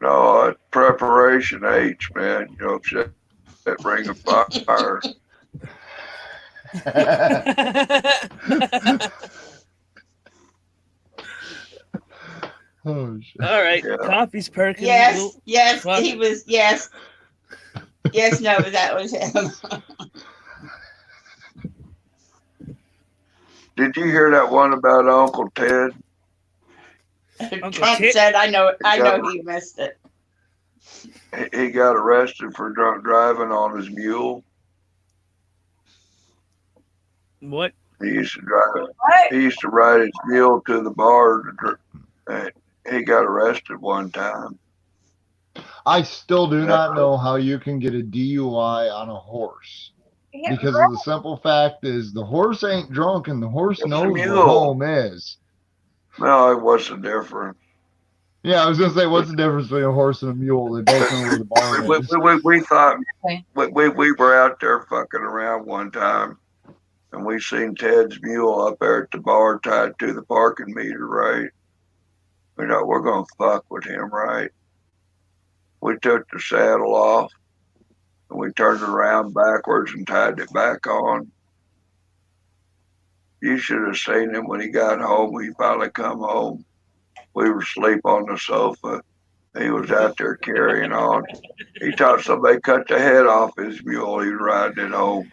No, it's preparation H, man. You know, shit, that Ring of Fire. Oh shit. All right, Yeah. coffee's perking. Yes, We'll- yes, fuck. he was. Yes, yes, no, that was him. Did you hear that one about Uncle Ted? Trump Tit? said, "I know he missed it." He got arrested for drunk driving on his mule. What? He used to drive. He used to ride his mule to the bar. And he got arrested one time. I still do not know how you can get a DUI on a horse. Yeah, Because bro. of the simple fact is the horse ain't drunk and the horse It's a knows where mule. home is. No, it wasn't different. Yeah, I was gonna say, what's the difference between a horse and a mule? They both know where the barn is. We thought Okay. we were out there fucking around one time, and we seen Ted's mule up there at the bar tied to the parking meter, right? We know we're gonna fuck with him, right? We took the saddle off and we turned it around backwards and tied it back on. You should have seen him when he got home. He finally come home. We were asleep on the sofa. He was was out there carrying on. He thought somebody cut the head off his mule. He was riding it home.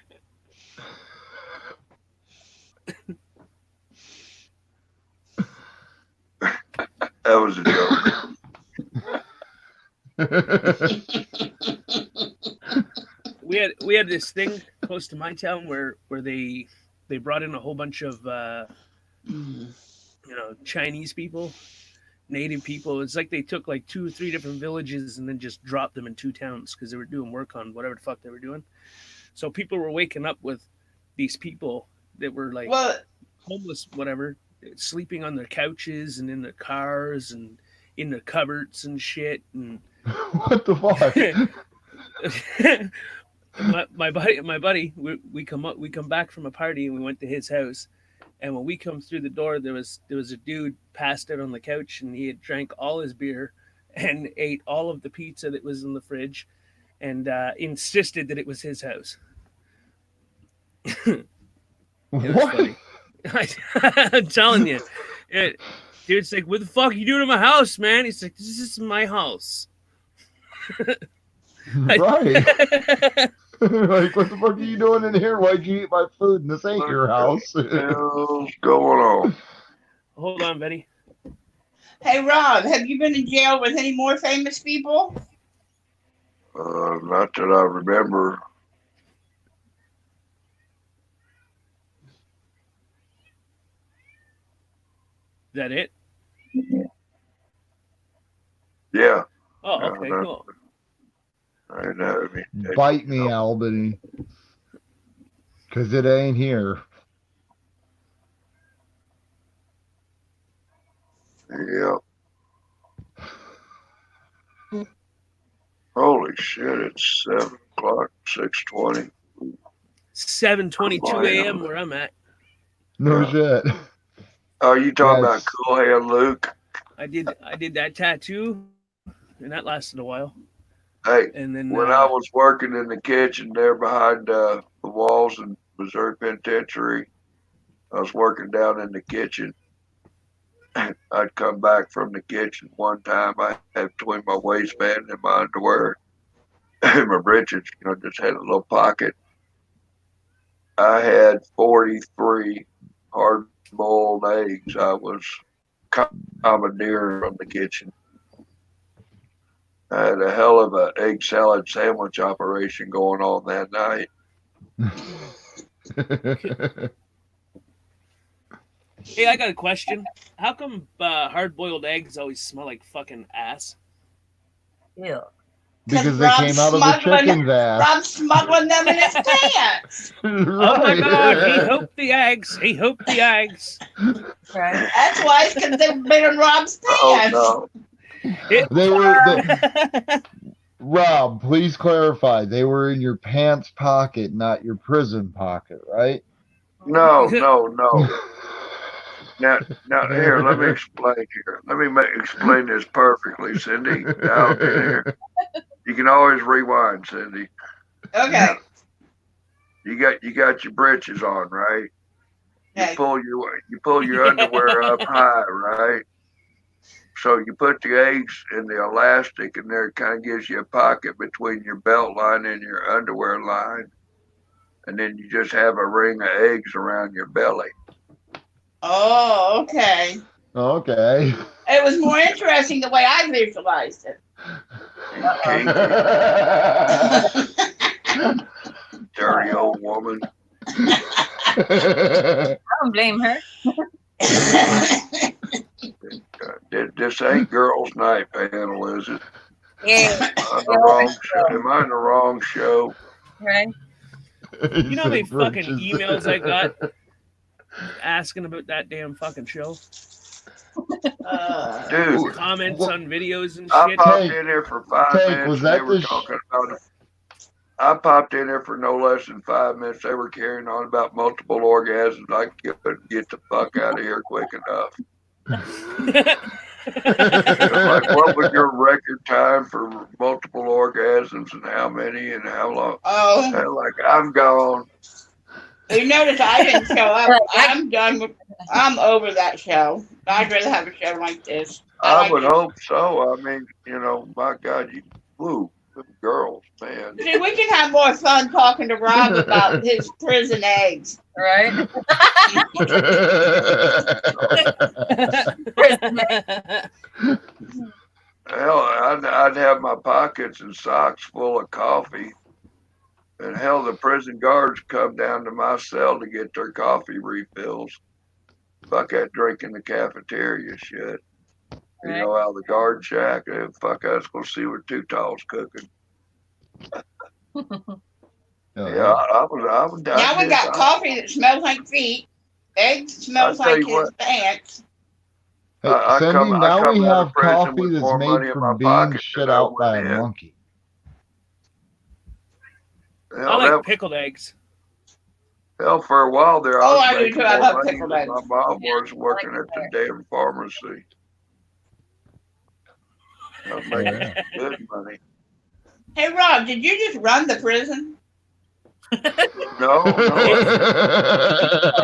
That was a joke. We had this thing close to my town where they brought in a whole bunch of Chinese people, native people. It's like they took like 2 or 3 different villages and then just dropped them in 2 towns because they were doing work on whatever the fuck they were doing. So people were waking up with these people that were like homeless, whatever, sleeping on their couches and in their cars and in their cupboards and shit. And what the fuck? my buddy, we come back from a party and we went to his house, and when we come through the door, there was a dude passed out on the couch, and he had drank all his beer and ate all of the pizza that was in the fridge, and insisted that it was his house. What? I'm telling you, dude's like, "What the fuck are you doing in my house, man?" He's like, "This is my house." Right. Like, what the fuck are you doing in here? Why'd you eat my food? And this ain't your house. What's going on? Hold on, Betty. Hey, Rob, have you been in jail with any more famous people? Not that I remember. Is that it? Yeah. Oh, okay, cool. I know. Bite me, Albany. Because it ain't here. Yeah. Holy shit, it's 7 o'clock, 6:20. 7:22 a.m. where I'm at. No shit. Oh, you talking about Cool Hand Luke? I did that tattoo, and that lasted a while. Hey, and then when I was working in the kitchen there behind the walls in Missouri Penitentiary, I was working down in the kitchen. I'd come back from the kitchen one time. I had between my waistband and my underwear, and my breeches, just had a little pocket. I had 43 hard-boiled eggs. I was commandeering from the kitchen. I had a hell of a egg salad sandwich operation going on that night. Hey, I got a question. How come hard-boiled eggs always smell like fucking ass? Ew. Because they came out of the chicken's ass. Rob's smuggling them in his pants. Right. Oh my God! He hooped the eggs. He hooped the eggs. Right. That's why, because they've been in Rob's pants. Oh, They were. Rob, please clarify. They were in your pants pocket, not your prison pocket, right? No. Now, here, let me explain here. Let me explain this perfectly, Cindy. Now, here. You can always rewind, Cindy. Okay. You got your britches on, right? Okay. You pull your underwear up high, right? So you put the eggs in the elastic, and there it kind of gives you a pocket between your belt line and your underwear line, and then you just have a ring of eggs around your belly. Oh, okay. Okay. It was more interesting the way I visualized it. Dirty old woman. I don't blame her. This ain't girls' night panel, is it? Yeah. Am I on the wrong show? Right. You know how many fucking emails I got asking about that damn fucking show? Dude, comments on videos and I shit. popped in here for 5 minutes. Was They that were the talking about it. I popped in here for no less than 5 minutes. They were carrying on about multiple orgasms. I couldn't get the fuck out of here quick enough. Like, what was your record time for multiple orgasms and how many and how long? Oh. And like, I'm gone. You notice I didn't show up. I'm done with. I'm over that show. I'd rather have a show like this. I would hope so. I mean, you know, my God, woo, them girls, man. See, we can have more fun talking to Rob about his prison eggs. Right? Hell, I'd have my pockets and socks full of coffee. And hell, the prison guards come down to my cell to get their coffee refills. Fuck that drink in the cafeteria shit. You know how the guard shack, fuck us, go see what Too Tall's cooking. Yeah, I was down Now we there. got coffee that smells like feet. Eggs smells I'll tell like you his what. pants. Hey, I Cindy, come now we out of have prison coffee with that's more money made in from my being pocket shit than I out by a went in. monkey. Hell, I like pickled eggs. hell, for a while there, Oh, I I was do making too. I more love money pickled than eggs. my mom was working at the damn pharmacy. I was making good money. Hey, Rob, did you just run the prison? No,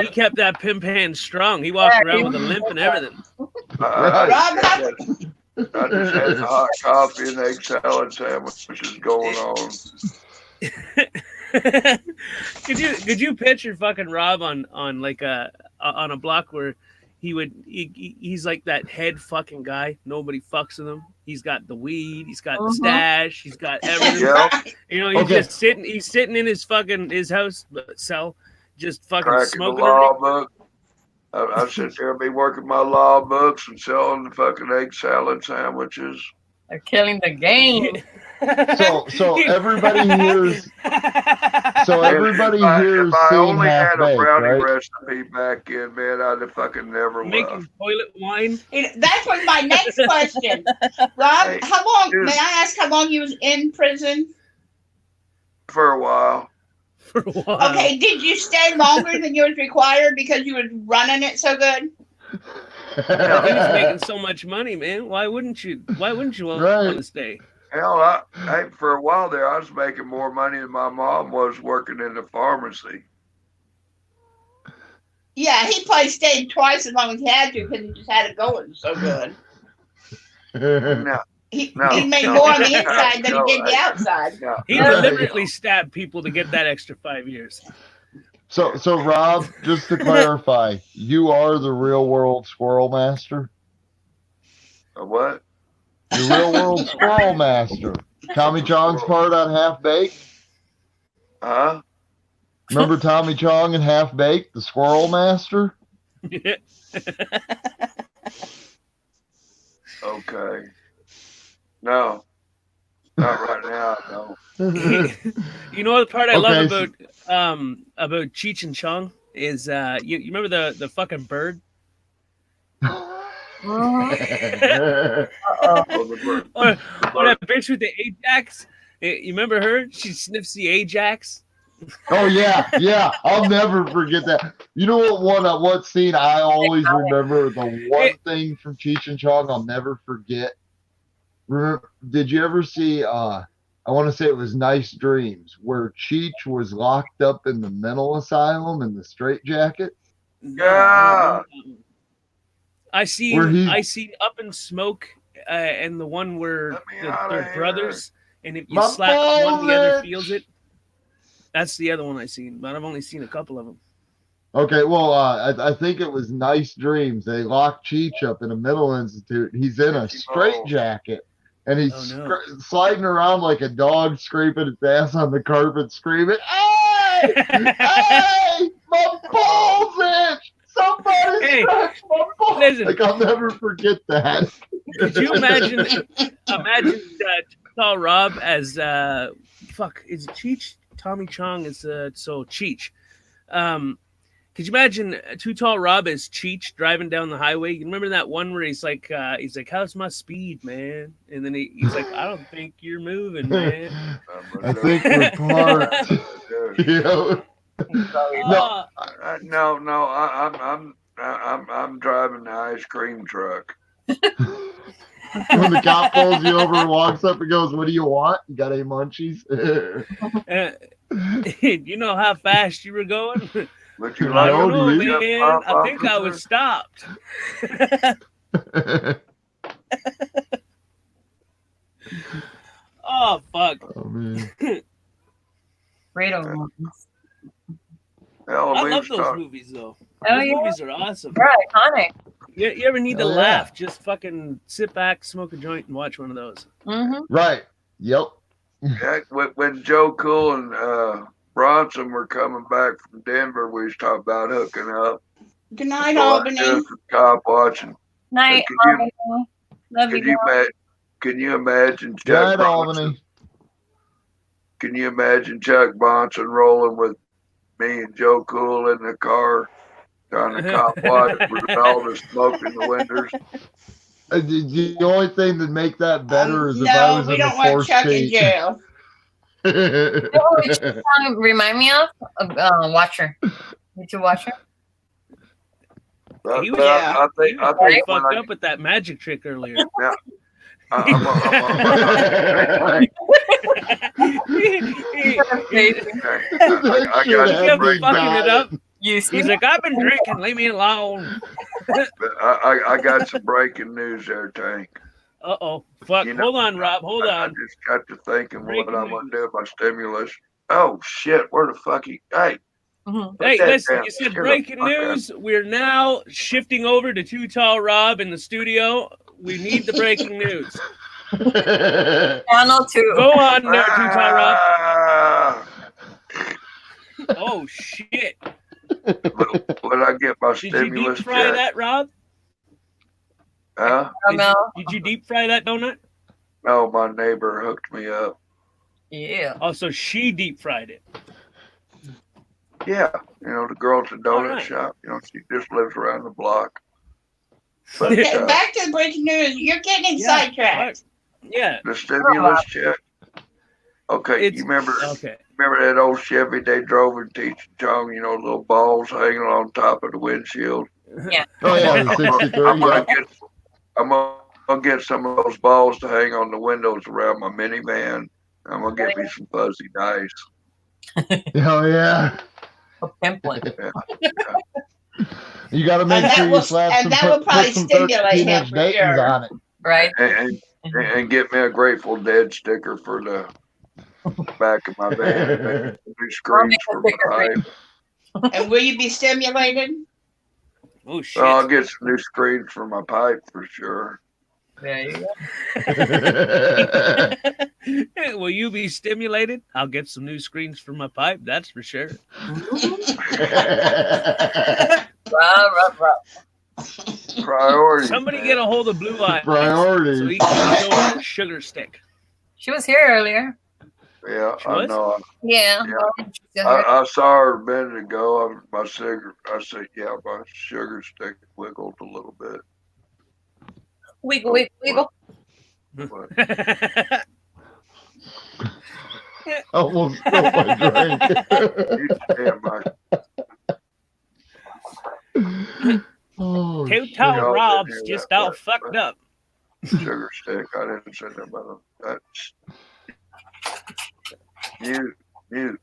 He kept that pimp hand strong. He walked around with a limp and everything. I just had the hot coffee and egg salad sandwiches going on. Could you picture fucking Rob on like on a block where he's like that head fucking guy. Nobody fucks with him. He's got the weed. He's got the stash. He's got everything. Yep. You know, he's Okay. just sitting. He's sitting in his house cell, just fucking Cracking the smoking. law book. I sit there and be working my law books and selling the fucking egg salad sandwiches. They're killing the game. So everybody hears. So everybody hears If I seeing only half had a baked, brownie right? recipe back in, man, I'd have fucking never left. Making toilet wine. That was my next question. Rob, Hey, how long, dude. may I ask how long you was in prison? For a while. For a while. Okay, did you stay longer than you was required because you was running it so good? He was making so much money, man. Why wouldn't you want to stay? Hell, hey, for a while there, I was making more money than my mom was working in the pharmacy. Yeah, he probably stayed twice as long as he had to because he just had it going so good. No, He no, made no, more on the no, inside than no, he did the outside. no. He deliberately stabbed people to get that extra 5 years. So Rob, just to clarify, you are the real world squirrel master? A what? The real world squirrel master. Tommy Chong's part on Half Baked? Huh? Remember Tommy Chong and Half Baked, the squirrel master? Okay. No. Not right now, no. You know what part I love Okay, about Cheech and Chong is you remember the fucking bird? Or that bitch with the Ajax. You remember her? She sniffs the Ajax. Oh yeah, I'll never forget that. You know what scene I always remember, the one thing from Cheech and Chong I'll never forget. Remember, did you ever see I want to say it was Nice Dreams, where Cheech was locked up in the mental asylum in the straitjacket? Yeah. I see Up in Smoke and the one where they're brothers, and if you My slap one, the other bullet! feels it. That's the other one I've seen, but I've only seen a couple of them. Okay, well, I think it was Nice Dreams. They locked Cheech up in a mental institute. He's in a straitjacket, and he's sliding around like a dog, scraping his ass on the carpet, screaming, "Hey! Hey! My balls itch! Somebody scratch my balls!" Listen. Like, I'll never forget that. Could you imagine Tall Rob as is it Cheech? Tommy Chong is so Cheech. Could you imagine Too Tall Rob as Cheech driving down the highway? You remember that one where he's like, "How's my speed, man?" And then he's like, "I don't think you're moving, man." I think we're parked. No, I'm driving the ice cream truck. When the cop pulls you over and walks up and goes, "What do you want? You got any munchies?" You know how fast you were going? Would you I like don't know, to man. I think I was stopped. Oh fuck! Oh man. Great old movies. I love those movies though. Oh, Those yeah? movies are awesome. They're iconic. You ever need to Oh, yeah. laugh? Just fucking sit back, smoke a joint, and watch one of those. Mm-hmm. Right. Yep. Yeah, when Joe Cool and Bronson were coming back from Denver, we was talking about hooking up. Good night, All I Albany. do is cop watching. Night, Could you- Albany. Love Can you. you, girl. can you imagine Good Chuck night, Bronson? Albany. Can you imagine Chuck Bronson rolling with me and Joe Cool in the car, trying to cop watch with all the smoke in the windows? The only thing that make that better is if I No, was we in the don't want force Chuck in seat. jail. You know which song remind me of? Watcher. Did you watch her? He was, I he think was pretty when fucked I- up with that magic trick earlier. Yeah. I He got kept some breaking fucking it up. He's like, I've been drinking, leave me alone. I got some breaking news there, Tank. Uh-oh. Fuck. You know, Hold on, Rob. Hold I on. just got to thinking Breaking what I'm gonna do with my stimulus. Oh shit! Where the fuck he? Hey, Hey, that listen, damn you said shit breaking up, fuck news. We're now shifting over to Too Tall Rob in the studio. We need the breaking news. Channel 2. Go on there, Too Tall Rob. Ah, Oh, shit. when I get my Did you stimulus deep fry check, that, Rob? huh? Did you deep fry that donut? No, my neighbor hooked me up. Yeah. Oh, so she deep fried it. Yeah, you know the girl at the donut Alright. shop. You know she just lives around the block. Okay, But, back to the breaking news. You're getting Yeah, sidetracked. Yeah. the stimulus check. Okay, It's you remember? okay. Remember that old Chevy they drove in Teach and Chong? You know, little balls hanging on top of the windshield. Yeah. Oh yeah, the 63. I'm gonna get some of those balls to hang on the windows around my minivan. I'm gonna get me some fuzzy dice. Oh yeah. A pimplin. You got to make And that sure you will- slap and some, that will probably put some stimulate him 13-inch for Dayton's sure. on it. Right? And get me a Grateful Dead sticker for the back of my van. New screens for my pipe. And will you be stimulated? Oh, shit. Well, I'll get some new screens for my pipe for sure. There you go. Will you be stimulated? I'll get some new screens for my pipe, that's for sure. Priority. Somebody get a hold of Blue Eye Priorities. so he can show her a sugar stick. She was here earlier. Yeah, She I was? know. Yeah. Yeah. I saw her a minute ago. My cigarette. I said, yeah, my sugar stick wiggled a little bit. Wiggle, wiggle, wiggle. Almost spilled my drink. Damn, my Oh, Too shit. Tall Y'all Rob's didn't hear just that all part, fucked but- up. sugar stick. I didn't say that about that. Mute.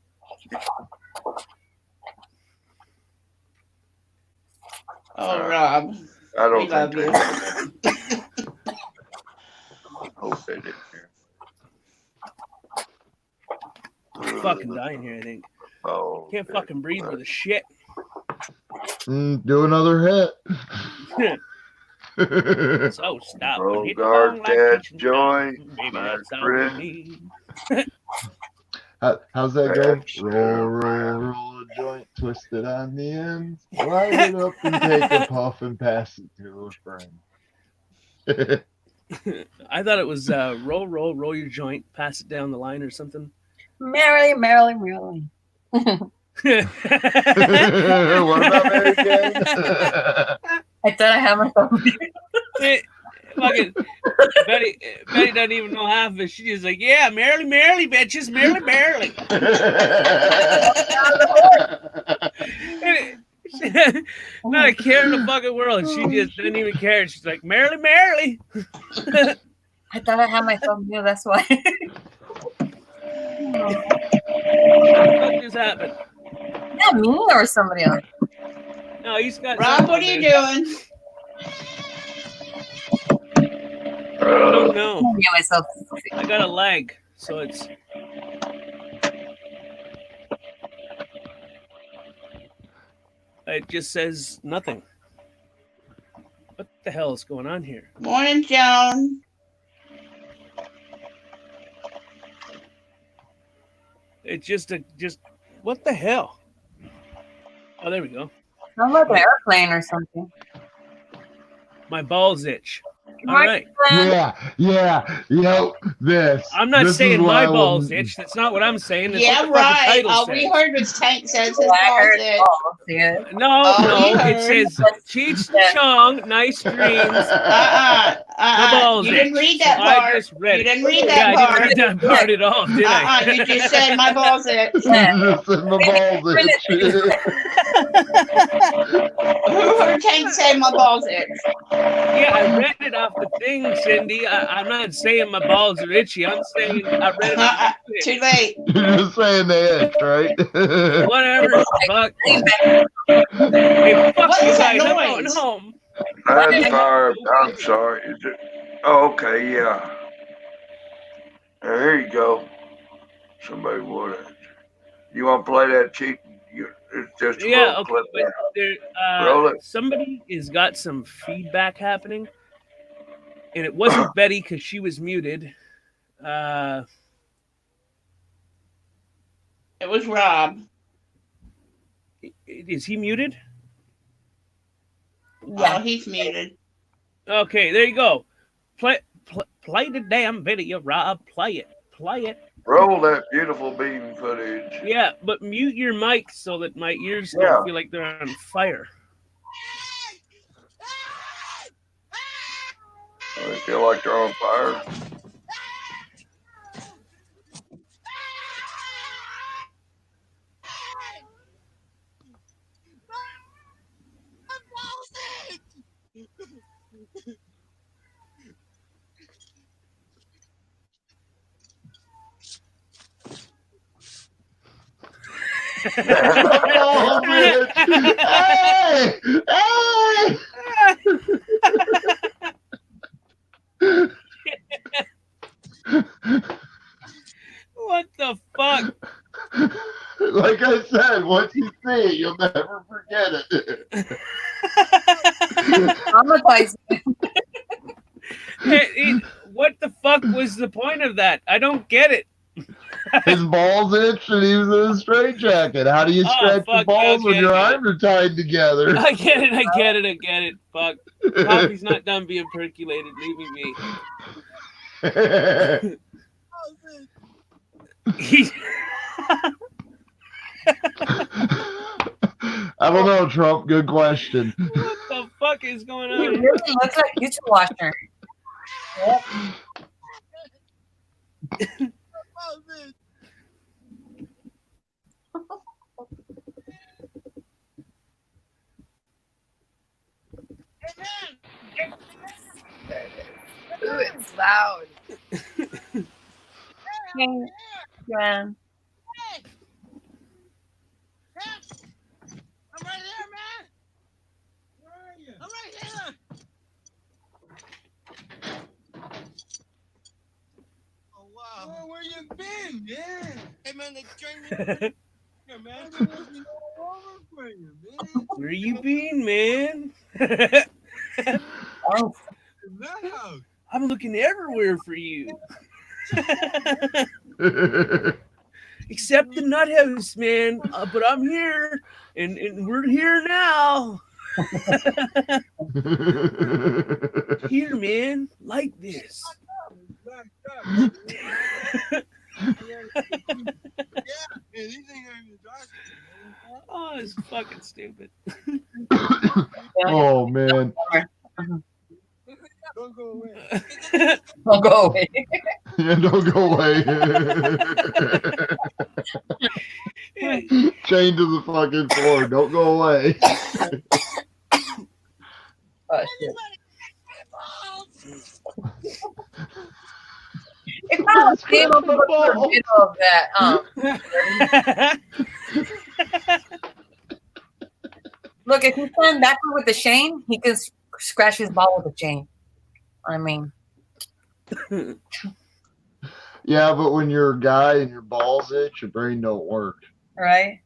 Oh, Rob. I don't We love think you. hope they didn't hear. Fucking dying here, I think. Oh, Can't fucking breathe with a shit. Do another hit. So stop. Roll Hit the guard, bong like Ted, kitchen Joy, Baby, my that's all friend. we need. How's that go? That's Roll, roll a joint, twist it on the end, light it up and take a puff and pass it to a friend. I thought it was roll your joint, pass it down the line or something. Merrily, merrily, merrily. What about Mary Jane? I thought I had myself. Fucking Betty doesn't even know half of it. She's just like, yeah, merrily, merrily, bitches, merrily, merrily. Not a care in the fucking world. She just didn't even care. She's like, merrily, merrily. I thought I had myself new, that's why. What just happened? Yeah, me or somebody else? No, he's got. Rob, what are you doing? I don't know. I'm gonna get myself. I got a lag, so it's. It just says nothing. What the hell is going on here? Morning, Joan. It's just what the hell? Oh, there we go. Sounds like an airplane or something. My balls itch. All Right. right. This. I'm not This saying is my why I balls wouldn't- itch. That's not what I'm saying. That's Yeah, what the fucking right. title All says. we heard was Tank says his I balls heard itch. balls, yeah. No, Oh, we no, it heard. says Cheech Chong, nice dreams. My balls You didn't itch. read that So I part. just read You it. didn't read Yeah, that I part. didn't read that part at all, did I? You just said my balls itch. You just said my balls itch. Who heard Tank say my balls itch? Yeah, I read it off the thing, Cindy. I'm not saying my balls are itchy. I'm saying I read it off the thing. Too late. You're just saying they itch, right? Whatever. Fuck. Hey, fuck What you is that guys. I'm going noise? home. That's fire. I'm sorry. Is it? Oh, okay, yeah. There you go. Somebody would. You want to play that cheap? It's just a Yeah, little okay, clip but there. there, Roll it. somebody has got some feedback happening, and it wasn't Betty because she was muted. It was Rob. Is he muted? Yeah, he's muted. Okay, there you go. Play the damn video, Rob. Play it. Roll that beautiful beam footage. Yeah, but mute your mic so that my ears Yeah. don't feel like they're on fire. I feel like they're on fire. Oh, bitch. Hey! What the fuck? Like I said, once you see it, you'll never forget it. Traumatized. What the fuck was the point of that? I don't get it. His balls itched and he was in a straitjacket. How do you Oh, scratch your fuck, balls when okay, your I get arms are tied together? I get it. Fuck. Coffee's not done being percolated. Leave me be. I don't know, Trump. Good question. What the fuck is going He on? really looks like a dishwasher. Yep. Ooh, it's loud. Yeah. I'm right here, man. Where are you? I'm right here. Oh wow. Where you been, man? Hey man, they trained me. Here, man. I've been looking all over for you, man. Where you been, man? Oh, In that house. I'm looking everywhere for you. Except the nut house, man. But I'm here, and we're here now. Here, man, like this. Yeah, these things are in the dark. Oh, it's fucking stupid. Oh man. Don't go away. don't go away. Yeah, don't go away. Chained to the fucking floor. Don't go away. Oh, shit. If I was able to put in the middle of that, look, if he stand backward with the chain, he can scratch his ball with the chain. I mean, Yeah, but when you're a guy and your balls itch, your brain don't work. Right?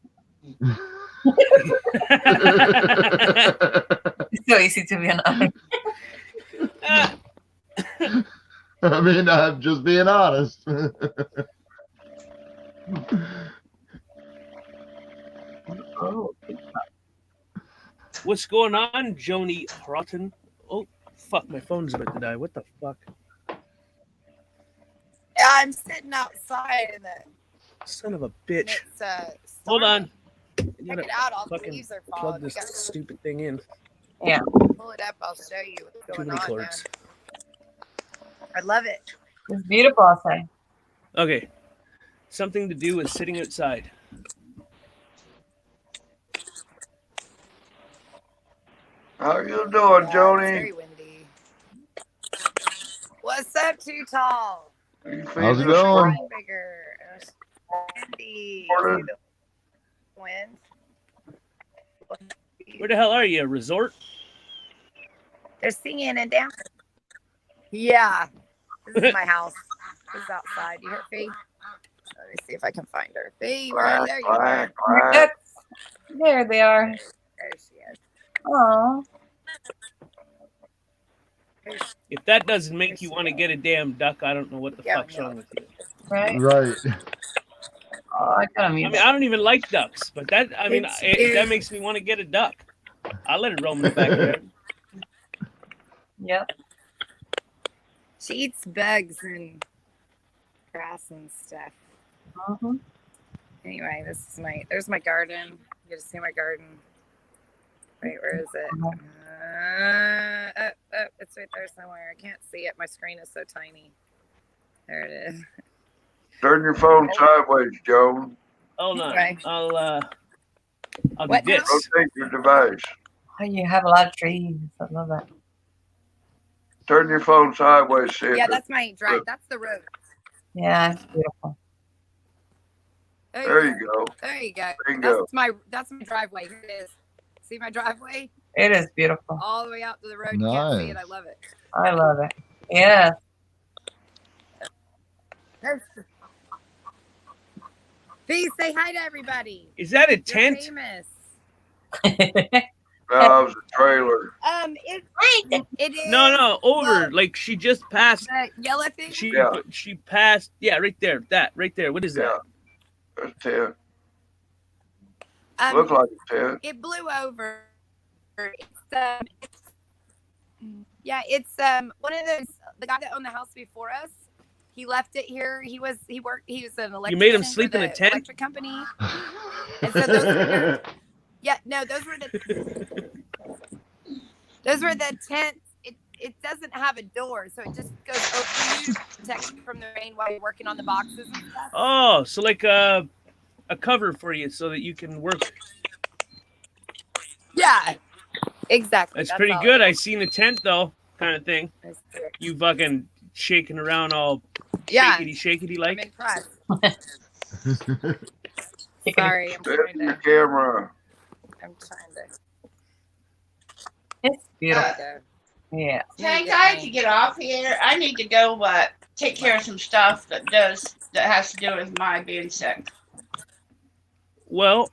It's so easy to be annoying. I mean, I'm just being honest. What's going on, Joni Rotten? Oh, fuck, my phone's about to die. What the fuck? Yeah, I'm sitting outside in the. Son of a bitch. It's Hold on. Check it out. All the Fucking leaves are plug falling. this stupid thing in. Yeah. Pull it up. I'll show you what's Too going many on. cords. Man. I love it. It's beautiful outside. Okay. Something to do with sitting outside. How you doing, Yeah, it's Joni? very windy. What's up, Too Tall? You How's feeling it going? Rain bigger. It's windy. Morning. See the wind. Where the hell are you? A resort? They're singing and dancing. Yeah. This is my house. This is outside. You hear Fee? Let me see if I can find her. Fee, where are you? There you are. There they are. There she is. Oh. If that doesn't make you want to get a damn duck, I don't know what the fuck's wrong with you. Right? Right. Oh, I gotta I mute mean, I don't even like ducks, but that, I mean, It's that makes me want to get a duck. I'll let it roam in the backyard. Yep. She eats bugs and grass and stuff. Mm-hmm. Anyway, there's my garden. You get to see my garden. Wait, where is it? It's right there somewhere. I can't see it. My screen is so tiny. There it is. Turn your phone sideways, Joan. Hold on. Okay. I'll do What now? this. Rotate your device. Oh, you have a lot of trees. I love that. Turn your phone sideways, see Yeah, if that's my drive. That's the road. Yeah, it's beautiful. There you go. There you go. Bingo. That's my driveway. Here it is. See my driveway? It is beautiful. All the way out to the road. You can't see it. I Nice. love it. I love it. Yeah. Please say hi to everybody. Is that a You're tent? famous. No, it was a trailer. It is. No, over. Like she just passed. The yellow thing. She passed. Yeah, right there. That right there. What is that? That's 10. Um, Look like a 10. It blew over. It's one of those. The guy that owned the house before us. He left it here. He was an electrician. You made him sleep for in a the tent? Electric company. And so those were those were the tents. It doesn't have a door, so it just goes over you to protect you from the rain while you're working on the boxes and stuff. Oh, so like a cover for you so that you can work. Yeah, exactly. That's pretty all good. it I seen a tent though, kind of thing. is. You fucking shaking around all Yeah. shakety like. I'm impressed. Sorry, I'm Set trying your to. camera. I'm trying to. It's beautiful. There Yeah. Tank, I have to get off here. I need to go take care of some stuff that has to do with my being sick. Well,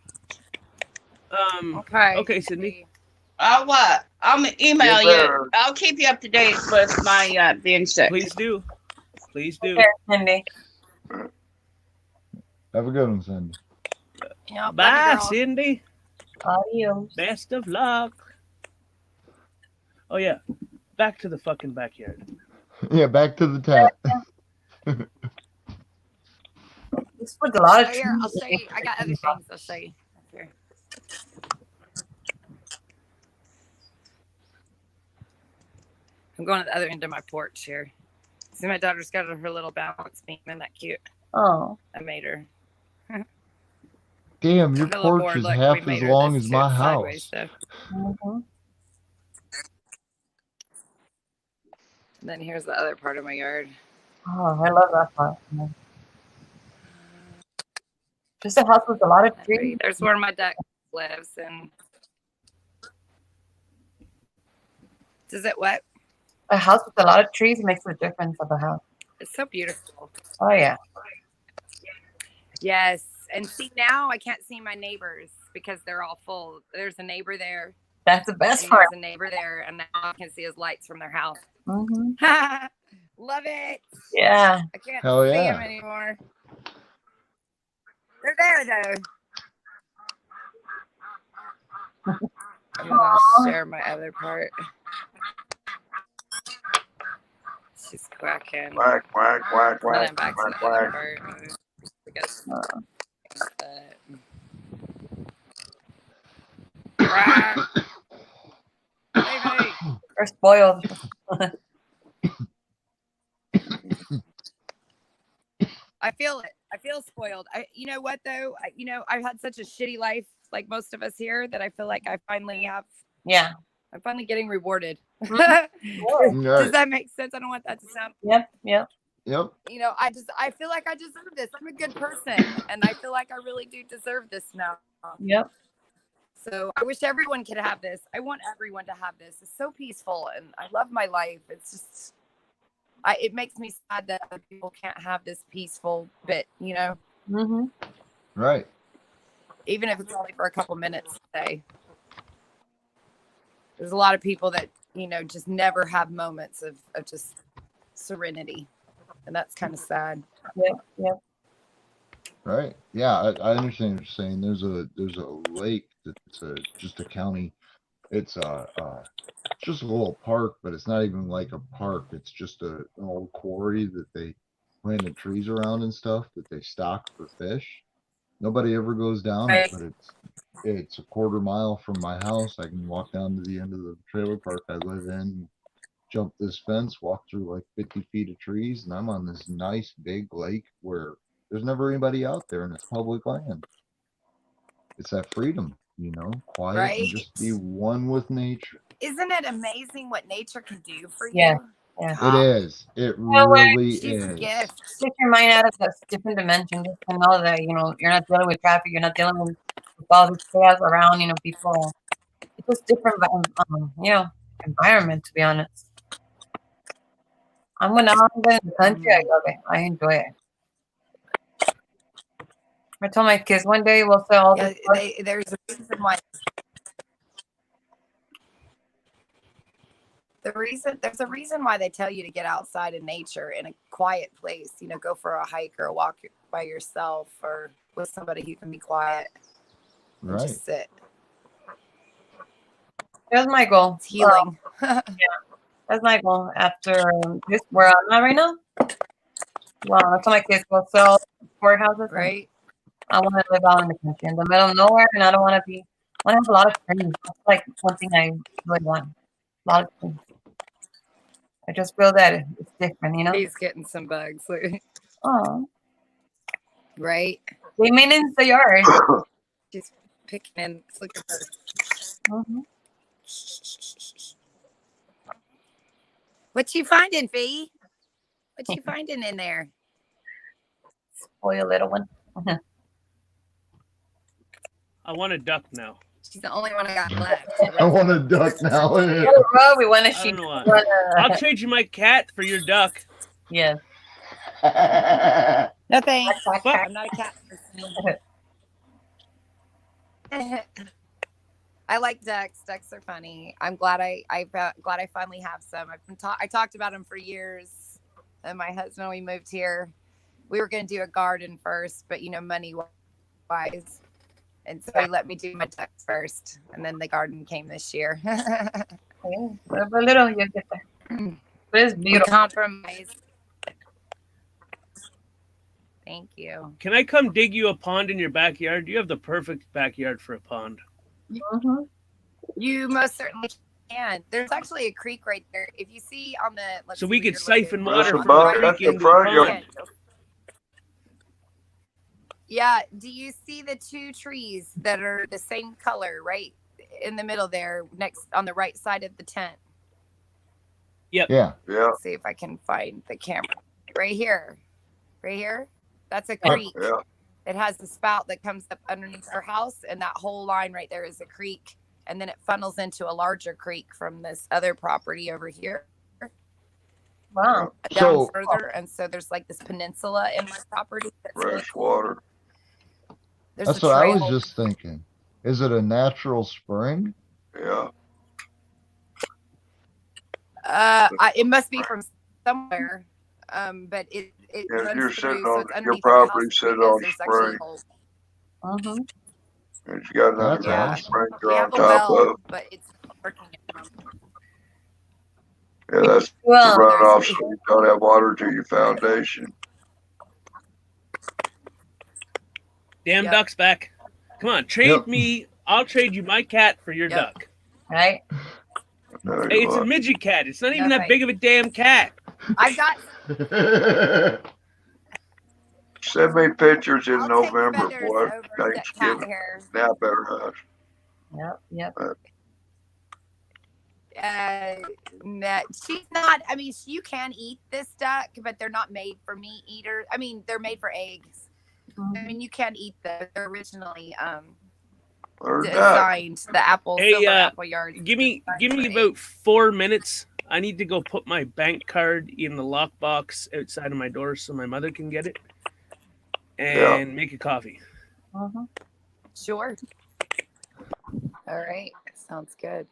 Okay. Okay, Sydney. I'll email Get you. better. I'll keep you up to date with my being sick. Please do. Please do. Okay, Cindy. Have a good one, Cindy. Yeah, love you, Bye, girl. Cindy. Adios. Best of luck. Oh yeah. Back to the fucking backyard. Yeah, back to the tap. This was a lot of Here, I'll trees. show you. I got other things. I'll show you. Here. I'm going to the other end of my porch here. See, my daughter's got her little balance beam. Isn't that cute? Oh. I made her. Damn, your The little porch board, is look, half we made as her long this as my sideways house. stuff. Mm-hmm. And then here's the other part of my yard. Oh, I love that part. Just a house with a lot of trees. There's where my duck lives. And does it what? A house with a lot of trees makes a difference of a house. It's so beautiful. Oh yeah. Yes. And see, now I can't see my neighbors because they're all full. There's a neighbor there. That's the best and part. There's a neighbor there, and now I can see his lights from their house. Mhm. Love it. Yeah. I can't Hell see yeah. them anymore. They're there, though. I'm going to share my other part. She's quacking. Quack, quack, quack, And then quack, I'm back to quack, the other quack. part. I guess. Quack. Hey, They're spoiled. I feel it. I feel spoiled. You know what though? I've had such a shitty life, like most of us here, that I feel like I finally have. Yeah. I'm finally getting rewarded. Right. Does that make sense? I don't want that to sound. Yep. Yep. Yep. I feel like I deserve this. I'm a good person, and I feel like I really do deserve this now. Yep. So I wish everyone could have this. I want everyone to have this. It's so peaceful, and I love my life. It's just, it makes me sad that other people can't have this peaceful bit, Mm-hmm. Right. even if it's only for a couple minutes a day. There's a lot of people that, just never have moments of just serenity. And that's kind of sad. Yep. Yep. Right. Yeah, I understand what you're saying. There's a lake that's just a county. It's just a little park, but it's not even like a park. It's just an old quarry that they planted trees around and stuff that they stock for fish. Nobody ever goes down it, but it's a quarter mile from my house. I can walk down to the end of the trailer park I live in, jump this fence, walk through like 50 feet of trees, and I'm on this nice big lake where there's never anybody out there and it's public land. It's that freedom, quiet Right. and just be one with nature. Isn't it amazing what nature can do for Yeah. you? Yeah. It is. It know what? really She's a is. gift. Take your mind out of this different dimension just to know that, you're not dealing with traffic, you're not dealing with all this chaos around, people. It's just different, environment, to be honest. When I'm in the country, I love it. I enjoy it. I told my kids one day we'll sell all this. There's a reason why. There's a reason why they tell you to get outside in nature in a quiet place. Go for a hike or a walk by yourself or with somebody who can be quiet. And Right. just sit. That's my goal. It's healing. Yeah, that's my goal after this where I'm at right now. Well, I told my kids we'll sell courthouses. Right. I want to live out in the country, in the middle of nowhere, and I don't want to have a lot of trees. That's like one thing I really want. A lot of trees. I just feel that it's different, He's getting some bugs. Oh, Right. they maintenance the yard. She's picking and looking for. Mhm. What you finding, Fee? What you finding in there? Spoil little one. I want a duck now. She's the only one I got left. I want a duck now. Well, we want to I sheep. don't know what. I'll trade you my cat for your duck. Yes. No thanks. I'm not a cat person. I like ducks. Ducks are funny. I'm glad I finally have some. I talked about them for years. And my husband, when we moved here, we were going to do a garden first, but money wise, and so he let me do my ducks first, and then the garden came this year. A little, you get there. But it's beautiful. Compromise. Thank you. Can I come dig you a pond in your backyard? You have the perfect backyard for a pond. Mm-hmm. You most certainly can. There's actually a creek right there. If you see on the So we could siphon That's water the from bug. the That's creek the into the front yard. pond. Yeah. Do you see the two trees that are the same color right in the middle there, next on the right side of the tent? Yep. Yeah. Yeah. Let's see if I can find the camera. Right here. Right here. That's a creek. Yeah. It has the spout that comes up underneath our house, and that whole line right there is a creek. And then it funnels into a larger creek from this other property over here. Wow. down So further, and so there's like this peninsula in my property that's really Fresh cool. water. There's a that's what I was trail. just thinking. Is it a natural spring? Yeah. It must be from somewhere, but it Yeah, runs you're through, sitting so on it's your underneath where the property, house sitting street is. on There's actually spring. a whole, And you got an That's underground awesome. sprinkler we on have a top well, of. but it's not working at the moment. Yeah, that's the Well, runoff, so you don't have water to your foundation. Damn Yep. duck's back. Come on, trade Yep. me. I'll trade you my cat for your Yep. duck. right? No, Hey, you it's a won't. midget cat. It's not even No, that big of a damn cat. I got. Send me pictures in I'll take November, feathers boy. over cat Thanksgiving. hair. Now better hush. Yep. She's not. I mean, you can eat this duck, but they're not made for meat eaters. I mean, they're made for eggs. I mean, you can eat them. They're originally Or duck. designed the apple Hey, silver apple yards. give me about 4 minutes. I need to go put my bank card in the lockbox outside of my door so my mother can get it and make a coffee. Sure. All right. Sounds good.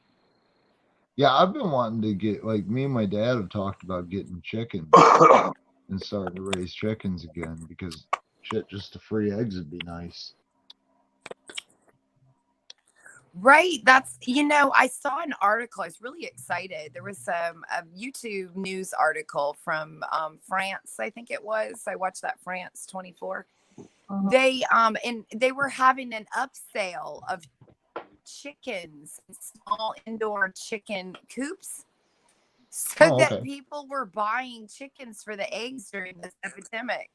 Yeah, I've been wanting to get, like, me and my dad have talked about getting chickens and starting to raise chickens again because shit, just the free eggs would be nice. Right. That's, I saw an article. I was really excited. There was a YouTube news article from France, I think it was. I watched that France 24. They were having an upsale of chickens, small indoor chicken coops, so that people were buying chickens for the eggs during this epidemic.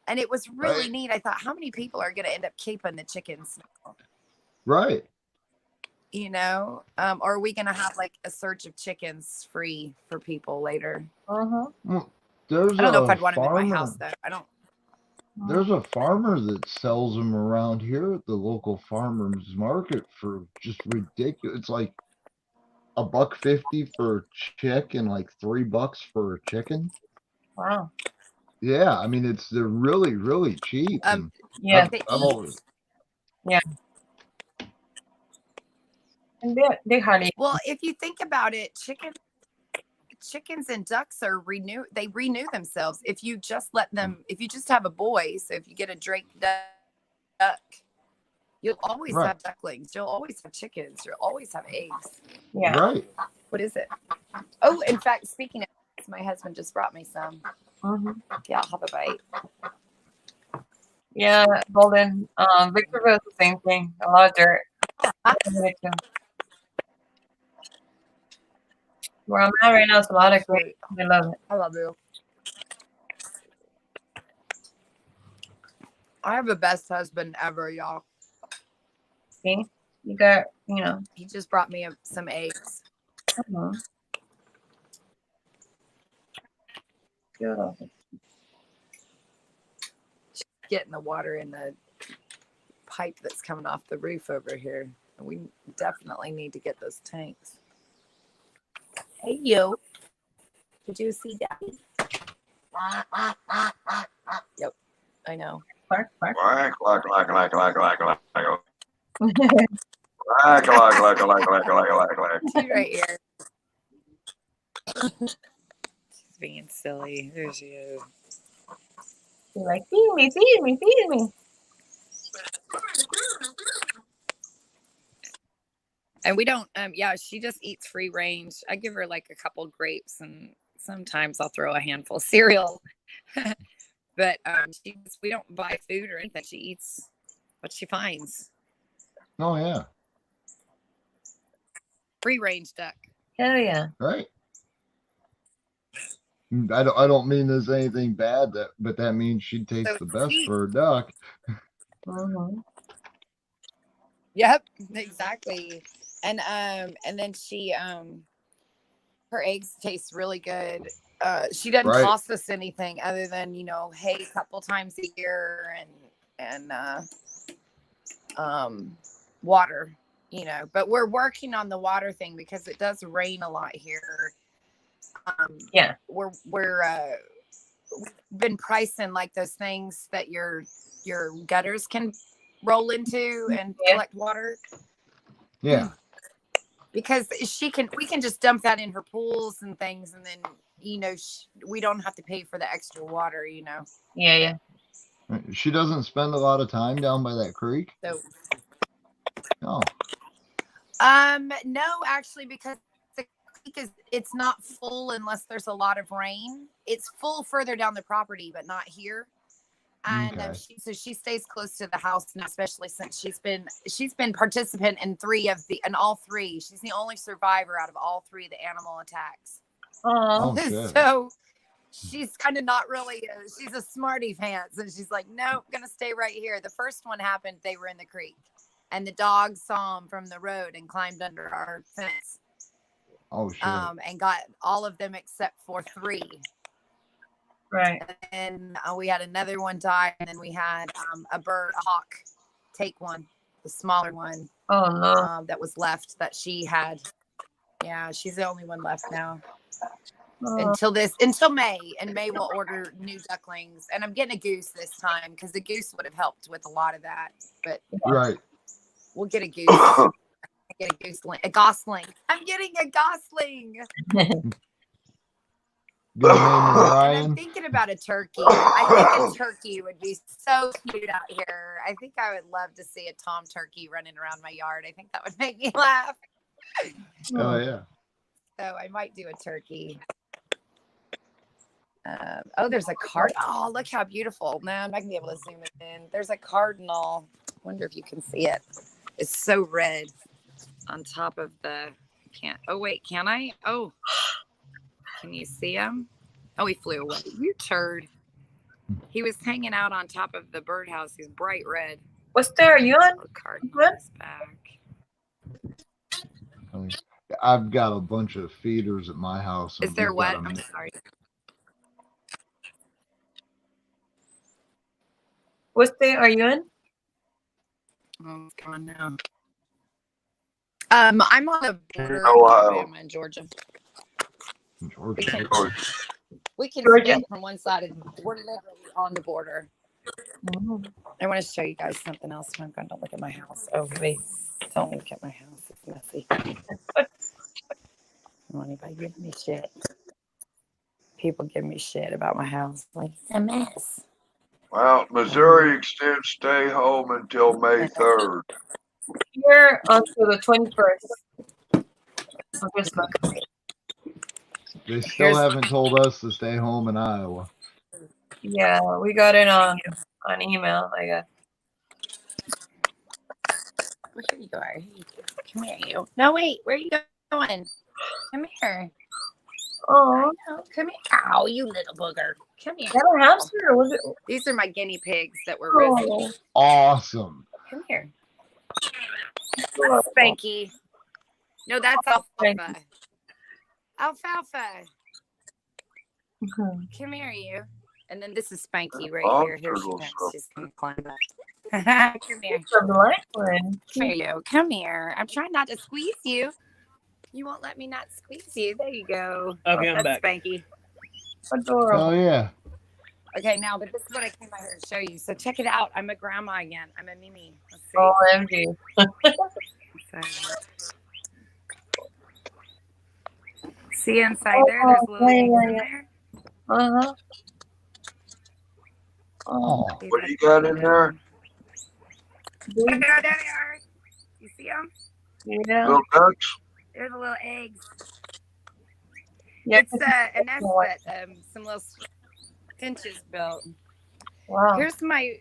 And it was really neat. I thought, how many people are going to end up keeping the chickens now? Right. Or are we going to have like a surge of chickens free for people later? Well, I don't know if I'd want them in my house though. I don't. There's a farmer that sells them around here at the local farmers market for just ridiculous. It's like $1.50 for a chick and like $3 for a chicken. Wow. Yeah, I mean they're really, really cheap. and Yeah. I've always, Yeah. And they hardly. Well, if you think about it, chickens and ducks are renew themselves if you just let them, if you just have a boy. So if you get a Drake duck, you'll always Right. have ducklings, you'll always have chickens, you'll always have eggs. Yeah. Right. What is it? Oh, in fact, speaking of eggs, my husband just brought me some. Yeah, I'll have a bite. Yeah, Golden. Victorville is the same thing. A lot of dirt. Where I'm at right now is a lot of great. I love it. I love you. I have the best husband ever, y'all. See, you got, He just brought me some eggs. Good. Getting the water in the pipe that's coming off the roof over here. We definitely need to get those tanks. Hey, you. Did you see Daddy? Yep, I know. Bark, bark. Quack, quack, quack, quack, quack, quack, quack. She's right here. She's being silly. There she is. She's like, feed me, feed me, feed me. And we don't, she just eats free range. I give her like a couple grapes and sometimes I'll throw a handful of cereal. But we don't buy food or anything. She eats what she finds. Oh yeah. Free range duck. Hell yeah. Right. I don't mean there's anything bad but that means she tastes the best for a duck. Yep, exactly. And then she her eggs taste really good. She doesn't cost us anything other than, hay a couple times a year and water, but we're working on the water thing because it does rain a lot here. Yeah. We've been pricing like those things that your gutters can roll into and collect water. Yeah. Because we can just dump that in her pools and things, and then we don't have to pay for the extra water. Yeah. She doesn't spend a lot of time down by that creek. So. No. No, actually, because the creek it's not full unless there's a lot of rain. It's full further down the property, but not here. And Okay. she stays close to the house now, especially since she's been participant in all three. She's the only survivor out of all three of the animal attacks. Oh, shit. So she's kind of not really. She's a smarty pants, and she's like, "Nope, gonna stay right here." The first one happened. They were in the creek, and the dog saw them from the road and climbed under our fence. Oh shit. And got all of them except for 3. Right. And we had another one die, and then we had a hawk take one, the smaller one. Oh no. That was left that she had. Yeah, she's the only one left now. Oh. Until May, and May will order new ducklings, and I'm getting a goose this time because the goose would have helped with a lot of that. But Right. we'll get a goose. I get a gosling. I'm getting a gosling. Good name, And Ryan. I'm thinking about a turkey. I think a turkey would be so cute out here. I think I would love to see a tom turkey running around my yard. I think that would make me laugh. Oh yeah. So I might do a turkey. There's a cardinal. Oh, look how beautiful. No, I'm not gonna be able to zoom it in. There's a cardinal. Wonder if you can see it. It's so red on top of the. Can't. Oh wait, can I? Oh, can you see him? Oh, he flew away. You turd. He was hanging out on top of the birdhouse. He's bright red. What's there? Are you on? Cardinal is back. I've got a bunch of feeders at my house. Is and there we've what? got 'em- I'm sorry. What's there? Are you in? Oh, it's gone now. I'm on the border of Ohio. Alabama and Georgia. Georgia. We can Georgia. skip from one side of we're literally on the border. I want to show you guys something else. I'm going to look at my house. Oh wait, don't look at my house. It's messy. I don't want anybody giving me shit. People give me shit about my house. Like it's a mess. Well, Missouri extends stay home until May 3rd. Here until the 21st of this month. They still haven't told us to stay home in Iowa. Yeah, we got it on email, I guess. Well, here you go. Here you go. Come here, you. No, wait. Where are you going? Come here. Oh, no, come here. Ow, you little booger. Come here. Is that a hamster or was it? These are my guinea pigs that were Oh. risen. Awesome. Come here. That's Spanky. No, that's Alfalfa. Alfalfa. Come here, you. And then this is Spanky right here. Here she comes. She's gonna climb up. Come here. It's a black one. Come here, you. Come here. I'm trying not to squeeze you. You won't let me not squeeze you. There you go. Okay, I'm That's back. Spanky. Adorable. Oh yeah. Okay, now, but this is what I came out here to show you. So check it out. I'm a grandma again. I'm a Mimi. Let's see. OMG. See inside there? There's little eggs in there. Uh-huh. Oh. What do you got in there? There they are. You see them? Yeah. Little ducks? They're the little eggs. Yeah, It's a nest that some little finches built. Wow. Here's my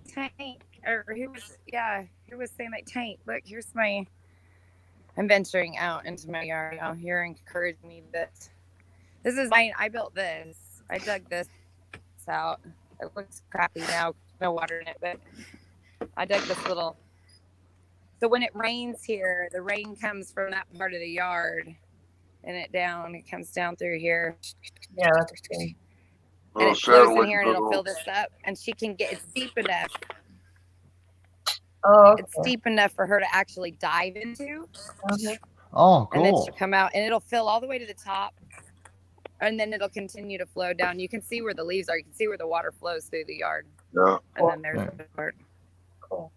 tank. Or here was saying my tank. Look, here's my. I'm venturing out into my yard out here and encouraged me that this is mine. I built this. I dug this out. It looks crappy now. No water in it, but I dug this little. So when it rains here, the rain comes from that part of the yard, and it comes down through here. Yeah, that's okay. And it flows in here and it'll fill this up. And she can it's deep enough. Oh, okay. It's deep enough for her to actually dive into. Okay. Oh, And then cool. she'll come out and it'll fill all the way to the top. and then it'll continue to flow down. You can see where the leaves are. You can see where the water flows through the yard. Yeah. And then there's the part. Cool.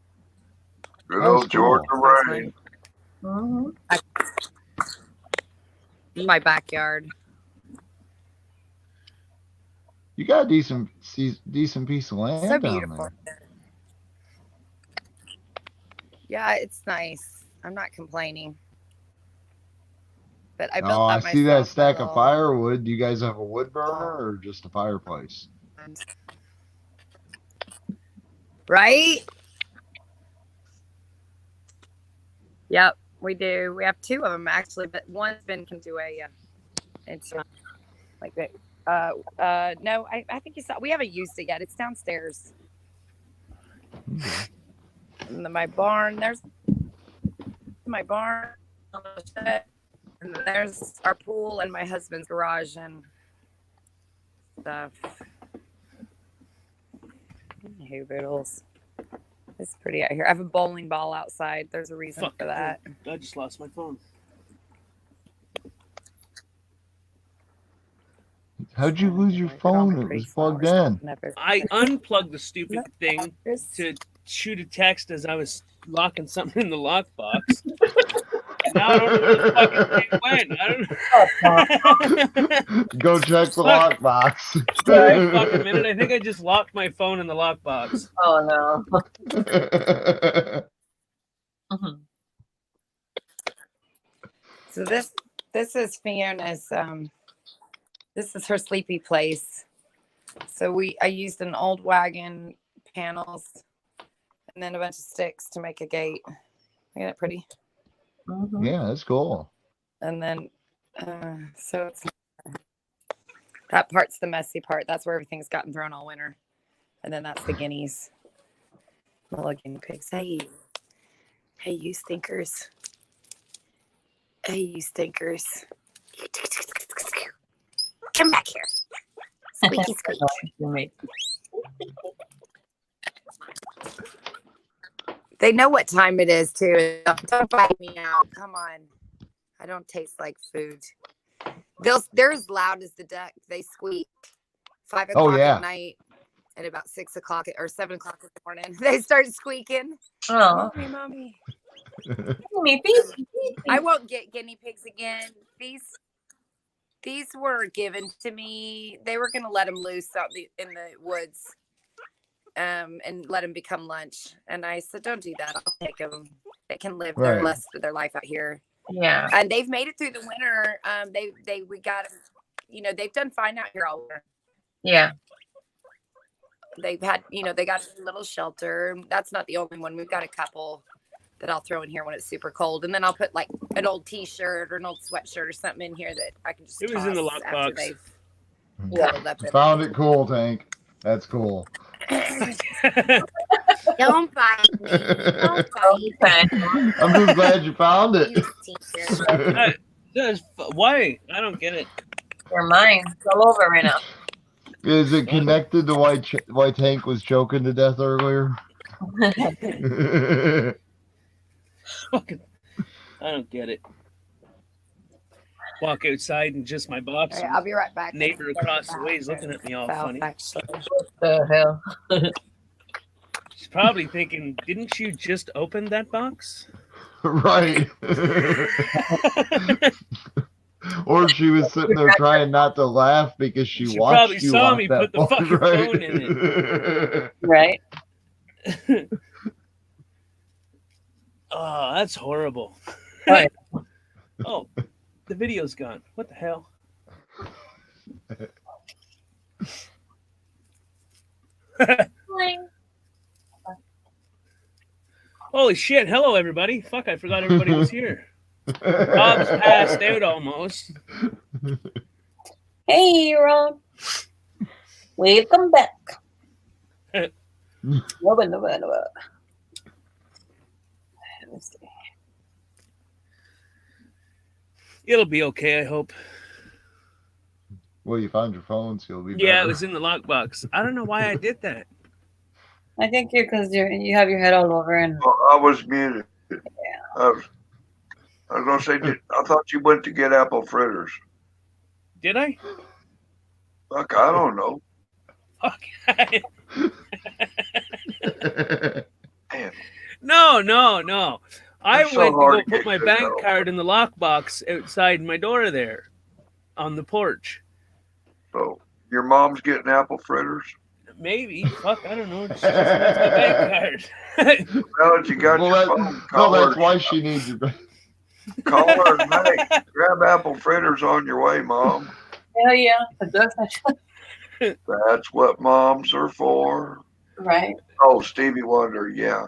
Good old Georgia rain. My backyard. You got a decent piece of land So down beautiful. there. Yeah, it's nice. I'm not complaining. But I built Oh, I that see that myself, stack my of little- firewood. Do you guys have a wood burner or just a fireplace? Right? Yep, we do. We have two of them actually, but one's been into a it's like that. No, I think you saw. We haven't used it yet. It's downstairs. And then my barn. There's my barn. And then there's our pool and my husband's garage and stuff. Hey, Boodles. It's pretty out here. I have a bowling ball outside. There's a reason for that. I just lost my phone. How'd you lose your phone? It was plugged in. I unplugged the stupid thing to shoot a text as I was locking something in the lockbox. Now I don't know where the fucking thing went. I don't. Go check the lockbox. Wait a fucking minute. I think I just locked my phone in the lockbox. Oh no. So this is Fiona's. This is her sleepy place. So I used an old wagon, panels, and then a bunch of sticks to make a gate. Isn't that pretty? Yeah, that's cool. And then, so it's that part's the messy part. That's where everything's gotten thrown all winter. And then that's the guineas. Little guinea pigs. Hey, you stinkers. Hey, you stinkers. Come back here. Squeaky squeak. They know what time it is too. Don't bite me out. Come on. I don't taste like food. They're as loud as the duck. They squeak. 5 o'clock yeah. at night and about 6 o'clock or 7 o'clock in the morning. They start squeaking. Oh. Mommy. Maybe. I won't get guinea pigs again. These were given to me. They were gonna let them loose out in the woods, and let them become lunch. And I said, "Don't do that. I'll take them. They can live their rest of their life out here." Yeah. And they've made it through the winter. We got, they've done fine out here all winter. Yeah. They've had, they got a little shelter. That's not the only one. We've got a couple that I'll throw in here when it's super cold, and then I'll put like an old T-shirt or an old sweatshirt or something in here that I can just. It was in the toss after lockbox. they've cuddled up in Found it cool, Tank. That's cool. Don't bite me. Don't bite me. I'm just glad you found it. Why? I don't get it. They're mine. It's all over right now. Is it connected to why Tank was choking to death earlier? Fucking, I don't get it. Walk outside and just my box. All right, I'll be right back. Neighbor across the way is looking at me all funny. What the hell? She's probably thinking, "Didn't you just open that box?" Right. Or she was sitting there trying not to laugh because she watched probably you saw lock me that put the fucking right? phone in it. Right. Oh, that's horrible. Right. Oh, the video's gone. What the hell? Holy shit. Hello, everybody. Fuck, I forgot everybody was here. Rob's passed out almost. Hey, Rob. Welcome back. No. Let's see. It'll be okay, I hope. Well, you found your phone, so you'll be Yeah, better. it was in the lockbox. I don't know why I did that. I think because you have your head all over and. Well, I was muted. I was gonna say, I thought you went to get apple fritters. Did I? Fuck, I don't know. No. I That's so went to hard go to put get my good bank help. card in the lockbox outside my door there on the porch. So your mom's getting apple fritters? Maybe. Fuck, I don't know. She just wants my bank card. Now that you got your phone, call No, that's her. why she needs your. Call her and hey, grab apple fritters on your way, Mom. Hell yeah. That's what moms are for. Right. Oh, Stevie Wonder, yeah.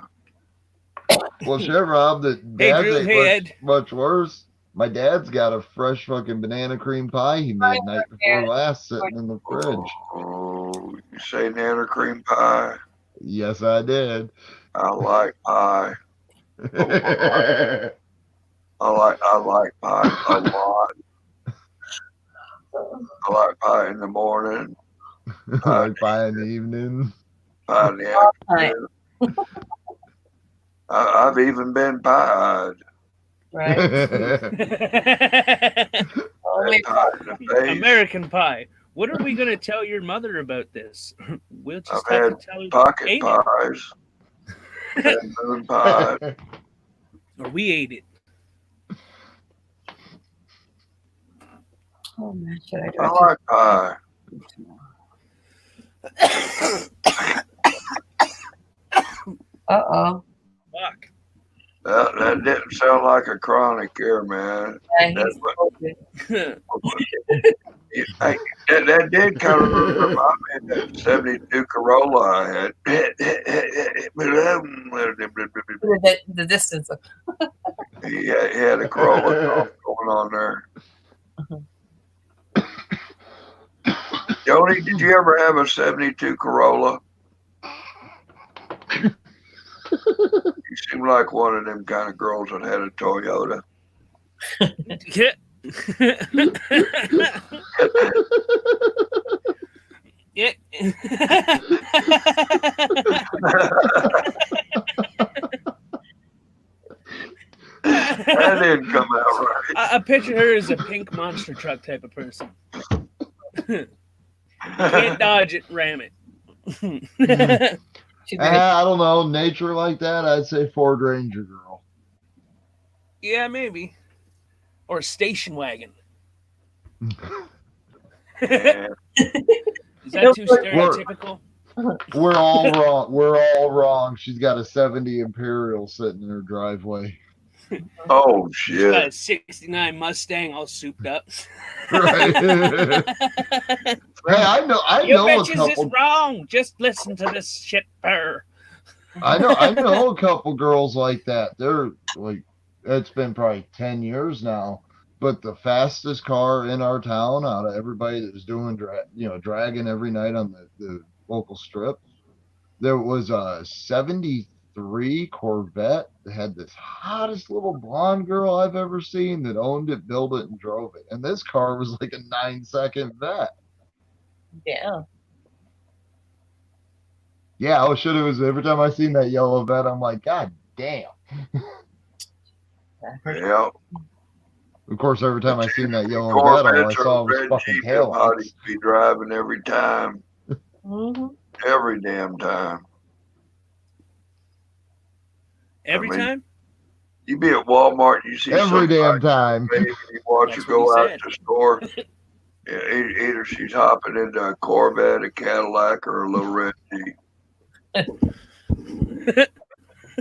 Well, sure, Rob. That Hey, dad's Drew, ain't hey, Ed. much worse. My dad's got a fresh fucking banana cream pie he made night before last sitting in the fridge. Oh, you say nana cream pie? Yes, I did. I like pie. I like pie a lot. I like pie in the morning, I like pie in the evening. pie in the afternoon. I've even been pie-eyed. Right. Had pie in the face. American Pie. What are we going to tell your mother about this? We'll just I've have had to tell her pocket ate pies. And moon pie. it, or we ate it. Oh man, should I do I it? like pie. Uh-oh. Fuck. That didn't sound like a chronic here, man. Yeah, That's he's what, good. that did kind of remind me of that 72 Corolla I had. The distance. He had a Corolla going on there. Joni, did you ever have a 72 Corolla? You seem like one of them kind of girls that had a Toyota. Yeah. Yeah. That didn't come out right. I picture her as a pink monster truck type of person. Can't dodge it, ram it. I don't know. Nature like that, I'd say Ford Ranger girl. Yeah, maybe. Or station wagon. Yeah. Is that too stereotypical? We're all wrong. We're all wrong. She's got a 70 Imperial sitting in her driveway. Oh She's got a shit! 69 Mustang all souped up. Right. Hey, I know Your a bitches couple. is wrong. Just listen to this shit purr. I know a couple girls like that. They're like, it's been probably 10 years now. But the fastest car in our town out of everybody that was doing, dragging every night on the local strip, there was a 73 Corvette that had this hottest little blonde girl I've ever seen that owned it, built it, and drove it. And this car was like a 9-second vet. Yeah. Yeah, oh shit, it was every time I seen that yellow vet, I'm like, God damn. Yeah. Of course, every time I seen that yellow vet, all I Corvettes saw or was red fucking Jeep tail them lights. hotties be driving every time. Mm-hmm. Every damn time. Every time? You be at Walmart, you see Every somebody, damn time. you watch her That's go what he out said. to the store. Yeah, either she's hopping into a Corvette, a Cadillac, or a little red Jeep.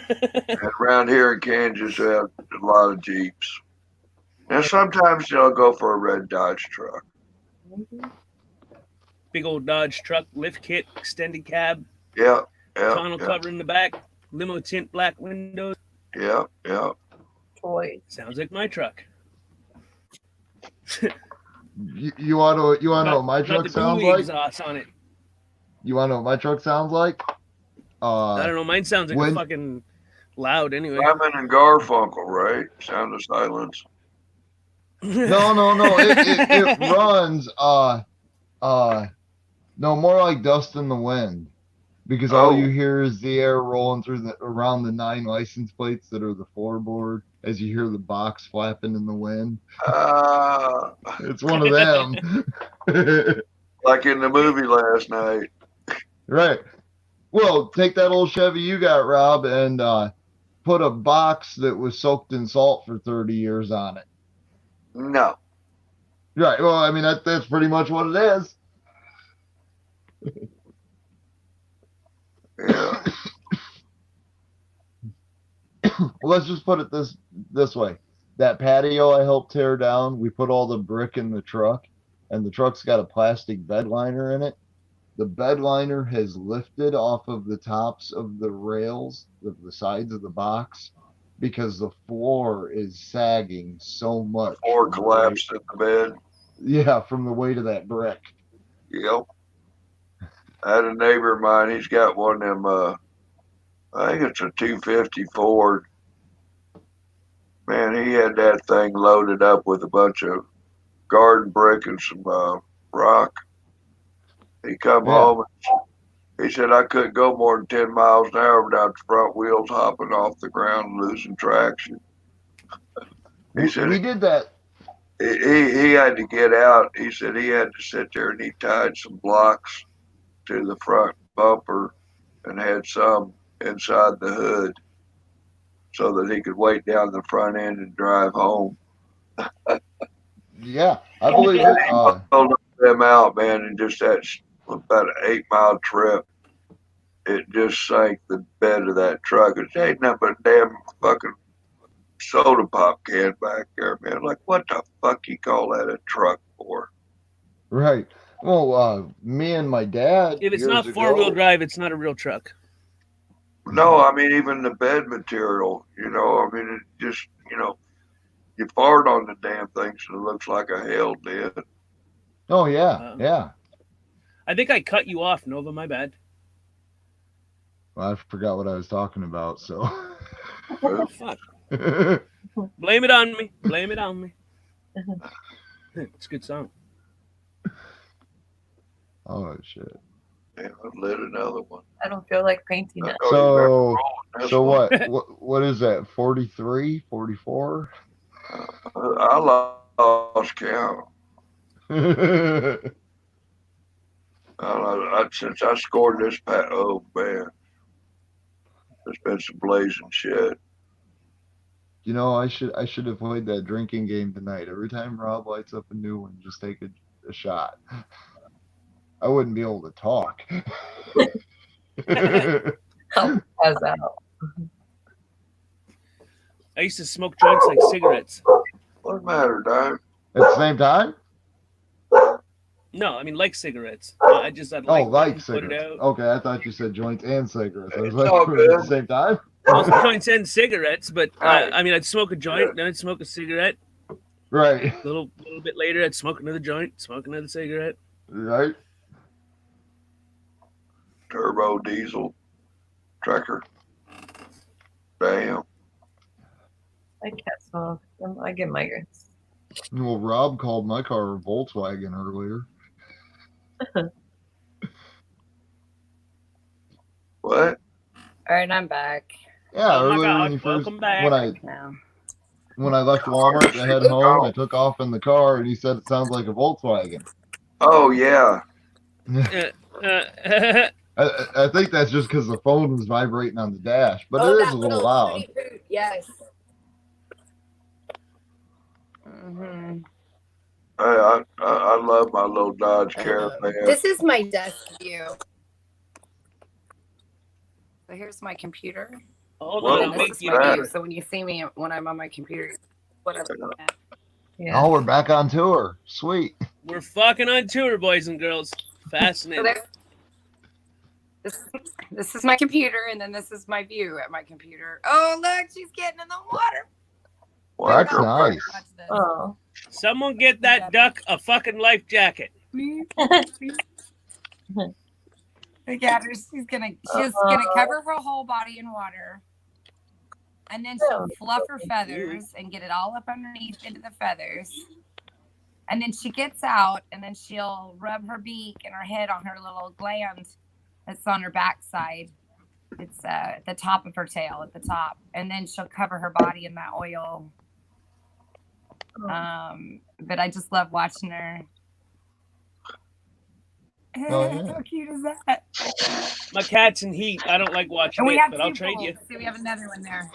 And around here in Kansas, we have a lot of Jeeps. And sometimes they'll go for a red Dodge truck. Big old Dodge truck, lift kit, extended cab, Yeah, tonneau yeah, cover in the back, limo tint black windows. yeah. Toy. Sounds like my truck. You want to know what my Got truck the sounds gooey like? exhaust on it. You want to know what my truck sounds like? I don't know. Mine sounds like when- a fucking loud anyway. Simon and Garfunkel, right? Sound of Silence. No. It runs. No, more like dust in the wind, because all you hear is the air rolling through around the 9 license plates that are the floorboard as you hear the box flapping in the wind. It's one of them. Like in the movie last night. Right. Well, take that old Chevy you got, Rob, and put a box that was soaked in salt for 30 years on it. No. Right. Well, I mean, that's pretty much what it is. Yeah. Let's just put it this way. That patio I helped tear down, we put all the brick in the truck, and the truck's got a plastic bed liner in it. The bed liner has lifted off of the tops of the rails, the sides of the box, because the floor is sagging so much. Or collapsed in the bed. Yeah, from the weight of that brick. Yep. I had a neighbor of mine, he's got one of them, I think it's a 250 Ford. Man, he had that thing loaded up with a bunch of garden brick and some rock. He come home and he said, I couldn't go more than 10 miles an hour without the front wheels hopping off the ground and losing traction. He said we did that. He had to get out. He said he had to sit there and he tied some blocks to the front bumper and had some inside the hood so that he could wait down the front end and drive home. Yeah, I believe it. Pulled them out, man, and just that about an 8-mile trip, it just sank the bed of that truck. It ain't nothing but a damn fucking soda pop can back there, man. Like, what the fuck you call that a truck for? Right. Well, me and my dad. If it's years not ago- 4-wheel drive, it's not a real truck. No, I mean, even the bed material, you know, I mean, it just, you know, you fart on the damn thing so it looks like a hell did. Oh, yeah. Yeah. I think I cut you off, Nova. My bad. Well, I forgot what I was talking about, so. Fuck. Blame it on me. Blame it on me. It's a good song. Oh, shit. Yeah, I lit another one. I don't feel like painting it. So what is that? 43, 44? I lost count. Since I scored this oh man, there's been some blazing shit. You know, I should have played that drinking game tonight. Every time Rob lights up a new one, just take a shot. I wouldn't be able to talk. Pass out. I used to smoke joints like cigarettes. What matter, dog? At the same time? No, I mean like cigarettes. I'd Like put it cigarettes. out. Okay, I thought you said joints and cigarettes. I was It's like, all at good. the same time? Also joints and cigarettes, but I mean, I'd smoke a joint, then I'd smoke a cigarette. Right. A little bit later, I'd smoke another joint, smoke another cigarette. Right. Turbo diesel tracker. Damn. I can't smoke. I get migraines. Well, Rob called my car a Volkswagen earlier. What? All right, I'm back. Yeah, Oh my earlier God, when you first welcome back. when I left Walmart to head home, I took off in the car and he said it sounds like a Volkswagen. Oh yeah. I think that's just because the phone was vibrating on the dash, but it is a little loud. sweet boot, yes. Mm-hmm. I love my little Dodge Caravan. This is my desk view. So here's my computer. Hold What on, is make you that? do. So when you see me when I'm on my computer, whatever. Yeah. Oh, we're back on tour. Sweet. We're fucking on tour, boys and girls. So Fascinating. this is my computer, and then this is my view at my computer. Oh, look, she's getting in the water. That's nice. Watch this. Oh. Someone get that duck a fucking life jacket. Look at her. She's gonna cover her whole body in water. And then she'll fluff her feathers and get it all up underneath into the feathers. And then she gets out and then she'll rub her beak and her head on her little gland that's on her backside. It's at the top of her tail at the top. And then she'll cover her body in that oil. But I just love watching her. Oh, yeah. How cute is that? My cat's in heat. I don't like watching And we it, have but I'll two trade you. poles. See, we have another one there.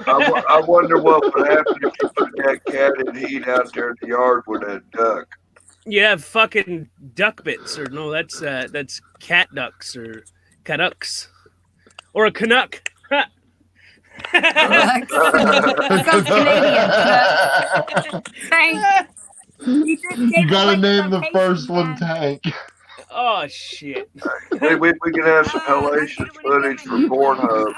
Oh, right. I wonder what would happen if you put that cat in heat out there in the yard with that duck. You have fucking duck bits, or no? That's cat ducks or canucks, or a canuck. That sounds Canadian. Tank. You just gave You it gotta like name the location, first one man. Tank. Oh shit! We can have some hellacious footage for Pornhub.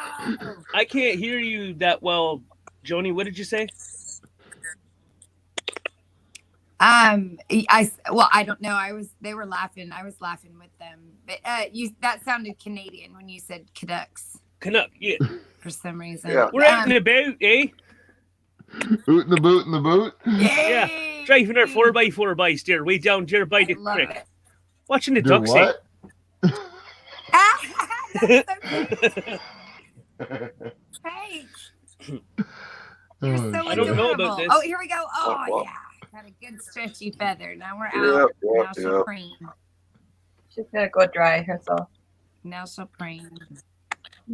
I can't hear you that well, Joni. What did you say? I don't know. They were laughing. I was laughing with them. But that sounded Canadian when you said Canucks Canuck, yeah. for some reason. Yeah. We're out and about, eh? Boot in the boot in the boot. Yeah. Driving our 4x4 by steer way down here by the love creek. it. Watching the Do ducks. what? Hey, Oh, you're so I don't know about adorable. this. Oh, here we go. Oh, well. yeah. Got a good stretchy feather. Now we're Yeah, out. yeah, Now she'll yeah. preen. She's gonna go dry herself. Now she'll preen.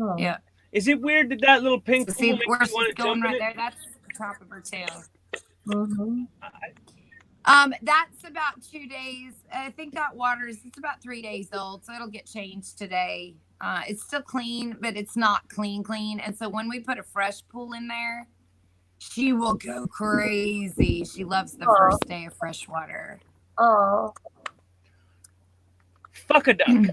Oh. Yeah. Is it weird that that little pink So see pool makes where you she's want to going jump in right it? there? That's the top of her tail. Mm-hmm. That's about 2 days. I think that it's about 3 days old, so it'll get changed today. It's still clean, but it's not clean. And so when we put a fresh pool in there, she will go crazy. She loves the first day of fresh water. Oh. Fuck a duck.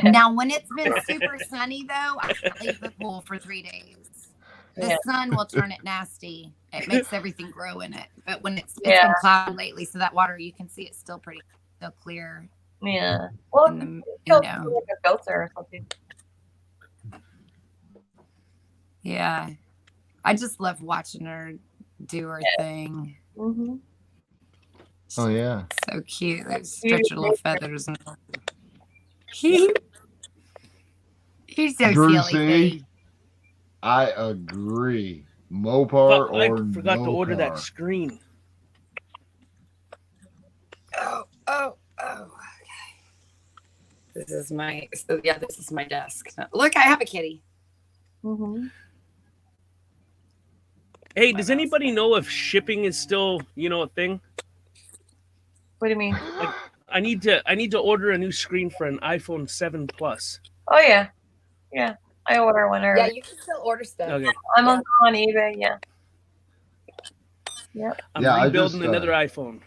Now, when it's been super sunny, though, I can't leave the pool for 3 days. The Yeah. sun will turn it nasty. It makes everything grow in it. But when it's Yeah. been cloudy lately, so that water, you can see it's still clear. Yeah. Well, In the, it's you know. like a filter or something. Yeah. I just love watching her do her thing. Mm-hmm. Oh yeah. So cute. They stretch her little feathers. And He's so Drew, silly. see? babe. I agree. Mopar Fuck, I or forgot no to order that par. screen. Oh. This is my desk. Look, I have a kitty. Mm-hmm. Hey, does anybody know if shipping is still, a thing? What do you mean? Like, I need to order a new screen for an iPhone 7 Plus. Oh yeah. Yeah. I order one early. Yeah, you can still order stuff. Okay. I'm on eBay, yeah. Yep. I'm Yeah, I rebuilding just, another iPhone.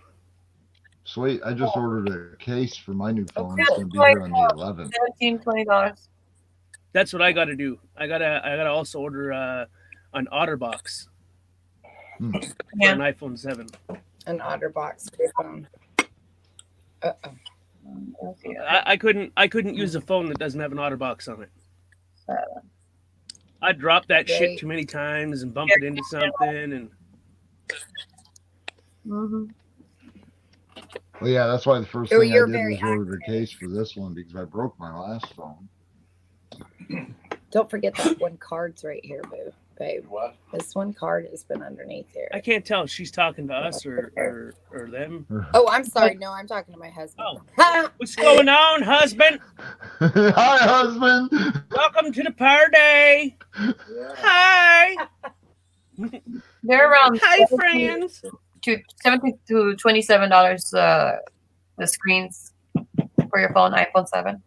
Sweet. I just ordered a case for my new phone. Okay. It's gonna be here on the 11th. $17-$20. That's what I got to do. I gotta also order an OtterBox Hmm. for Yeah. an iPhone 7. An OtterBox for your phone. I couldn't use a phone that doesn't have an OtterBox on it. I dropped that shit Great. too many times and bumped it into something, and Mm-hmm. Well, yeah, that's why the first Oh, thing I you're did very was order a case for this one because I broke my last phone. Don't forget that one card's right here, babe. What? This one card has been underneath here. I can't tell if she's talking to us or them. Oh, I'm sorry. No, I'm talking to my husband. Oh, what's going on, husband? Hi, husband. Welcome to the party. Hi. They're around Hi, 17 friends. to $17 to $27 the screens for your phone, iPhone 7.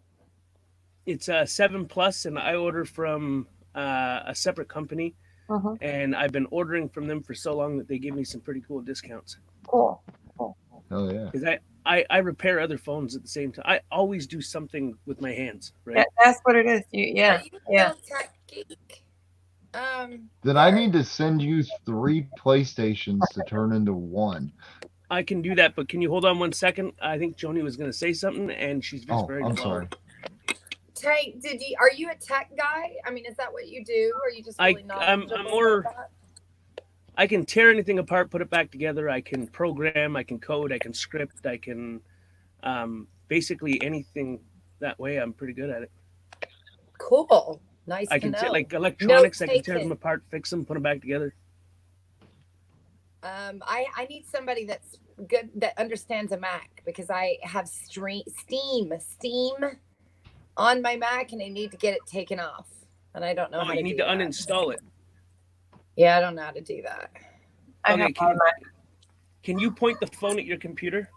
It's a 7 Plus, and I order from a separate company, Uh-huh. and I've been ordering from them for so long that they give me some pretty cool discounts. Cool. Oh yeah. Because I repair other phones at the same time. I always do something with my hands, right? Yeah, that's what it is. Yeah. Then I need to send you 3 PlayStations to turn into one. I can do that, but can you hold on 1 second? I think Joni was going to say something, and she's just Oh, very I'm quiet. sorry. Tank, are you a tech guy? I mean, is that what you do? Or are you just really I'm more. I can tear anything apart, put it back together. I can program, I can code, I can script, I can basically anything that way. I'm pretty good at it. Cool. Nice I to can know. like electronics. I can tear taken. them apart, fix them, put them back together. I need somebody that's good, that understands a Mac, because I have Steam on my Mac and I need to get it taken off, and I don't know how to you need do to that. uninstall it. Yeah, I don't know how to do that. Okay, can you point the phone at your computer?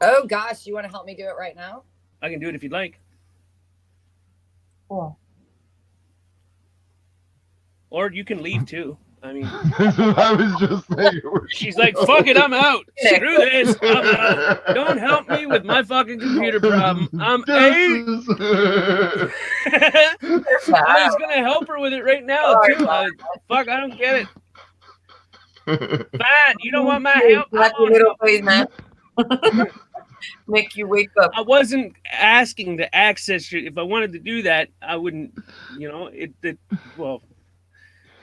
Oh gosh, you want to help me do it right now? I can do it if you'd like. Cool. Or you can leave too. I mean, I was just saying. She's like, fuck it, I'm out. Screw this, I'm out. Don't help me with my fucking computer problem. I'm out. I was gonna help her with it right now too. Fuck, I don't get it. Fine, you don't want my help. Little face, man. Make you wake up. I wasn't asking to access your. If I wanted to do that, I wouldn't. You know, well.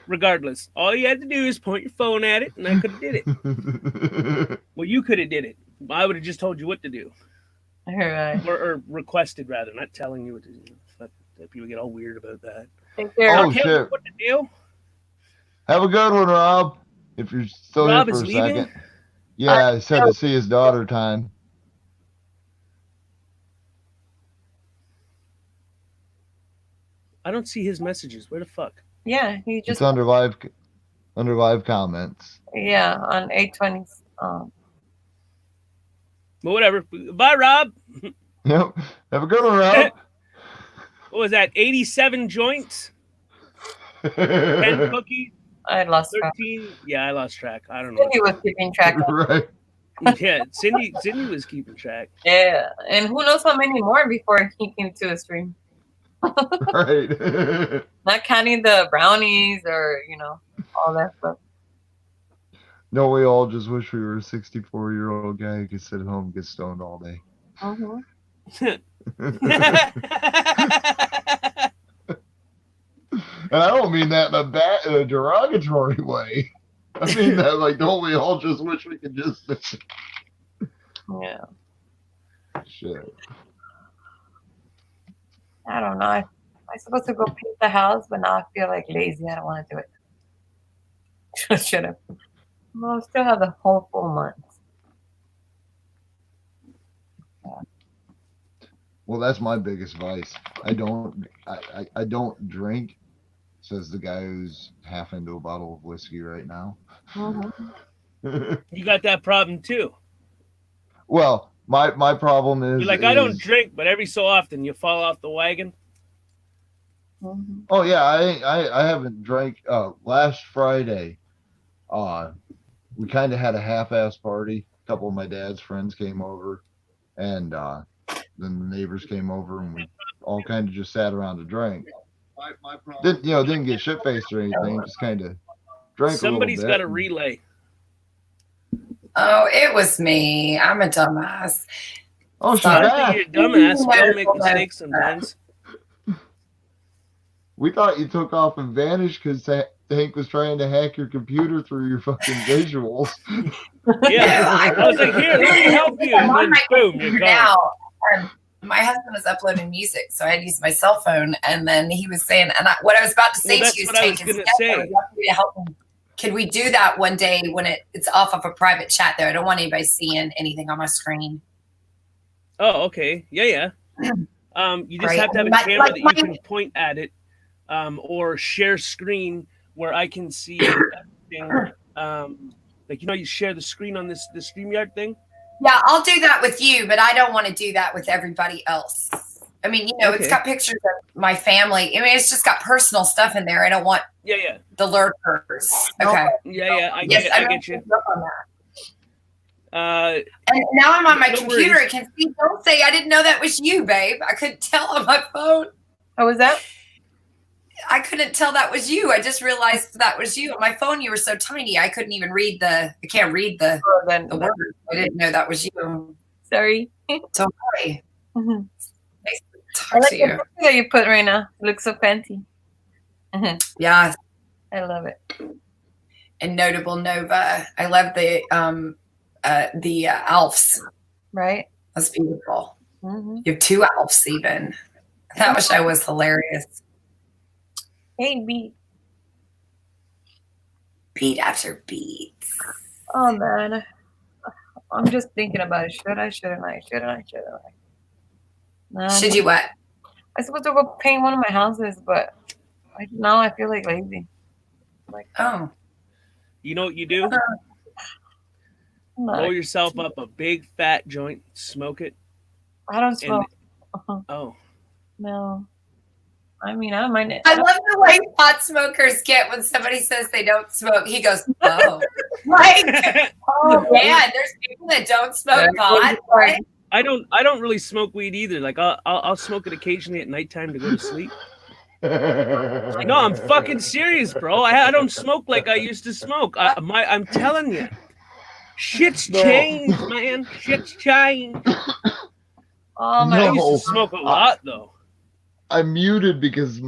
Regardless, all you had to do is point your phone at it, and I could have did it. Well, you could have did it. I would have just told you what to do. All right. Or requested, rather, not telling you what to do. People get all weird about that. Take care. Oh, shit. What the deal? Have a good one, Rob. If you're still Rob here is for a leaving? second. Yeah, I said to see his daughter time. I don't see his messages. Where the fuck? Yeah, he just It's under live comments. yeah on 820. But whatever. Bye, Rob. Yep. Have a good one, Rob. What was that? 87 joints? 10 cookies? I lost 13? Track. Yeah, I lost track. I don't know. Cindy was keeping track. Right. Yeah, Cindy was keeping track. Yeah, and who knows how many more before he came to the stream. Right. Not counting the brownies or, all that stuff. No, we all just wish we were a 64-year-old guy who could sit at home and get stoned all day. Mm-hmm. And I don't mean that in a derogatory way. I mean that like, don't we all just wish we could just... Yeah. Shit. I don't know. I'm supposed to go paint the house, but now I feel like lazy. I don't want to do it. Should have. Well, I still have the whole full month. Yeah. Well, that's my biggest vice. I don't drink, says the guy who's half into a bottle of whiskey right now. Mm-hmm. You got that problem too. Well, my problem is you're like, I don't drink, but every so often you fall off the wagon. Mm-hmm. Oh yeah, I haven't drank. Last Friday, we kind of had a half-ass party. A couple of my dad's friends came over, and then the neighbors came over, and we all kind of just sat around to drink. My problem. Didn't get shit-faced or anything. Just kind of drank. Somebody's a little bit. got a relay. Oh, it was me. I'm a dumbass. Oh, she's Sorry, back. you're a dumbass. We all make mistakes sometimes. We thought you took off and vanished because Hank was trying to hack your computer through your fucking visuals. Yeah, I was like, here, let me help you. And then boom, you're gone. Now, my husband was uploading music, so I had to use my cell phone. And then he was saying, what I was about to say Well, to you is, that's what I was Tank, gonna is say. you have to help him. Can we do that one day when it's off of a private chat there? I don't want anybody seeing anything on my screen. Oh, okay. Yeah. You just Right. have to have a Like- camera like that you my- can point at it, or share screen where I can see everything. Like, you share the screen on the StreamYard thing. Yeah, I'll do that with you, but I don't want to do that with everybody else. I mean, it's Okay. got pictures of my family. I mean, it's just got personal stuff in there. I don't want Yeah. the lurkers. Okay. Yeah. I Yes, get, I I don't get you. pick up on that. Uh, And now I'm on my No computer. worries. I can see. Don't say I didn't know that was you, babe. I couldn't tell on my phone. How was that? I couldn't tell that was you. I just realized that was you. On my phone, you were so tiny. I couldn't even read I can't read the words. I didn't know that was you. Sorry. So sorry. Mhm. Nice to I talk like to the you. picture that you put right now. It looks so fancy. Mhm. Yeah. I love it. And Notable Nova. I love the Alfs. Right? That's beautiful. Mm-hmm. You have two Alfs even. That show was hilarious. Hey, B. Beat after beat. Oh man, I'm just thinking about it. Should I? Shouldn't I? Shouldn't I? Shouldn't I? No, Should you what? I'm supposed to go paint one of my houses, but now I feel like lazy. Like, oh, You know what you do? Roll yourself up a big fat joint, smoke it. I don't and- smoke. Oh, No. I mean, I don't mind it. I love the way pot smokers get when somebody says they don't smoke. He goes, "Oh, like, oh man, there's people that don't smoke pot." Right? I don't really smoke weed either. Like I'll smoke it occasionally at nighttime to go to sleep. No, I'm fucking serious, bro. I don't smoke like I used to smoke. I'm telling you, shit's changed, man. Shit's changed. Oh I used to smoke a lot though. I muted because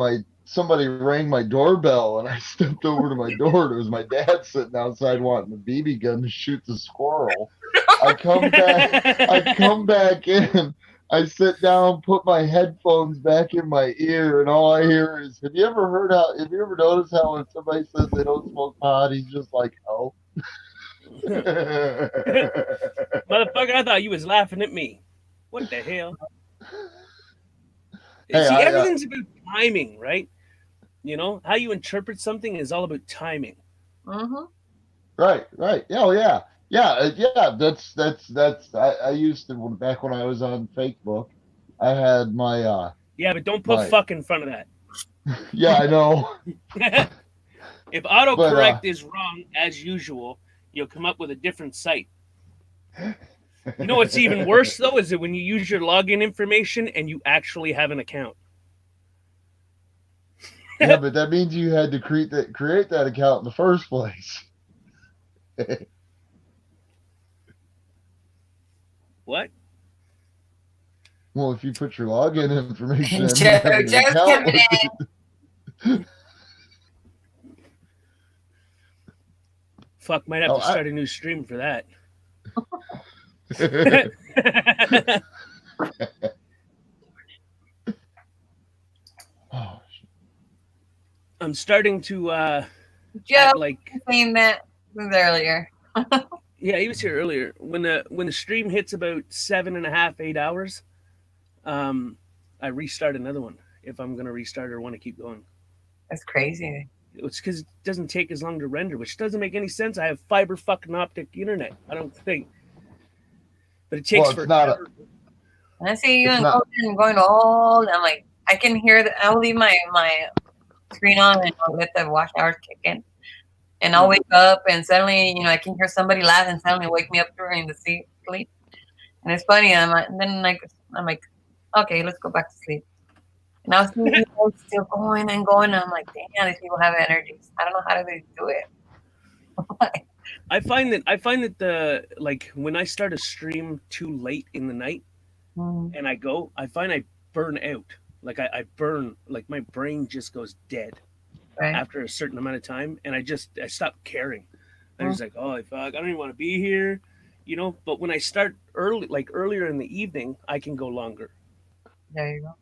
somebody rang my doorbell and I stepped over to my door and it was my dad sitting outside wanting a BB gun to shoot the squirrel. I come back in, I sit down, put my headphones back in my ear, and all I hear is, have you ever noticed how when somebody says they don't smoke pot, he's just like, oh. Motherfucker, I thought you was laughing at me. What the hell? Hey, See, I, everything's about timing, right? You know, how you interpret something is all about timing. Mm-hmm. Right. Oh yeah. That's I used to back when I was on Facebook. I had my Yeah, but don't put fuck in front of that. Yeah, I know. If autocorrect is wrong as usual, you'll come up with a different site. You know what's even worse though is that when you use your login information and you actually have an account. Yeah, but that means you had to create that account in the first place. What? Well, if you put your login information in, Joe, you have an Joe's account. coming in. Fuck, might have Oh, to start a new stream for that. I'm starting to Joe, like saying that earlier. yeah, he was here earlier. When the stream hits about 7.5, 8 hours, I restart another one if I'm gonna restart or want to keep going. That's crazy. It's because it doesn't take as long to render, which doesn't make any sense. I have fiber fucking optic internet. I don't think, but it takes Well, it's not a- And I see you It's and not- Golden going all. I'm like, I can hear I'll leave my screen on and I'll let the watch hours kick in, and I'll wake up and suddenly, I can hear somebody laugh and suddenly wake me up during the sleep. And it's funny. I'm like, okay, let's go back to sleep. And I was still going and going. And I'm like, damn, these people have energies. I don't know how do they do it. I find that the like when I start a stream too late in the night and I find I burn out. Like I burn, like my brain just goes dead after a certain amount of time, and I stop caring. I'm just like, oh fuck, I don't even want to be here, But when I start earlier in the evening, I can go longer. There you go.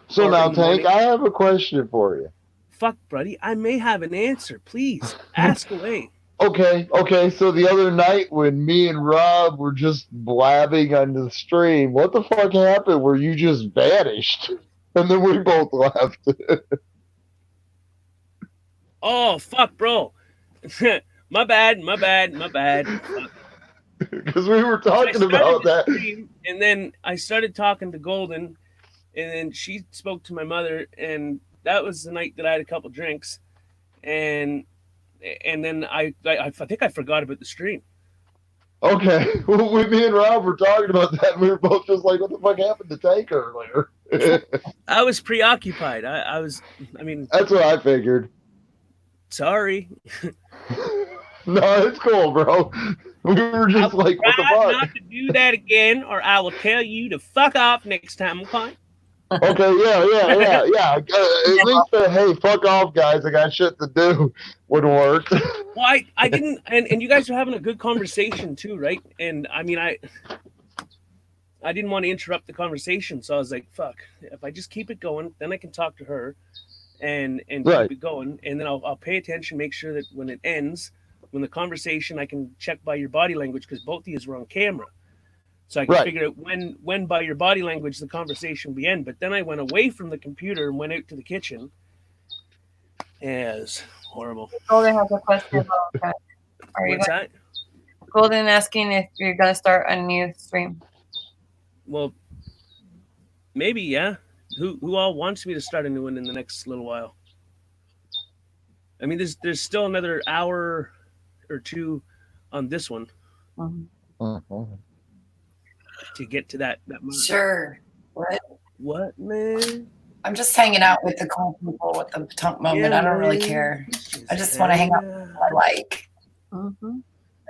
So Or now, in the Tank, morning. I have a question for you. Fuck, buddy, I may have an answer. Please ask away. Okay. So the other night when me and Rob were just blabbing on the stream, what the fuck happened where you just vanished? And then we both left. Oh fuck, bro. my bad. Fuck. Because we were talking I started about the that. stream, and then I started talking to Golden, and then she spoke to my mother, and that was the night that I had a couple drinks, and then I think I forgot about the stream. Okay. Well, me and Rob were talking about that, and we were both just like, what the fuck happened to Tank earlier? I was preoccupied. I mean, That's what I figured. sorry. No, it's cool, bro. We were just like, what the Try fuck? not to do that again, or I will tell you to fuck off next time. Okay? Okay, yeah. At least hey, fuck off, guys. I got shit to do would work. Well, I didn't, and you guys were having a good conversation too, right? And I mean, I didn't want to interrupt the conversation, so I was like, fuck. If I just keep it going, then I can talk to her, and Right. keep it going, and then I'll pay attention, make sure that when it ends, when the conversation, I can check by your body language because both of you are on camera, so I can Right. figure out when by your body language the conversation will be end. But then I went away from the computer and went out to the kitchen. Yeah, it was horrible. Golden has a question about that. Are you What's that? Golden asking if you're gonna start a new stream. Well, maybe, yeah. Who all wants me to start a new one in the next little while? I mean, there's still another hour or two on this one to get to that mark. Sure. What, man? I'm just hanging out with the cool people with the tunk moment. Yeah, I don't really man. care. I just want to hang out with people I like.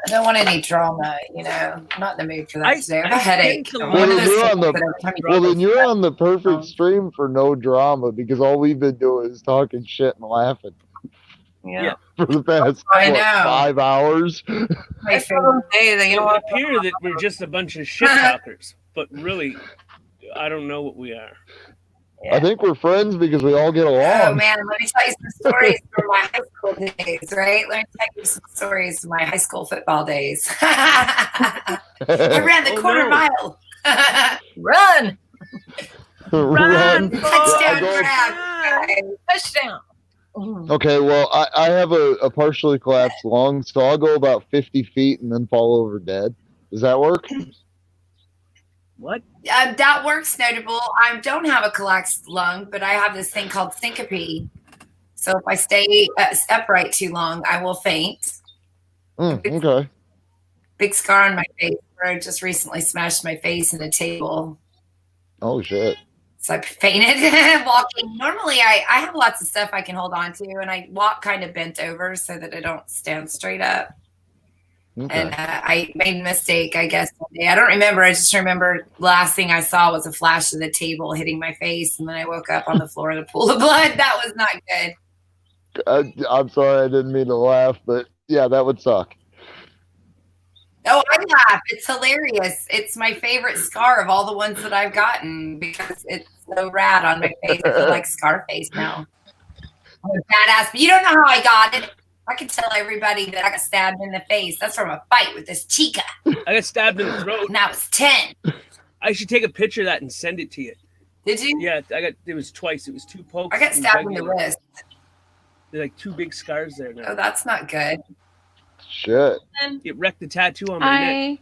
I don't want any drama, you know. I'm not in the mood for that today. I have a headache. I'm Well, one of then those you're on people the that every time you well, then you're on the perfect stream for no drama because all we've been doing is talking shit and laughing Yeah. for the past I what, know. 5 hours. My favorite day that you know It what? appear that we're just a bunch of shit talkers, but really, I don't know what we are. I think we're friends because we all get Oh along. man, let me tell you some stories from my high school days, right? Let me tell you some stories from my high school football days. I ran the quarter mile. Run! Run. Touchdown Go. grab. Touchdown. Okay, well, I have a partially collapsed lung, so I'll go about 50 feet and then fall over dead. Does that work? What? That works, notable. I don't have a collapsed lung, but I have this thing called syncope. So if I stay upright too long, I will faint. Okay. Big scar on my face where I just recently smashed my face in a table. Oh, shit. So I fainted walking. Normally, I have lots of stuff I can hold on to, and I walk kind of bent over so that I don't stand straight up. Okay. And I made a mistake, I guess, one day. I don't remember. I just remember last thing I saw was a flash of the table hitting my face, and then I woke up on the floor in a pool of blood. That was not good. I'm sorry, I didn't mean to laugh, but yeah, that would suck. Oh, I laugh. It's hilarious. It's my favorite scar of all the ones that I've gotten because it's so rad on my face. I feel like Scarface now. I'm a badass, but you don't know how I got it. I can tell everybody that I got stabbed in the face. That's from a fight with this chica. I got stabbed in the throat. And I was 10. I should take a picture of that and send it to you. Did you? Yeah, it was twice. It was 2 pokes. I got and stabbed in the regular. wrist. There's like 2 big scars there now. Oh, that's not good. Shit. It wrecked the tattoo on my neck.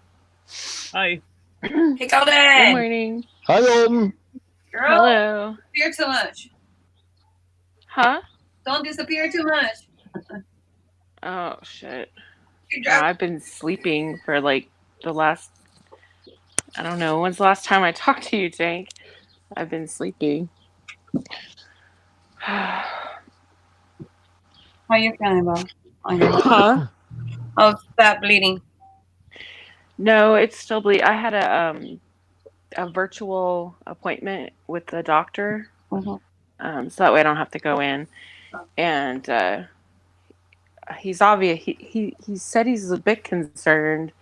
Hi. Hey, Golden. Good morning. Hi, Golden. Girl, Hello. disappear too much. Huh? Don't disappear too much. Oh shit. You Yeah, I've been sleeping for like the last. I don't know. When's the last time I talked to you, Tank? I've been sleeping. How you feeling, Bob? Huh? How's that bleeding? No, it's still bleeding. I had a virtual appointment with the doctor, so that way I don't have to go in. And he's obvious. He said he's a bit concerned,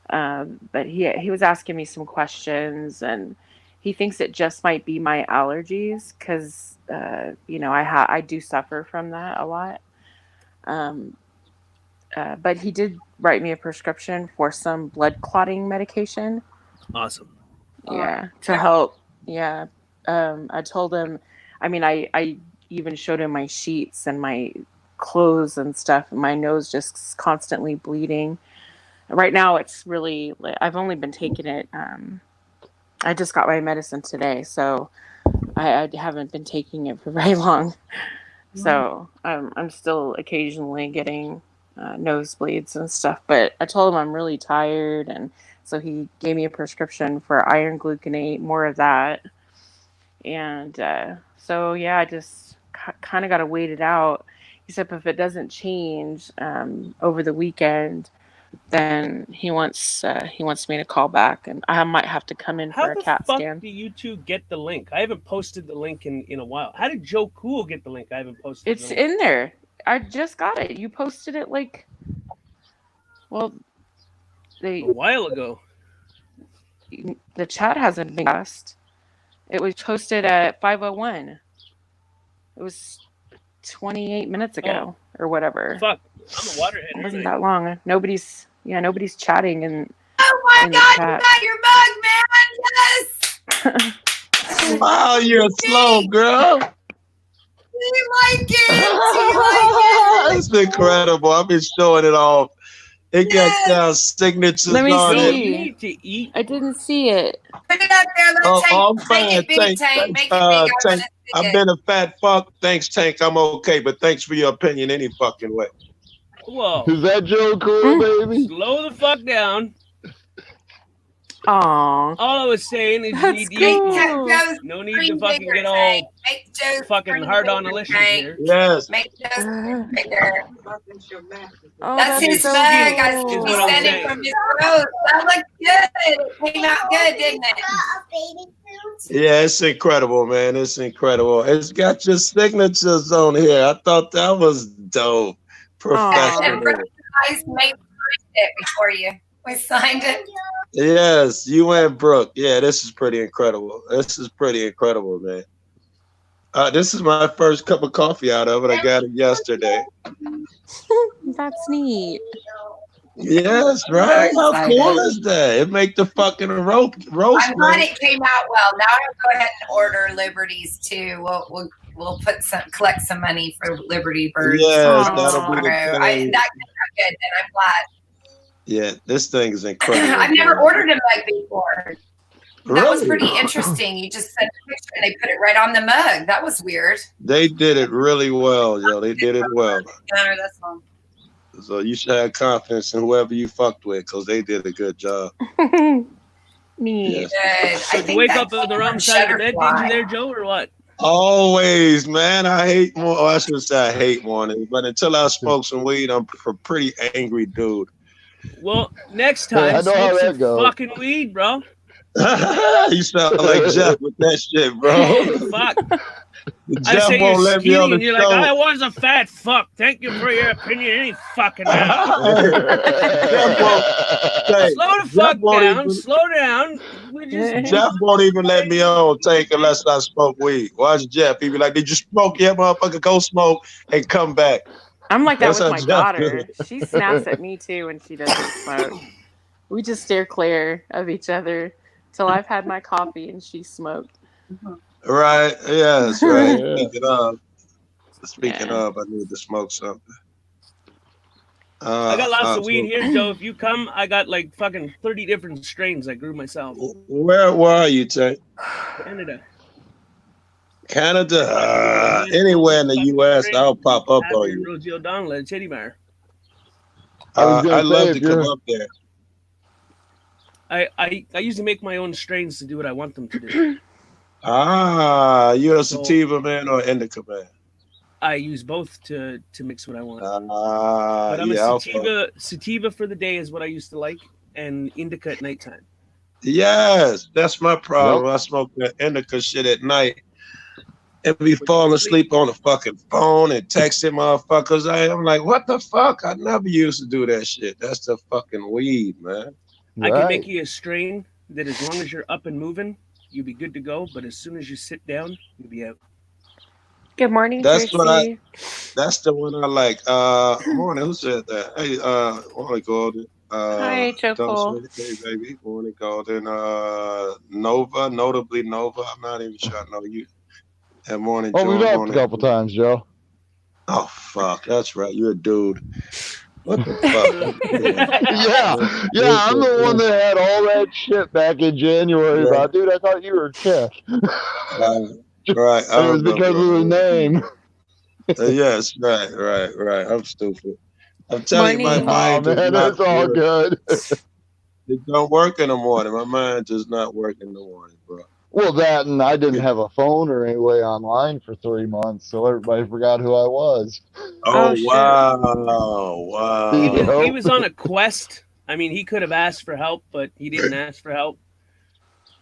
but he was asking me some questions, and he thinks it just might be my allergies because I do suffer from that a lot. But he did write me a prescription for some blood clotting medication. Awesome. Yeah, to help. Yeah. I told him, I even showed him my sheets and my clothes and stuff. My nose just constantly bleeding. Right now it's really, I've only been taking it. I just got my medicine today, so I haven't been taking it for very long. So I'm still occasionally getting nosebleeds and stuff, but I told him I'm really tired, and so he gave me a prescription for iron gluconate, more of that. And so yeah, I just kind of got to wait it out. He said if it doesn't change over the weekend, then he wants me to call back, and I might have to come in for a CAT How the scan. fuck do you two get the link? I haven't posted the link in a while. How did Joe Cool get the link? I haven't posted It's the link. in there. I just got it. You posted it A while ago. The chat hasn't been asked. It was posted at 5:01. It was 28 minutes ago or whatever. Fuck, I'm a waterhead. It wasn't that long. Nobody's chatting and. Oh my in the God, chat. you got your mug, man. Yes. Wow, you're slow, girl. Do you like it? Do you like it? It's incredible. I've been showing it off. It got signatures Let me on see. You need to eat. I didn't see it. Put it up there. Let's I'm make fine. it big, Thanks, Tank. Make it big. I Tank. want to see I've it. been a fat fuck. Thanks, Tank. I'm okay, but thanks for your opinion any fucking way. Whoa. Is that Joe cool, baby? Slow the fuck down. Aw. All I was saying is you That's need to cool. eat. No need to fucking get all Make Joe's fucking screen hard on bigger, delicious Tank. here. Yes. Make Joe's screen bigger. Oh, That's his so mug. I cool. he Is what I'm sent it saying. from his rose. That looked good. It came out good, didn't it? Yeah, it's incredible, man. It's incredible. It's got your signatures on here. I thought that was dope. Professional. Guys, made it before we signed it. Yes, you and Brooke. Yeah, this is pretty incredible. This is pretty incredible, man. This is my first cup of coffee out of it. I got it yesterday. That's neat. Yes, right. How cool is that? It make the fucking roast. I'm glad Man. it came out well. Now I'll go ahead and order Liberties too. We'll collect some money for Liberty Birds. Yes, tomorrow. that'll be the That thing. came out good, and I'm glad. Yeah, this thing is incredible. I've never ordered a mug before. That was Really? pretty interesting. You just sent a picture and they put it right on the mug. That was weird. They did it really well, yo. They did it well. Gunner, that's all. So you should have confidence in whoever you fucked with, because they did a good job. Neat. Yes. Good. I So you think wake that up on the came wrong from side of the bed, did Shutterfly. you there, Joe, or what? Always, man. I hate more. Oh, I should say I hate mornings, but until I smoke some weed, I'm a pretty angry dude. Well, next Hey, I time, know how smoke that some goes. fucking weed, bro. You sound like Jeff with that shit, bro. Fuck. I Jeff say won't you're let me on skinny, the and you're show. like, I was a fat fuck. Thank you for your opinion. Any fucking now. Jeff won't, hey, Slow the Jeff fuck won't down. even- Slow down. We just Jeff won't even let me on take unless I smoke weed. Watch Jeff. He be like, "Did you smoke? Yeah, motherfucker, go smoke and come back." I'm like that That's with how my Jeff daughter. is. She snaps at me too when she doesn't smoke. We just steer clear of each other till I've had my coffee and she smoked. Right? Yes. Right. Yeah. Speaking of, I need to smoke something. I got lots of so weed here, Joe. If you come, I got like fucking 30 different strains I grew myself. Where are you, Tank? Canada. Canada. Anywhere in the U.S., I'll pop up on you. Rosie O'Donnell at Teddy Bear. I'd love to come up there. I usually make my own strains to do what I want them to do. You're a sativa man or indica man? I use both to mix what I want. But I'm yeah, a sativa for the day is what I used to like, and indica at nighttime. Yes, that's my problem. I smoke that indica shit at night and be falling asleep on the fucking phone and texting motherfuckers. I'm like, what the fuck? I never used to do that shit. That's the fucking weed, man. I can make you a strain that as long as you're up and moving, you'll be good to go. But as soon as you sit down, you'll be out. Good morning, That's what Tracy. that's the one I like. Morning, who said that? Hey, morning, Golden. Hi, Choco. Hey, baby. Morning, Golden. Nova, notably Nova. I'm not even sure I know you. And morning, Oh, Joe. we've talked a Morning. couple times, Joe. Oh, fuck. That's right. You're a dude. What the fuck? Yeah, I'm the one that had all that shit back in January about, dude, I thought you were Tiff. Right. It was because of the name. Yes, right. I'm stupid. I'm telling you, my mind Oh, does man, not it's all work. good. It don't work in the morning. My mind does not work in the morning, bro. Well, that and I didn't have a phone or any way online for 3 months, so everybody forgot who I was. Oh, shit. wow. He was on a quest. I mean, he could have asked for help, but he didn't ask for help.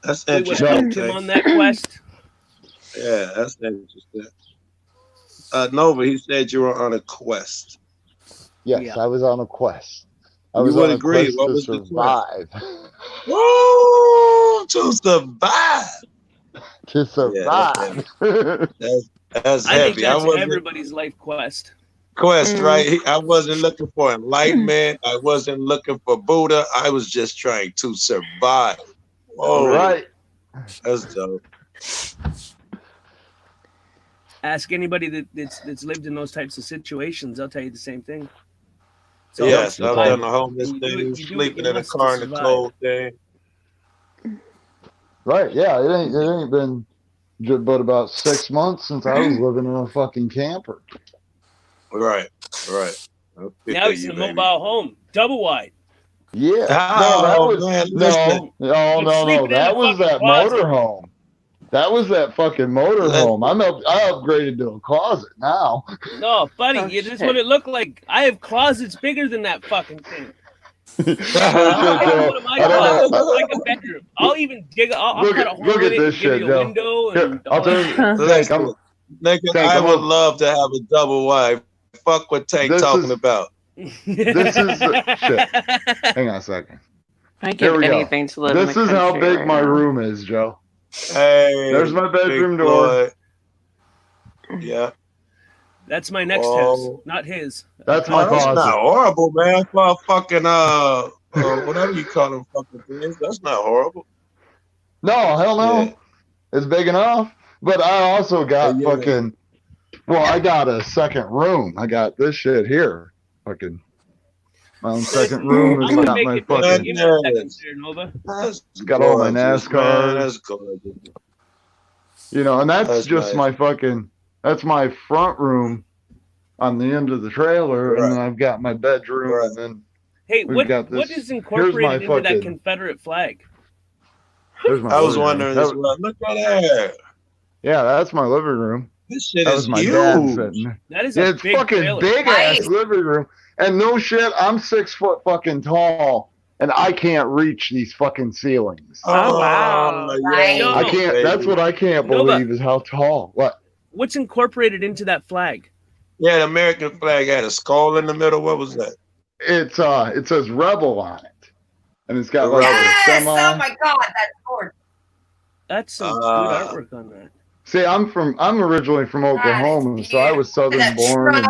That's We would have interesting. helped him on that quest. Yeah, that's interesting. Nova, he said you were on a quest. Yes, I was on a quest. I You was would on a agree. quest What to was the survive. Woo! To survive. To survive. That's I think heavy. I that's wasn't everybody's life quest. quest, right? I wasn't looking for enlightenment. I wasn't looking for Buddha. I was just trying to survive. All Oh, right. that's dope. Ask anybody that's lived in those types of situations; they'll tell you the same thing. It's Yes, all I've survival. done the homeless You do thing, it- you do what sleeping you in a must to car in the survive. cold thing. Right. Yeah. It ain't been but about 6 months since I was living in a fucking camper. Right, right. I Now feel he's in you, a baby. mobile home, double wide. Yeah. Oh, No, that was man, no, listen. no. sleeping in That a was fucking that closet. motorhome. That was that fucking motorhome. I upgraded to a closet now. No, buddy, Oh, this is shit. what it looked like. I have closets bigger than that fucking thing. Shit, I have Joe. one of my I don't closets know. like a bedroom. I'll even dig. I'll Look cut a at hole look in at it this and give shit, you a Joe. window Here, and I'll all tell that you. shit. Tank, Nigga, Tank, I I'm would a- love to have a double wife. Fuck what Tank This talking is- about. This is shit. Hang on a second. I Here give we go. anything to live in This the is how country big right my now. room is, Joe. Hey, There's my bedroom Big door. Floyd. Yeah. That's my next Oh. house, not his. That's Oh, my that's closet. not horrible, man. For a fucking whatever you call them fucking things. That's not horrible. No, hell no. Yeah. It's big enough. But I also got Yeah. fucking. Well, I got a second room. I got this shit here. Fucking. My own second room has I'm gonna got make my it big. fucking. Give me a second, there, Nova. That's It's got all my gorgeous, man. NASCARs. That's gorgeous. You know, and that's just nice. my fucking. That's my front room on the end of the trailer, and then I've got my bedroom, and then Hey, we've what got what this. is Here's my incorporated into that fucking. Confederate flag? There's my I was living room. wondering That as was- well. Look at that. Yeah, that's my living room. This shit That is was my dad huge. sitting there. That is Yeah, a it's big fucking trailer. big ass Nice. living room. And no shit, I'm 6 foot fucking tall, and I can't reach these fucking ceilings. Oh, wow. Yeah, I can't. That's what I can't Nova. believe is how tall. What? What's incorporated into that flag? Yeah, the American flag had a skull in the middle. What was that? It's it says rebel on it, and it's got like Yes! a semi. Oh my God, that's gorgeous. That's some good artwork on that. See, I'm originally from Oklahoma, so I was Southern born, and,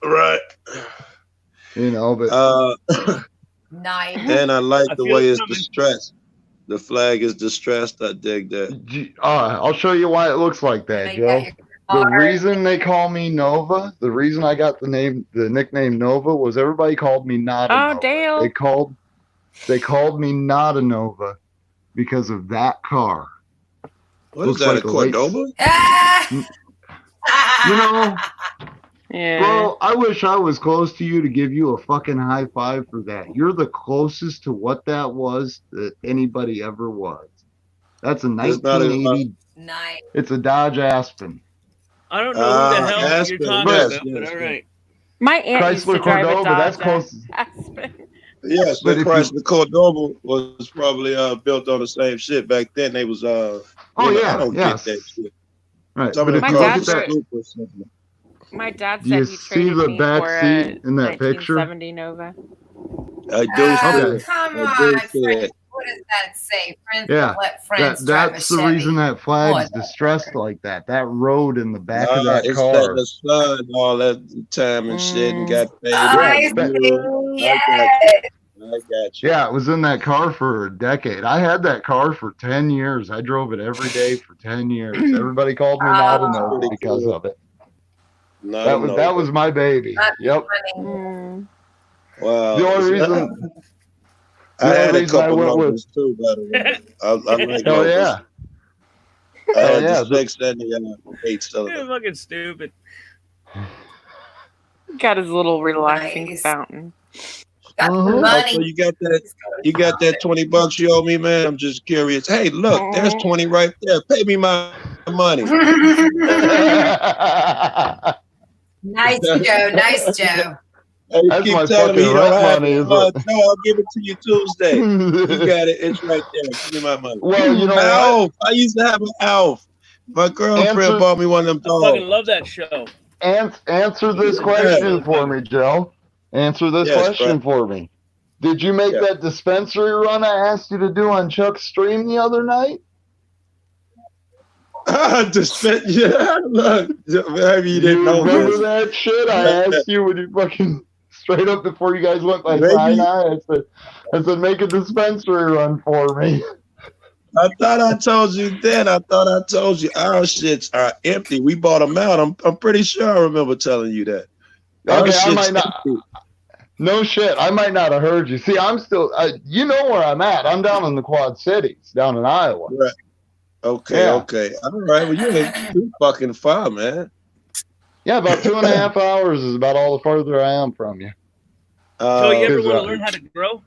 Right. you know. But Nice. And I like I the feel way it it's coming. distressed. The flag is distressed. I dig that. I'll show you why it looks like that, Joe. The reason they call me Nova, the reason I got the nickname Nova was everybody called me Not a Oh, Nova. Dale. They called me Not a Nova because of that car. What is Looks that, like a a late- Cordoba? You know, Yeah. bro, I wish I was close to you to give you a fucking high five for that. You're the closest to what that was that anybody ever was. That's a It's not a- 1980. Nice. It's a Dodge Aspen. I don't know who the hell Aspen, you're talking yes, about, but yes, all right. My aunt used to Chrysler drive a Cordoba, that's Dodge close. Aspen. Yes, But the if you- Chrysler Cordoba was probably built on the same shit back then. They was Oh, you know, yeah, I don't yes. get that shit. Right, Some but of if the you look cars at are that, Scoop or something. My dad Do you said he see traded the me back for seat a in that picture? 1970 Nova. I do Okay. see Come I do on, see friends. it. What does that say? Friends Yeah, don't let friends that, drive that's a the Chevy. reason that flag's Boy, distressed like that. That road in the back of that It's car. that the sun all that time and shit and got faded. I Yeah, see. I got Yes. you. I got you. Yeah, it was in that car for a decade. I had that car for 10 years. I drove it every day for 10 years. Everybody called me Not a Nova Pretty because cool. of it. Not That a was Nova. that was my baby. That's Yep. funny. Mm. Wow. The only reason I the had only a reason I couple went with Novas too, by the way. I like hell Novas. yeah. I Hell had yeah. the 6 and the 8 cylinder. You're fucking stupid. Got his little relaxing Nice. fountain. Got the Mhm. Oh, money. so you got that $20 you owe me, man? I'm just curious. Hey, look, there's 20 right there. Pay me my money. Nice, Joe. Nice, Joe. Hey, you That's keep my telling me fucking you don't rent have money, it. is No, it? I'll give it to you Tuesday. You got it. It's right there. Give me my money. Well, you know what? Alf. I used to have an Alf. My girlfriend Answer- bought me one of them I fucking dogs. love that show. Answer this question for me, Joe. Answer this Yes, question for me. Did you make Yeah. that dispensary run I asked you to do on Chuck's stream the other night? Yeah, look, maybe you didn't know remember this. that shit I asked you when you fucking straight up before you guys went by Maybe- Sinai? I said, make a dispensary run for me. I thought I told you then. I thought I told you our shits are empty. We bought them out. I'm pretty sure I remember telling you that. Our Okay, I shit's might not. empty. No shit, I might not have heard you. See, I'm still. You know where I'm at. I'm down in the Quad Cities, down in Iowa. Right. Okay. Yeah. Okay. All right. Well, you fucking far, man. Yeah, about 2.5 hours is about all the further I am from you. So you ever 'cause, want to learn how to grow?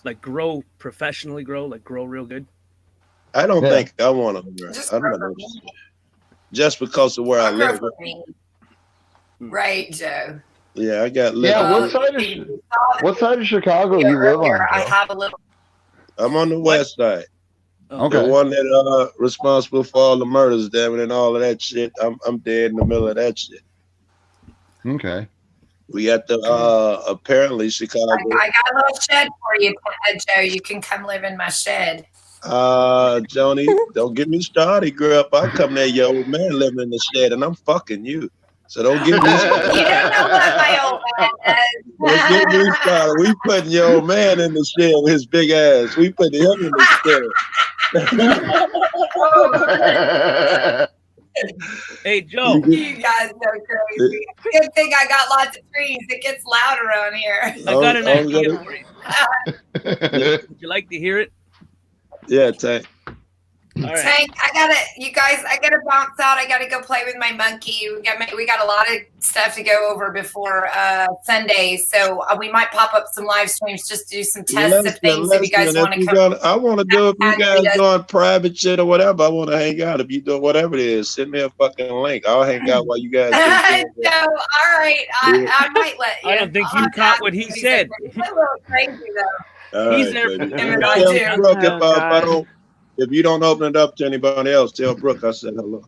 Like grow professionally, grow real good. I don't Yeah. think I want to learn. Just I'm grow not for interested. Just because of where I Grow live. for me. Right, Joe. Yeah, I got Yeah, living. what side of Chicago you live on? Earlier, I Joe? have a little. I'm on the west side. Okay. The one that responsible for all the murders, damn it, and all of that shit. I'm dead in the middle of that shit. Okay. We got the apparently Chicago. I got a little shed for you, Joe. You can come live in my shed. Joni, don't get me started, girl. If I come there, your old man living in the shed, and I'm fucking you. So don't get me started. You don't know what my old man does. Don't get me started. We putting your old man in the shed with his big ass. We putting him in the shed. Hey, Joe. You guys go crazy. Good thing I got lots of trees. It gets loud around here. I got an idea for you. Would you like to hear it? Yeah, Tank. All right. Tank, I gotta bounce out. I gotta go play with my monkey. We got a lot of stuff to go over before Sunday, so we might pop up some live streams just to do some tests of things if you guys want to come. I want to do if you guys doing private shit or whatever. I want to hang out. If you do whatever it is, send me a fucking link. I'll hang out while you guys. No, all right. I might let you. I don't think you caught what he said. It's a little crazy though. All He's right, there baby. for him. Tell Brooke if I God. don't. If you don't open it up to anybody else, tell Brooke I said hello.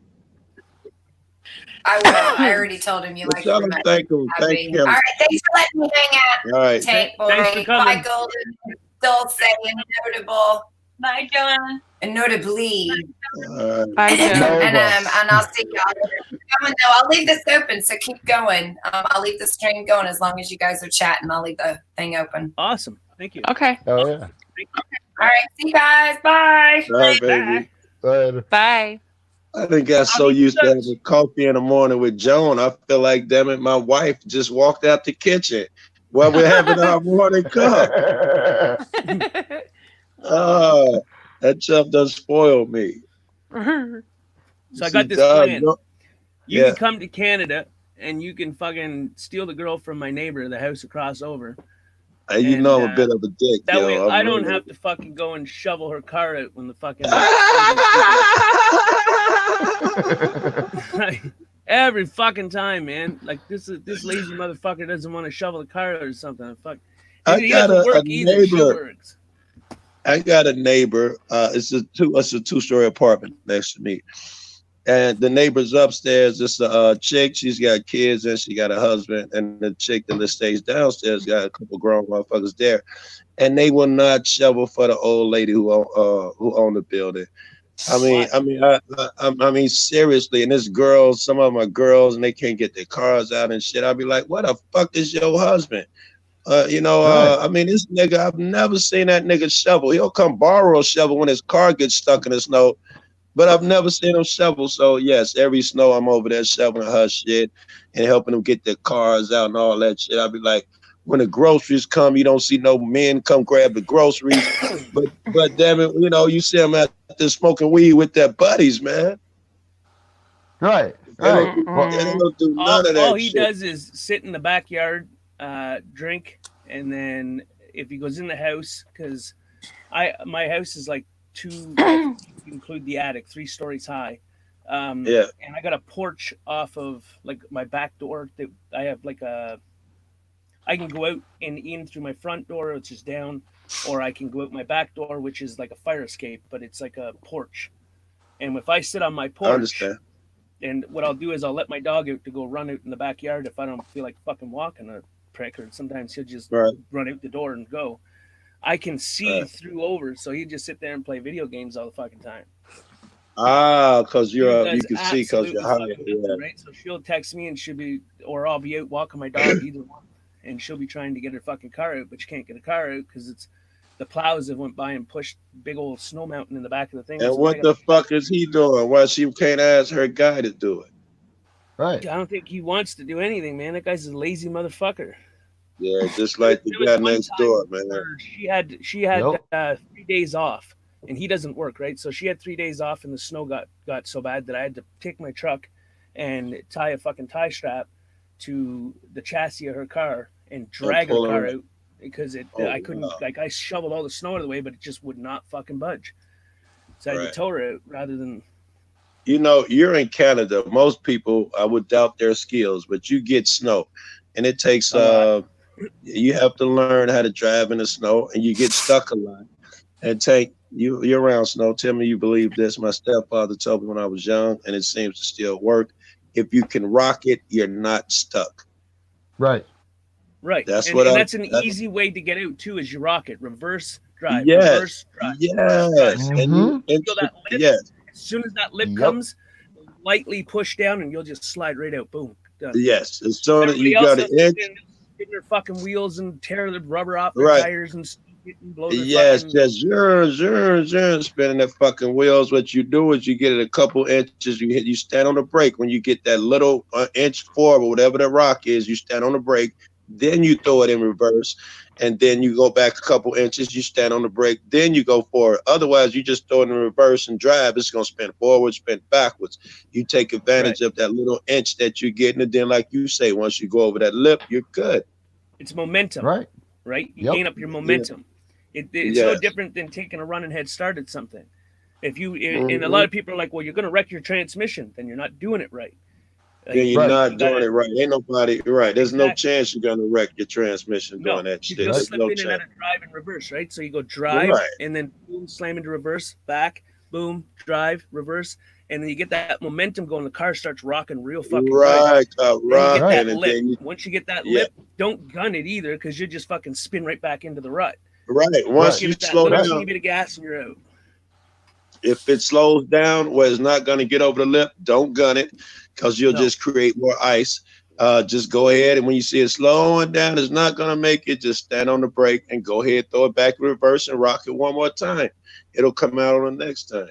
I will. I already told him you like Tell him thank him. Thank him. All right, thanks for letting me hang out. All right. Tank boy. Thanks for coming. Bye, Golden. Dulce and notable. Bye, John. And notably. Bye, Joe. And I'll see y'all later. Keep going, though. I'll leave this open, so keep going. I'll leave the stream going as long as you guys are chatting. I'll leave the thing open. Awesome. Thank you. Okay. Oh yeah. All right, see you guys. Bye. Bye, baby. Bye. I done got so used to having coffee in the morning with Joan. I feel like, damn it, my wife just walked out the kitchen while we're having our morning cup. That stuff done spoiled me. So I got this plan. You can come to Canada and you can fucking steal the girl from my neighbor, the house across over. And you know I'm a bit of a dick. That yo. way I'm I don't really- have to fucking go and shovel her car out when the fucking every fucking time, man. Like this lazy motherfucker doesn't want to shovel the car out or something. Fuck. He doesn't work either. She works. I got a neighbor. It's a two-story apartment next to me, and the neighbor's upstairs. It's a chick. She's got kids and she got a husband. And the chick that stays downstairs got a couple grown motherfuckers there, and they will not shovel for the old lady who own the building. I mean, seriously. And this girls, some of them are girls, and they can't get their cars out and shit. I'll be like, what the fuck is your husband? I mean, this nigga, I've never seen that nigga shovel. He'll come borrow a shovel when his car gets stuck in the snow, but I've never seen him shovel. So yes, every snow I'm over there shoveling her shit and helping them get their cars out and all that shit. I'll be like, when the groceries come, you don't see no men come grab the groceries, but damn it, you see them out there smoking weed with their buddies, man. Right. They don't do none of that All he shit. does is sit in the backyard, drink, and then if he goes in the house, because my house is like include the attic, 3 stories high. And I got a porch off of like my back door that I have like I can go out and in through my front door, which is down, or I can go out my back door, which is like a fire escape, but it's like a porch. And if I sit on my porch, I understand. And what I'll do is I'll let my dog out to go run out in the backyard if I don't feel like fucking walking a prick, or sometimes he'll just run out the door and go. I can see through over, so he'd just sit there and play video games all the fucking time. Cause She you does can see cause you're high. absolutely Yeah. nothing, right? So she'll text me and she'll be, or I'll be out walking my dog, either one, and she'll be trying to get her fucking car out, but she can't get a car out because it's the plows have went by and pushed big old snow mountain in the back of the thing. And So what the fuck is he doing? Why she can't ask her guy to do it? Right. I don't think he wants to do anything, man. That guy's a lazy motherfucker. Yeah, just like the guy next door, man. She had 3 days off, and he doesn't work, right? So she had 3 days off, and the snow got so bad that I had to take my truck and tie a fucking tie strap to the chassis of her car and drag her pull car her- out because Oh, I couldn't, wow. like, I shoveled all the snow out of the way, but it just would not fucking budge. So I had Right. to tow her out rather than. You know, you're in Canada. Most people, I would doubt their skills, but you get snow, and it takes. You have to learn how to drive in the snow, and you get stuck a lot. And you're around snow. Tell me you believe this. My stepfather told me when I was young, and it seems to still work. If you can rock it, you're not stuck. Right. Right. That's and, what and I- that's an that's- easy way to get out too, is you rock it, reverse drive, Yes. reverse drive. Yes. And you, Feel that lip. yes. As soon as that lip Yep. comes, lightly push down, and you'll just slide right out. Boom. Done. Yes. As soon as Everybody you else got has an to inch. spin their fucking wheels and tear the rubber off their Right. tires and blow their Yes, fucking. just spinning that fucking wheels. What you do is you get it a couple inches. You stand on the brake when you get that little inch forward, whatever the rock is. You stand on the brake, then you throw it in reverse, and then you go back a couple inches. You stand on the brake, then you go forward. Otherwise, you just throw it in reverse and drive. It's gonna spin forward, spin backwards. You take advantage of that little inch that you're getting, and then, like you say, once you go over that lip, you're good. It's momentum. Right. Right? You Yep. gain up your momentum. It's no Yes. different than taking a running head start at something. If you Mm-hmm. and a lot of people are like, well, you're going to wreck your transmission, then you're not doing it right. Like, Then you're you not gotta- doing it right. Ain't nobody right. There's no Exactly. chance you're gonna wreck your transmission No, doing that you shit. just There's slip no in and chance. out of drive and reverse, right? So you go drive Right. and then boom, slam into reverse, back, boom, drive, reverse, and then you get that momentum going. The car starts rocking real fucking Right, good. Then you get rocking, that and lip. then you- Once you get that Yeah. lip, don't gun it either, because you just fucking spin right back into the rut. Right. Once Give you it that slow little down, teeny bit of gas and you're out. if it slows down where it's not going to get over the lip, don't gun it, because you'll No. just create more ice. Just go ahead, and when you see it slowing down, it's not going to make it. Just stand on the brake and go ahead, throw it back in reverse, and rock it one more time. It'll come out on the next time.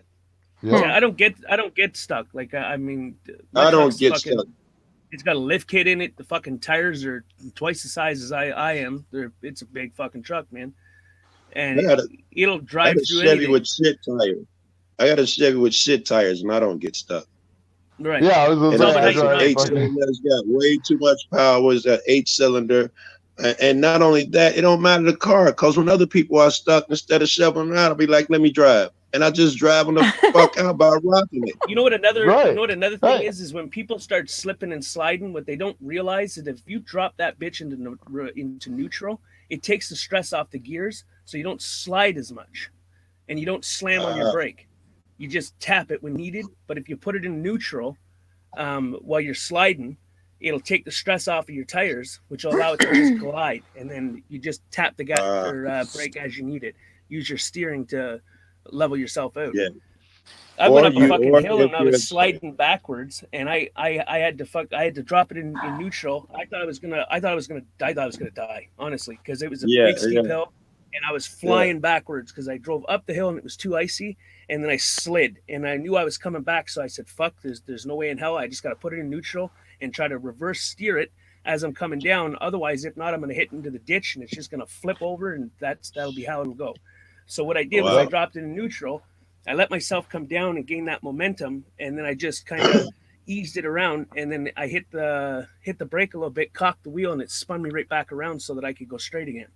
Yeah, I don't get stuck. Like I mean, my I don't truck's get fucking- stuck. It's got a lift kit in it. The fucking tires are twice the size as I am. It's a big fucking truck, man. And I got a- it'll I drive got a through Chevy anything. with shit tires. I got a Chevy with shit tires, and I don't get stuck. Right. Yeah, I was gonna And say, it's that's an right. eight cylinder. It's got way too much power. It's an 8-cylinder. And not only that, it don't matter the car, because when other people are stuck, instead of shoveling them out, I'll be like, let me drive. And I just drive them the fuck out by rocking it. You know what another Right. you know what another thing Right. is when people start slipping and sliding, what they don't realize is that if you drop that bitch into neutral, it takes the stress off the gears, so you don't slide as much, and you don't slam on your brake. You just tap it when needed. But if you put it in neutral while you're sliding, it'll take the stress off of your tires, which will allow it to just glide, and then you just tap the gas or brake as you need it. Use your steering to level yourself out. Yeah. I went Or up a you- fucking or hill if and I was you're- sliding backwards, and I had to drop it in neutral. I thought I was gonna die, honestly, because it was a Yeah, big steep yeah. hill, and I was flying backwards because I drove up the hill and it was too icy, and then I slid, and I knew I was coming back, so I said, "Fuck, there's no way in hell. I just got to put it in neutral and try to reverse steer it as I'm coming down. Otherwise, if not, I'm gonna hit into the ditch and it's just gonna flip over, and that'll be how it'll go." So what I did was I Wow. dropped it in neutral. I let myself come down and gain that momentum, and then I just kind of eased it around, and then I hit the brake a little bit, cocked the wheel, and it spun me right back around so that I could go straight again.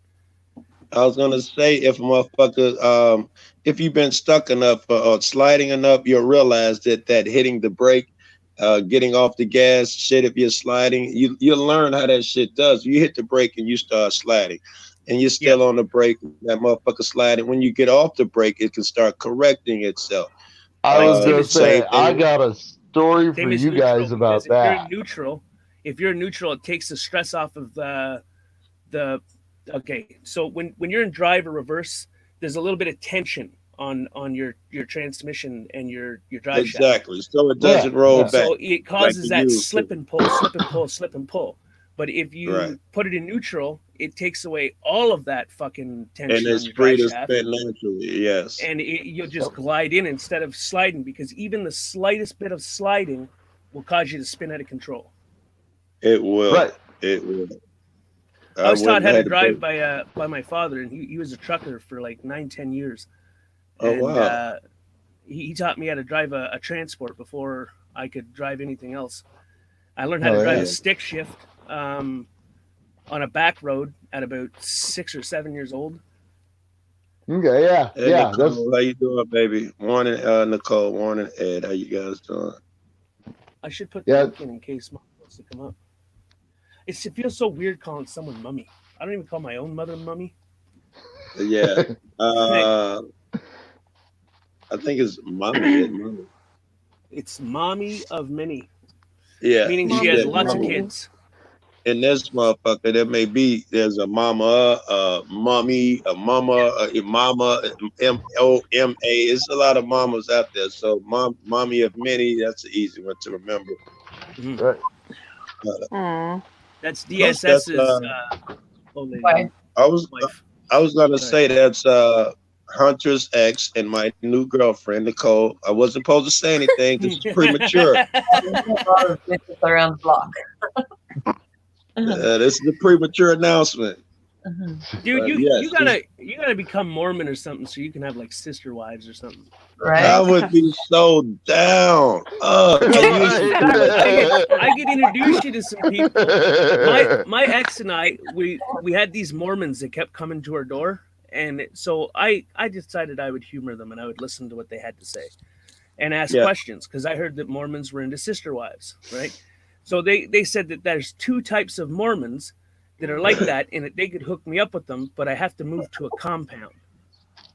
I was gonna say, if a motherfucker, if you've been stuck enough or sliding enough, you'll realize that hitting the brake, getting off the gas, shit. If you're sliding, you'll learn how that shit does. You hit the brake and you start sliding, and you're still on the brake. That motherfucker sliding. When you get off the brake, it can start correcting itself. I was gonna say, same I thing. got a story for Same as you neutral, guys about because if you're in that. neutral, if you're in neutral, it takes the stress off of the. Okay, so when you're in drive or reverse, there's a little bit of tension on your transmission and your drive shaft. Exactly. So it doesn't roll back. So it causes like that it used slip to. and pull, slip and pull, slip and pull. But if you Right. put it in neutral, it takes away all of that fucking tension And on it's your free drive to shaft. spin naturally. Yes. And you'll just glide in instead of sliding, because even the slightest bit of sliding will cause you to spin out of control. It will. Right. It will. I was taught how to wouldn't have drive by my father, and he was a trucker for like 9-10 years. Oh, And wow. he taught me how to drive a transport before I could drive anything else. I learned how Oh, to drive yeah. a stick shift on a back road at about 6 or 7 years old. Okay, yeah, Hey, yeah. That's Nicole, how you doing, baby? Morning, Nicole. Morning, Ed. How you guys doing? I should put Yeah. the link in case mom wants to come up. It feels so weird calling someone mummy. I don't even call my own mother mummy. Yeah. I think it's mommy. Isn't it? It's mommy of many, Yeah. meaning you she has said lots of mommy. kids. In this motherfucker, there's a mama, a mommy, a mama, a mama, MOMA. It's a lot of mamas out there. So mommy of many, that's an easy one to remember. right. That's That's DSS's old lady. Why? I was gonna Right. say that's Hunter's ex and my new girlfriend Nicole. I wasn't supposed to say anything because it's premature. Bitches around the block. This is a premature announcement. Dude, you yes, you gotta become Mormon or something so you can have like sister wives or something. I would be so down. I could introduce you to some people. My ex and I, we had these Mormons that kept coming to our door, and so I decided I would humor them and I would listen to what they had to say and ask Yeah. questions, because I heard that Mormons were into sister wives, right? So they said that there's two types of Mormons that are like that, and that they could hook me up with them, but I have to move to a compound.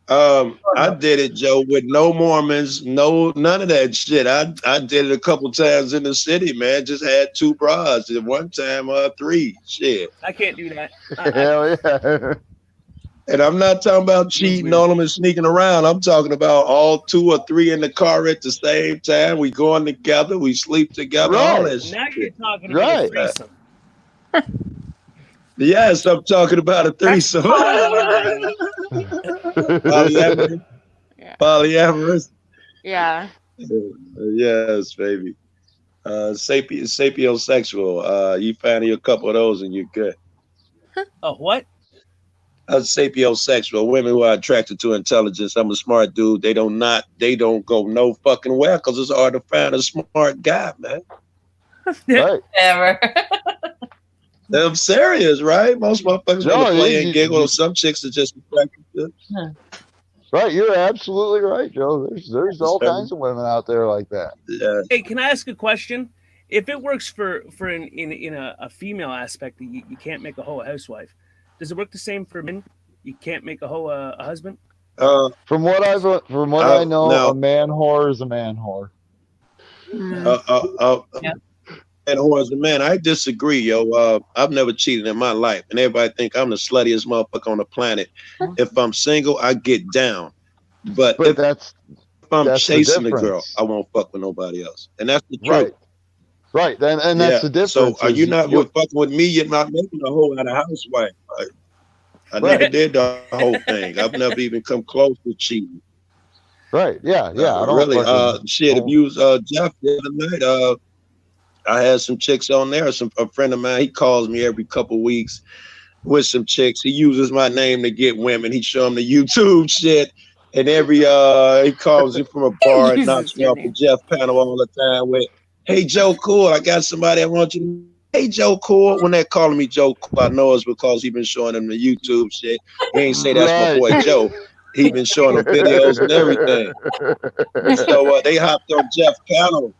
I did it, Joe, with no Mormons, none of that shit. I did it a couple times in the city, man. Just had 2 bras. At one time, 3. Shit. I can't do that. Hell yeah. And I'm not talking about cheating on them and sneaking around. I'm talking about all 2 or 3 in the car at the same time. We going together, we sleep together, all that Now shit. you're talking about a threesome. Yes, I'm talking about a threesome. Polyamorous. Polyamorous. Yeah. Yes, baby. Sapiosexual. You find you a couple of those and you're good. Oh, what? Sapiosexual. Women who are attracted to intelligence. I'm a smart dude. They don't go no fucking well because it's hard to find a smart guy, man. Right. Ever. I'm serious, right? Most motherfuckers No, want to play you- and giggle. Some chicks are just attracted to it. Right, you're absolutely right, Joe. There's all kinds of women out there like that. Yeah. Hey, can I ask a question? If it works for in a female aspect that you can't make a hoe a housewife, does it work the same for men? You can't make a hoe a husband? From what I know, now- a man whore is a man whore. And who as a man, I disagree, yo. I've never cheated in my life, and everybody think I'm the sluttiest motherfucker on the planet. If I'm single, I get down. But if I'm that's the chasing a girl, difference. I won't fuck with nobody else, and that's the truth. Right. Right. And that's the difference. So are is you not fucking with me? You're not making a hoe out of housewife. I never Right. did the whole thing. I've never even come close to cheating. Right. Yeah. Yeah. I don't Really. fucking- Shit. If you Jeff the other night, I had some chicks on there. A friend of mine, he calls me every couple weeks with some chicks. He uses my name to get women. He show them the YouTube shit. And every he calls me from a bar and knocks me off the Jeff panel all the time with, "Hey Joe Cool, I got somebody I want you to." Hey Joe Cool. When they're calling me Joe Cool, I know it's because he been showing them the YouTube shit. He ain't say that's my boy Joe. He been showing them videos and everything. So they hopped on Jeff panel.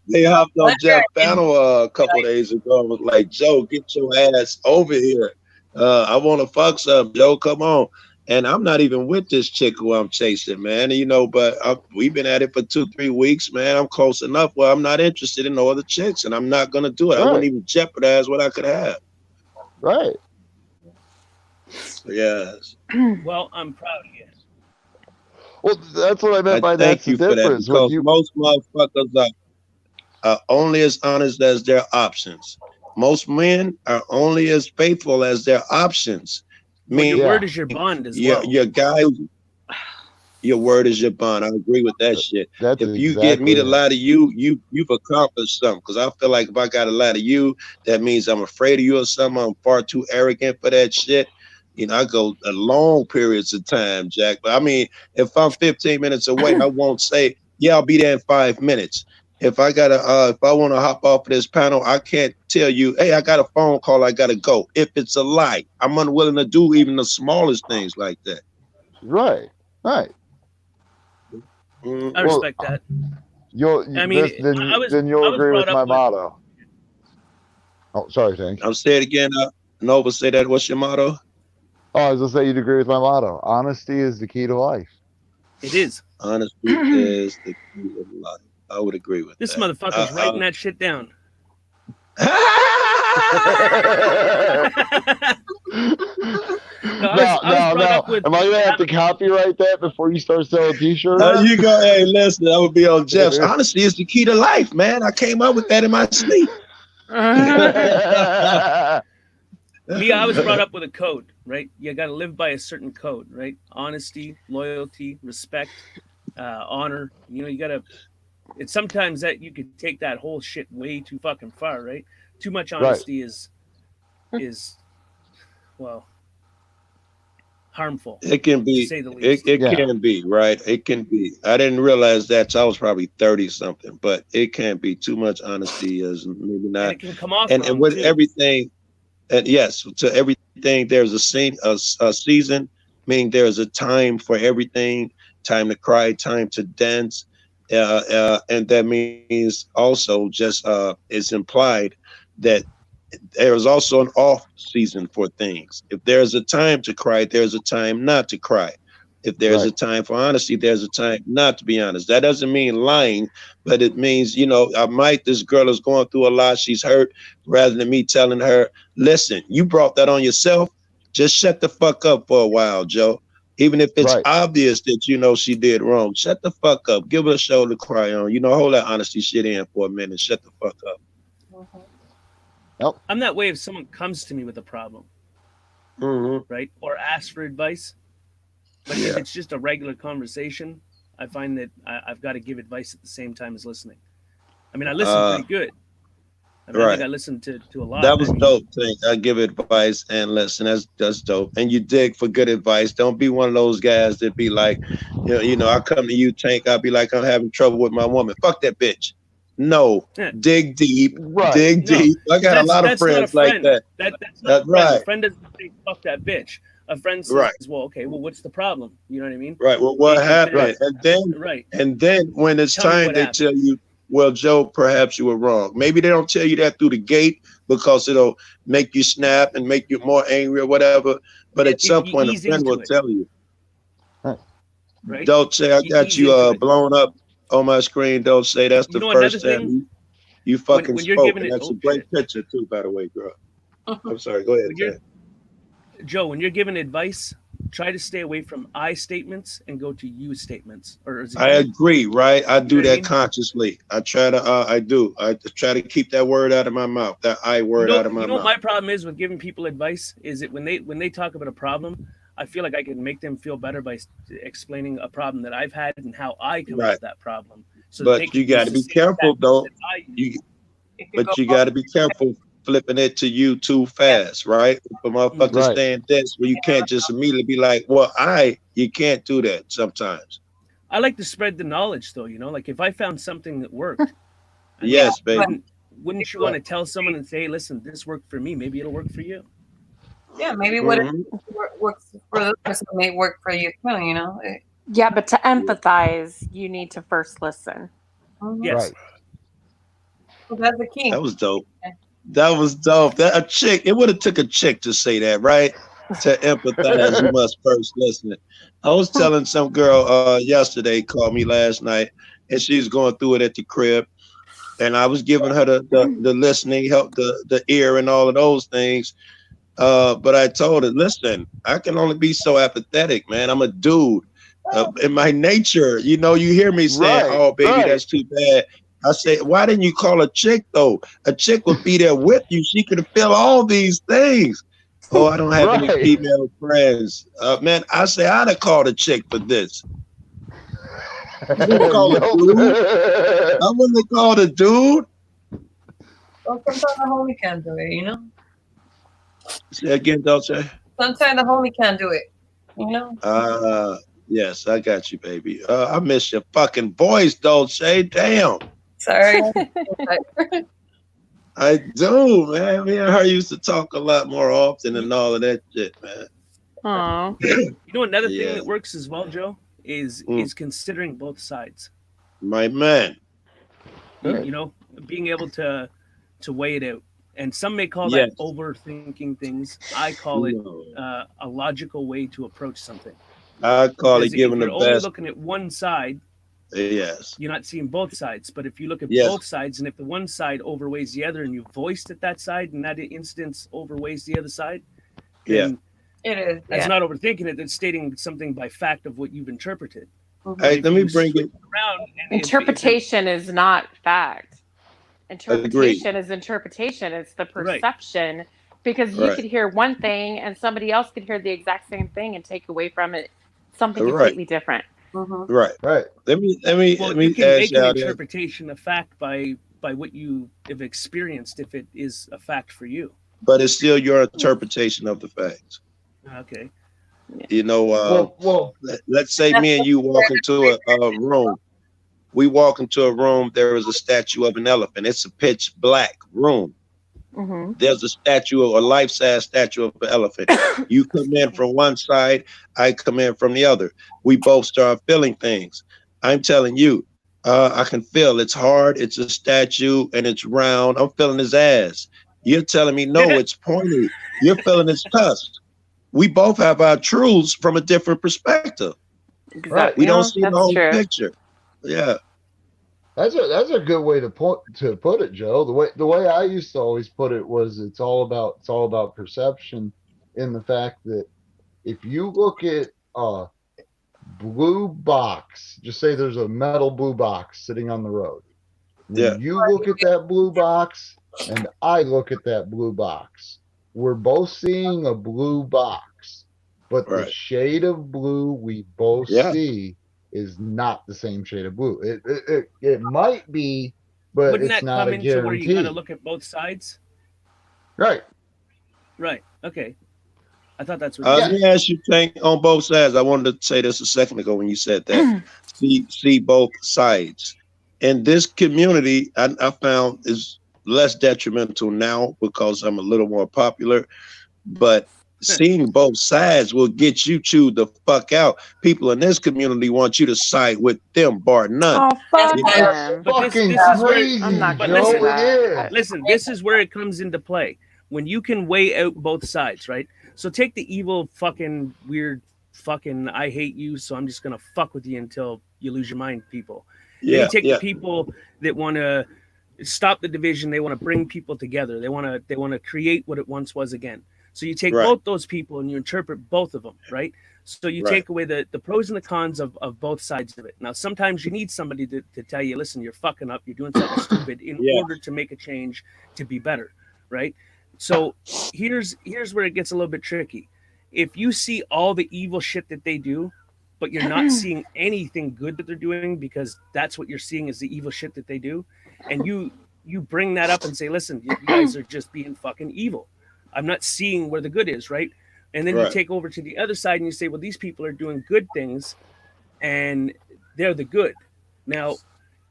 They hopped on Jeff panel a couple days ago and was like, "Joe, get your ass over here. I want to fuck some, Joe. Come on." And I'm not even with this chick who I'm chasing, man. You know, but we've been at it for 2-3 weeks, man. I'm close enough where I'm not interested in no other chicks, and I'm not gonna do it. I wouldn't even jeopardize what I could have. Right. Yes. Well, I'm proud of you. Well, that's what I meant by thank that's the you for that difference. When because you most motherfuckers are only as honest as their options. Most men are only as faithful as their options. Well, your Yeah. word is your bond as well. Your guy, your word is your bond. I agree with that shit. That's If you get me to exactly it. lie to you, you've accomplished something. Because I feel like if I gotta lie to you, that means I'm afraid of you or something. I'm far too arrogant for that shit. You know, I go a long periods of time, Jack. But I mean, if I'm 15 minutes away, I won't say, yeah, I'll be there in 5 minutes. If I gotta, if I want to hop off of this panel, I can't tell you, hey, I got a phone call, I gotta go. If it's a lie, I'm unwilling to do even the smallest things like that. Right. Right. I respect that. Then you'll I was agree with brought my up motto. Oh, sorry, Tank. I'll say it again. Nova, say that. What's your motto? Oh, I was gonna say you'd agree with my motto. Honesty is the key to life. It is. Honesty is the key of life. I would agree with This that. motherfucker's writing that shit down. No. Am I gonna have to copyright that before you start selling T-shirts? You go. Hey, listen. I would be on Jeff's. Honesty is the key to life, man. I came up with that in my sleep. Me, I was brought up with a code, right? You got to live by a certain code, right? Honesty, loyalty, respect, honor. You know, you got to. It's sometimes that you could take that whole shit way too fucking far, right? Too much honesty is well harmful. It can be. To say the least. It can be, right? It can be. I didn't realize that till I was probably 30 something, but it can be too much honesty is maybe not. And it can come off and wrong, with too. everything, and yes, to everything there's a season, meaning there's a time for everything, time to cry, time to dance. And that means also just it's implied that there is also an off season for things. If there's a time to cry, there's a time not to cry. If there's a time for honesty, there's a time not to be honest. That doesn't mean lying, but it means, you know, this girl is going through a lot. She's hurt. Rather than me telling her, listen, you brought that on yourself. Just shut the fuck up for a while, Joe. Even if it's obvious that you know she did wrong, shut the fuck up. Give her a shoulder to cry on. You know, hold that honesty shit in for a minute. Shut the fuck up. I'm that way if someone comes to me with a problem, right? Or asks for advice. But if it's just a regular conversation, I find that I've got to give advice at the same time as listening. I mean, I listen pretty good. I mean, I think I listened to a lot. That was dope thing. I give advice and listen. That's dope. And you dig for good advice. Don't be one of those guys that be like, you know, I come to you, Tank. I'll be like, I'm having trouble with my woman. Fuck that bitch. No, dig deep. Dig deep. I got a lot of friends like that. That's right. A friend doesn't say fuck that bitch. A friend says, well, okay, well, what's the problem? You know what I mean? Right. Well, what happened? And then when it's time, they tell you, well, Joe, perhaps you were wrong. Maybe they don't tell you that through the gate because it'll make you snap and make you more angry or whatever. But at some point, a friend will tell you. Right. Don't say I got you blown up on my screen. Don't say that's the first time you fucking when you're spoke. giving And it, that's a great picture too, by the way, girl. I'm sorry. Go ahead. Joe, when you're giving advice, try to stay away from I statements and go to you statements. Or is it I agree, right? I do that consciously. I try to. I do. I try to keep that word out of my mouth. That I word out of my mouth. You know what my problem is with giving people advice is that when they talk about a problem, I feel like I can make them feel better by explaining a problem that I've had and how I come up with that problem. So but you got to be careful, though. But you got to be careful flipping it to you too fast, right? But motherfuckers staying dense where you can't just immediately be like, well, you can't do that sometimes. I like to spread the knowledge though, you know, like if I found something that worked. Yes, baby. Wouldn't you want to tell someone and say, listen, this worked for me, maybe it'll work for you? Yeah, maybe what works for the person may work for you too, you know? Yeah, but to empathize, you need to first listen. Yes. Well, that's the key. That was dope. That was dope. It would have took a chick to say that, right? To empathize, you must first listen. I was telling some girl yesterday, called me last night, and she's going through it at the crib. And I was giving her the listening, help the ear and all of those things. But I told her, listen, I can only be so apathetic, man. I'm a dude. in my nature. You know, you hear me saying, Right, "Oh, baby, right. that's too bad." I say, "Why didn't you call a chick though? A chick would be there with you. She could feel all these things." Oh, I don't have any Right. female friends. Man, I say I'd have called a chick for this. I wouldn't call a dude. I wouldn't have called a dude. Well, sometimes the homie can do it, you know? Say again, Dolce. Sometimes the homie can do it, you know? Yes, I got you, baby. I miss your fucking voice, Dolce. Damn. Sorry. I do, man. Me and her used to talk a lot more often and all of that shit, man. Aw. You know, another thing Yeah. that works as well, Joe, is considering both sides. My man. You know, being able to weigh it out. And some may call Yes. that overthinking things. I call it No. a logical way to approach something. I call Because it giving if the you're only best. looking at one side, Yes. you're not seeing both sides. But if you look at Yes. both sides, and if the one side overweighs the other, and you voiced at that side, and that instance overweighs the other side, Yeah. then It is. that's Yeah. not overthinking it. That's stating something by fact of what you've interpreted. Hey, If let me you bring switch it. around and Interpretation is not fact. Agreed. Interpretation is interpretation. It's the Right. perception. Because you Right. could hear one thing and somebody else could hear the exact same thing and take away from it something Right. completely different. Right. Right. Let me well, you can ask make an y'all this. interpretation of fact by what you have experienced if it is a fact for you. But it's still your interpretation of the facts. Okay. You know, Well, let's say me and you walk into a room. We walk into a room, there is a statue of an elephant. It's a pitch black room. Mm-hmm. There's a statue, a life-size statue of an elephant. You come in from one side, I come in from the other. We both start feeling things. I'm telling you, I can feel it's hard, it's a statue, and it's round. I'm feeling his ass. You're telling me, no, it's pointy. You're feeling his tusk. We both have our truths from a different perspective. Exactly. We don't Yeah, see the that's whole true. picture. Yeah. that's a good way to put it, Joe. The way I used to always put it was it's all about perception, in the fact that if you look at a blue box, just say there's a metal blue box sitting on the road. When Yeah. you look at that blue box and I look at that blue box, we're both seeing a blue box, but the Right. shade of blue we both Yeah. see is not the same shade of blue. It might be, but Wouldn't it's that not come a into where you got to guarantee. look at both sides? Right. Right. Okay. I thought that's what. Let me ask you, Tank, on both sides. I wanted to say this a second ago when you said that. see both sides. And this community, I found, is less detrimental now because I'm a little more popular. But seeing both sides will get you chewed the fuck out. People in this community want you to side with them, bar none. Oh, fuck You know? them. But Fucking this is where, crazy, I'm not but gonna Joe. do It that. is. listen, this is where it comes into play. When you can weigh out both sides, right? So take the evil, fucking weird, fucking I hate you, so I'm just gonna fuck with you until you lose your mind, people. Then Yeah, you take yeah. the people that want to stop the division. They want to bring people together. They want to create what it once was again. So you take Right. both those people and you interpret both of them, right? So you Right. take away the pros and the cons of both sides of it. Now, sometimes you need somebody to tell you, listen, you're fucking up, you're doing something stupid in Yeah. order to make a change to be better, right? So here's where it gets a little bit tricky. If you see all the evil shit that they do, but you're not seeing anything good that they're doing because that's what you're seeing is the evil shit that they do, and you bring that up and say, listen, you guys are just being fucking evil. I'm not seeing where the good is, right? And then you Right. take over to the other side and you say, well, these people are doing good things and they're the good. Now,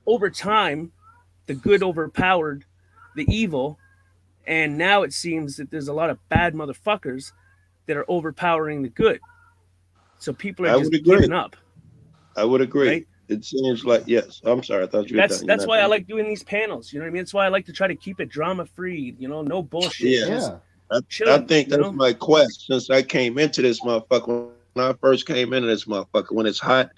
over time, the good overpowered the evil. And now it seems that there's a lot of bad motherfuckers that are overpowering the good. So people I are would just agree. giving up. I would agree. Right? It seems like, yes. I'm sorry. I thought you were done. That's why I like doing these panels. You know what I mean? That's why I like to try to keep it drama free. You know, no bullshit. Yeah. Just I chilling, think you that's know? my quest since I came into this motherfucker. When I first came into this motherfucker, when it's hot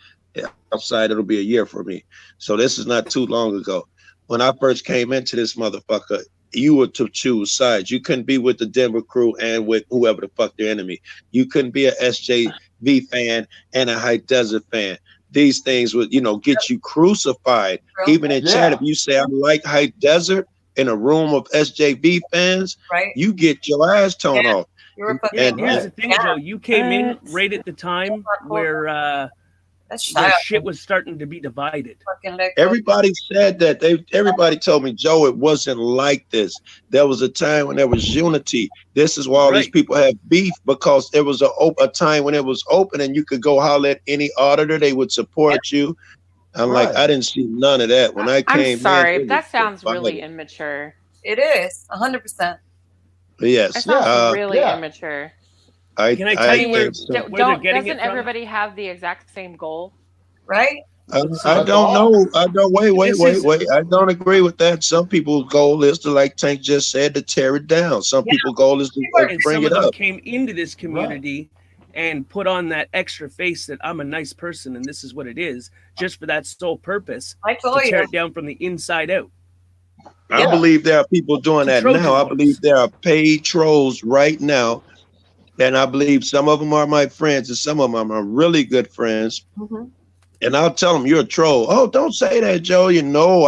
outside, it'll be a year for me. So this is not too long ago. When I first came into this motherfucker, you were to choose sides. You couldn't be with the Denver crew and with whoever the fuck their enemy. You couldn't be a SJ V fan and a High Desert fan. These things would, get you crucified. Even in chat, if you say I like High Desert in a room of SJV fans, right, you get your ass torn off. And here's the thing, Joe. You came in right at the time where shit was starting to be divided. Everybody said that. Everybody told me, Joe, it wasn't like this. There was a time when there was unity. This is why all these people have beef, because there was a time when it was open and you could go holler at any auditor. They would support you. I'm like, I didn't see none of that when I came. I'm sorry, in, that sounds really immature. It is 100%. Yes, that sounds really immature. Can I tell you where they're getting it doesn't from? everybody have the exact same goal? Right? I don't know. I don't wait. I don't agree with that. Some people's goal is to, like Tank just said, to tear it down. Some people's goal is to bring it some of them up. came into this community and put on that extra face that I'm a nice person and this is what it is, just for that sole purpose to tear it down from the inside out. I believe there are people doing that now. I believe there are paid trolls right now. And I believe some of them are my friends and some of them are really good friends. And I'll tell them, you're a troll. Oh, don't say that, Joe.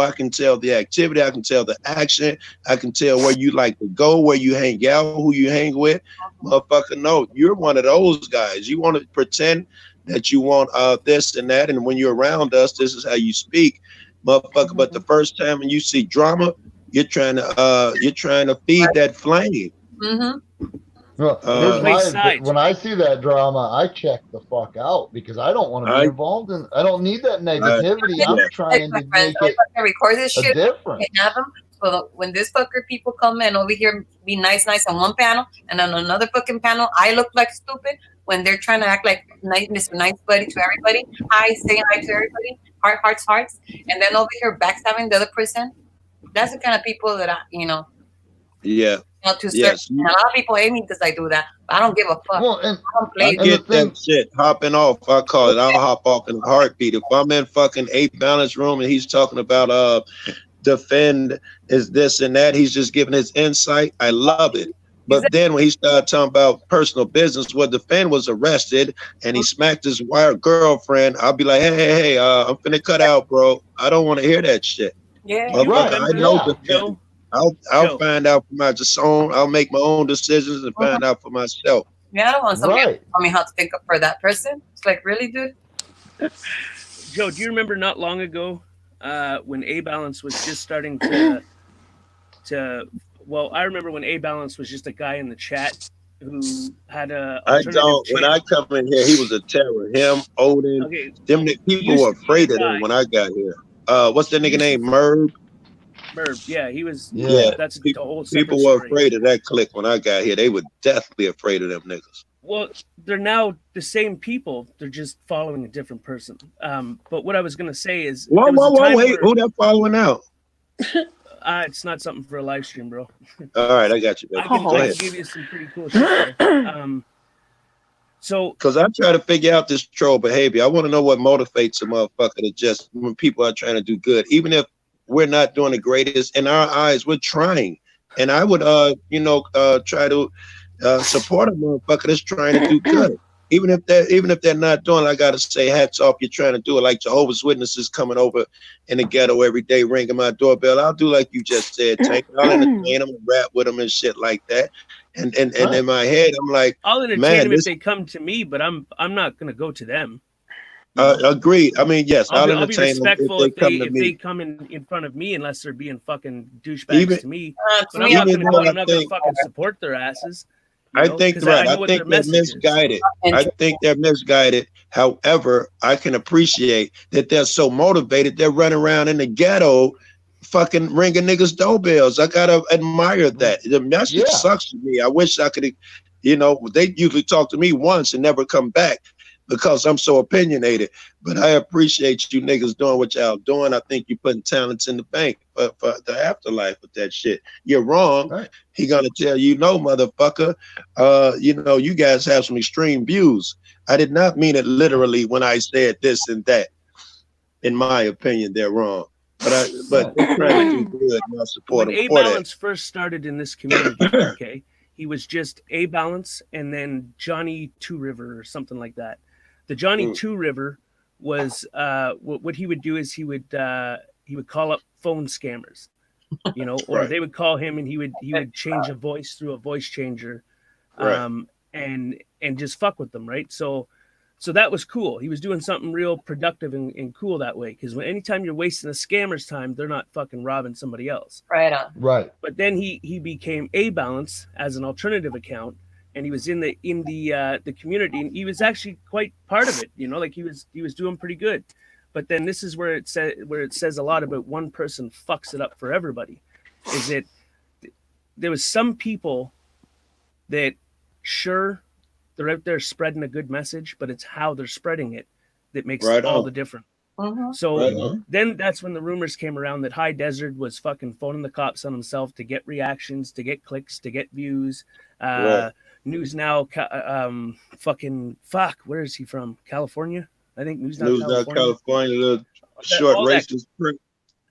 I can tell the activity. I can tell the action. I can tell where you like to go, where you hang out, who you hang with. Motherfucker, no, you're one of those guys. You want to pretend that you want this and that. And when you're around us, this is how you speak, motherfucker. But the first time when you see drama, you're trying to feed that flame. When I see that drama, I check the fuck out because I don't want to be involved in. I don't need that negativity. I'm trying to make it record this shit. Different. And have them. So when this fucker people come in over here, be nice on one panel, and on another fucking panel, I look like stupid when they're trying to act like Mr. Nice Buddy to everybody. Hi, saying hi to everybody. Hearts, and then over here backstabbing the other person. That's the kind of people that Yeah. Yes. And a lot of people hate me because I do that. But I don't give a fuck. Well, I get that shit hopping off. I call it. I'll hop off in a heartbeat. If I'm in fucking 8 balance room and he's talking about defend is this and that, he's just giving his insight. I love it. But then when he started talking about personal business, where defend was arrested and he smacked his girlfriend, I'll be like, hey, I'm finna cut out, bro. I don't want to hear that shit. Yeah, I know defend. I'll find out for my own. I'll make my own decisions and find out for myself. Yeah, I don't want somebody to tell me how to think up for that person. It's like, really, dude? Joe, do you remember not long ago when A Balance was just starting to I remember when A Balance was just a guy in the chat who had a. I don't. When I come in here, he was a terror. Him, Odin. Okay. Them people were afraid of him when I got here. What's that nigga name? Merv. Yeah, he was. Yeah, that's the whole. People were afraid of that clique when I got here. They were deathly afraid of them niggas. Well, they're now the same people. They're just following a different person. But what I was gonna say is, whoa, wait, who that following out? It's not something for a live stream, bro. All right, I got you. I can give you some pretty cool shit there. So, because I try to figure out this troll behavior. I want to know what motivates a motherfucker to just when people are trying to do good, even if we're not doing the greatest in our eyes, we're trying. And I would, try to support a motherfucker that's trying to do good. Even if they're not doing it, I gotta say hats off. You're trying to do it. Like Jehovah's Witnesses coming over in the ghetto every day, ringing my doorbell. I'll do like you just said, Tank. I'll entertain them and rap with them and shit like that. And in my head, I'm like, I'll entertain them if they come to me, but I'm not gonna go to them. Agreed. I mean, yes, I'll be respectful if they come in front of me, unless they're being fucking douchebags to me. But I'm not gonna fucking support their asses. I think they're misguided. I think they're misguided. However, I can appreciate that they're so motivated. They're running around in the ghetto, fucking ringing niggas' doorbells. I gotta admire that. The message sucks to me. I wish I could, they usually talk to me once and never come back because I'm so opinionated. But I appreciate you niggas doing what y'all doing. I think you're putting talents in the bank for the afterlife with that shit. You're wrong. Right. He gonna tell you, no, motherfucker. You guys have some extreme views. I did not mean it literally when I said this and that. In my opinion, they're wrong. But they're trying to do good and I support when them. A Balance first started in this community, okay, he was just A Balance and then Johnny Two River or something like that. The Johnny Two River was what he would do is he would call up phone scammers, you know, or they would call him and he would change a voice through a voice changer, and just fuck with them, right? So that was cool. He was doing something real productive and cool that way, because anytime you're wasting a scammer's time, they're not fucking robbing somebody else. Right on. Right. But then he became A Balance as an alternative account, and he was in the community, and he was actually quite part of it, you know, like he was doing pretty good. But then this is where it says a lot about one person fucks it up for everybody. Is that there was some people that they're out there spreading a good message, but it's how they're spreading it that makes all the difference. So then that's when the rumors came around that High Desert was fucking phoning the cops on himself to get reactions, to get clicks, to get views. News Now, where is he from? California? I think News Now, California, little short racist prick.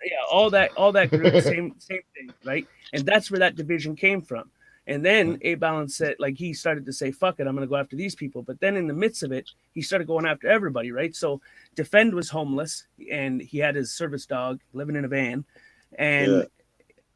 Yeah, all that group, same thing, right? And that's where that division came from. And then A Balance said, like, he started to say, fuck it, I'm going to go after these people. But then in the midst of it, he started going after everybody, right? So Defend was homeless, and he had his service dog living in a van. And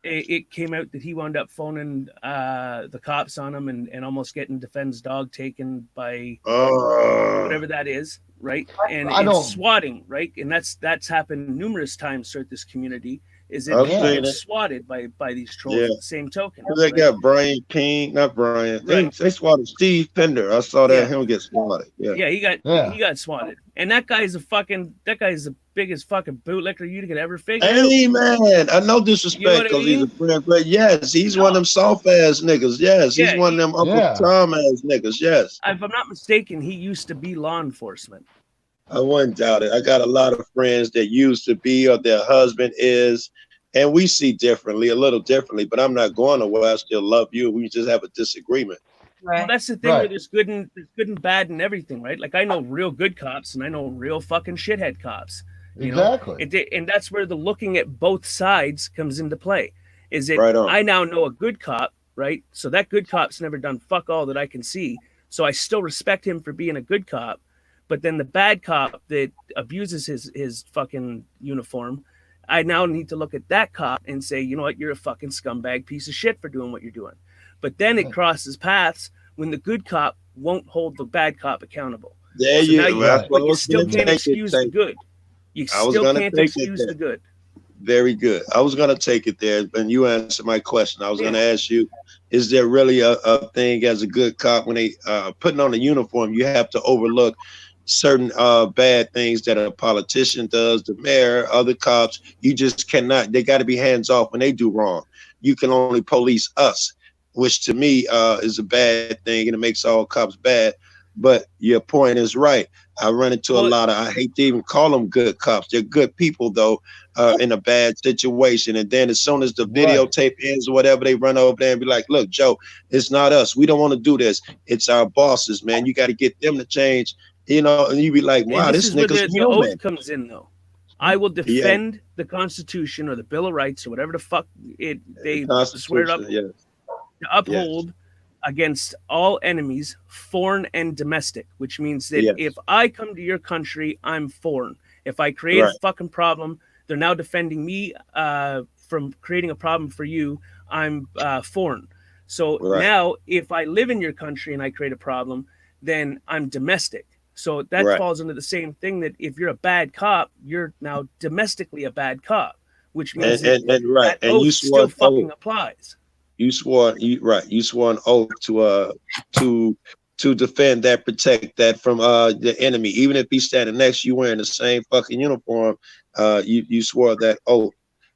it came out that he wound up phoning the cops on him and almost getting Defend's dog taken by whatever that is, right? And it's swatting, right? And that's happened numerous times throughout this community. Is it being swatted by these trolls at the same token? They got Brian King, not Brian. They swatted Steve Pender. I saw that him get swatted. Yeah, he got swatted. And that guy's the biggest fucking bootlicker you could ever figure out. Hey man, I know disrespect because he's a friend, but yes, he's one of them soft ass niggas. Yes, he's one of them Uncle Tom ass niggas. Yes. If I'm not mistaken, he used to be law enforcement. I wouldn't doubt it. I got a lot of friends that used to be or their husband is, and we see a little differently, but I'm not going away. I still love you. We just have a disagreement. Right. Well, that's the thing where there's good and bad and everything, right? Like I know real good cops and I know real fucking shithead cops. Exactly. And that's where the looking at both sides comes into play. Is it I now know a good cop, right? So that good cop's never done fuck all that I can see. So I still respect him for being a good cop. But then the bad cop that abuses his fucking uniform, I now need to look at that cop and say, you know what, you're a fucking scumbag piece of shit for doing what you're doing. But then it crosses paths when the good cop won't hold the bad cop accountable. There so you go. But you still can't excuse the good. You still can't excuse the good. Very good. I was going to take it there, and you answered my question. I was going to ask you, is there really a thing as a good cop when they putting on a uniform, you have to overlook certain bad things that a politician does, the mayor, other cops? You just cannot. They got to be hands off when they do wrong. You can only police us, which to me is a bad thing, and it makes all cops bad. But your point is right. I run into a lot of, I hate to even call them good cops. They're good people, though, in a bad situation. And then as soon as the videotape ends or whatever, they run over there and be like, look, Joe, it's not us. We don't want to do this. It's our bosses, man. You got to get them to change, you know, and you be like, wow, this nigga's the oath comes in, though. I will defend the Constitution or the Bill of Rights or whatever the fuck they swear up to uphold against all enemies, foreign and domestic, which means that if I come to your country, I'm foreign. If I create a fucking problem, they're now defending me from creating a problem for you. I'm foreign. So now if I live in your country and I create a problem, then I'm domestic. So that falls into the same thing, that if you're a bad cop, you're now domestically a bad cop, which means that oath still fucking applies. You swore an oath to defend that, protect that from the enemy, even if he's standing next to you wearing the same fucking uniform. You swore that oath.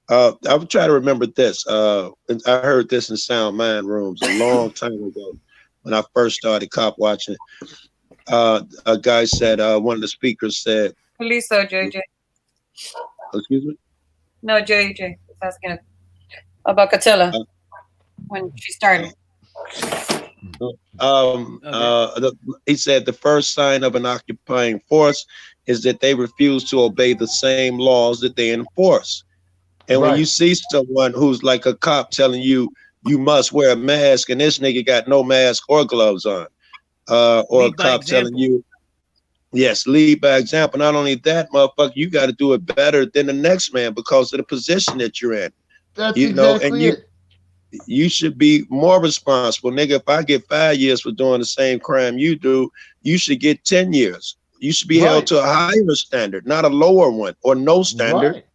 I would try to remember this. I heard this in Sound Mind rooms a long time ago when I first started cop watching. A guy said, one of the speakers said, Police or JJ? Excuse me? No, JJ. It's asking about Katilla. When she started. He said the first sign of an occupying force is that they refuse to obey the same laws that they enforce. And when you see someone who's like a cop telling you you must wear a mask, and this nigga got no mask or gloves on. Or a cop telling you, yes, lead by example. Not only that, motherfucker, you got to do it better than the next man because of the position that you're in. That's exactly it. You should be more responsible. Nigga, if I get 5 years for doing the same crime you do, you should get 10 years. You should be held to a higher standard, not a lower one or no standard. Right.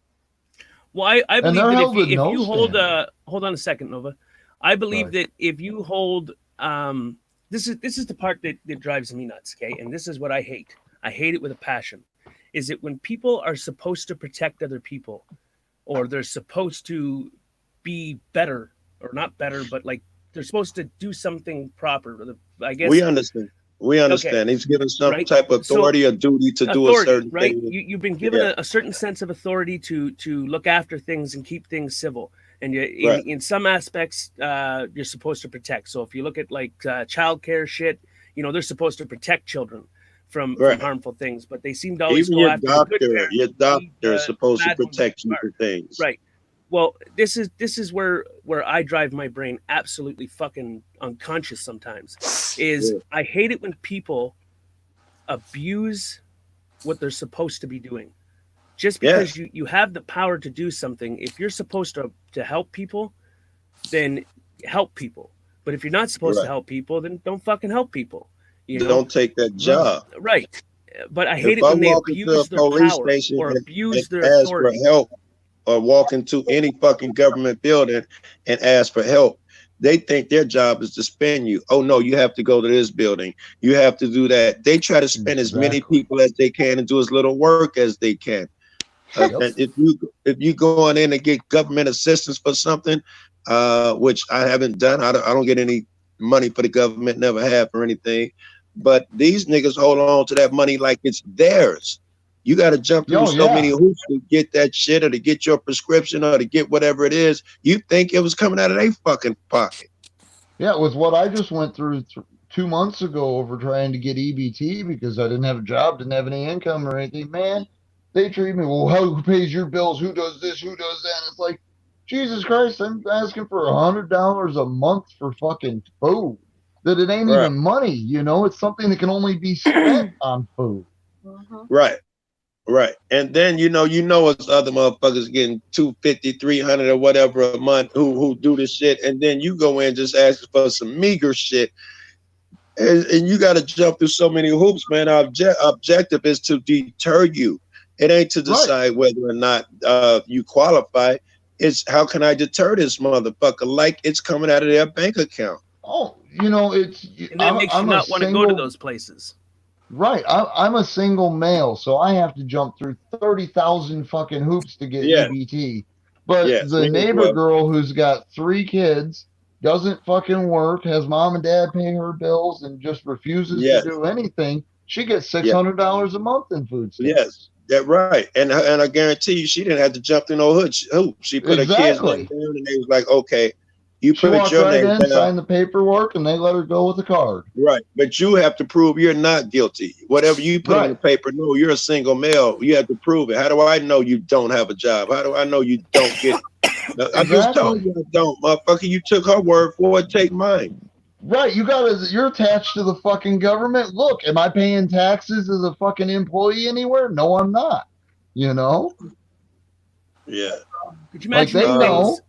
Well, I And believe they're that held with if no you hold hold on a second, Nova. I believe Sorry. that if you hold this is the part that drives me nuts, okay? And this is what I hate. I hate it with a passion. Is it when people are supposed to protect other people, or they're supposed to be better, or not better, but like they're supposed to do something proper. I guess We understand. We understand. Okay. He's given some Right. type of authority or duty to do a Authority, certain right? thing. You've been given Yeah. a certain sense of authority to look after things and keep things civil. And you, Right. in some aspects, you're supposed to protect. So if you look at like childcare shit, they're supposed to protect children from harmful things, but they seem to always Even go your after the good doctor, parents. your doctor is supposed to bad ones protect you from things. Right. Well, this is where I drive my brain absolutely fucking unconscious sometimes. Is I hate it when people abuse what they're supposed to be doing. Just because you have the power to do something, if you're supposed to help people, then help people. But if you're not supposed to Right. help people, then don't fucking help people. You know? Don't take that job. Right. But I hate If it when I they walk into abuse a their police power station or and abuse their ask authority. for help, or walk into any fucking government building and ask for help, they think their job is to spin you. Oh no, you have to go to this building. You have to do that. They try to spin as many people as they can and do as little work as they can. And if you go on in and get government assistance for something, which I haven't done, I don't get any money for the government, never have or anything. But these niggas hold on to that money like it's theirs. You got to jump through so many hoops to get that shit, or to get your prescription, or to get whatever it is. You think it was coming out of their fucking pocket. Yeah, with what I just went through 2 months ago over trying to get EBT because I didn't have a job, didn't have any income or anything, man, they treat me, well, who pays your bills? Who does this? Who does that? And it's like, Jesus Christ, I'm asking for $100 a month for fucking food. That it ain't even money, it's something that can only be spent on food. Right. Right. And then it's other motherfuckers getting $250, $300 or whatever a month who do this shit, and then you go in just asking for some meager shit. And you gotta jump through so many hoops, man. Our objective is to deter you. It ain't to decide whether or not you qualify. It's how can I deter this motherfucker like it's coming out of their bank account. Oh, And that makes you not want to go to those places. Right. I'm a single male, so I have to jump through 30,000 fucking hoops to get EBT. But the neighbor girl who's got 3 kids doesn't fucking work, has mom and dad pay her bills, and just refuses to do anything. She gets $600 a month in food stamps. Yes, that's right. And I guarantee you, she didn't have to jump through no hoop. She put her kids name down, and they was like, okay, you She put walked your right name in, down. signed the paperwork, and they let her go with the card. Right, but you have to prove you're not guilty. Whatever you put on the paper, no, you're a single male. You have to prove it. How do I know you don't have a job? How do I know you don't get it? I just told you I don't, motherfucker. You took her word for it. Take mine. Right, you're attached to the fucking government. Look, am I paying taxes as a fucking employee anywhere? No, I'm not. Yeah. Could you imagine they the know. things-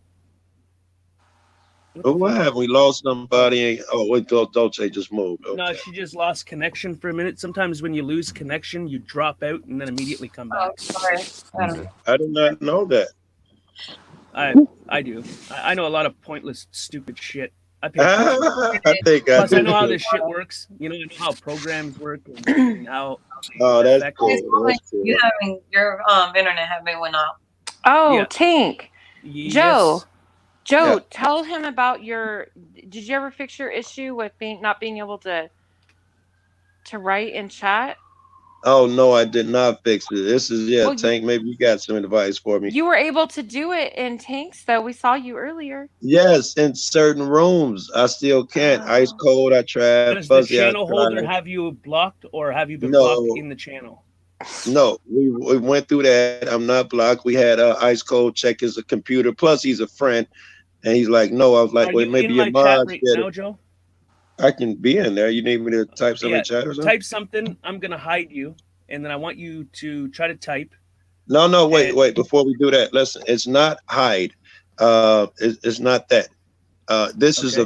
But what have we lost somebody? Oh, wait, Dolce just moved. Okay. No, she just lost connection for a minute. Sometimes when you lose connection, you drop out and then immediately come back. Sorry. I did not know that. I do. I know a lot of pointless, stupid shit. I think Plus, I know how do. this shit works. I know how programs work and how. Oh, that's affect- cool. That's cool. You having your internet having went out. Oh, Yeah. Tank. Yes. Joe, Yeah. tell him about your. Did you ever fix your issue with not being able to write and chat? Oh no, I did not fix it. This is Well, Tank. Maybe you got some advice for me. You were able to do it in Tanks, though. We saw you earlier. Yes, in certain rooms, I still can't. Ice Cold, I tried. Does the Fuzzy, I channel holder tried. have you blocked, or have you been No. blocked in the channel? No, we went through that. I'm not blocked. We had Ice Cold check his computer. Plus, he's a friend, And he's like, no. I was like, Are well, you maybe in your my chat mod right said now, it. Joe? I can be in there. You need me to type something in chat or something? Type something. I'm gonna hide you, and then I want you to try to type. No, wait. Before we do that, listen. It's not hide. It's not that. This is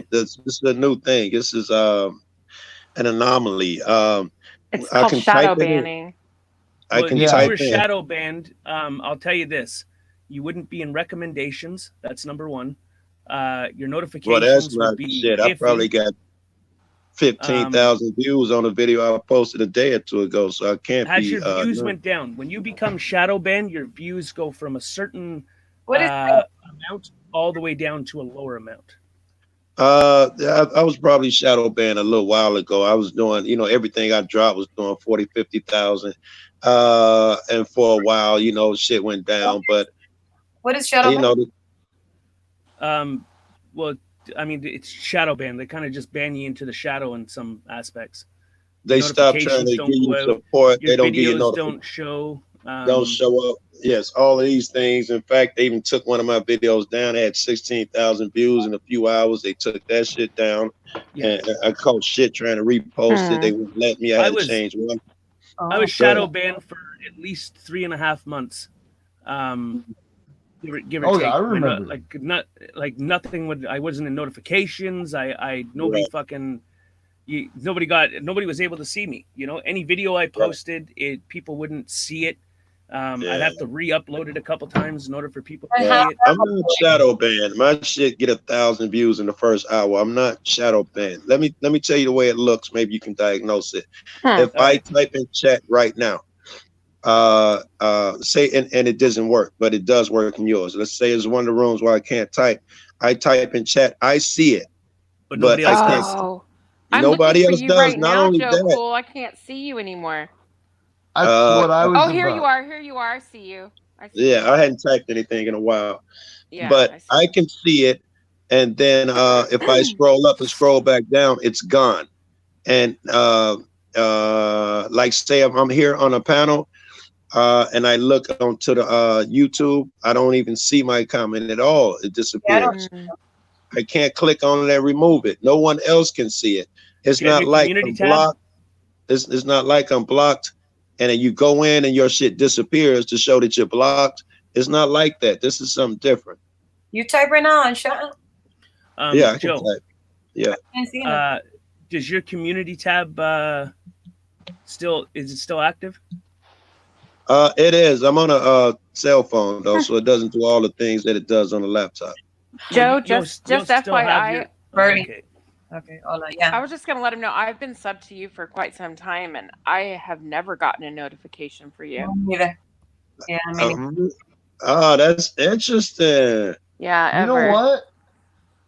a new thing. This is an anomaly. It's I called can shadow type it in. banning. I can if type you were in. shadow banned, I'll tell you this: you wouldn't be in recommendations. That's number one. Your Well, notifications that's would not be shit. I iffy. probably got 15,000 views on a video I posted a day or two ago, so I can't As be. your views no. went down, when you become shadow banned, your views go from a certain What is amount all the way down to a lower amount. I was probably shadow banned a little while ago. I was doing, everything I dropped was doing 40, 50,000. And for a while, shit went down, but What is shadow ban? Well, I mean, it's shadow ban. They kind of just ban you into the shadow in some aspects. they stopped trying to give you support. Your They don't give you videos don't show. don't show up. Yes, all of these things. In fact, they even took one of my videos down. It had 16,000 views in a few hours. They took that shit down. And I caught shit trying to repost it. They wouldn't let me. I had to change one. I was shadow banned for at least 3.5 months. Give or take. I remember. Nothing would. I wasn't in notifications. Nobody fucking. Nobody was able to see me. Any video I posted, people wouldn't see it. I'd have to re-upload it a couple times in order for people to see it. I'm not shadow banned. My shit get 1,000 views in the first hour. I'm not shadow banned. Let me tell you the way it looks. Maybe you can diagnose it. If I type in chat right now, say and it doesn't work, but it does work in yours. Let's say it's one of the rooms where I can't type. I type in chat. I see it, but I can't. I'm Nobody looking else for you does. right Not now, only Joe that. Cool. I can't see you anymore. That's what I was. Oh, here you are. Here you are. I see you. Yeah, I hadn't typed anything in a while, Yeah, but I can see it. And then if I scroll up and scroll back down, it's gone. And like say I'm here on a panel and I look onto the YouTube, I don't even see my comment at all. It disappears. I can't click on it and remove it. No one else can see it. It's not like I'm blocked. It's not like I'm blocked. And then you go in and your shit disappears to show that you're blocked. It's not like that. This is something different. You type right now and shut up. Yeah, I Joe, can type. Yeah. Does your community tab still active? It is. I'm on a cell phone though, so it doesn't do all the things that it does on a laptop. Joe, just FYI. Okay, hola, yeah. I was just gonna let him know I've been subbed to you for quite some time, and I have never gotten a notification for you. Neither. Yeah, Oh, that's interesting. Yeah, You know what?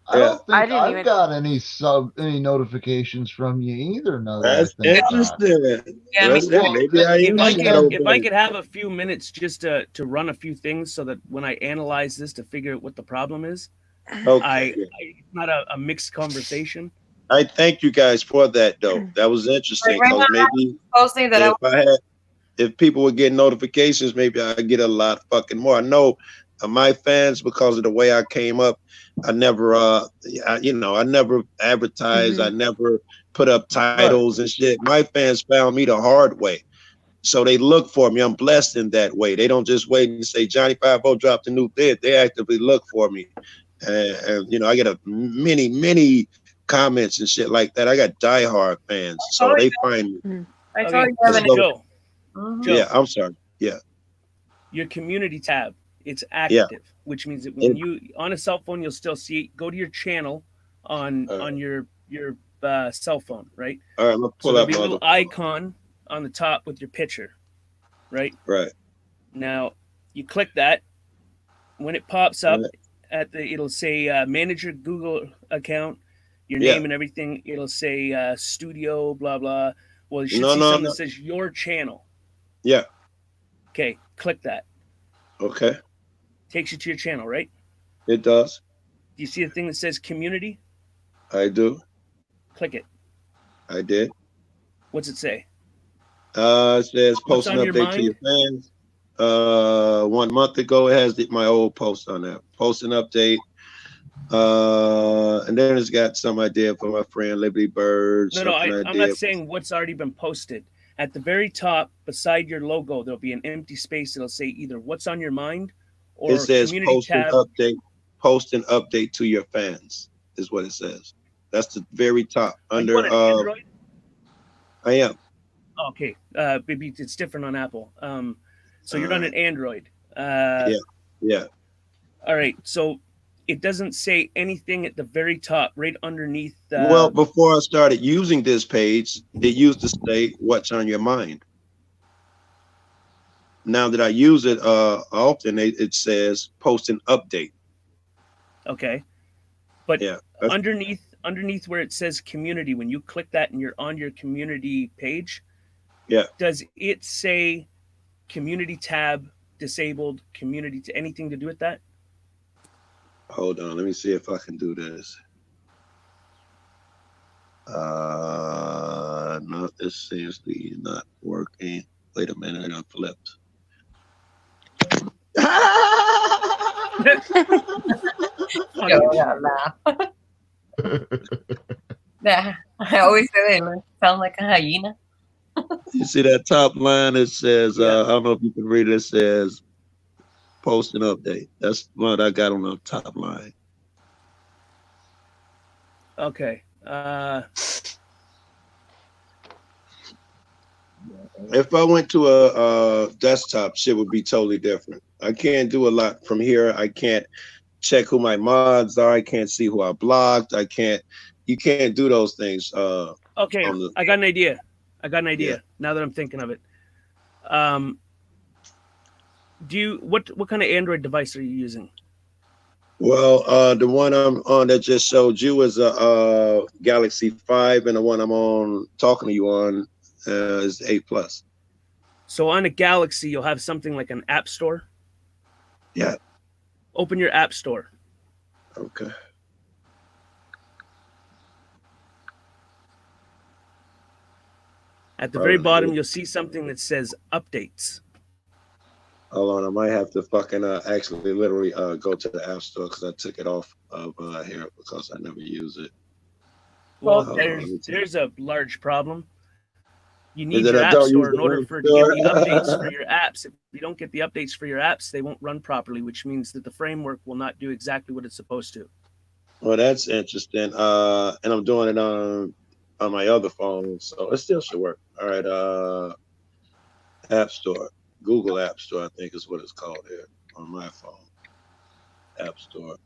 I Yeah. don't think I've got any notifications from you either. Now That's that I think about it. interesting. Maybe I am shadow If I banned. could have a few minutes just to run a few things so that when I analyze this to figure out what the problem is, Okay. it's not a mixed conversation. I thank you guys for that though. That was interesting Right because now, maybe posting that if people would get notifications, maybe I'd get a lot fucking more. I know my fans, because of the way I came up, I never I never advertised, I never put up titles and shit. My fans found me the hard way. So they look for me. I'm blessed in that way. They don't just wait and say Johnny 5-0 dropped a new vid. They actively look for me. And I get many comments and shit like that. I got diehard fans, so they find me. I told you So, Joe, Yeah, I'm sorry. Yeah, your community tab, it's active, which means that when you on a cell phone, you'll still see it. Go to your channel on your cell phone, right? All right, I'm gonna pull so up there'll be a my little icon on the top with your picture, right? Right. Now you click that. When it pops up it'll say manage your Google account, your name and everything. It'll say studio, blah blah. Well, you should see something that says your channel. Yeah. Okay, click that. Okay. Takes you to your channel, right? It does. Do you see a thing that says community? I do. Click it. I did. What's it say? It says What's post an on your update to your fans. 1 month ago, it has my old post on there. Post an update. And then it's got some idea for my friend Liberty Bird. No, something I'm not saying what's already been posted. At the very top, beside your logo, there'll be an empty space. It'll say either "What's on your mind" or It says "Community post an tab." update. Post an update to your fans is what it says. That's the very top Are you under. on an Android? I am. Okay, maybe it's different on Apple. So you're on an Android. Yeah. All right, so it doesn't say anything at the very top, right underneath. Well, before I started using this page, it used to say "What's on your mind." Now that I use it often, it says "Post an update." Okay, but Yeah, underneath where it says "Community," when you click that and you're on your community page, yeah. does it say "Community tab disabled"? Community to anything to do with that? Hold on, let me see if I can do this. No, this seems to be not working. Wait a minute, I flipped. Yeah, I always say they sound like a hyena. You see that top line? It says, I don't know if you can read it. It says, "Post an update." That's what I got on the top line. Okay. If I went to a desktop, shit would be totally different. I can't do a lot from here. I can't check who my mods are. I can't see who I blocked. You can't do those things. Okay, I got an idea. Now that I'm thinking of it. What kind of Android device are you using? Well, the one I'm on that just showed you is a Galaxy 5, and the one I'm on talking to you on is 8 Plus. So on a Galaxy, you'll have something like an app store. Yeah. Open your app store. Okay. At the very bottom, you'll see something that says updates. Hold on, I might have to fucking actually literally go to the App Store because I took it off of here because I never use it. Well, Hold on, there's a large problem. You need Is it your I app don't use store in the order App for it to get the Store? updates for your apps. If you don't get the updates for your apps, they won't run properly, which means that the framework will not do exactly what it's supposed to. Well, that's interesting. And I'm doing it on my other phone, so it still should work. All right, App Store, Google App Store, I think is what it's called here on my phone. App Store.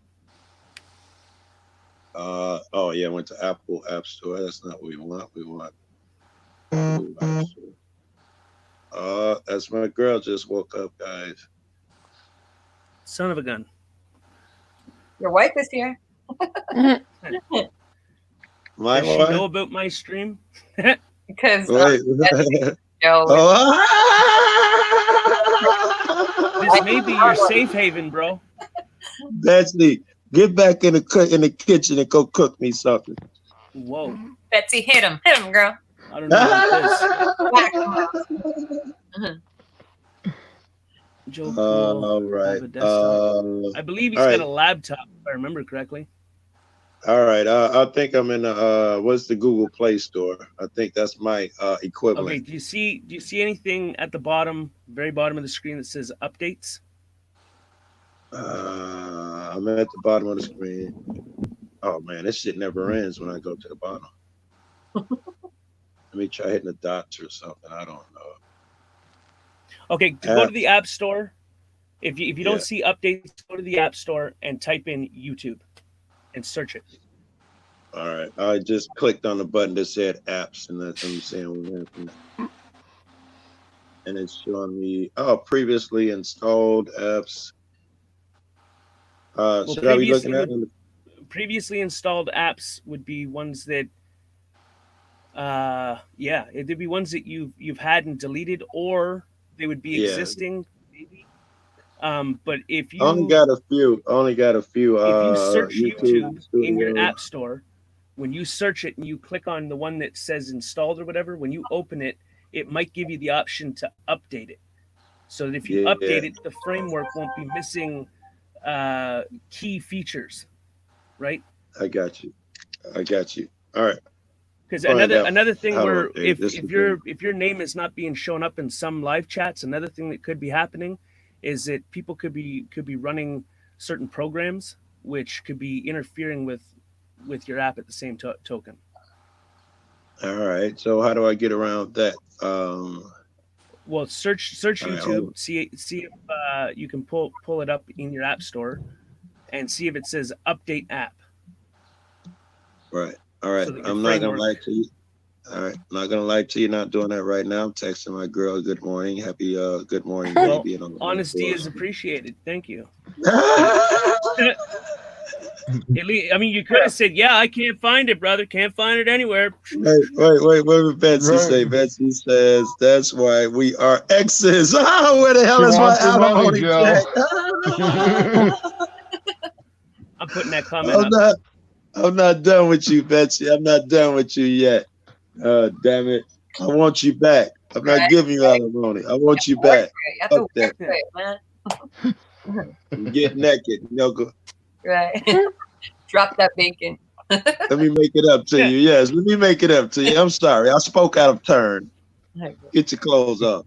Oh yeah, went to Apple App Store. That's not what we want. We want Google App Store. That's my girl just woke up, guys. Son of a gun. Your wife is here. My Does she wife? know about my stream? Because Wait. This may be your safe haven, bro. Betsy, get back in the kitchen and go cook me something. Whoa. Betsy, hit him, girl. I don't know about this. Joe Cool, All right. have a desktop. I believe he's all got right. a laptop, if I remember correctly. All right. I think I'm in the what's the Google Play Store? I think that's my equivalent. Okay, do you see anything at the bottom, very bottom of the screen that says updates? I'm at the bottom of the screen. Oh man, this shit never ends when I go to the bottom. Let me try hitting the dots or something. I don't know. Okay, to go to the App Store, if you don't see updates, go to the App Store and type in YouTube and search it. All right. I just clicked on the button that said apps, and that's what I'm saying what happened. And it's showing me previously installed apps. Should I be looking at them? Previously installed apps would be ones that it'd be ones that you've had and deleted, or they would be Yeah. existing, maybe. But if you I only got a few. if you search YouTube in your Studio. app store, when you search it and you click on the one that says installed or whatever, when you open it, it might give you the option to update it. So that if you Yeah. update it, the framework won't be missing key features. right? I got you. All right. Because Find out another thing how where to update this if your name is not being shown up in some live chats, another thing that could be happening is that people could be running certain programs which could be interfering with your app at the same token. All right. So how do I get around that? Well, search all right, hold YouTube, see if you can pull it up in your app store, and see if it says update app. Right. All right. So that your I'm not gonna framework- lie to you. All right. I'm not gonna lie to you. Not doing that right now. I'm texting my girl. Good morning. Happy good morning, Well, baby. And on the honesty floor. is appreciated. Thank you. At least, I mean, you could have said, "Yeah, I can't find it, brother. Can't find it anywhere." Wait. What did Betsy say? Betsy says that's why we are exes. Where the hell She is my wants your money, alimony Joe. check? I'm putting that comment up. I'm not done with you, Betsy. I'm not done with you yet. Damn it. I want you back. I'm not giving you alimony. I want you back. Fuck that. Get naked. Go. Right. Drop that bacon. Let me make it up to you. Yes, let me make it up to you. I'm sorry. I spoke out of turn. Get your clothes off.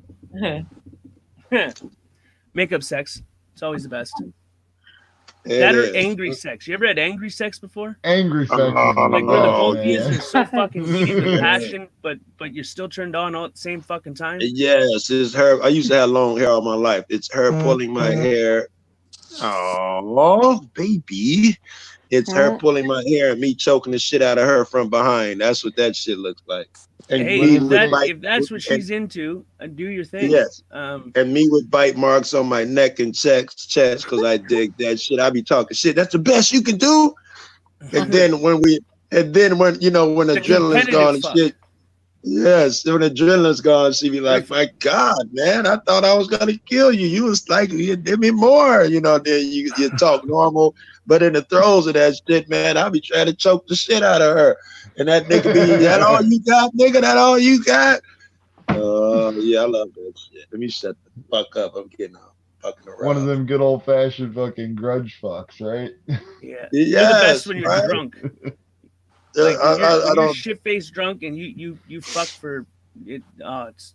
Makeup sex. It's always the best. It That or is. angry sex. You ever had angry sex before? Angry sex. Like where the both of you man. are so fucking heated with passion, but you're still turned on all at the same fucking time. Yes, it's her. I used to have long hair all my life. It's her pulling my hair. Oh, baby. It's her pulling my hair and me choking the shit out of her from behind. That's what that shit looks like. And Hey, me if, with that, bite- if that's what and- she's into, do your thing. Yes. Um, and me with bite marks on my neck and chest because I dig that shit. I be talking shit. That's the best you can do. And then when adrenaline's gone and fuck. shit. Yes, when adrenaline's gone, she be like, "My God, man, I thought I was gonna kill you. You was like, you did me more." Then you talk normal, but in the throes of that shit, man, I be trying to choke the shit out of her. And that nigga be, "That all you got, nigga? That all you got?" Yeah, I love that shit. Let me shut the fuck up. I'm getting off fucking around. One of them good old fashioned fucking grudge fucks, right? Yeah, you're the best when you're drunk. Like when you're don't. shit faced drunk and you fuck for it. It's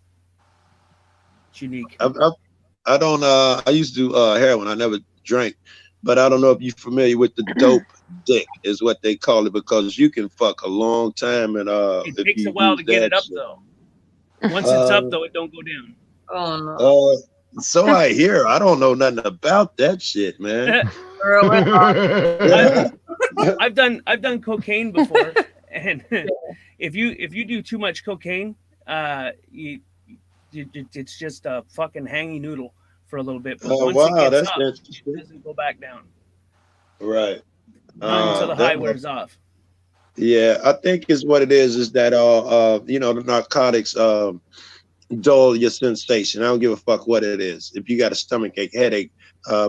unique. I don't. I used to do heroin. I never drank, but I don't know if you're familiar with the dope dick, is what they call it, because you can fuck a long time and It if takes you a while use to get that it up shit. though. Once it's up though, it don't go down. Oh no. So I hear. I don't know nothing about that shit, man. I've done cocaine before, and if you do too much cocaine, it's just a fucking hangy noodle for a little bit. But Oh, once wow, it gets that's up, interesting. it doesn't go back down. Right. Not until the That high one- wears off. Yeah, I think is what it is that the narcotics dull your sensation. I don't give a fuck what it is. If you got a stomach ache, headache,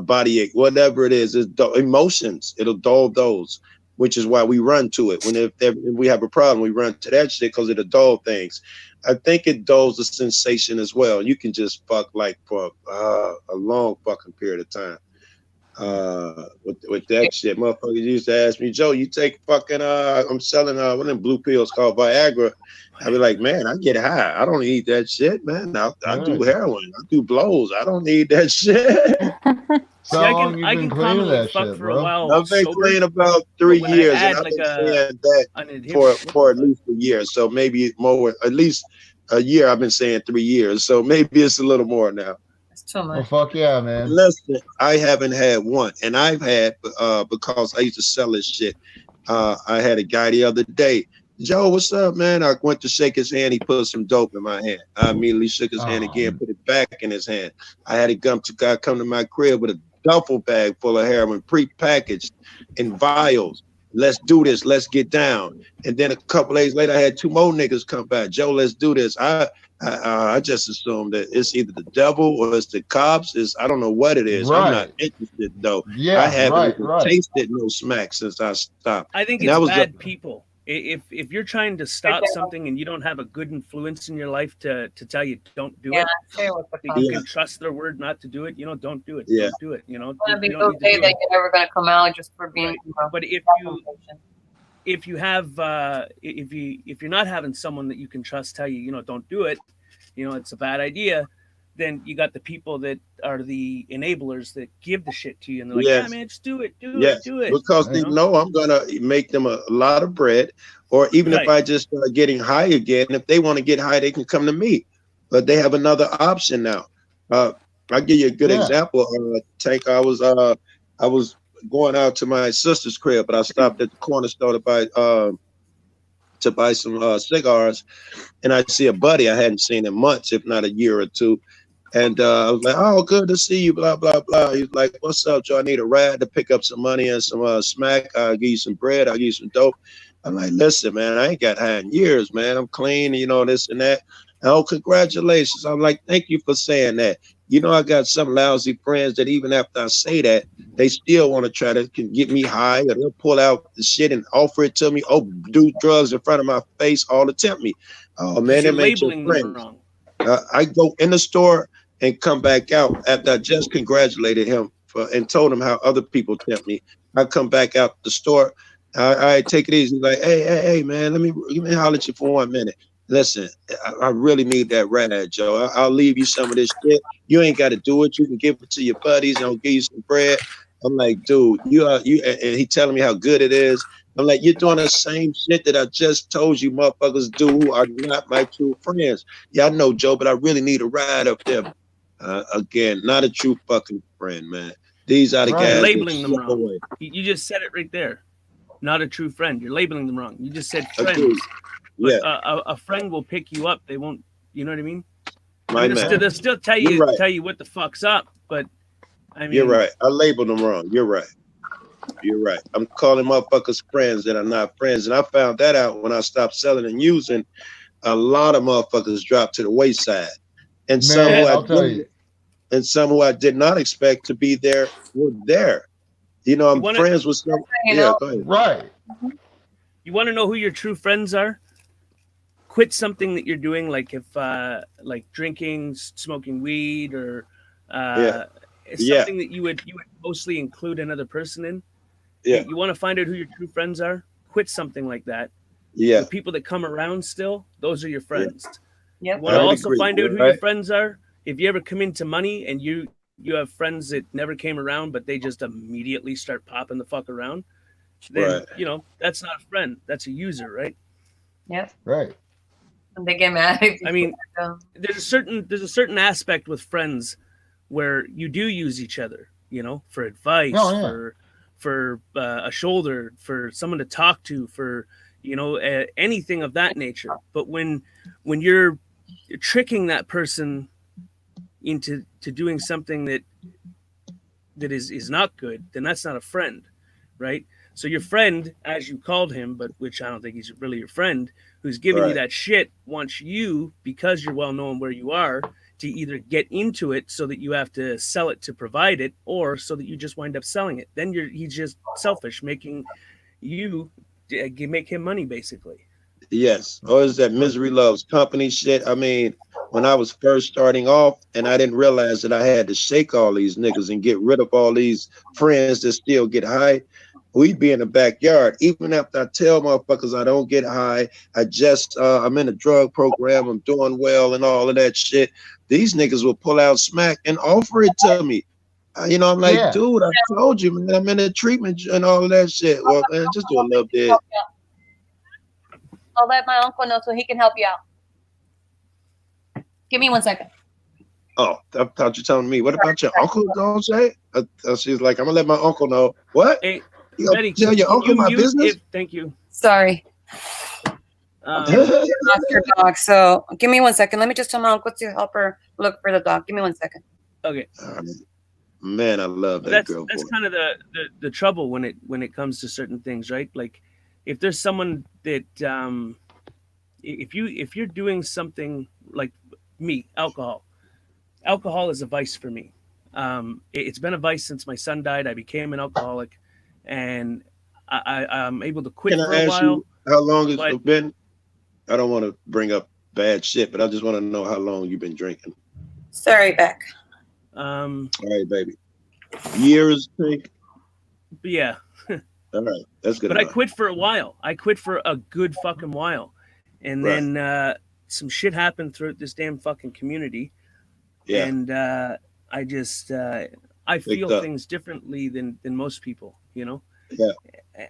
body ache, whatever it is, it's emotions. It'll dull those, which is why we run to it. If we have a problem, we run to that shit because it'll dull things. I think it dulls the sensation as well. You can just fuck like for a long fucking period of time. With that shit, motherfuckers used to ask me, "Joe, you take fucking I'm selling one of them blue pills called Viagra." I'd be like, "Man, I get high. I don't need that shit, man. I do heroin. I do blows. I don't need that shit." So See, how long you I been can clean of commonly that fuck shit, for a bro? while. I've been sober, clean about but 3 when I years, add and I've like been a- saying that an inhibitor- for at least a year. So maybe more, at least a year. I've been saying 3 years. So maybe it's a little more now. It's too much. Well, fuck yeah, man. Listen, I haven't had one, and I've had because I used to sell this shit. I had a guy the other day. "Joe, what's up, man?" I went to shake his hand. He put some dope in my hand. I immediately shook his hand again, put it back in his hand. I had a guy come to my crib with a duffel bag full of heroin, pre-packaged in vials. "Let's do this. Let's get down." And then a couple days later, I had 2 more niggas come by. "Joe, let's do this." I just assumed that it's either the devil or it's the cops. I don't know what it is. I'm not interested though. Yeah, I haven't right, even right. tasted no smack since I stopped. I think And it's that was bad people. If you're trying to stop something and you don't have a good influence in your life to tell you don't do it, say what the fuck. you can trust their word not to do it. Don't do it. Yeah. Don't do it. It's gonna be you don't need to okay do that it. you're never gonna come out just for being. But if you have if you're not having someone that you can trust tell you don't do it, it's a bad idea, then you got the people that are the enablers that give the shit to you, and they're like, yeah, man, just do it, do it. Because they know I'm gonna make them a lot of bread, or even if I just start getting high again, if they want to get high, they can come to me. But they have another option now. I'll give you a good example. Tank, I was going out to my sister's crib, but I stopped at the corner store to buy some cigars, and I see a buddy I hadn't seen in months, if not a year or two. And I was like, oh, good to see you, blah, blah, blah. He's like, what's up, Joe? I need a ride to pick up some money and some smack. I'll give you some bread. I'll give you some dope. I'm like, listen, man, I ain't got high in years, man. I'm clean, this and that. Oh, congratulations. I'm like, thank you for saying that. I got some lousy friends that even after I say that, they still want to try to get me high, or they'll pull out the shit and offer it to me. Oh, do drugs in front of my face, all to tempt me. Oh, man, You're that makes you labeling them friends. wrong. I go in the store and come back out after I just congratulated him and told him how other people tempt me. I come back out the store. I take it easy. Like, hey, man, let me holler at you for 1 minute. Listen, I really need that ride, Joe. I'll leave you some of this shit. You ain't got to do it. You can give it to your buddies and I'll give you some bread. I'm like, dude, and he telling me how good it is. I'm like, you're doing the same shit that I just told you motherfuckers do who are not my true friends. Yeah, I know, Joe, but I really need a ride up there. Again, not a true fucking friend, man. These are the guys. You're labeling them slip wrong. away. You just said it right there. Not a true friend. You're labeling them wrong. You just said Agreed. friends. Yeah. A friend will pick you up. They won't. You know what I mean? My man. They'll still tell You're you right. what the fuck's up. But I mean, You're right. I labeled them wrong. You're right. You're right. I'm calling motherfuckers friends that are not friends. And I found that out when I stopped selling and using. A lot of motherfuckers dropped to the wayside. And some who I did not expect to be there were there. I'm friends with some. Yeah, go ahead. Right. You want to know who your true friends are? Quit something that you're doing, like if like drinking, smoking weed, or something that you would mostly include another person in. Yeah. You want to find out who your true friends are? Quit something like that. Yeah. The people that come around still, those are your friends. Yep. You want to also find out who your friends are? If you ever come into money and you have friends that never came around, but they just immediately start popping the fuck around, then that's not a friend. That's a user, right? Yep. Right. And they get mad. I mean, there's a certain aspect with friends where you do use each other, for advice, for a shoulder, for someone to talk to, for anything of that nature. But when you're tricking that person into doing something that is not good, then that's not a friend, right? So your friend, as you called him, but which I don't think he's really your friend, who's giving you that shit, wants you, because you're well known where you are, to either get into it so that you have to sell it to provide it, or so that you just wind up selling it. Then he's just selfish, making you make him money, basically. Yes. Or is that misery loves company shit? I mean, when I was first starting off and I didn't realize that I had to shake all these niggas and get rid of all these friends that still get high, we'd be in the backyard. Even after I tell motherfuckers I don't get high, I'm in a drug program, I'm doing well and all of that shit, these niggas will pull out smack and offer it to me. I'm like, dude, I told you, man, I'm in a treatment and all of that shit. Well, man, just do a little bit. I'll let my uncle know so he can help you out. Give me 1 second. Oh, I thought you were telling me. What about your uncle? Don't say. She's like, I'm gonna let my uncle know. What? Hey, you Betty, tell your uncle my business? Thank you. Sorry. Lost your dog. So give me 1 second. Let me just tell my uncle to help her look for the dog. Give me 1 second. Okay. Man, I love that girl. That's kind of the trouble when it comes to certain things, right? Like, if there's someone that if you're doing something like me, alcohol is a vice for me. It's been a vice since my son died. I became an alcoholic, and I'm able to quit Can for I a ask while. you how long it's but- been? I don't want to bring up bad shit, but I just want to know how long you've been drinking. Sorry, Beck. All right, baby. Years, think. But yeah. All right, that's good. But I enough. quit for a while. I quit for a good fucking while, and Right. then some shit happened throughout this damn fucking community. Yeah. And I just I feel up. things differently than most people. You know. Yeah.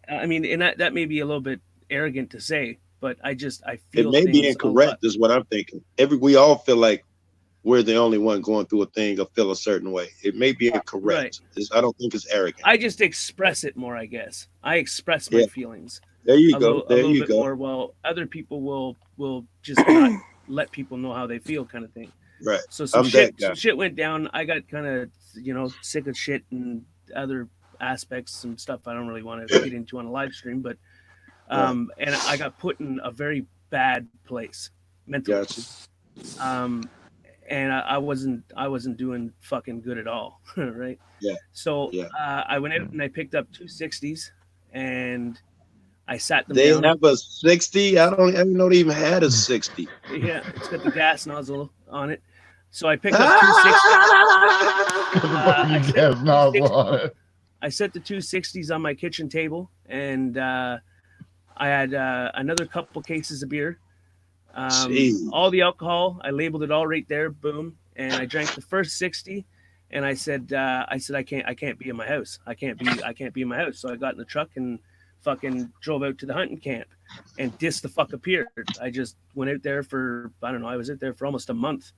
I mean, and that may be a little bit arrogant to say, but I feel It may be things a lot. incorrect, is what I'm thinking. We all feel like we're the only one going through a thing or feel a certain way. It may be incorrect. I don't think it's arrogant. I just express it more, I guess. I express my Yeah. feelings. There you a go. Little, There a little you bit go. more. While other people will just not let people know how they feel, kind of thing. Right. So some I'm shit, that guy. some shit went down. I got kind of sick of shit and other aspects and stuff I don't really want to get into on a live stream, but and I got put in a very bad place mentally. Gotcha. And I wasn't doing fucking good at all, right? Yeah. So I went out and I picked up 260s and I sat them They down. have a 60. I didn't know they even had a 60. Yeah, it's got the gas nozzle on it. So I picked up 260s. I set the 260s on my kitchen table, and I had another couple cases of beer. Jeez. All the alcohol, I labeled it all right there, boom. And I drank the first 60, and I said I can't be in my house. I can't be in my house. So I got in the truck and fucking drove out to the hunting camp and disappeared. I just went out there for, I don't know, I was out there for almost a month,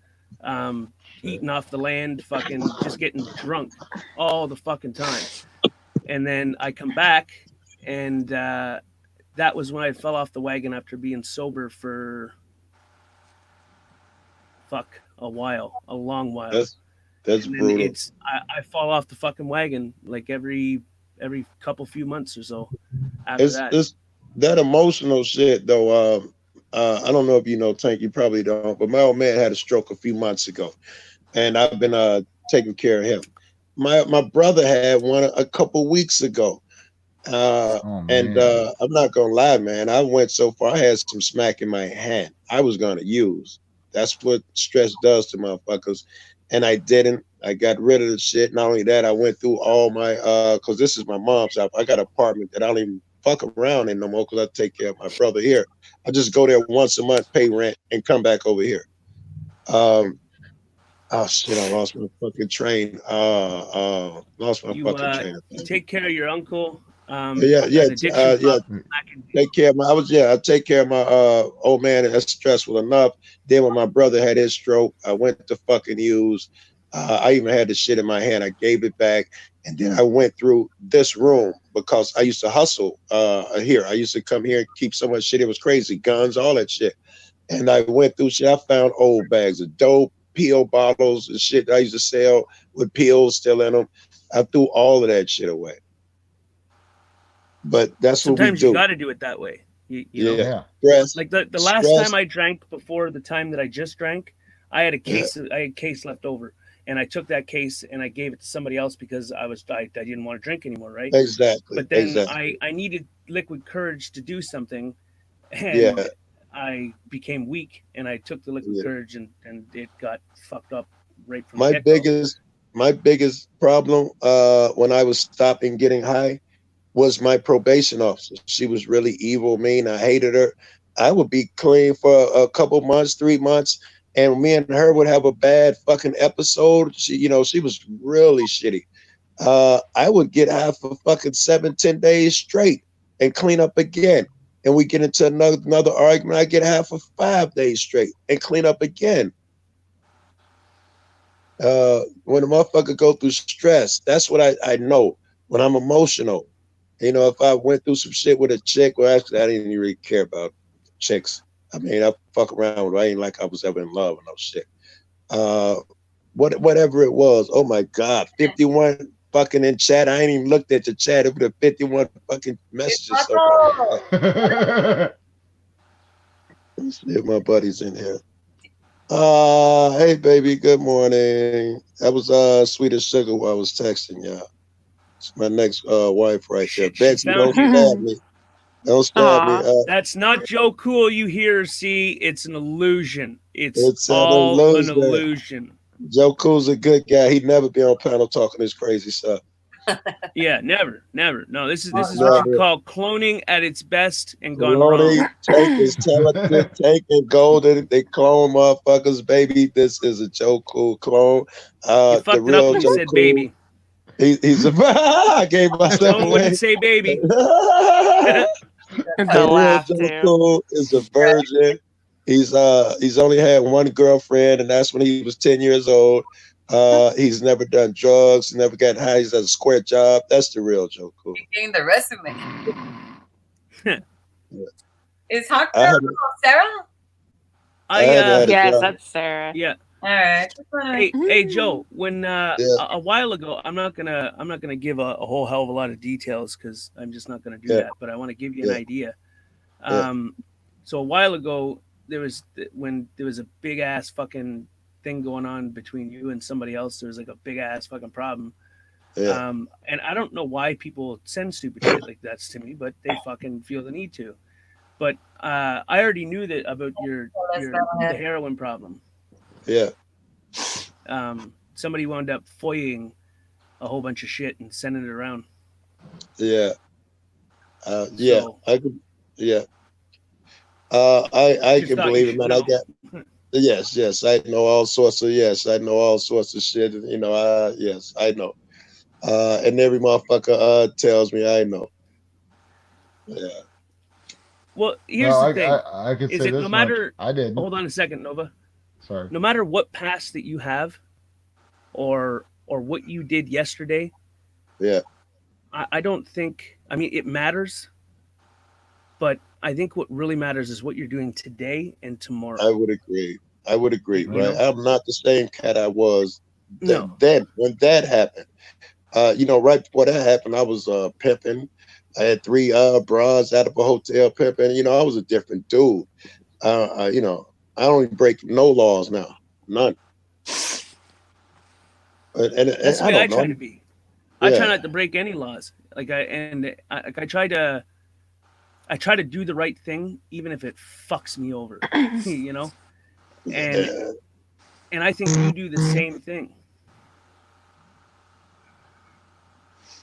eating off the land, fucking just getting drunk all the fucking time. And then I come back, and that was when I fell off the wagon after being sober for a while, a long while. That's And then brutal. I fall off the fucking wagon like every few months or so after that. It's that emotional shit though. I don't know if you know, Tank, you probably don't, but my old man had a stroke a few months ago, and I've been taking care of him. My brother had one a couple weeks ago. And I'm not gonna lie, man. I went so far. I had some smack in my hand. I was gonna use. That's what stress does to motherfuckers. And I didn't. I got rid of the shit. Not only that, I went through all my because this is my mom's house. I got an apartment that I don't even fuck around in no more because I take care of my brother here. I just go there once a month, pay rent, and come back over here. Oh shit! I lost my fucking train. Lost my fucking train. You take care of your uncle. Yeah. Take care of my. I take care of my old man, and that's stressful enough. Then when my brother had his stroke, I went to fucking use. I even had the shit in my hand. I gave it back, and then I went through this room because I used to hustle here. I used to come here and keep so much shit. It was crazy, guns, all that shit. And I went through shit. I found old bags of dope, pill bottles, and shit that I used to sell with pills still in them. I threw all of that shit away. But that's Sometimes what we do. you got to do it that way. You know? Yeah. Stress, Like the last stress. time I drank before the time that I just drank, I had a case. I had a case left over, and I took that case and I gave it to somebody else because I didn't want to drink anymore, right? Exactly. But then exactly. I needed liquid courage to do something, and Yeah. I became weak, and I took the liquid courage, and it got fucked up right from My the get-go. biggest problem when I was stopping getting high was my probation officer. She was really evil, mean. I hated her. I would be clean for a couple months, 3 months, and me and her would have a bad fucking episode. She was really shitty. I would get high for fucking 7-10 days straight and clean up again. And we get into another argument. I get high for 5 days straight and clean up again. When a motherfucker go through stress, that's what I know. When I'm emotional, if I went through some shit with a chick, well, actually, I didn't really care about chicks. I mean, I fuck around with her. I ain't like I was ever in love or no shit. Whatever it was. Oh my God, 51 fucking in chat. I ain't even looked at the chat. It would have 51 fucking messages. Let's see if my buddy's in here. Hey baby, good morning. That was Sweet as Sugar while I was texting y'all. It's my next wife right there. She Betsy, don't found you. stab me. Don't stab me. That's not Joe Cool you hear or see. It's an illusion. It's an all an illusion. illusion. Joe Cool's a good guy. He'd never be on panel talking this crazy stuff. Yeah, never. No, this is Never. what you call cloning at its best and gone Cloning, wrong. Tank is talented, Tank and Golden. They clone motherfuckers, baby. This is a Joe Cool clone. You fucked The it up real when Joe you said Cool. baby. He's a. I gave myself Joe away. wouldn't say baby. The real laugh, Joe too. Cool is a virgin. He's only had one girlfriend, and that's when he was 10 years old. He's never done drugs, never gotten high. He's has a square job. That's the real Joe Cool. Getting the resume. Is Hawk I had Sarah? Yes, that's Sarah. Yeah. All right. Hey Joe, when a while ago, I'm not gonna give a whole hell of a lot of details because I'm just not gonna do that. But I want to give you an idea. So a while ago, when there was a big ass fucking thing going on between you and somebody else. There was like a big ass fucking problem. And I don't know why people send stupid shit like that to me, but they fucking feel the need to. But I already knew that about the heroin problem. Yeah. Somebody wound up FOIAing a whole bunch of shit and sending it around. Yeah. I could. Yeah. I can believe it, man. I got. Yes. I know all sorts of. Yes, I know all sorts of shit. You know. Yes, I know. And every motherfucker tells me I know. Yeah. Well, here's No, the thing. I could is say it this no much. matter? I didn't. Hold on a second, Nova. Sorry. No matter what past that you have, or what you did yesterday. Yeah. I don't think. I mean, it matters. But I think what really matters is what you're doing today and tomorrow. I would agree. You Right. know? I'm not the same cat I was No. then when that happened. Right before that happened, I was pimping. I had 3 bras out of a hotel pimping. I was a different dude. I don't even break no laws now. None. And That's the I way I don't know. try to be. I Yeah. try not to break any laws. I try to do the right thing, even if it fucks me over. And I think you do the same thing.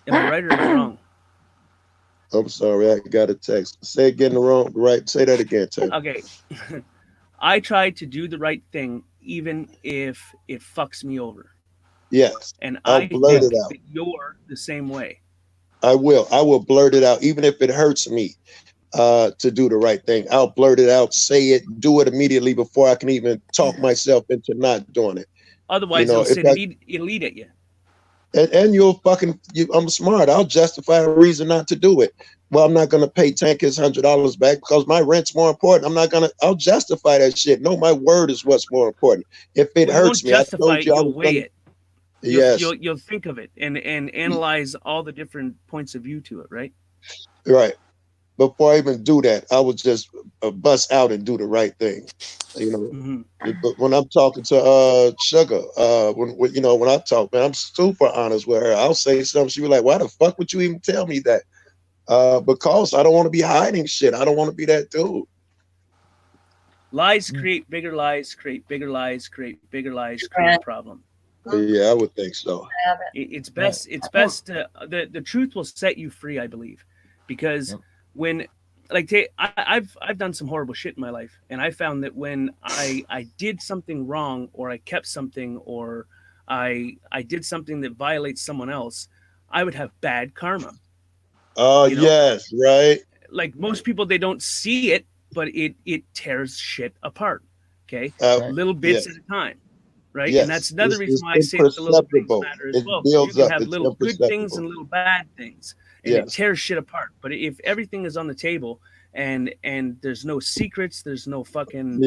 Am I right or am I wrong? I'm sorry, I got a text. Say it again wrong. Right. Say that again, Ted. Okay. I try to do the right thing, even if it fucks me over. Yes. And I'll I blurt think it out. that you're the same way. I will blurt it out, even if it hurts me to do the right thing. I'll blurt it out, say it, do it immediately before I can even talk myself into not doing it. Otherwise, You know, it'll if sit I- it'll eat at you. And I'm smart. I'll justify a reason not to do it. Well, I'm not going to pay Tank his $100 back because my rent's more important. I'll justify that shit. No, my word is what's more important. If it Well, you hurts won't me, I justify told it, you I you'll was weigh gonna. it. Yes. You'll think of it and analyze all the different points of view to it, right? Right. Before I even do that, I would just bust out and do the right thing. But when I'm talking to Sugar, when I talk, man, I'm super honest with her. I'll say something. She be like, "Why the fuck would you even tell me that?" Because I don't want to be hiding shit. I don't want to be that dude. Lies create bigger lies, create bigger lies, create bigger lies, create a problem. Yeah, I would think so. It's best. It's best. The truth will set you free, I believe, because when, I've done some horrible shit in my life, and I found that when I did something wrong, or I kept something, or I did something that violates someone else, I would have bad karma. Oh, yes, right. Like most people, they don't see it, but it tears shit apart. Okay, little bits yes. at a time. Right. Yes, And that's another it's reason why I say that the little things imperceptible. matter as It well. 'Cause you builds can up. have It's little good things imperceptible. and little bad things, and it Yes. tears shit apart. But if everything is on the table and there's no secrets, there's no fucking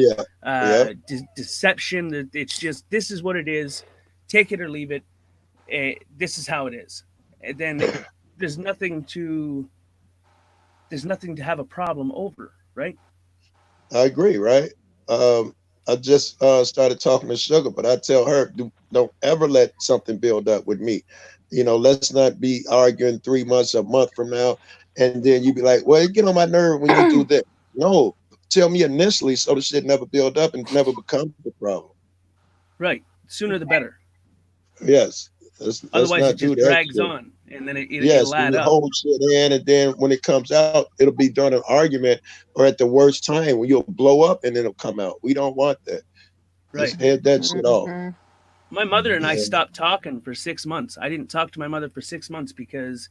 deception. It's just, this is what it is. Take it or leave it. This is how it is. And then there's nothing to have a problem over, right? I agree, right? I just started talking to Sugar, but I tell her, don't ever let something build up with me. You know, let's not be arguing 3 months, a month from now, and then you be like, well, you get on my nerve when you do that. No, tell me initially so the shit never build up and never becomes a problem. Right. Sooner the better. Yes. Let's Otherwise, not it just do that drags shit. on, and then Yes, it'll add you up. hold shit in, and then when it comes out, it'll be during an argument or at the worst time when you'll blow up and then it'll come out. We don't want that. Let's Right. head that shit off. My mother and I Yeah. stopped talking for 6 months. I didn't talk to my mother for 6 months because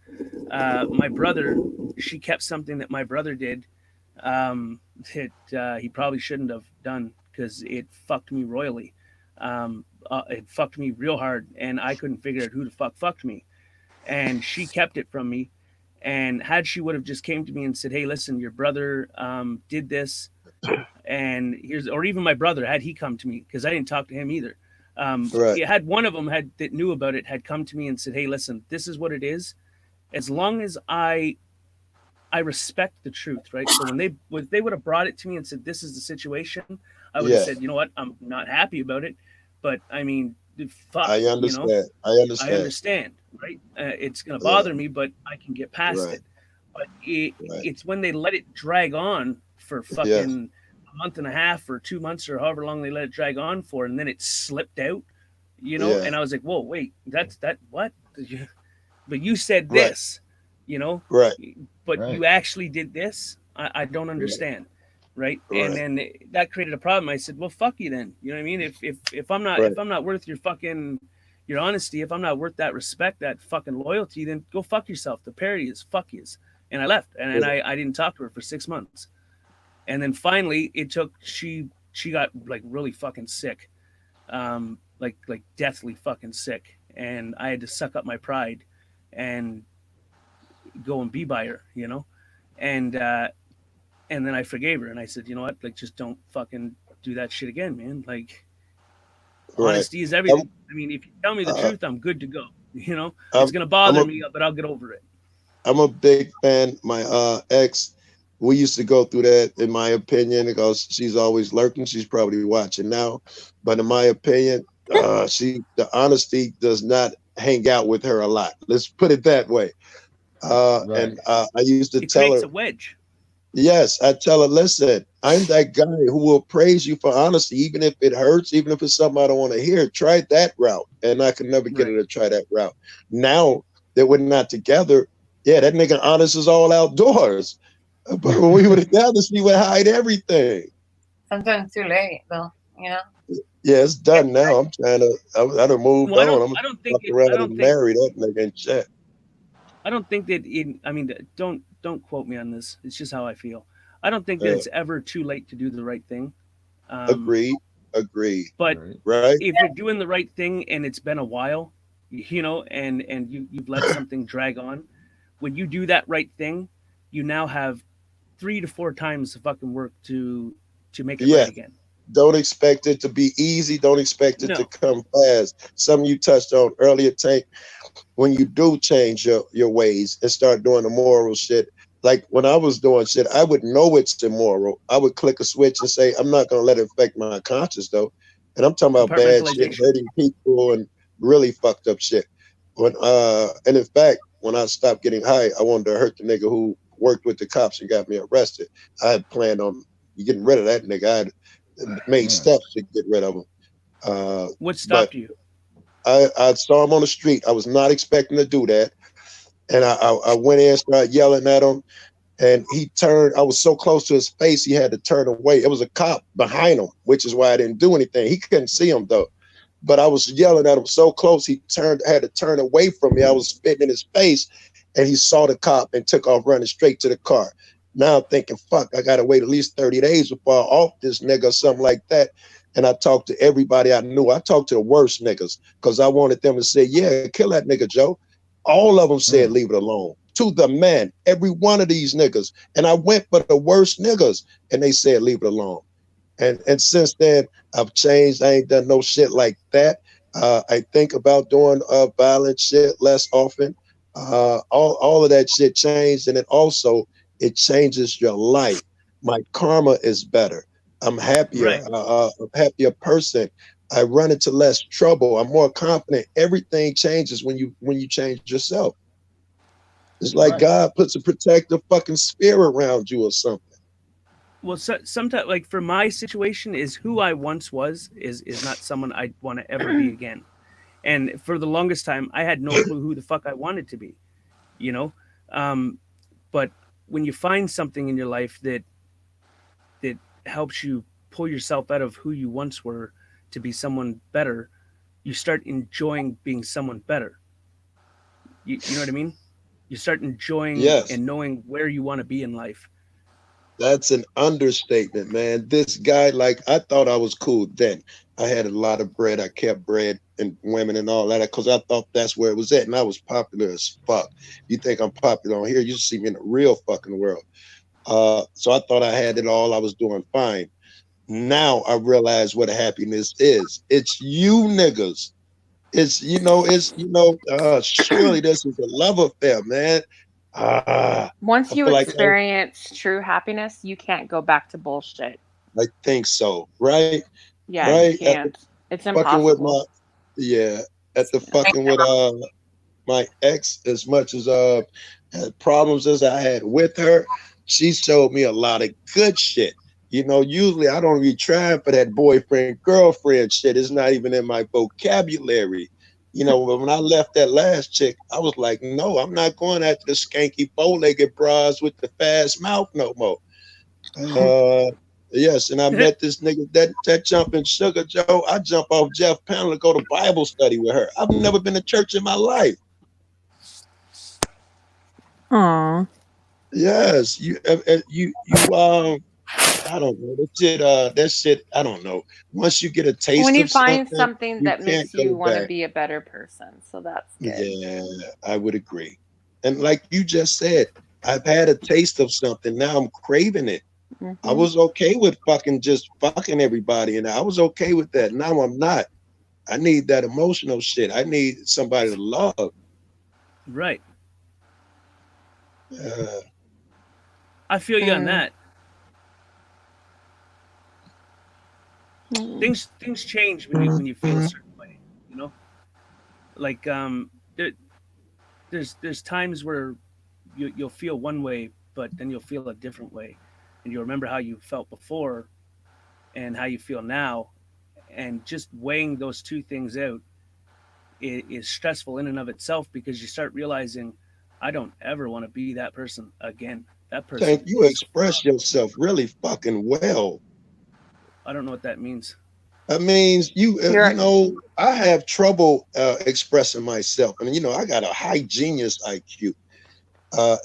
my brother, she kept something that my brother did that he probably shouldn't have done because it fucked me royally. It fucked me real hard, and I couldn't figure out who the fuck fucked me. And she kept it from me. And had she would have just came to me and said, "Hey, listen, your brother did this," and here's, or even my brother, had he come to me, because I didn't talk to him either. Right. Had one of them that knew about it had come to me and said, "Hey, listen, this is what it is. As long as I respect the truth, right?" So when they would have brought it to me and said, "This is the situation," I would have Yeah. said, "You know what? I'm not happy about it, but I mean, fuck, I you understand. know, I understand. I understand, right? It's gonna Yeah. bother me, but I can get past Right. it." But it's when they let it drag on for Yes. fucking a month and a half or 2 months or however long they let it drag on for, and then it slipped out, you know. Yeah. And I was like, "Whoa, wait, that's what?" But you said Right. this, you know, Right. but Right. you actually did this. I don't understand, right? Right. And then that created a problem. I said, "Well, fuck you then." You know what I mean? If I'm not Right. if I'm not worth your fucking your honesty, if I'm not worth that respect, that fucking loyalty, then go fuck yourself. The parody is fuck yous. And I left, and Yeah. I didn't talk to her for 6 months. And then finally, it took she got like really fucking sick, like deathly fucking sick, and I had to suck up my pride and go and be by her, you know, and then I forgave her, and I said, "You know what, like, just don't fucking do that shit again, man. Like, Right. honesty is everything. I mean, if you tell me the Uh, truth, I'm good to go. You know, I'm- it's gonna bother I'm a- me, but I'll get over it." I'm a big fan. My ex, we used to go through that, in my opinion, because she's always lurking. She's probably watching now, but in my opinion, the honesty does not hang out with her a lot. Let's put it that way. And I used to It tell creates her, a wedge. yes, I tell her, listen, I'm that guy who will praise you for honesty, even if it hurts, even if it's something I don't want to hear. Try that route, and I can never get her to try that route. Now that we're not together, yeah, that nigga honest is all outdoors. But when we were together, she would hide everything. Sometimes too late, though. You know. Yeah, it's done now. I'm trying to. I done moved Well, on. I'm I don't fuck think around I don't and think marry that nigga and shit. I don't think that I mean, don't quote me on this. It's just how I feel. I don't think that Yeah. it's ever too late to do the right thing. Agreed. But Right. if you're doing the right thing and it's been a while, you know, and you've let something drag on, when you do that right thing, you now have 3 to 4 times the fucking work to make it Yeah. right again. Don't expect it to be easy. Don't expect it to come fast. Something you touched on earlier, Tank. When you do change your ways and start doing the moral shit, like when I was doing shit, I would know it's immoral. I would click a switch and say, I'm not gonna let it affect my conscience though. And I'm talking about bad shit, Compartmentalization. hurting people and really fucked up shit. And in fact, when I stopped getting high, I wanted to hurt the nigga who worked with the cops and got me arrested. I had planned on getting rid of that nigga. I had made steps to get rid of him. What stopped you? I saw him on the street. I was not expecting to do that. And I went in and started yelling at him. And he turned, I was so close to his face, he had to turn away. It was a cop behind him, which is why I didn't do anything. He couldn't see him though. But I was yelling at him so close, he had to turn away from me. I was spitting in his face, and he saw the cop and took off running straight to the car. Now I'm thinking, fuck, I gotta wait at least 30 days before I off this nigga or something like that. And I talked to everybody I knew. I talked to the worst niggas because I wanted them to say, yeah, kill that nigga, Joe. All of them said, leave it alone. To the man, every one of these niggas. And I went for the worst niggas, and they said, leave it alone. And since then, I've changed. I ain't done no shit like that. I think about doing violent shit less often. All of that shit changed, and it changes your life. My karma is better. I'm happier. Right. A happier person I run into less trouble. I'm more confident. Everything changes when you change yourself. It's like Right. God puts a protective fucking sphere around you or something. Well, sometimes, like for my situation, is who I once was is not someone I want to ever be again. And for the longest time, I had no clue who the fuck I wanted to be, you know. But when you find something in your life that helps you pull yourself out of who you once were to be someone better, you start enjoying being someone better. You know what I mean? You start enjoying Yes. and knowing where you want to be in life. That's an understatement, man. This guy, like, I thought I was cool then. I had a lot of bread. I kept bread and women and all that because I thought that's where it was at. And I was popular as fuck. You think I'm popular on here, you see me in the real fucking world. So I thought I had it all. I was doing fine. Now I realize what happiness is. It's you niggas. Surely this is a love affair, man. Once I you feel like experience true happiness, you can't go back to bullshit. I think so, right? Yeah, Right? you can't. It's Fucking with impossible. after fucking with my ex, as much as had problems as I had with her, she showed me a lot of good shit. You know, usually I don't be trying for that boyfriend girlfriend shit. It's not even in my vocabulary. You know, when I left that last chick, I was like, no, I'm not going after the skanky bow-legged bras with the fast mouth no more. Yes, and I met this nigga that jumping Sugar Joe. I jump off Jeff Panel to go to Bible study with her. I've never been to church in my life. Aww. Yes, I don't know. That shit, I don't know. Once you get a taste When you of find something, something you that can't makes you go want to back. be a better person, so that's good. Yeah, I would agree. And like you just said, I've had a taste of something. Now I'm craving it. I was okay with just fucking everybody, and I was okay with that. Now I'm not. I need that emotional shit. I need somebody to love. Right. I feel you on that. Things change when you feel a certain way, you know. Like there's times where you'll feel one way, but then you'll feel a different way, and you'll remember how you felt before, and how you feel now, and just weighing those two things out is stressful in and of itself because you start realizing, I don't ever want to be that person again. That person. Tank, you express yourself really fucking well. I don't know what that means. That means you know, I have trouble expressing myself, and you know, I got a high genius IQ,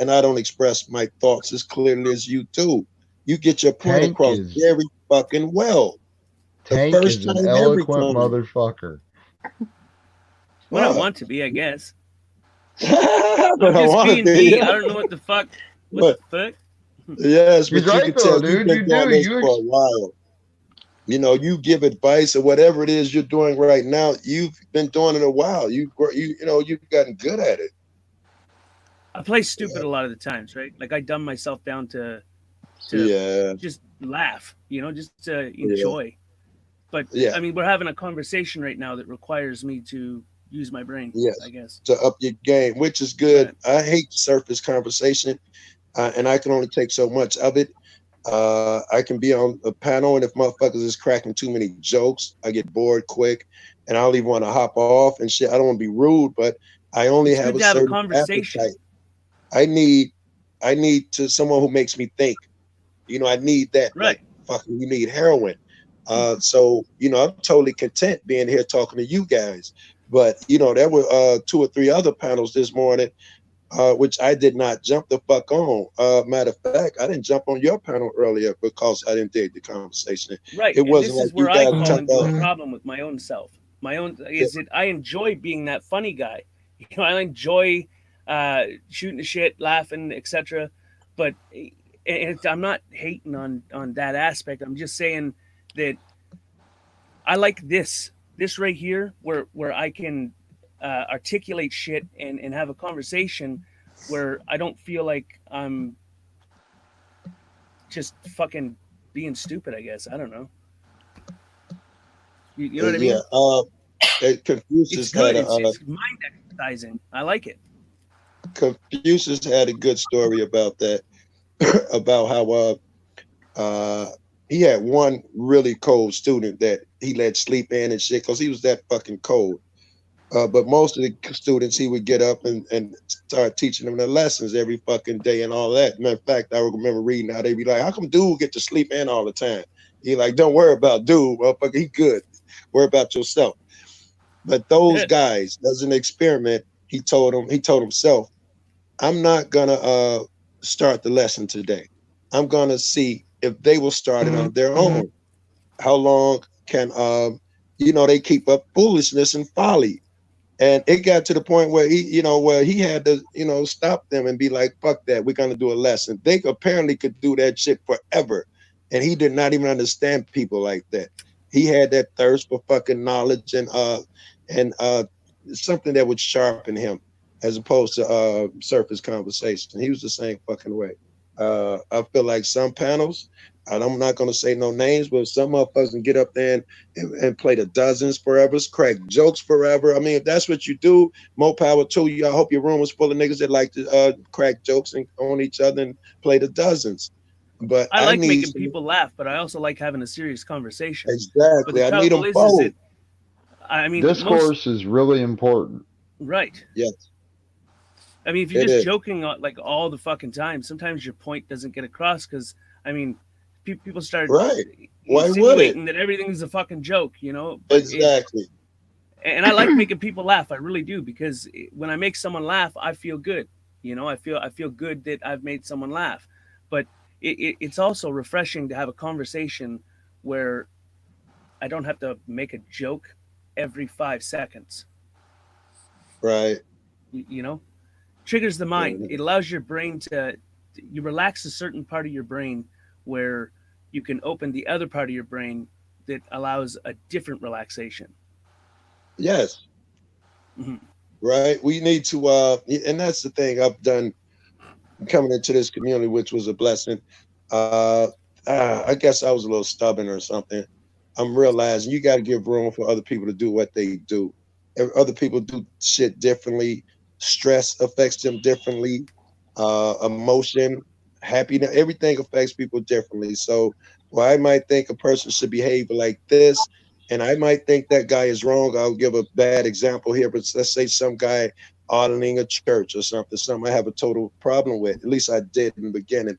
and I don't express my thoughts as clearly as you do. You get your point Tank across is- very fucking well. Tank is an eloquent motherfucker. When I Wow. want to be, I guess. But I'm I just wanna being be. me. I don't know what the fuck. What the fuck? Yes, but He's you right can though, tell dude. you've been You doing do. this You for a while. You know, you give advice or whatever it is you're doing right now. You've been doing it a while. You've gotten good at it. I play stupid a lot of the times, right? Like I dumb myself down to Yeah. just laugh, you know, just to enjoy. But Yeah. I mean, we're having a conversation right now that requires me to use my brain. Yes, I guess. to up your game, which is good. I hate surface conversation, and I can only take so much of it. I can be on a panel, and if motherfuckers is cracking too many jokes, I get bored quick, and I don't even want to hop off and shit. I don't want to be rude, but I only It's have good a to have a certain conversation. appetite. I need to someone who makes me think. You know, I need that. Right. Like fucking, you need heroin. So you know, I'm totally content being here talking to you guys. But you know, there were 2 or 3 other panels this morning, which I did not jump the fuck on. Matter of fact, I didn't jump on your panel earlier because I didn't dig the conversation. Right. It And wasn't this like is where you I guys fall talk into a about. problem with my own self. My own is that I enjoy being that funny guy. You know, I enjoy shooting the shit, laughing, etc. But I'm not hating on that aspect. I'm just saying that I like this right here where I can articulate shit and have a conversation where I don't feel like I'm just fucking being stupid, I guess. I don't know. You know what I mean? Yeah. Confucius It's good. had It's mind exercising. I like it. Confucius had a good story about that, about how he had one really cold student that he let sleep in and shit because he was that fucking cold. But most of the students, he would get up and start teaching them the lessons every fucking day and all that. Matter of fact, I remember reading how they be like, how come dude get to sleep in all the time? He like, don't worry about dude, motherfucker, he good. Worry about yourself. But those guys, as an experiment, he told himself, I'm not gonna start the lesson today. I'm gonna see if they will start it on their own. How long can they keep up foolishness and folly? And it got to the point where he had to, stop them and be like, fuck that, we're gonna do a lesson. They apparently could do that shit forever. And he did not even understand people like that. He had that thirst for fucking knowledge and something that would sharpen him as opposed to surface conversation. He was the same fucking way. I feel like some panels, and I'm not going to say no names, but some motherfuckers can get up there and play the dozens forever, crack jokes forever. I mean, if that's what you do, more power to you. I hope your room was full of niggas that like to crack jokes and on each other and play the dozens. But I like making people laugh, but I also like having a serious conversation. Exactly. But the I need them both. Discourse is really important. Right. Yes. I mean, if you're just joking like all the fucking time, sometimes your point doesn't get across because, I mean, people start insinuating that everything's a fucking joke, Exactly. And I like making people laugh. I really do, because when I make someone laugh, I feel good. I feel good that I've made someone laugh. But it's also refreshing to have a conversation where I don't have to make a joke every 5 seconds. Right. Triggers the mind. It allows your brain you relax a certain part of your brain where you can open the other part of your brain that allows a different relaxation. Yes. Mm-hmm. Right. We need to, and that's the thing I've done coming into this community, which was a blessing. I guess I was a little stubborn or something. I'm realizing you got to give room for other people to do what they do. Other people do shit differently. Stress affects them differently. Emotion, happiness, everything affects people differently. So, I might think a person should behave like this, and I might think that guy is wrong. I'll give a bad example here, but let's say some guy auditing a church or something I have a total problem with. At least I did in the beginning.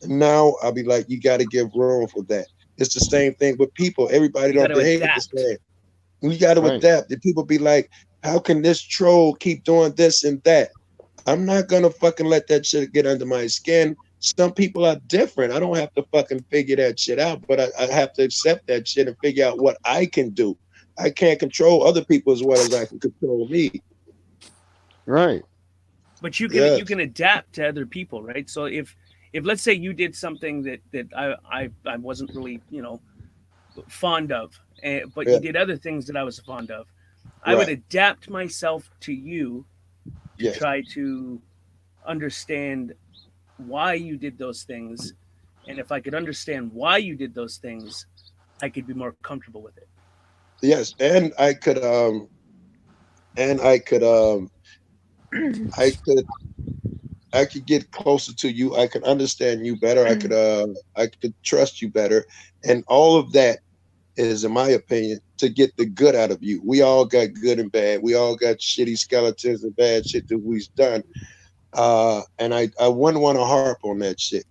Now I'll be like, you got to give room for that. It's the same thing with people. Everybody don't behave the same. You got to adapt. And people be like, how can this troll keep doing this and that? I'm not going to fucking let that shit get under my skin. Some people are different. I don't have to fucking figure that shit out, but I have to accept that shit and figure out what I can do. I can't control other people as well as I can control me. Right. But you can adapt to other people, right? So if let's say you did something that I wasn't really, fond of, but you did other things that I was fond of, I would adapt myself to you to try to understand why you did those things. And if I could understand why you did those things, I could be more comfortable with it. Yes. And I could get closer to you. I could understand you better. I could trust you better. And all of that is, in my opinion, to get the good out of you. We all got good and bad. We all got shitty skeletons and bad shit that we've done. And I wouldn't want to harp on that shit.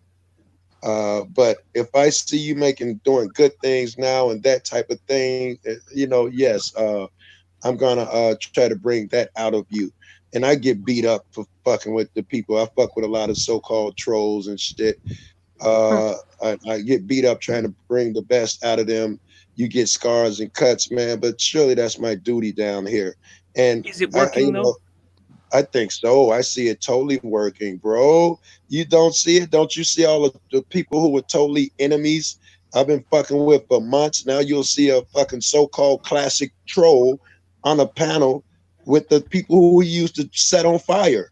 But if I see you doing good things now and that type of thing, yes, I'm gonna try to bring that out of you. And I get beat up for fucking with the people. I fuck with a lot of so-called trolls and shit. I get beat up trying to bring the best out of them. You get scars and cuts, man, but surely that's my duty down here. And is it working though? I think so. I see it totally working, bro. You don't see it? Don't you see all of the people who were totally enemies I've been fucking with for months? Now you'll see a fucking so-called classic troll on a panel with the people who we used to set on fire.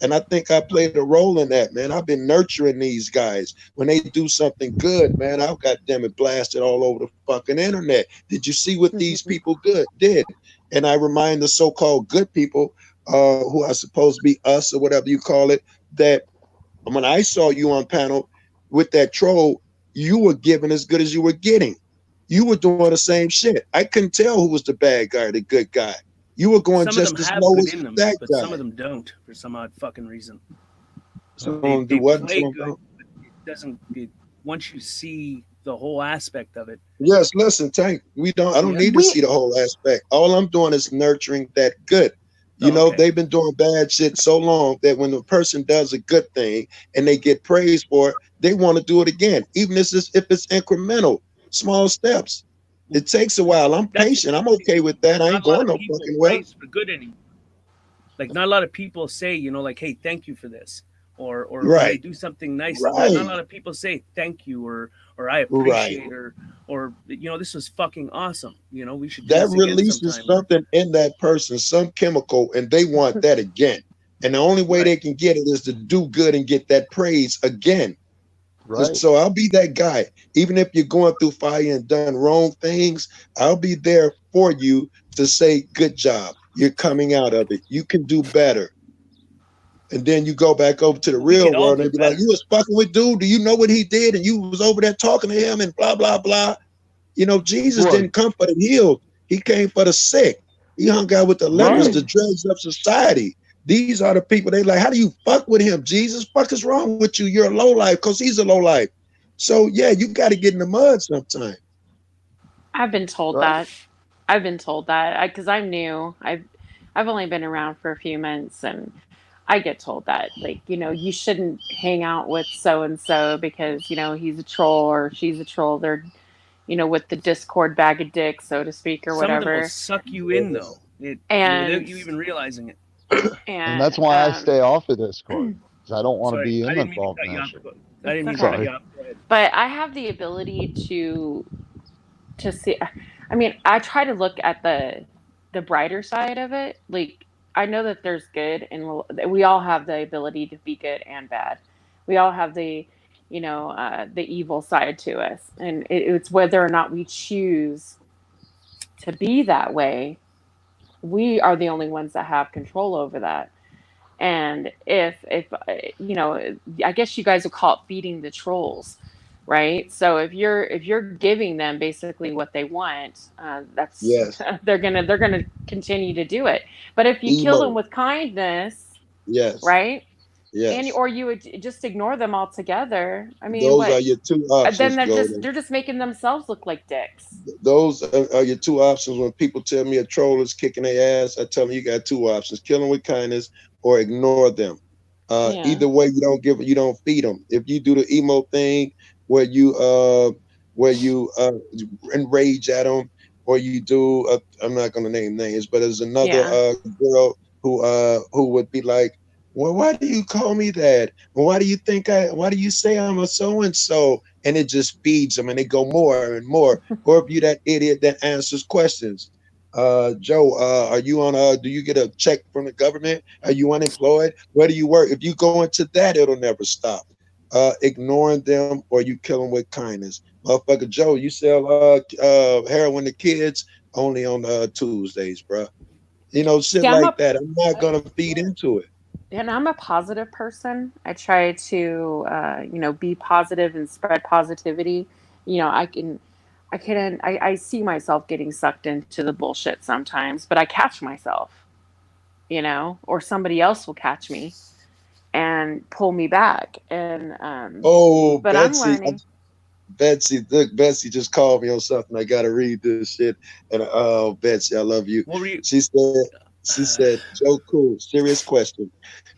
And I think I played a role in that, man. I've been nurturing these guys. When they do something good, man, I've got them it blasted all over the fucking internet. Did you see what these people did? And I remind the so-called good people, who are supposed to be us or whatever you call it, that when I saw you on panel with that troll, you were giving as good as you were getting. You were doing the same shit. I couldn't tell who was the bad guy or the good guy. You were going Some just of them as have low good as in them, that but guy. some of them don't for some odd fucking reason. So They do what? play good, but it doesn't. Once you see the whole aspect of it, Yes, listen, Tank. I don't need to see the whole aspect. All I'm doing is nurturing that good. You know, they've been doing bad shit so long that when a person does a good thing and they get praised for it, they want to do it again, even if it's incremental, small steps. It takes a while. I'm patient. I'm okay with that. I ain't going no fucking way. praise for good anymore. Like not a lot of people say, like, "Hey, thank you for this," or when they Right. do something nice. Right. Not a lot of people say thank you or I appreciate or this was fucking awesome. We should do That this again releases sometime. something in that person, some chemical, and they want that again. And the only way they can get it is to do good and get that praise again. Right. So I'll be that guy. Even if you're going through fire and done wrong things, I'll be there for you to say, good job. You're coming out of it. You can do better. And then you go back over to the real can all world do and be like, better. you was fucking with dude. Do you know what he did? And you was over there talking to him and blah, blah, blah. Jesus didn't come for the healed. He came for the sick. He hung out with the lepers, the dregs of society. These are the people they like, how do you fuck with him, Jesus? Fuck is wrong with you? You're a low life because he's a low life. So yeah, you got to get in the mud sometime. I've been told that. I've been told that because I'm new. I've only been around for a few months, and I get told that, like, you shouldn't hang out with so and so because he's a troll or she's a troll. They're, with the Discord bag of dicks, so to speak, or Some of them will whatever. suck you in though, And- without you even realizing it. And that's why I stay off of Discord, because I don't want to Sorry, be I in didn't mean to involved cut in you that off. shit. I didn't mean to Sorry. cut you off. Go ahead. But I have the ability to see. I mean, I try to look at the brighter side of it. Like, I know that there's good, and we all have the ability to be good and bad. We all have the evil side to us, and it's whether or not we choose to be that way. We are the only ones that have control over that. And if I guess you guys would call it feeding the trolls, right? So if you're giving them basically what they want, that's Yes. they're gonna continue to do it. But if you kill them with kindness, Yes. right? Yes. And or you would just ignore them altogether. I mean, Those are your two options. then they're Golden. just making themselves look like dicks. Those are your two options. When people tell me a troll is kicking their ass, I tell them you got two options: kill them with kindness or ignore them. Either way, you don't feed them. If you do the emo thing where you enrage at them, or you do I'm not gonna name names, but there's another girl who would be like, well, why do you call me that? Why do you say I'm a so-and-so? And it just feeds them and they go more and more. Or if you're that idiot that answers questions. Joe, are you on do you get a check from the government? Are you unemployed? Where do you work? If you go into that, it'll never stop. Ignoring them or you kill them with kindness. Motherfucker Joe, you sell heroin to kids only on Tuesdays, bro. Shit like that. I'm not gonna feed into it. And I'm a positive person. I try to, be positive and spread positivity. I see myself getting sucked into the bullshit sometimes, but I catch myself, or somebody else will catch me and pull me back. And, but Betsy, I'm learning. Betsy just called me on something. I got to read this shit. And Betsy, I love you. She said, Joe Cool, serious question.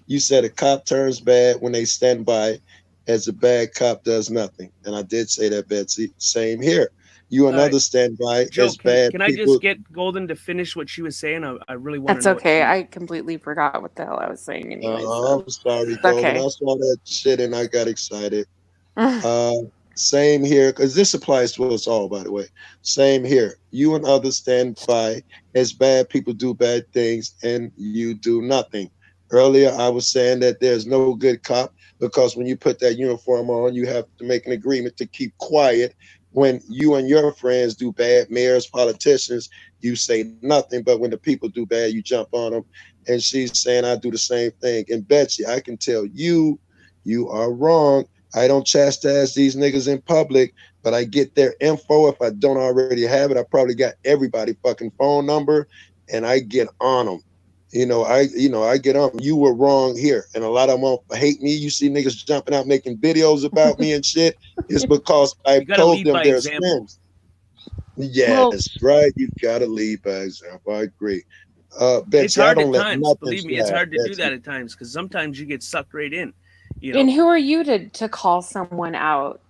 You said a cop turns bad when they stand by, as a bad cop does nothing. And I did say that, Betsy. Same here. You another stand by Joe, as bad can I people. just get Golden to finish what she was saying? I really want That's to know. okay. I completely forgot what the hell I was saying anyways. I'm sorry, Golden. Okay. I saw that shit and I got excited. Same here, because this applies to us all, by the way. Same here. You and others stand by as bad people do bad things and you do nothing. Earlier, I was saying that there's no good cop because when you put that uniform on, you have to make an agreement to keep quiet. When you and your friends do bad, mayors, politicians, you say nothing. But when the people do bad, you jump on them. And she's saying I do the same thing. And Betsy, I can tell you, you are wrong. I don't chastise these niggas in public, but I get their info. If I don't already have it, I probably got everybody fucking phone number, and I get on them. I get on. You were wrong here, and a lot of them hate me. You see niggas jumping out making videos about me and shit. It's because I told them there's friends. Yes, right. You gotta lead by example. I agree. Betsy, It's hard I don't at let times. nothing Believe me, it's slide, hard to do Betsy. that at times because sometimes you get sucked right in. You know? And who are you to call someone out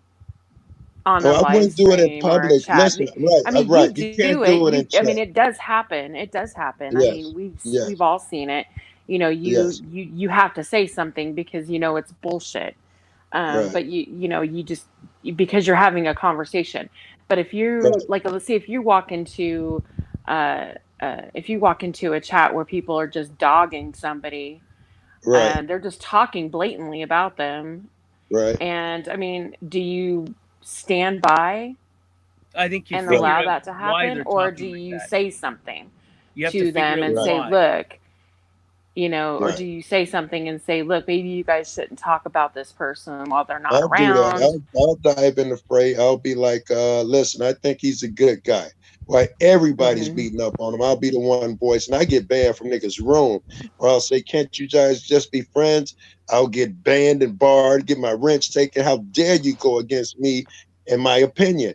on a Oh, I live wouldn't do it in stream or a public. chat? Listen, right, I mean, right. you You can't do do it. it in chat. It does happen. It does happen. I Yes, mean, yes, we've all seen it. You know, yes. you have to say something because you know it's bullshit. Right, But you just because you're having a conversation. But if you're right, like, let's say if you walk into a chat where people are just dogging somebody right, and they're just talking blatantly about them, right, and I mean, do you stand by I think you and figure allow out that to why happen, they're or do talking like you that. say something You have to to figure them out and say, why. look, or right. do you say something and say, look, maybe you guys shouldn't talk about this person while they're not I'll do that. around? I'll dive in the fray. I'll be like, listen, I think he's a good guy. Why everybody's Mm-hmm. beating up on him. I'll be the one voice, and I get banned from niggas' room. Or I'll say, can't you guys just be friends? I'll get banned and barred, get my wrench taken. How dare you go against me and my opinion?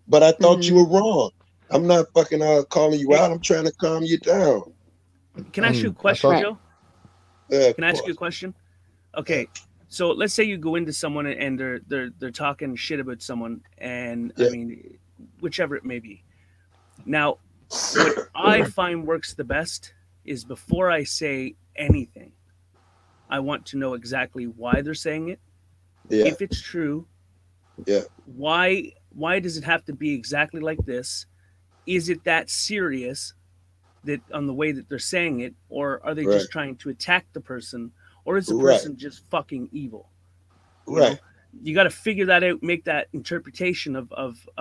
But I thought you Mm-hmm. were wrong. I'm not fucking calling you Hey, out. I'm trying to calm you down. can I ask you a I question, thought, Right. Joe? Of Can I ask you a course. question? Okay, so let's say you go into someone and they're talking shit about someone, and I Yeah, mean, whichever it may be. Now, what I find works the best is before I say anything, I want to know exactly why they're saying it, yeah, if it's true, yeah, why does it have to be exactly like this? Is it that serious that on the way that they're saying it, or are they right, just trying to attack the person, or is the right, person just fucking evil? right. You got to figure that out, make that interpretation of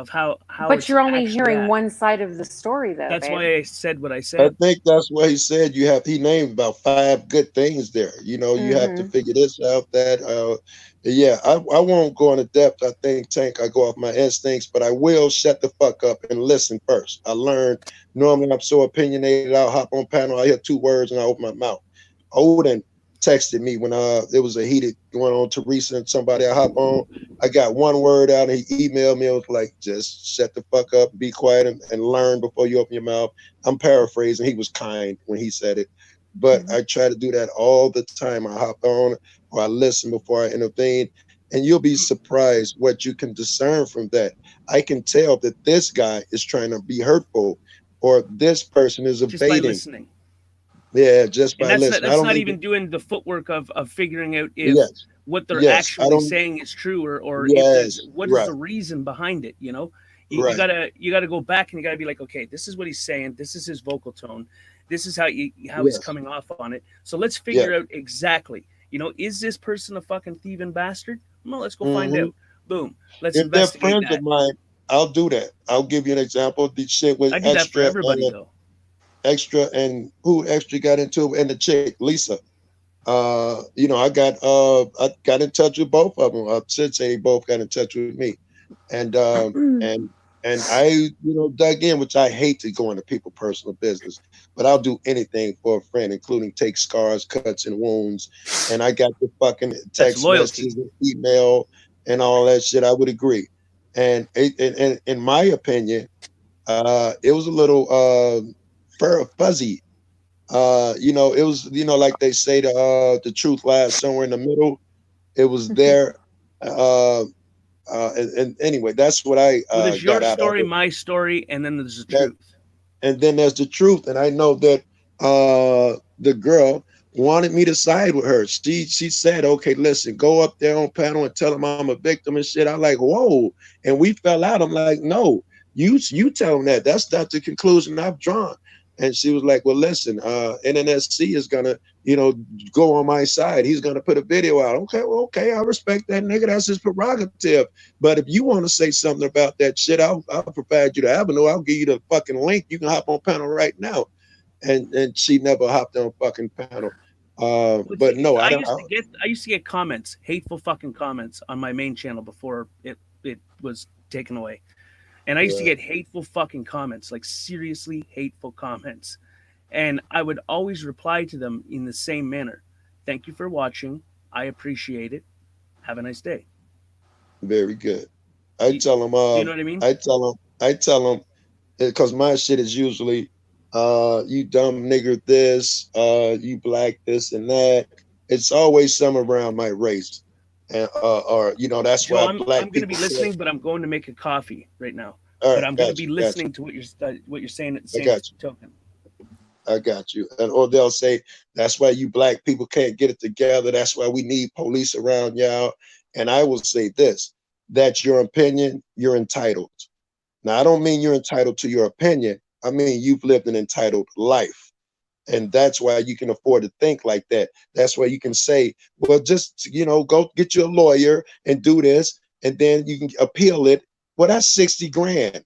how But it's you're only actually hearing at. one side of the story, though, That's babe. why I said what I I said. think that's what he said. He named about 5 good things there. You have to Mm-hmm. figure this out, that. Yeah, I won't go into depth. I think, Tank, I go off my instincts, but I will shut the fuck up and listen first. I learned normally I'm so opinionated. I'll hop on panel, I hear 2 words and I open my mouth. Odin texted me when there was a heated going on, Teresa and somebody I hop on. I got 1 word out and he emailed me. It was like, just shut the fuck up, be quiet and learn before you open your mouth. I'm paraphrasing. He was kind when he said it, but Mm-hmm. I try to do that all the time. I hop on or I listen before I intervene, and you'll be surprised what you can discern from that. I can tell that this guy is trying to be hurtful, or this person is Just by evading. listening. Yeah, just And by listening. I that's don't not even. even doing the footwork of figuring out if Yes, what they're yes. I actually don't. saying is true, or if there's Yes, what is right, the reason behind it. You right. gotta go back and you gotta be like, okay, this is what he's saying, this is his vocal tone, this is how he's Yes, coming off on it. So let's yeah. figure out exactly, is this person a fucking thieving bastard? Well, let's go find Hmm. out. Boom. Let's If they're investigate friends that. of mine, I'll do that. I'll give you an example. The shit with I do that for everybody though. Extra, and who Extra got into it, and the chick Lisa. I got in touch with both of them. I should say they both got in touch with me, and I dug in, which I hate to go into people's personal business, but I'll do anything for a friend, including take scars, cuts, and wounds. And I got the fucking That's text loyalty. messages, and email, and all that shit. I would agree, and in my opinion, it was a little fuzzy. It was, like they say, the truth lies somewhere in the middle. It was there. And anyway, that's what I Well, there's got your out of story, it. my story, and then there's the That, truth. and then there's the truth. And I know that the girl wanted me to side with her. She said, okay, listen, go up there on panel and tell them I'm a victim and shit. I'm like, whoa. And we fell out. I'm like, no, you tell them that. That's not the conclusion I've drawn. And she was like, well, listen, NNSC is gonna, go on my side. He's gonna put a video out. Okay, well, okay, I respect that nigga. That's his prerogative. But if you want to say something about that shit, I'll provide you the avenue. I'll give you the fucking link. You can hop on panel right now. And she never hopped on fucking panel. But no, I used to get comments, hateful fucking comments on my main channel before it was taken away. And I used to get hateful fucking comments, like seriously hateful comments. And I would always reply to them in the same manner. Thank you for watching. I appreciate it. Have a nice day. Very good. I tell them, you know what I mean? I tell them, because my shit is usually, you dumb nigger this, you black this and that. It's always some around my race. And or that's Joe, why I'm going to be listening, but I'm going to make a coffee right now. All right, but I'm going to be listening to what you're saying at the same token. I got you. Or they'll say, that's why you black people can't get it together. That's why we need police around y'all. And I will say this, that's your opinion. You're entitled. Now, I don't mean you're entitled to your opinion. I mean, you've lived an entitled life. And that's why you can afford to think like that. That's why you can say, well, just, go get you a lawyer and do this. And then you can appeal it. Well, that's 60 grand.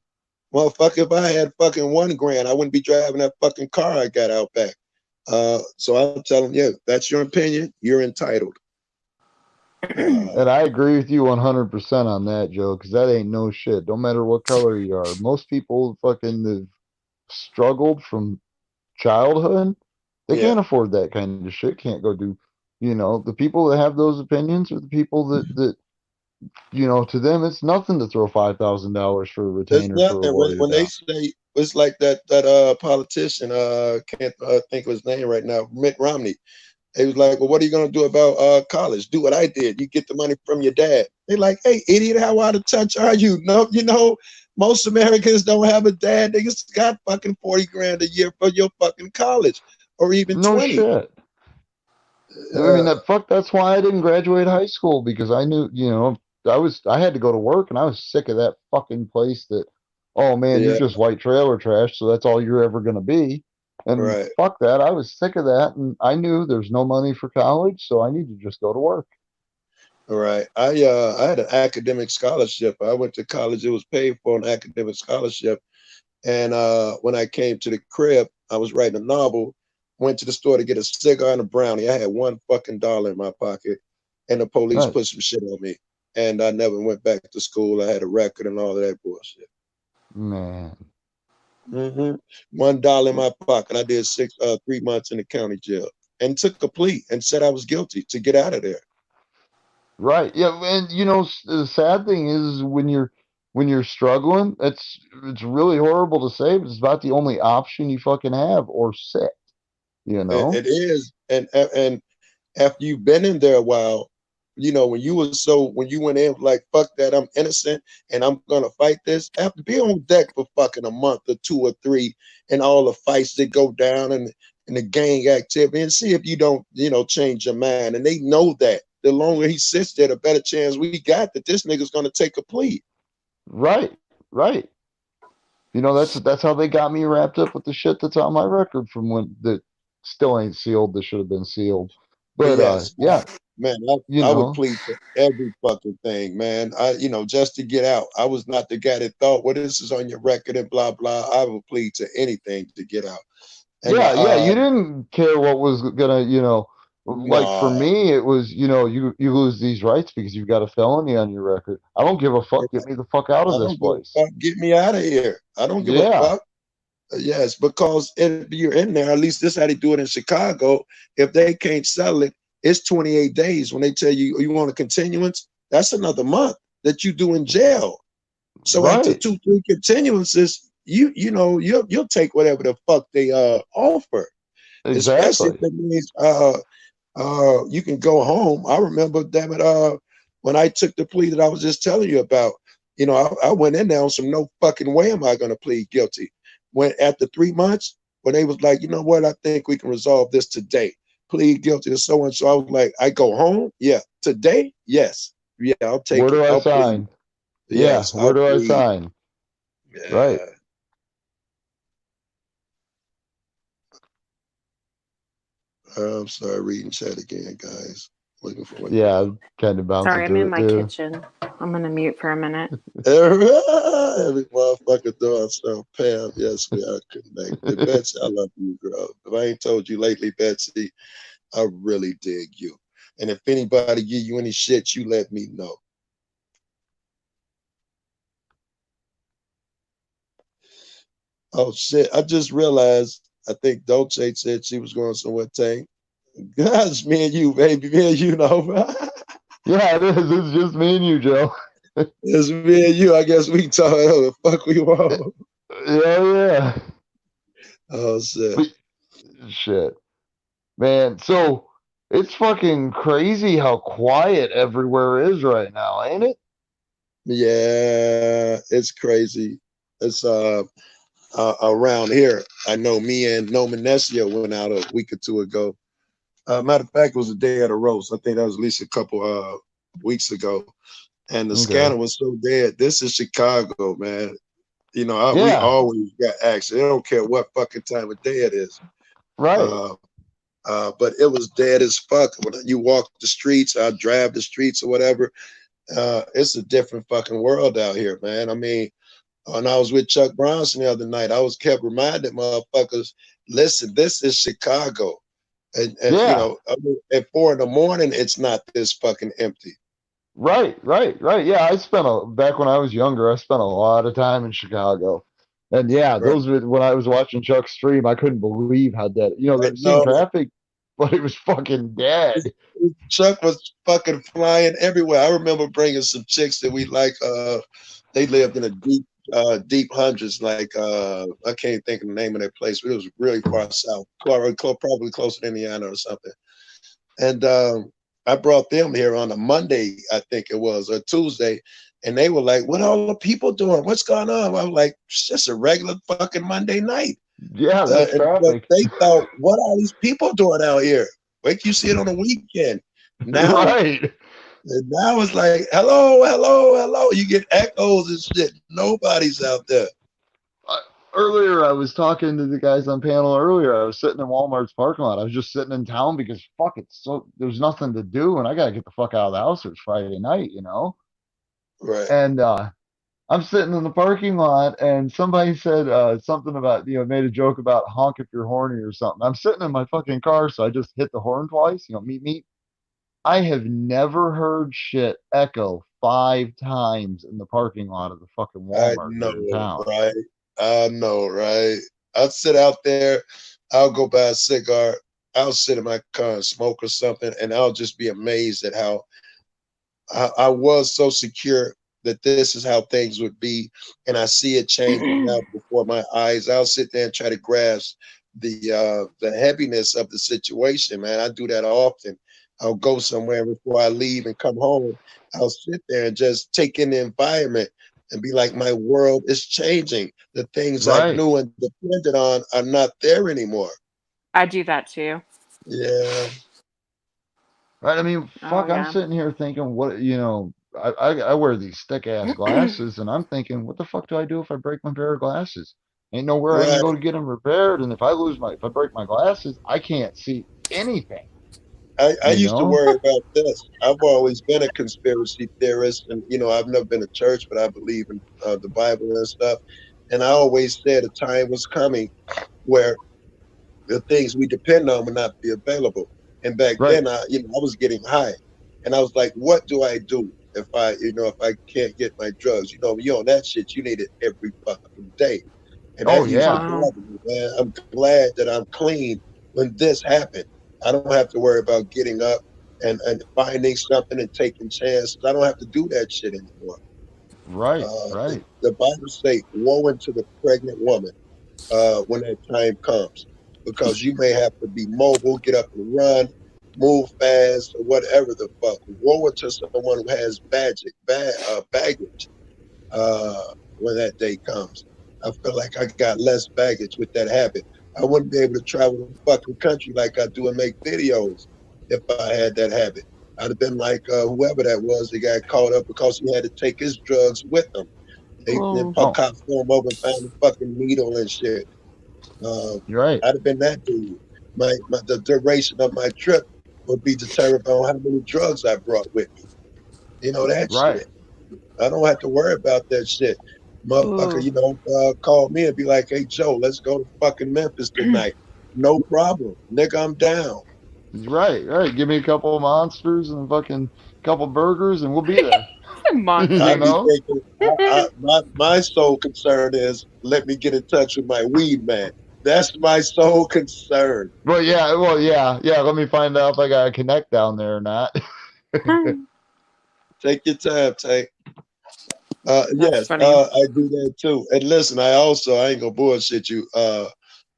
Motherfucker, if I had fucking 1 grand, I wouldn't be driving that fucking car I got out back. So I'm telling you, that's your opinion. You're entitled. And I agree with you 100% on that, Joe, because that ain't no shit. Don't matter what color you are. Most people fucking have struggled from childhood. They can't afford that kind of shit. Can't go do, the people that have those opinions are the people that to them it's nothing to throw $5,000 for a retainer. There's nothing when they say it's like that politician. Can't think of his name right now. Mitt Romney. He was like, well, what are you going to do about college? Do what I did. You get the money from your dad. They're like, hey, idiot, how out of touch are you? No, most Americans don't have a dad. They just got fucking 40 grand a year for your fucking college or even 20. Shit. I mean, that's why I didn't graduate high school, because I knew, I had to go to work and I was sick of that fucking place that, oh man, you're just white trailer trash. So that's all you're ever going to be. And fuck that. I was sick of that. And I knew there's no money for college. So I need to just go to work. All right. I had an academic scholarship. I went to college. It was paid for an academic scholarship. And when I came to the crib, I was writing a novel, went to the store to get a cigar and a brownie. I had $1 fucking in my pocket and the police put some shit on me. And I never went back to school. I had a record and all of that bullshit. Man. $1 in my pocket. I did 3 months in the county jail and took a plea and said I was guilty to get out of there. Right. Yeah. And the sad thing is when you're struggling, it's really horrible to say, but it's about the only option you fucking have, or sit. It is. And after you've been in there a while, when you went in like, fuck that, I'm innocent and I'm gonna fight this. After being on deck for fucking a month or 2 or 3 and all the fights that go down and the gang activity, and see if you don't, change your mind. And they know that the longer he sits there, the better chance we got that this nigga's gonna take a plea. Right. That's how they got me wrapped up with the shit that's on my record from when that still ain't sealed. That should have been sealed. But man, I would plead for every fucking thing, man. Just to get out. I was not the guy that thought, well, this is on your record and blah blah. I would plead to anything to get out. And, you didn't care what was gonna, like for me, it was, you lose these rights because you've got a felony on your record. I don't give a fuck. Get me the fuck out of this place. Get me out of here. I don't give a fuck. Yes, because if you're in there, at least this is how they do it in Chicago. If they can't sell it, it's 28 days. When they tell you you want a continuance, that's another month that you do in jail. So after 2-3 continuances, you'll take whatever the fuck they offer. Exactly. Especially if it means you can go home. I remember, damn it, when I took the plea that I was just telling you about, I went in there on some no fucking way am I gonna plead guilty. When after 3 months, when they was like, you know what, I think we can resolve this today. Plead guilty to so and so. I was like, I go home? Yeah. Today? Yes. Yeah, I'll take it. Where do I sign? Yes. Where do I sign? Yeah. Right. I'm sorry, reading chat again, guys. Looking for what Yeah, kind of bouncing Sorry, I'm to in it my too. kitchen. I'm gonna mute for a minute. every motherfucker doing so. Pam, yes, we are connected. Betsy, I love you, girl. If I ain't told you lately, Betsy, I really dig you. And if anybody give you any shit, you let me know. Oh shit! I just realized. I think Dolce said she was going somewhere. Tank, guys, me and you, baby, me and you know. Yeah, it is. It's just me and you, Joe. It's me and you. I guess we can talk whatever the fuck we want. Yeah. Oh shit. Shit. Man, so it's fucking crazy how quiet everywhere is right now, ain't it? Yeah, it's crazy. It's around here. I know me and No Manesio went out a week or two ago. Matter of fact, it was the day of the roast. I think that was at least a couple weeks ago. And the scanner was so dead. This is Chicago, man. You know, we always got action. They don't care what fucking time of day it is. Right. But it was dead as fuck. When you walk the streets, I drive the streets or whatever. It's a different fucking world out here, man. I mean, when I was with Chuck Bronson the other night, I was kept reminding motherfuckers, listen, this is Chicago. And you know, I mean, at 4 a.m, it's not this fucking empty. Right. Yeah, back when I was younger, I spent a lot of time in Chicago. And yeah, those were when I was watching Chuck's stream, I couldn't believe how dead. You know, they're seeing traffic, but it was fucking dead. Chuck was fucking flying everywhere. I remember bringing some chicks that we like. They lived in a deep hundreds, like I can't think of the name of that place, but it was really far south, probably close to Indiana or something. And I brought them here on a Monday, I think it was, or Tuesday, and they were like, "What are all the people doing? What's going on?" I was like, "It's just a regular fucking Monday night." Yeah, that's traffic. They thought, "What are these people doing out here?" Wait, you see it on the weekend. Now, right. And now it's like, hello. You get echoes and shit. Nobody's out there. Earlier, I was talking to the guys on panel earlier. I was sitting in Walmart's parking lot. I was just sitting in town because fuck it, so there's nothing to do, and I gotta get the fuck out of the house. It's Friday night, you know. Right. And I'm sitting in the parking lot, and somebody said something about, you know, made a joke about honk if you're horny or something. I'm sitting in my fucking car, so I just hit the horn twice. You know, meet. I have never heard shit echo 5 times in the parking lot of the fucking Walmart in town. Right? I know, right? I'll sit out there, I'll go buy a cigar, I'll sit in my car and smoke or something, and I'll just be amazed at how I was so secure that this is how things would be, and I see it changing now before my eyes. I'll sit there and try to grasp the heaviness of the situation, man. I do that often. I'll go somewhere before I leave and come home. I'll sit there and just take in the environment and be like, my world is changing. The things I knew and depended on are not there anymore. I do that too. Yeah. Right. I mean, fuck, I'm sitting here thinking, what, you know, I wear these thick ass glasses, and I'm thinking, what the fuck do I do if I break my pair of glasses? Ain't nowhere I can go to get them repaired. And if I break my glasses, I can't see anything. I used to worry about this. I've always been a conspiracy theorist, and you know, I've never been to church, but I believe in the Bible and stuff. And I always said a time was coming where the things we depend on would not be available. And back then, I was getting high, and I was like, "What do I do if I can't get my drugs? You know, you on that shit, you need it every fucking day." And that used to bother me, man. I'm glad that I'm clean when this happened. I don't have to worry about getting up and finding something and taking chances. I don't have to do that shit anymore. Right. The Bible says, woe unto the pregnant woman when that time comes, because you may have to be mobile, get up and run, move fast, or whatever the fuck. Woe unto someone who has baggage when that day comes. I feel like I got less baggage with that habit. I wouldn't be able to travel the fucking country like I do and make videos if I had that habit. I'd have been like whoever that was that got caught up because he had to take his drugs with him. They cops threw him over and found the fucking needle and shit. You're right. I'd have been that dude. the duration of my trip would be determined by how many drugs I brought with me. You know that shit. I don't have to worry about that shit. Motherfucker, call me and be like, hey, Joe, let's go to fucking Memphis tonight. No problem. Nigga, I'm down. Right. Give me a couple of monsters and a fucking couple burgers and we'll be there. I be thinking, my sole concern is let me get in touch with my weed man. That's my sole concern. Well, yeah. Let me find out if I got to connect down there or not. Take your time, Tank. Yes, funny. I do that too. And listen, I ain't gonna bullshit you.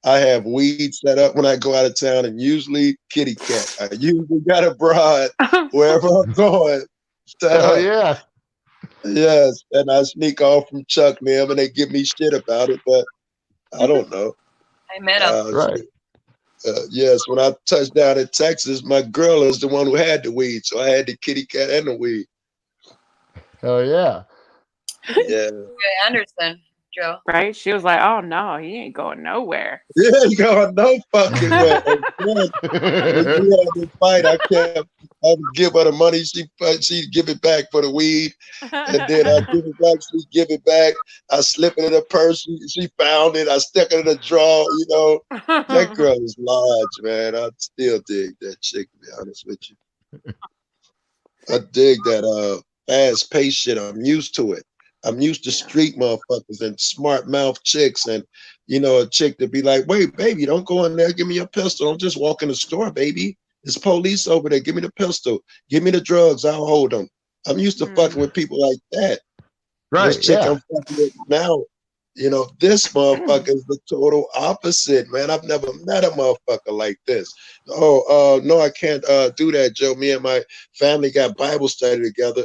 I have weed set up when I go out of town, and usually kitty cat. I usually got a broad wherever I'm going. Hell yeah. Yes, and I sneak off from Chuck and them, and they give me shit about it, but I don't know. I met him. Right. Yes, when I touched down in Texas, my girl is the one who had the weed, so I had the kitty cat and the weed. Hell yeah. Yeah. Anderson, Joe. Right? She was like, "Oh no, he ain't going nowhere." Yeah, he going no fucking way. And then, when we had this fight, I would give her the money. She'd give it back for the weed, and then I give it back. She'd give it back. I slip it in her purse. She found it. I stuck it in a drawer. You know, that girl is large, man. I still dig that chick. To be honest with you, I dig that fast paced shit. I'm used to it. I'm used to street motherfuckers and smart mouth chicks, and a chick to be like, "Wait, baby, don't go in there. Give me your pistol. Don't just walk in the store, baby. There's police over there. Give me the pistol. Give me the drugs. I'll hold them." I'm used to fucking with people like that. Right. This chick I'm fucking with now, this motherfucker is the total opposite, man. I've never met a motherfucker like this. Oh, no, I can't do that, Joe. Me and my family got Bible study together.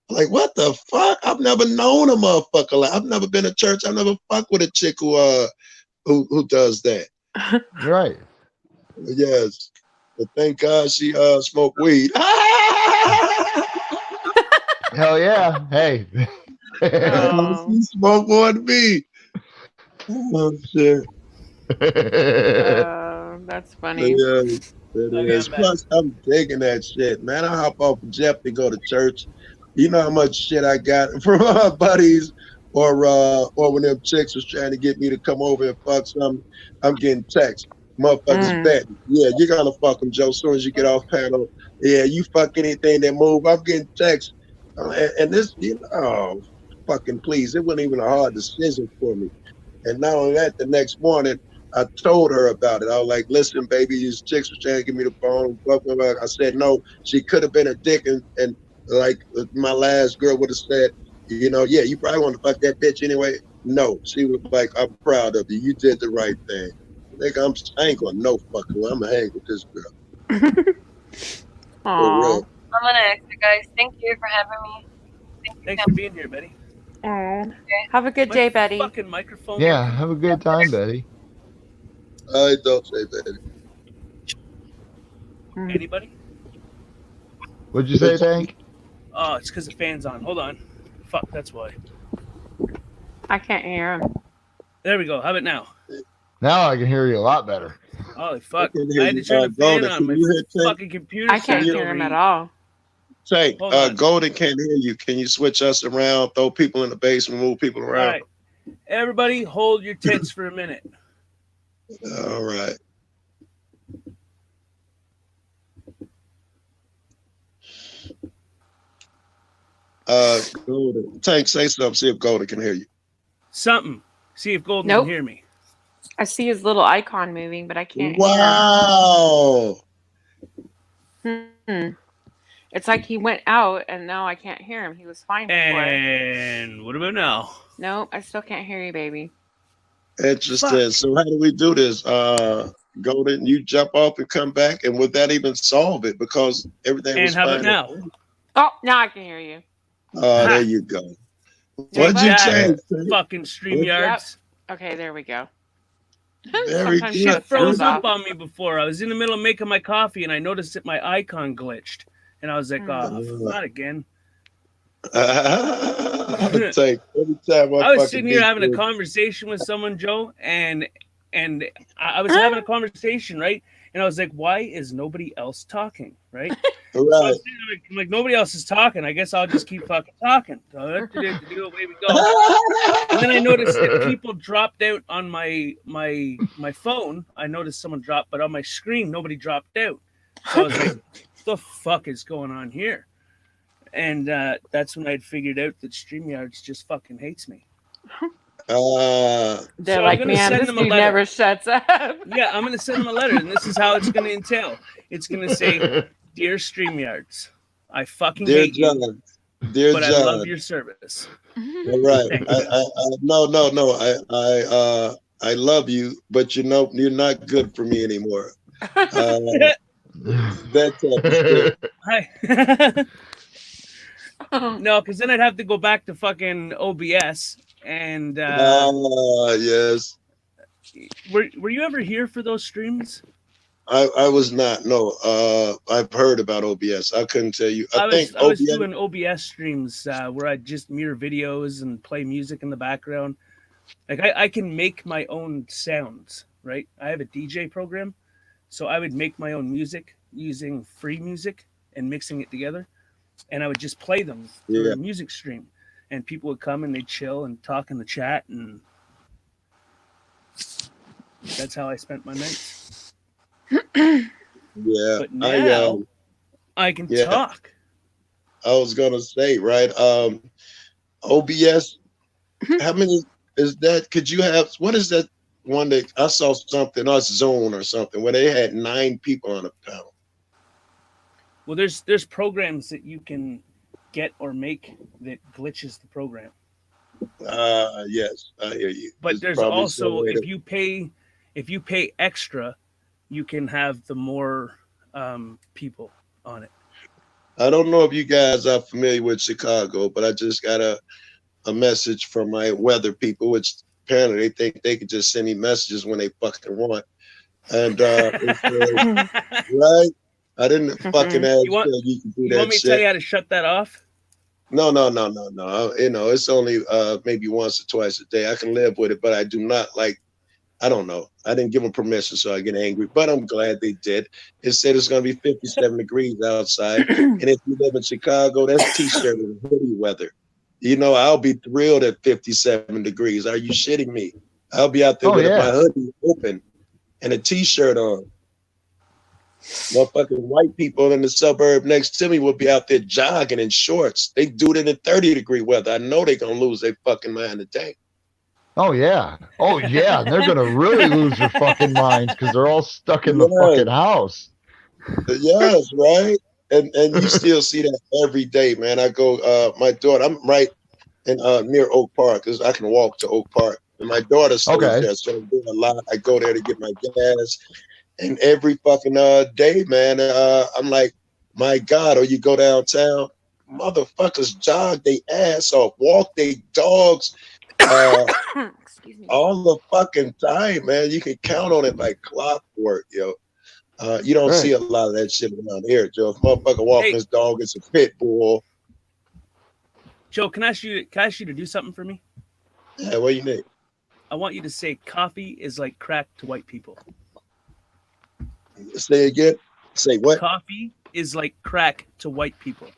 Like, what the fuck? I've never known a motherfucker like. I've never been to church. I've never fucked with a chick who does that. Right. Yes. But thank God she smoked weed. Hell yeah. Hey. She smoked more than me. Oh shit. That's funny. Yeah, it is. Plus, I'm digging that shit, man. I hop off of Jeff to go to church. You know how much shit I got from my buddies, or when them chicks was trying to get me to come over and fuck something. I'm getting texts. Motherfuckers betting. Yeah, you're gonna fuck them, Joe, as soon as you get off panel. Yeah, you fuck anything that move. I'm getting texts. And this, fucking please. It wasn't even a hard decision for me. And not only that, the next morning, I told her about it. I was like, listen, baby, these chicks were trying to give me the phone. Blah, blah, blah. I said, no, she could have been a dick. And like my last girl would have said, yeah, you probably want to fuck that bitch anyway. No, she was like, I'm proud of you. You did the right thing. Nigga, I ain't going no fucking way. I'm going to hang with this girl. I'm gonna exit, guys. Thank you for having me. Thanks for being here, Betty. Have a good day, Betty. Fucking microphone. Yeah, have a good time, Betty. I don't say Betty. Anybody? What'd you say, Tank? Oh, it's because the fan's on. Hold on. Fuck, that's why. I can't hear him. There we go. How about now? Now I can hear you a lot better. Holy fuck. I can hear I had to turn the fan on. My fucking computer. I can't hear him at all. Tank, Golden can't hear you. Can you switch us around, throw people in the basement, move people around? All right. Everybody hold your tits for a minute. All right. Golden. Tank, say something, see if Golden can hear you. Something. See if Golden Nope. can hear me. I see his little icon moving, but I can't Wow. hear him. It's like he went out and now I can't hear him. He was fine before. And what about now? Nope, I still can't hear you, baby. Interesting. Fuck. So how do we do this? Golden, you jump off and come back, and would that even solve it? Because everything And was how fine. about now? Oh, now I can hear you. Oh, there you go. What'd you Yeah, change? Tank? fucking StreamYards. Okay, there we go. Very Sometimes good. shit Shit froze turns up off. on me before. I was in the middle of making my coffee and I noticed that my icon glitched. And I was like, oh, not again. Tank, every time I was sitting here having a conversation with someone, Joe, and I was having a conversation, right? And I was like, why is nobody else talking? Right? Right. So I'm like, nobody else is talking. I guess I'll just keep fucking talking. So away we go. And then I noticed that people dropped out on my phone. I noticed someone dropped, but on my screen, nobody dropped out. So I was like, what the fuck is going on here? And that's when I'd figured out that StreamYards just fucking hates me. They're So like, I'm gonna man, send this them a dude letter. never shuts up. Yeah, I'm going to send them a letter, and this is how it's going to entail. It's going to say, Dear StreamYards, I fucking Dear hate John, you, dear but John. I love your service. All right. No. I love you, but you're not good for me anymore. That's it. Hi. No, because then I'd have to go back to fucking OBS and yes. Were you ever here for those streams? I was not. No. I've heard about OBS. I couldn't tell you. I think I was OBS. doing OBS streams where I just mirror videos and play music in the background. Like I can make my own sounds, right? I have a DJ program, so I would make my own music using free music and mixing it together, and I would just play them through a music stream, and people would come and they'd chill and talk in the chat, and that's how I spent my nights. Yeah. But now I can talk. I was gonna say, right? OBS. How many is that? Could you have? What is that one that I saw something on Zone or something where they had 9 people on a panel? Well, there's programs that you can get or make that glitches the program. Yes, I hear you. But there's also if you pay extra, you can have the more people on it. I don't know if you guys are familiar with Chicago, but I just got a message from my weather people, which apparently they think they can just send me messages when they fucking want. And it says, right? I didn't fucking ask you can do You that want me to shit. tell you how to shut that off? No. You know, it's only maybe once or twice a day. I can live with it, but I do not like. I don't know. I didn't give them permission, so I get angry. But I'm glad they did. It said it's going to be 57 degrees outside, and if you live in Chicago, that's t-shirt and hoodie weather. You know, I'll be thrilled at 57 degrees. Are you shitting me? I'll be out there with my hoodie open and a t-shirt on. Motherfucking white people in the suburb next to me will be out there jogging in shorts. They do it in 30-degree weather. I know they're going to lose their fucking mind today. Oh yeah. They're gonna really lose their fucking minds because they're all stuck in the fucking house. Yes, right. And you still see that every day, man. I go, my daughter. I'm right in near Oak Park because I can walk to Oak Park, and my daughter stays there, so I'm doing a lot. I go there to get my gas, and every fucking day, man. I'm like, my God, or you go downtown, motherfuckers jog they ass off, walk they dogs. All the fucking time, man. You can count on it like clockwork, yo. You don't see a lot of that shit around here, Joe. If motherfucker walking his dog, it's a pit bull. Joe, can I ask you to do something for me? Yeah, what do you need? I want you to say coffee is like crack to white people. Say again. Say what? Coffee is like crack to white people.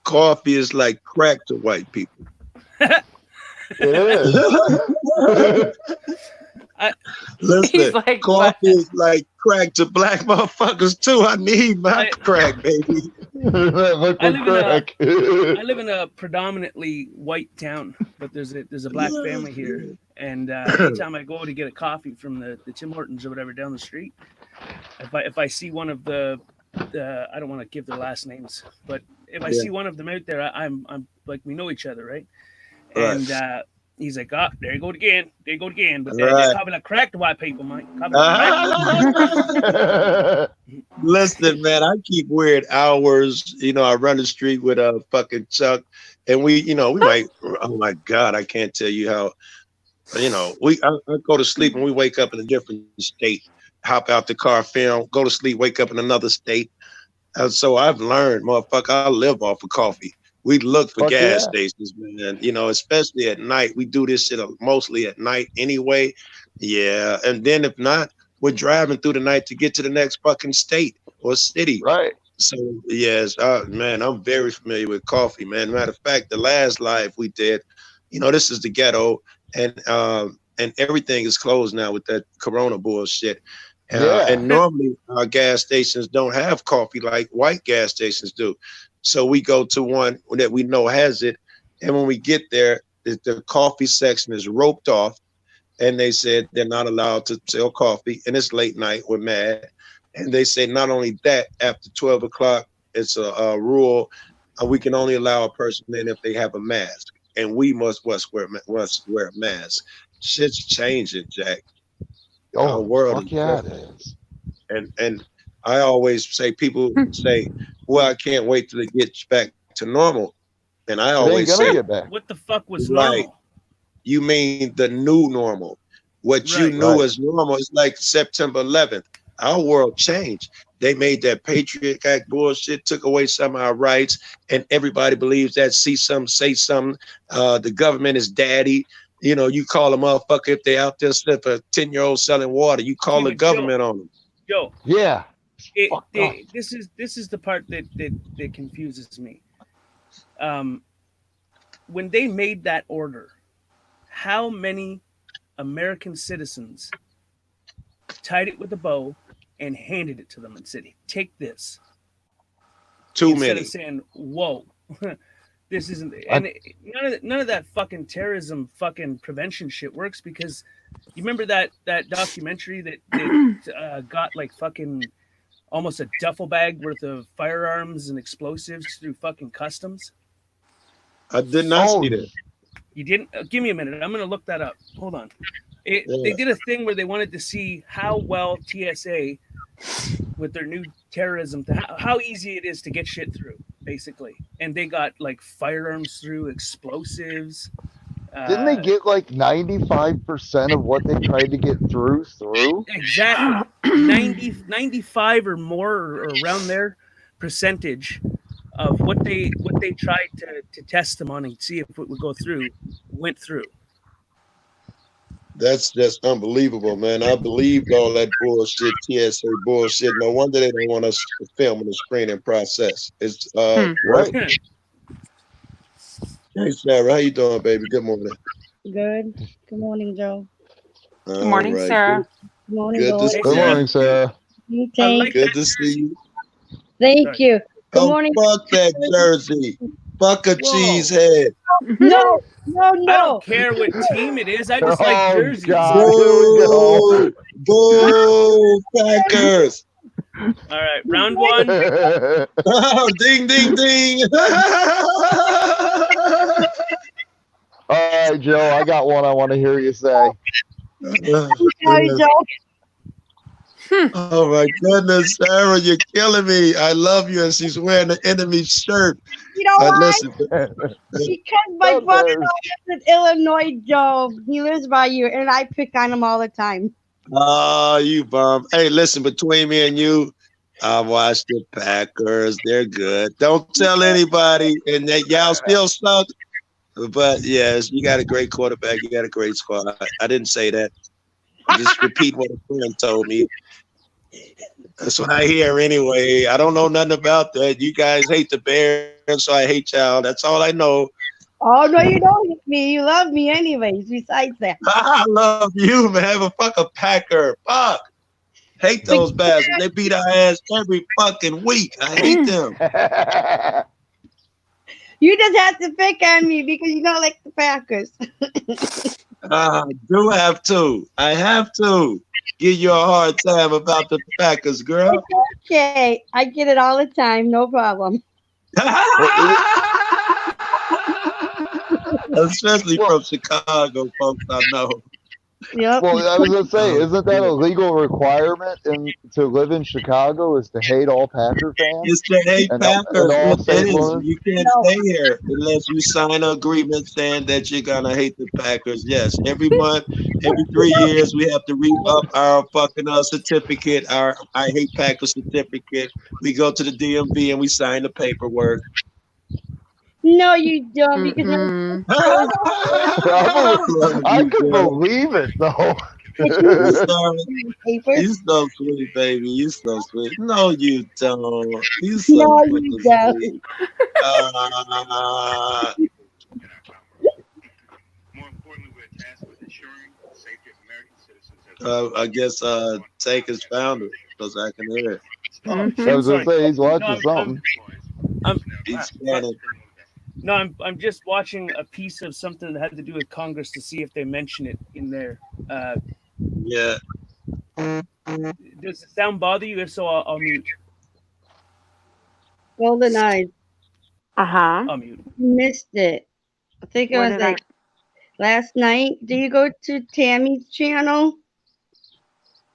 Coffee is like crack to white people. Listen, like, coffee is like crack to black motherfuckers too. I need my crack, baby. I live in a predominantly white town, but there's a black family here, and anytime I go to get a coffee from the Tim Hortons or whatever down the street, if I see one of the I don't want to give their last names, but if I see one of them out there, I'm like, we know each other, right? And he's like, oh, there you go again. But they're probably like crack to white people, Mike. Listen, man, I keep weird hours. You know, I run the street with a fucking Chuck, and we might. Oh my God, I can't tell you how. You know, I go to sleep and we wake up in a different state. Hop out the car, film, go to sleep, wake up in another state. So I've learned, motherfucker, I live off of coffee. We look for gas stations, man. You know, especially at night. We do this shit mostly at night anyway. Yeah, and then if not, we're driving through the night to get to the next fucking state or city. Right. So yes, man, I'm very familiar with coffee, man. Matter of fact, the last live we did, you know, this is the ghetto, and everything is closed now with that Corona bullshit. And normally our gas stations don't have coffee like white gas stations do. So we go to one that we know has it, and when we get there, the coffee section is roped off, and they said they're not allowed to sell coffee, and it's late night. We're mad. And they say not only that, after 12 o'clock, it's a rule. We can only allow a person in if they have a mask, and we must wear a mask. Shit's changing, Jack. Our world is different. And I always say, people say, "Well, I can't wait till it gets back to normal," and I always say, what the fuck was right? normal? You mean the new normal? What you knew as normal is like September 11th. Our world changed. They made that Patriot Act bullshit, took away some of our rights, and everybody believes that. See something, say something. The government is daddy. You know, you call a motherfucker if they out there slip a 10-year-old selling water. You call the government on them. Joe. Yeah. This is the part that confuses me. When they made that order, how many American citizens tied it with a bow and handed it to them and said, "Take this"? Too Instead many. of saying, "Whoa, this isn't." And none of that fucking terrorism, fucking prevention shit works, because you remember that documentary that got like fucking almost a duffel bag worth of firearms and explosives through fucking customs. I did not see that. You didn't? Give me a minute. I'm going to look that up. Hold on. They did a thing where they wanted to see how well TSA, with their new terrorism, how easy it is to get shit through, basically. And they got like firearms through, explosives. Didn't they get like 95% of what they tried to get through? Exactly. 95 or more, or around there, percentage of what they tried to test them on and see if it would go through, went through. That's just unbelievable, man. I believed all that bullshit, TSA bullshit. No wonder they don't want us to film in the screening process. It's right. Hey, Sarah, how you doing, baby? Good morning. Good. Good morning, Joe. Good morning, Sarah. Good morning, Good to Joe. see Good morning, Sarah. Good to see you. Thank you. Good morning. Fuck that jersey. Fuck a cheese head. No. I don't care what team it is. I just like jerseys. Boo, boo, Packers. All right, round one. Oh, ding, ding, ding. All right, Joe, I got one I want to hear you say. Oh my goodness, Sarah, you're killing me. I love you, and she's wearing the enemy shirt. You know why? Listen, Because my brother lives in Illinois, Joe. He lives by you, and I pick on him all the time. oh, you bum. Hey, listen, between me and you, I watched the Packers. They're good. Don't tell anybody, and that y'all still suck. But yes, you got a great quarterback. You got a great squad. I didn't say that. I just repeat what a friend told me. That's what I hear anyway. I don't know nothing about that. You guys hate the Bears, so I hate y'all. That's all I know. Oh, no, you don't hate me. You love me anyways, besides that. I love you, man. Fuck a Packer. Fuck. Hate those bastards. They beat our ass every fucking week. I hate them. You just have to pick on me because you don't like the Packers. I do have to. I have to give you a hard time about the Packers, girl. It's okay. I get it all the time. No problem. Especially from Chicago, folks, I know. Yep. Well, I was gonna say, isn't that a legal requirement to live in Chicago is to hate all Packer fans? It's to hate Packers. all It St. is. Louis? You can't stay here unless you sign an agreement saying that you're gonna hate the Packers. Yes, every month, every 3 years, we have to re-up our fucking certificate, our I hate Packers certificate. We go to the DMV and we sign the paperwork. No, you don't, because Mm-mm. I could believe it though. You so sweet, baby. You so sweet. No, you don't. You so No, you fucking don't. sweet. I guess Take has found it because I can hear it. Oh, I shit, was gonna sorry. say he's watching No, something. He's scanning. No, I'm just watching a piece of something that had to do with Congress to see if they mention it in there. Yeah. Does the sound bother you? If so, I'll mute. Golden Eyes. Uh-huh. I'll mute. Missed it. I think it Where was did I? like last night. Do you go to Tammy's channel?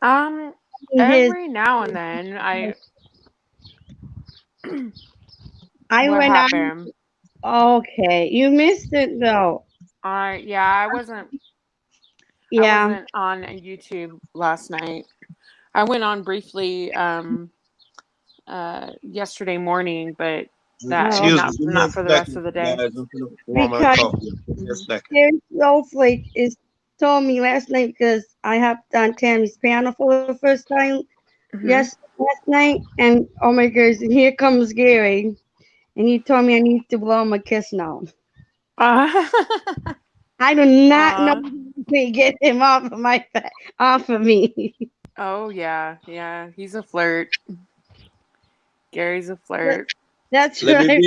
His, Every now and then, I what went on. happened? Okay, you missed it though. Yeah, I wasn't Yeah. on YouTube last night. I went on briefly yesterday morning, but that Excuse me, give me not a for the rest second, of the day. guys. I'm gonna warm my Because coffee. Give me a second. Terry Snowflake is told me last night because I hopped on Tammy's panel for the first time last night, and oh my gosh, and here comes Gary, and he told me I need to blow him a kiss now. I do not know how to get him off of me. Oh yeah, he's a flirt. Gary's a flirt. That's Let right.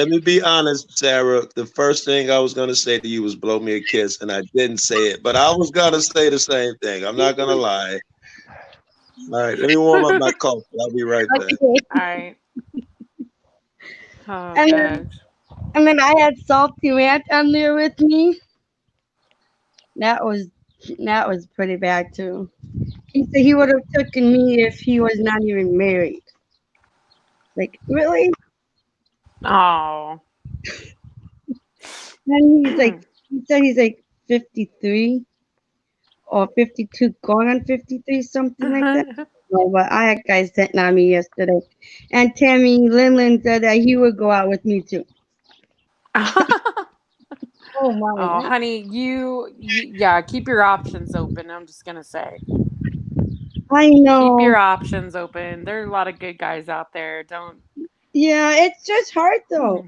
me be honest, Sarah. The first thing I was gonna say to you was blow me a kiss, and I didn't say it, but I was gonna say the same thing. I'm not gonna lie. All right, let me warm up my coffee. I'll be right back. All right. Oh And gosh. then I had Salty Ranch on there with me. That was pretty bad too. He said he would have taken me if he was not even married. Like, really? Oh. And he said he's like 53 or 52, going on 53, something like that. No, but I had guys sitting on me yesterday. And Tammy Linlin said that he would go out with me too. Oh my Oh, God. honey, yeah, keep your options open. I'm just gonna say. I know. Keep your options open. There are a lot of good guys out there. Don't. Yeah, it's just hard though.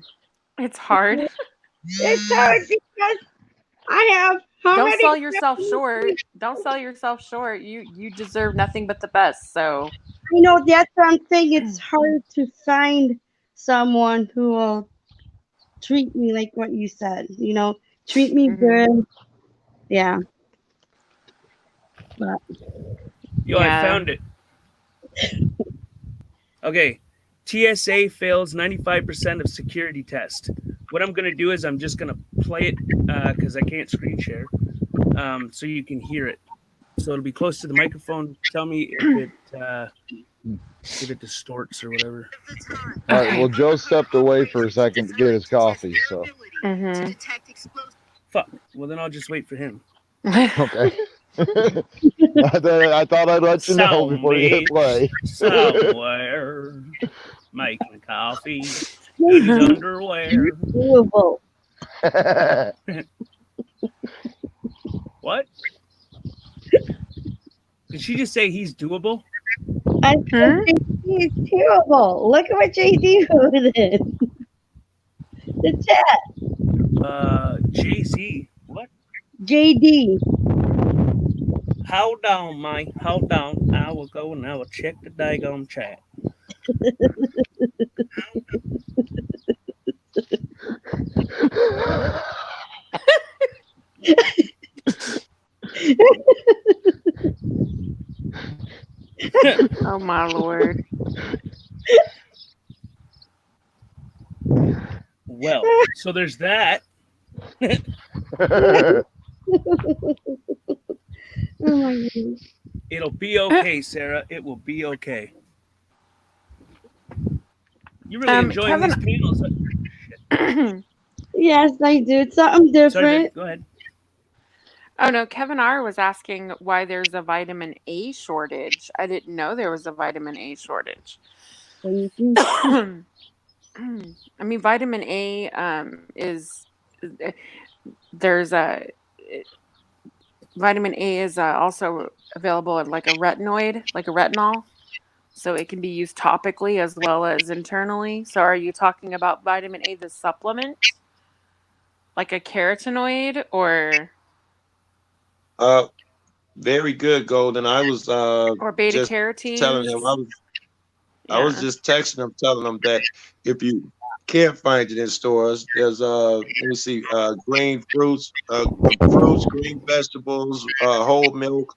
It's hard. It's hard because I have how Don't many sell yourself short. Don't sell yourself short. You deserve nothing but the best. So. I know that's what I'm saying. It's hard to find someone who will treat me like what you said. You know, treat me good. Yeah. But Yo, I found it. Okay. TSA fails 95% of security test. What I'm going to do is I'm just going to play it because I can't screen share so you can hear it. So it'll be close to the microphone. Tell me if it distorts or whatever. All right. Well, Joe stepped away for a second to get his coffee. So. Fuck. Well, then I'll just wait for him. Okay. I thought I'd let you know before you hit play. Somewhere making coffee. His underwear. What? Did she just say he's doable? I think he's terrible. Look at what JD wrote in the chat. JC. What? JD. Hold on, Mike. Hold on. I will go and I will check the daggone chat. Oh my Lord. Well, so there's that. Oh my goodness. It'll be okay, Sarah. It will be okay. You really enjoying these panels? Yes, I do. It's something different. Sorry, go ahead. Oh no, Kevin R was asking why there's a vitamin A shortage. I didn't know there was a vitamin A shortage. I mean, vitamin A is there's a vitamin A is also available at like a retinoid, like a retinol, so it can be used topically as well as internally. So, are you talking about vitamin A, the supplement, like a carotenoid, or Very good, Golden. I was or beta just telling him carotenes? I was Yeah. just texting him, telling him that if you can't find it in stores, there's let me see, green fruits, green vegetables, whole milk,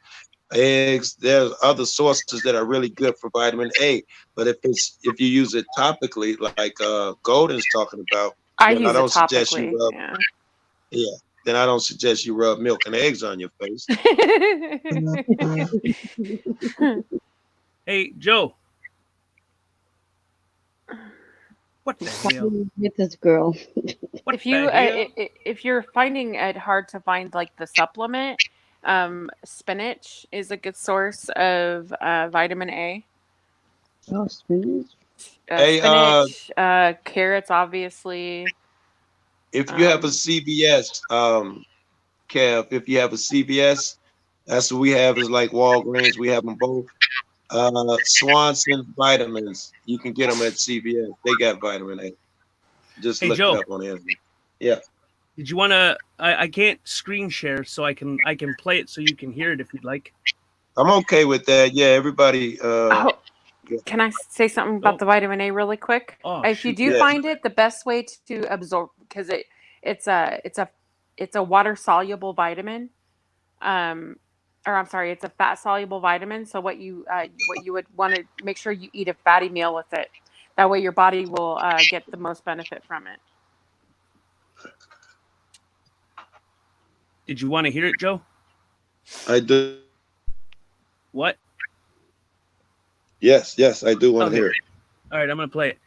eggs. There's other sources that are really good for vitamin A. But if you use it topically, like Golden's talking about, I then I use it don't suggest you topically. rub. Yeah. Yeah, then I don't suggest you rub milk and eggs on your face. Hey, Joe. What the hell? With this girl. What If you the hell? if you're finding it hard to find like the supplement, spinach is a good source of vitamin A. Oh, spinach. Hey, Spinach, carrots, obviously. if you have a CVS, Kev, if you have a CVS, that's what we have is like Walgreens. We have them both. Swanson vitamins. You can get them at CVS. They got vitamin A. Just Hey, look Joe. it up on Amazon. Yeah. Did you want to? I can't screen share, so I can play it so you can hear it if you'd like. I'm okay with that. Yeah, everybody. Can I say something about the vitamin A really quick? Oh, If you shoot. do Yeah. find it, the best way to absorb, because it's a water soluble vitamin, or I'm sorry, it's a fat soluble vitamin. So what you would want to make sure you eat a fatty meal with it. That way your body will get the most benefit from it. Did you want to hear it, Joe? I do. What? Yes, I do want to Okay. hear it. All right, I'm gonna play it.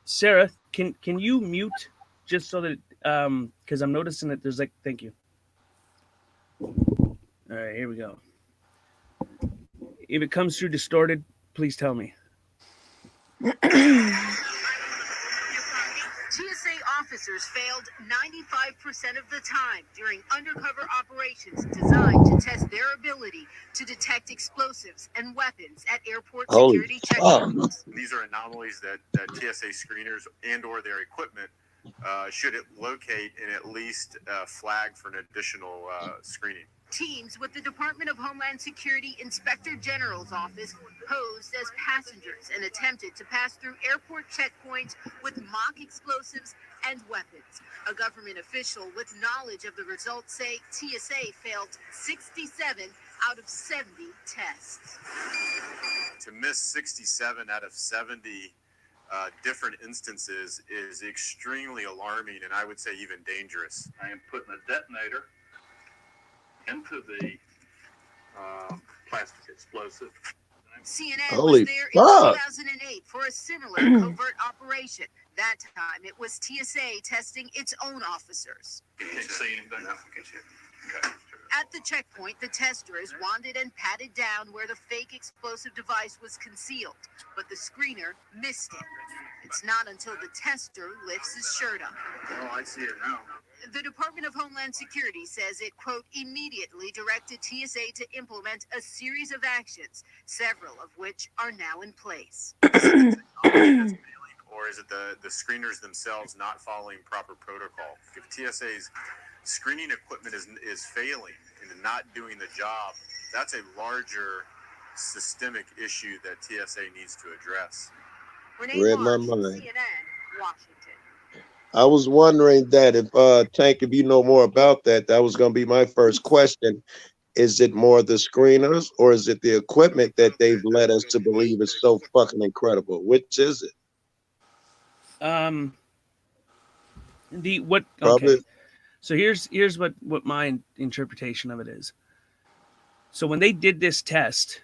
Sarah, can you mute just so that because I'm noticing that there's like, thank you. All right, here we go. If it comes through distorted, please tell me. TSA officers failed 95% of the time during undercover operations designed to test their ability to detect explosives and weapons at airport Holy security fuck. checkpoints. These are anomalies that TSA screeners and or their equipment should locate and at least flag for an additional screening. Teams with the Department of Homeland Security Inspector General's office posed as passengers and attempted to pass through airport checkpoints with mock explosives and weapons. A government official with knowledge of the results say TSA failed 67 out of 70 tests. To miss 67 out of 70 different instances is extremely alarming and I would say even dangerous. I am putting a detonator into the plastic explosive. CNN Holy was there fuck. in 2008 for a similar covert operation. That time, it was TSA testing its own officers. Can you see anything? No, I can see it. Okay. At the checkpoint, the testers wanded and patted down where the fake explosive device was concealed, but the screener missed it. It's not until the tester lifts his shirt up. Oh, I see it now. The Department of Homeland Security says it, quote, immediately directed TSA to implement a series of actions, several of which are now in place. Or is it the screeners themselves not following proper protocol? If TSA's screening equipment is failing and not doing the job, that's a larger systemic issue that TSA needs to address. Read my mind. CNN, Washington. I was wondering that if Tank, if you know more about that, that was going to be my first question. Is it more the screeners or is it the equipment that they've led us to believe is so fucking incredible? Which is it? Okay. So here's what my interpretation of it is. So when they did this test,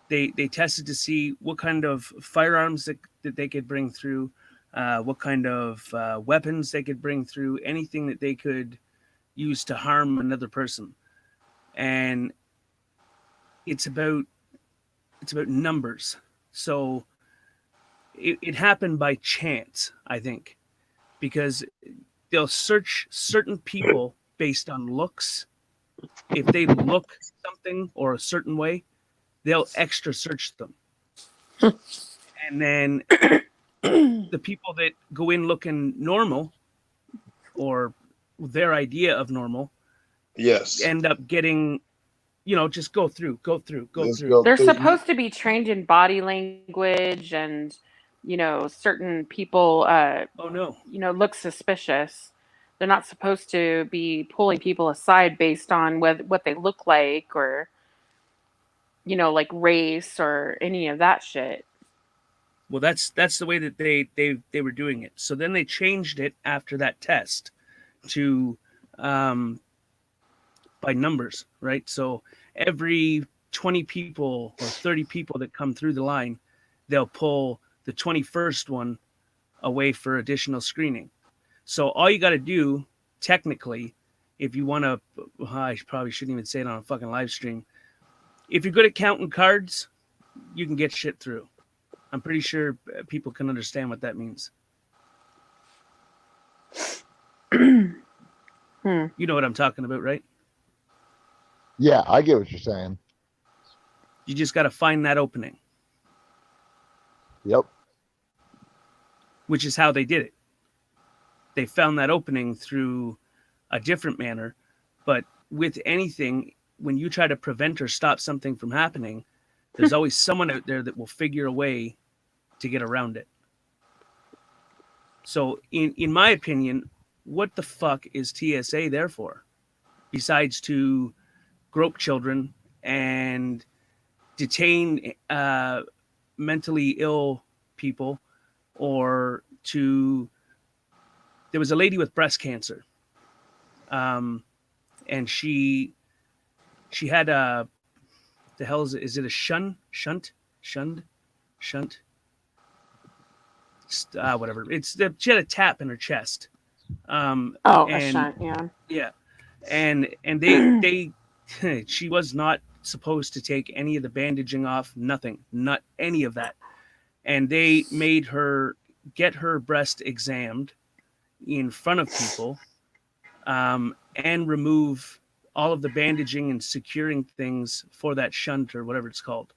they tested to see what kind of firearms that they could bring through, what kind of weapons they could bring through, anything that they could use to harm another person. And it's about numbers. So it happened by chance, I think, because they'll search certain people based on looks. If they look something or a certain way, they'll extra search them. And then the people that go in looking normal, or their idea of normal, Yes. end up getting, just go through. They're supposed to be trained in body language and, certain people, oh no, look suspicious. They're not supposed to be pulling people aside based on what they look like or, like race or any of that shit. Well, that's the way that they were doing it. So then they changed it after that test to by numbers, right? So every 20 people or 30 people that come through the line, they'll pull the 21st one away for additional screening. So all you got to do, technically, if you want to, I probably shouldn't even say it on a fucking live stream. If you're good at counting cards, you can get shit through. I'm pretty sure people can understand what that means. You know what I'm talking about, right? Yeah, I get what you're saying. You just got to find that opening. Yep. Which is how they did it. They found that opening through a different manner. But with anything, when you try to prevent or stop something from happening, there's always someone out there that will figure a way to get around it. So in my opinion, what the fuck is TSA there for? Besides to grope children and detain mentally ill people, or to... There was a lady with breast cancer. And she had a... The hell is it a shunt? Whatever. She had a tap in her chest. A shunt, yeah. Yeah. And they she was not supposed to take any of the bandaging off, nothing, not any of that. And they made her get her breast examined in front of people, and remove all of the bandaging and securing things for that shunt or whatever it's called.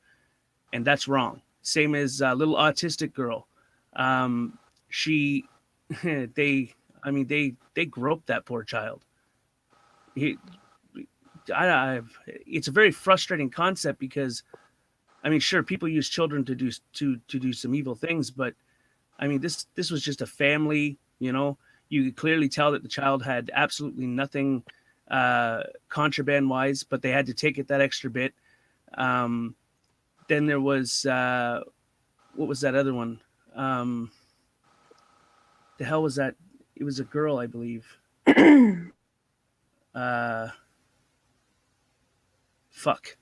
And that's wrong. Same as a little autistic girl. They groped that poor child. It's a very frustrating concept because, sure, people use children to do some evil things, but this was just a family. You could clearly tell that the child had absolutely nothing contraband wise, but they had to take it that extra bit. Then there was what was that other one? The hell was that? It was a girl, I believe. Fuck.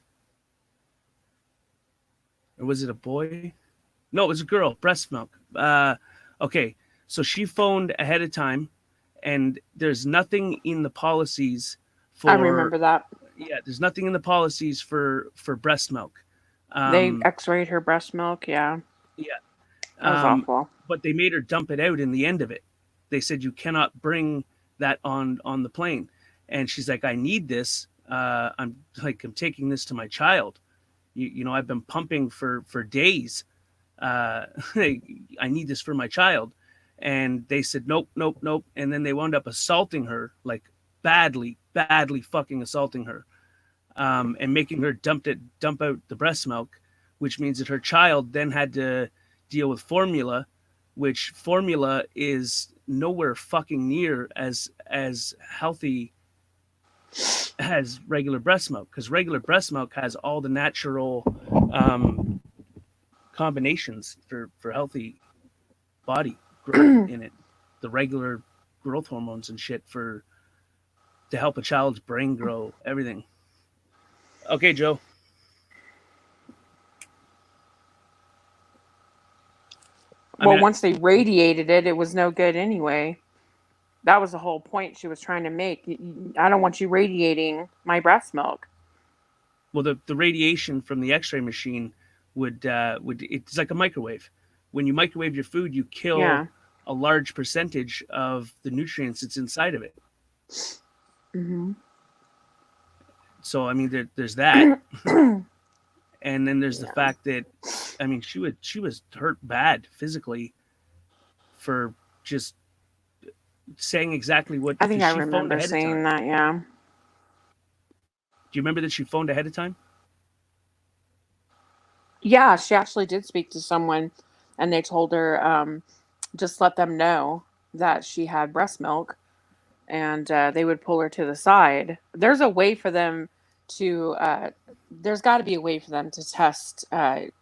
Or was it a boy? No, it was a girl. Breast milk. Okay, so she phoned ahead of time, and there's nothing in the policies for... I remember that. Yeah, there's nothing in the policies for breast milk. They x-rayed her breast milk, yeah. Yeah. That was awful. But they made her dump it out in the end of it. They said, you cannot bring that on the plane. And she's like, I need this. I'm taking this to my child. I've been pumping for days. I need this for my child. And they said, nope. And then they wound up assaulting her, like badly fucking assaulting her, and making her dump out the breast milk, which means that her child then had to deal with formula, which formula is nowhere fucking near as healthy as regular breast milk, because regular breast milk has all the natural combinations for healthy body growth in it, the regular growth hormones and shit to help a child's brain grow, everything. Okay, Joe. Once they radiated it, it was no good anyway. That was the whole point she was trying to make. I don't want you radiating my breast milk. Well, the radiation from the X-ray machine it's like a microwave. When you microwave your food, you kill Yeah. a large percentage of the nutrients that's inside of it. Mm-hmm. So I mean, there's that, and then there's the fact that, I mean, she was hurt bad physically for just saying exactly what. I think I she phoned remember ahead of saying time. that. Yeah. Do you remember that she phoned ahead of time? Yeah, she actually did speak to someone, and they told her just let them know that she had breast milk, and they would pull her to the side. There's a way for them to. There's got to be a way for them to test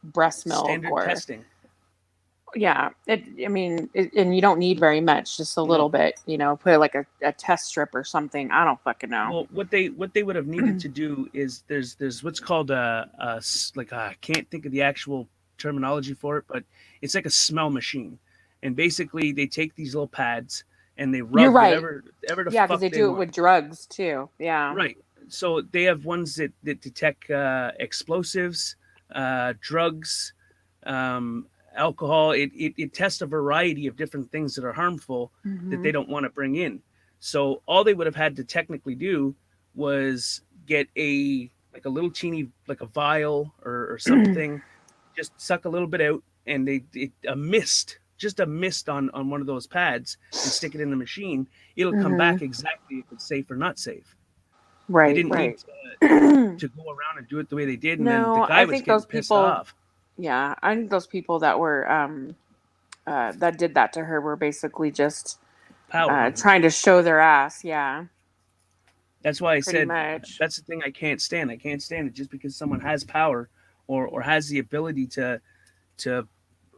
breast milk Standard or testing. yeah. And you don't need very much, just a little bit. You know, put like a test strip or something. I don't fucking know. Well, what they would have needed to do is there's what's called I can't think of the actual terminology for it, but it's like a smell machine, and basically they take these little pads and they rub You're right. whatever the Yeah, fuck because they do it want. with drugs too. Yeah. Right. So they have ones that detect explosives, drugs, alcohol. It tests a variety of different things that are harmful that they don't want to bring in. So all they would have had to technically do was get a little teeny, like a vial or something, just suck a little bit out, and a mist on one of those pads and stick it in the machine. It'll come back exactly if it's safe or not safe. Right. They didn't Right. need to go around and do it the way they did, and then the No, guy I was think getting those pissed people. off. Yeah, I think those people that were that did that to her were basically just Power hungry. trying to show their ass. Yeah. That's why I Pretty said much. that's the thing I can't stand. I can't stand it just because someone has power or has the ability to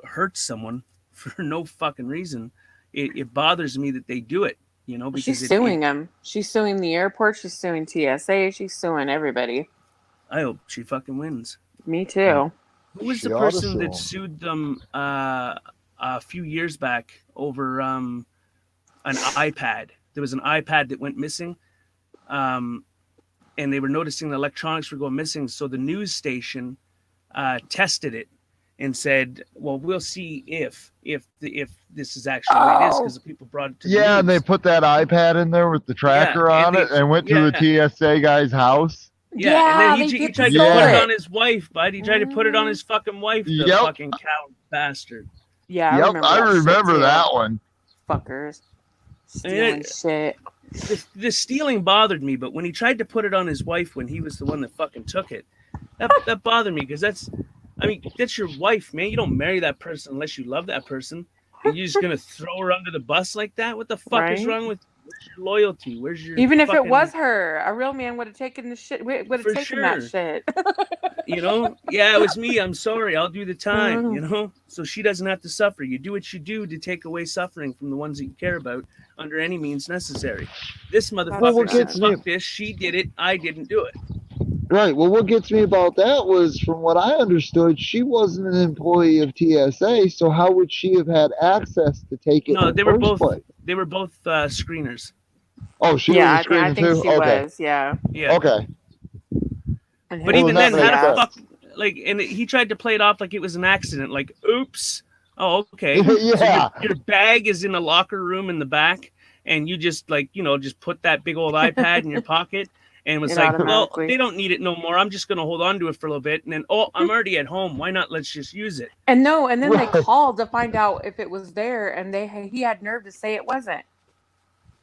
hurt someone for no fucking reason. It bothers me that they do it, you know, because She's suing them. She's suing the airport. She's suing TSA. She's suing everybody. I hope she fucking wins. Me too. Who was She the ought to person sue that 'em. sued them a few years back over an iPad? There was an iPad that went missing, and they were noticing the electronics were going missing. So the news station tested it and said, "Well, we'll see if this is actually the way it is," because the people brought it to the Yeah, news. and they put that iPad in there with the tracker on it and went to a TSA guy's house. Yeah, and then he tried to put Yeah. it on his wife, bud. He tried to put it on his fucking wife, the Yep. fucking cow bastard. Yeah, Yep, I remember that one. Fuckers. And Stealing shit. The stealing bothered me, but when he tried to put it on his wife when he was the one that fucking took it, that bothered me because that's your wife, man. You don't marry that person unless you love that person. And you're just gonna throw her under the bus like that? What the fuck is Right? wrong with? Where's your loyalty? Where's your Even if it fucking- was her, a real man would have taken the shit. Would have For taken that sure. shit. You know, yeah, it was me. I'm sorry. I'll do the time, you know, so she doesn't have to suffer. You do what you do to take away suffering from the ones that you care about under any means necessary. This motherfucker Well, what said, gets me- fuck this. She did it. I didn't do it. Right. Well, what gets me about that was, from what I understood, she wasn't an employee of TSA, so how would she have had access to take it? No, in they the were first both. place? They were both screeners. Oh, she Yeah, was a screener I think too. she Okay. was. Yeah. Yeah. Okay. And But Well, even that then, how makes the sense. fuck? Like, and he tried to play it off like it was an accident. Like, oops. Oh, okay. Yeah. So your bag is in the locker room in the back, and you just just put that big old iPad in your pocket, and was It like, well, automatically- they don't need it no more. I'm just gonna hold on to it for a little bit, and then I'm already at home. Why not? Let's just use it. And then Right. they called to find out if it was there, and he had nerve to say it wasn't.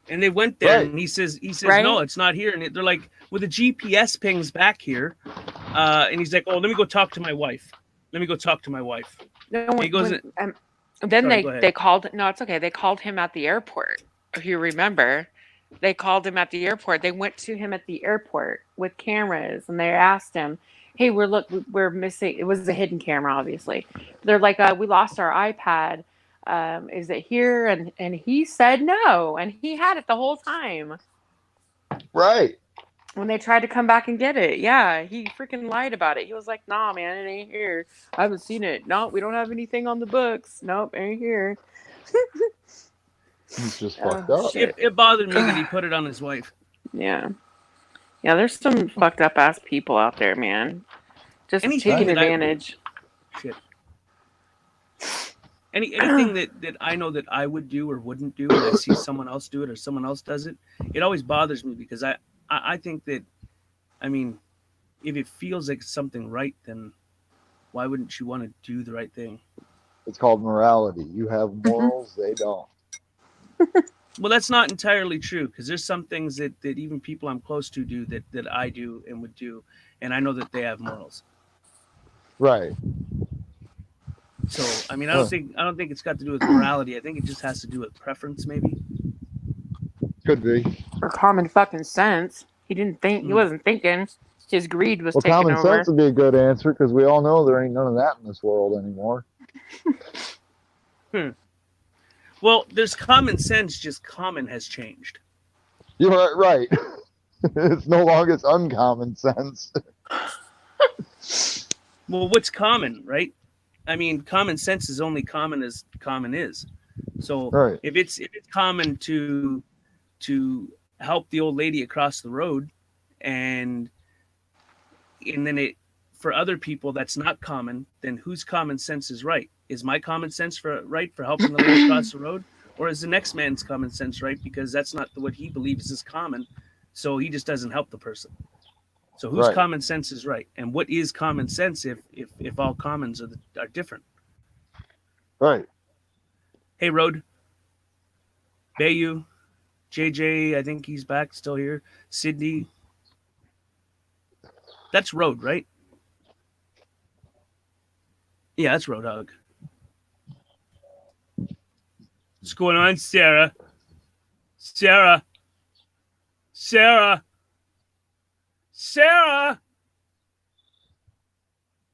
And they went there, Right. and he says, Right? no, it's not here. And they're like, well, the GPS ping's back here, and he's like, oh, let me go talk to my wife. Let me go talk to my wife. No, He goes then Sorry, go ahead. they called. No, it's okay. They called him at the airport. If you remember, they called him at the airport. They went to him at the airport with cameras, and they asked him, "Hey, we're missing." It was a hidden camera, obviously. They're like, "We lost our iPad. Is it here?" And he said no, and he had it the whole time. Right. When they tried to come back and get it, yeah, he freaking lied about it. He was like, "Nah, man, it ain't here. I haven't seen it. No, we don't have anything on the books. Nope, ain't here." He's just Oh, fucked up. shit. It bothered me that he put it on his wife. Yeah, there's some fucked up ass people out there, man. Just Anything taking that I- advantage. shit. Anything that I know that I would do or wouldn't do, and I see someone else do it or someone else does it, it always bothers me because I think that, I mean, if it feels like something right, then why wouldn't you want to do the right thing? It's called morality. You have morals, they don't. Well, that's not entirely true because there's some things that even people I'm close to do that I do and would do, and I know that they have morals. Right. So, I mean, I don't think it's got to do with morality. I think it just has to do with preference, maybe. Could be. Or common fucking sense. He didn't think. He wasn't thinking. His greed was Well, taking common over. sense would be a good answer because we all know there ain't none of that in this world anymore. Well, there's common sense, just common has changed. You're right. It's no longer it's uncommon sense. Well, what's common, right? I mean, common sense is only common as common is. So Right. if it's common to help the old lady across the road, and then it for other people that's not common, then whose common sense is right? Is my common sense right for helping the lady across the road, or is the next man's common sense right because that's not what he believes is common, so he just doesn't help the person? So whose Right. common sense is right, and what is common sense if all commons are different? Right. Hey, Road, Bayu, JJ, I think he's back, still here. Sydney, that's Road, right? Yeah, that's Roadhog. What's going on, Sarah? Sarah?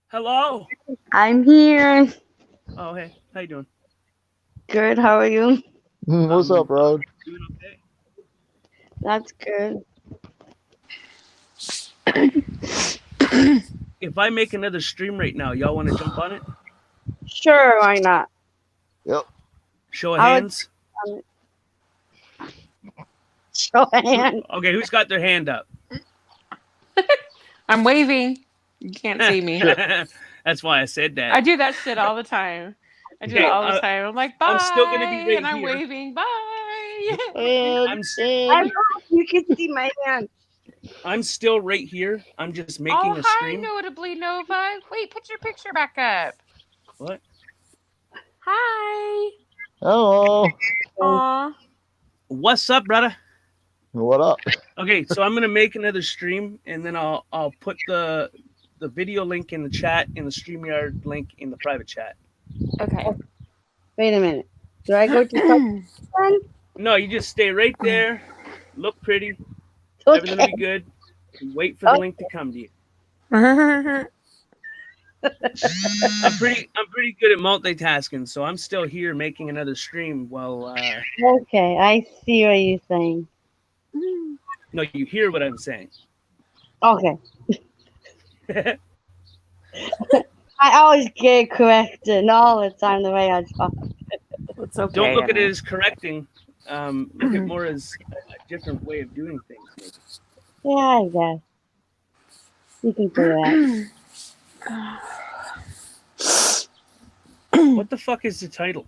Hello? I'm here. Oh, hey. How you doing? Good. How are you? What's up, Rod? Doing okay. That's good. If I make another stream right now, y'all want to jump on it? Sure. Why not? Yep. Show of I would- hands. Show a hand. Okay, who's got their hand up? I'm waving. You can't see me. That's why I said that. I do that shit all the time. I do Okay, it all the time. I'm like, bye. I'm still gonna be right and I'm here. waving, bye. I'm you can see my hand. I'm still right here. I'm just making Oh, a hi, stream. Notably Nova. Wait, put your picture back up. What? Hi. Hello. Aw. What's up, brother? What up? Okay, so I'm gonna make another stream, and then I'll put the video link in the chat and the StreamYard link in the private chat. Okay. Wait a minute. Do I go to then? No, you just stay right there, look pretty, Okay. everything will be good, and wait for the link to come to you. I'm pretty good at multitasking, so I'm still here making another stream while Okay, I see what you're saying. no, you hear what I'm saying. Okay. I always get corrected all the time the way I talk. It's okay. Don't look at it as correcting. Look at it more as a different way of doing things. Yeah, I guess. You can do that. What the fuck is the title?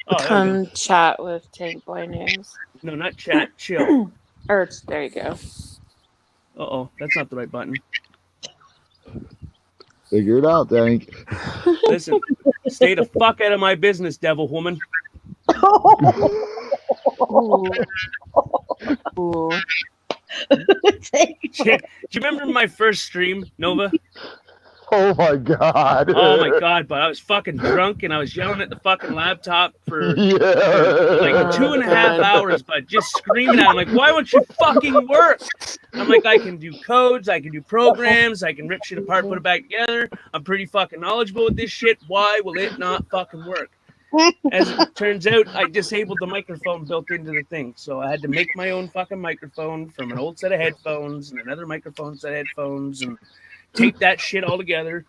Oh, Come chat with Tank Boy News. no, not chat. Chill. Or there you go. Uh-oh, that's not the right button. Figure it out, Tank. Listen, stay the fuck out of my business, devil woman. Ooh. Ooh. Do you remember my first stream, Nova? Oh my god. Oh my god, but I was fucking drunk and I was yelling at the fucking laptop for like 2.5 hours, but just screaming at him like, why won't you fucking work? I'm like, I can do codes, I can do programs, I can rip shit apart, put it back together. I'm pretty fucking knowledgeable with this shit. Why will it not fucking work? As it turns out, I disabled the microphone built into the thing, so I had to make my own fucking microphone from an old set of headphones and another microphone set of headphones and tape that shit all together.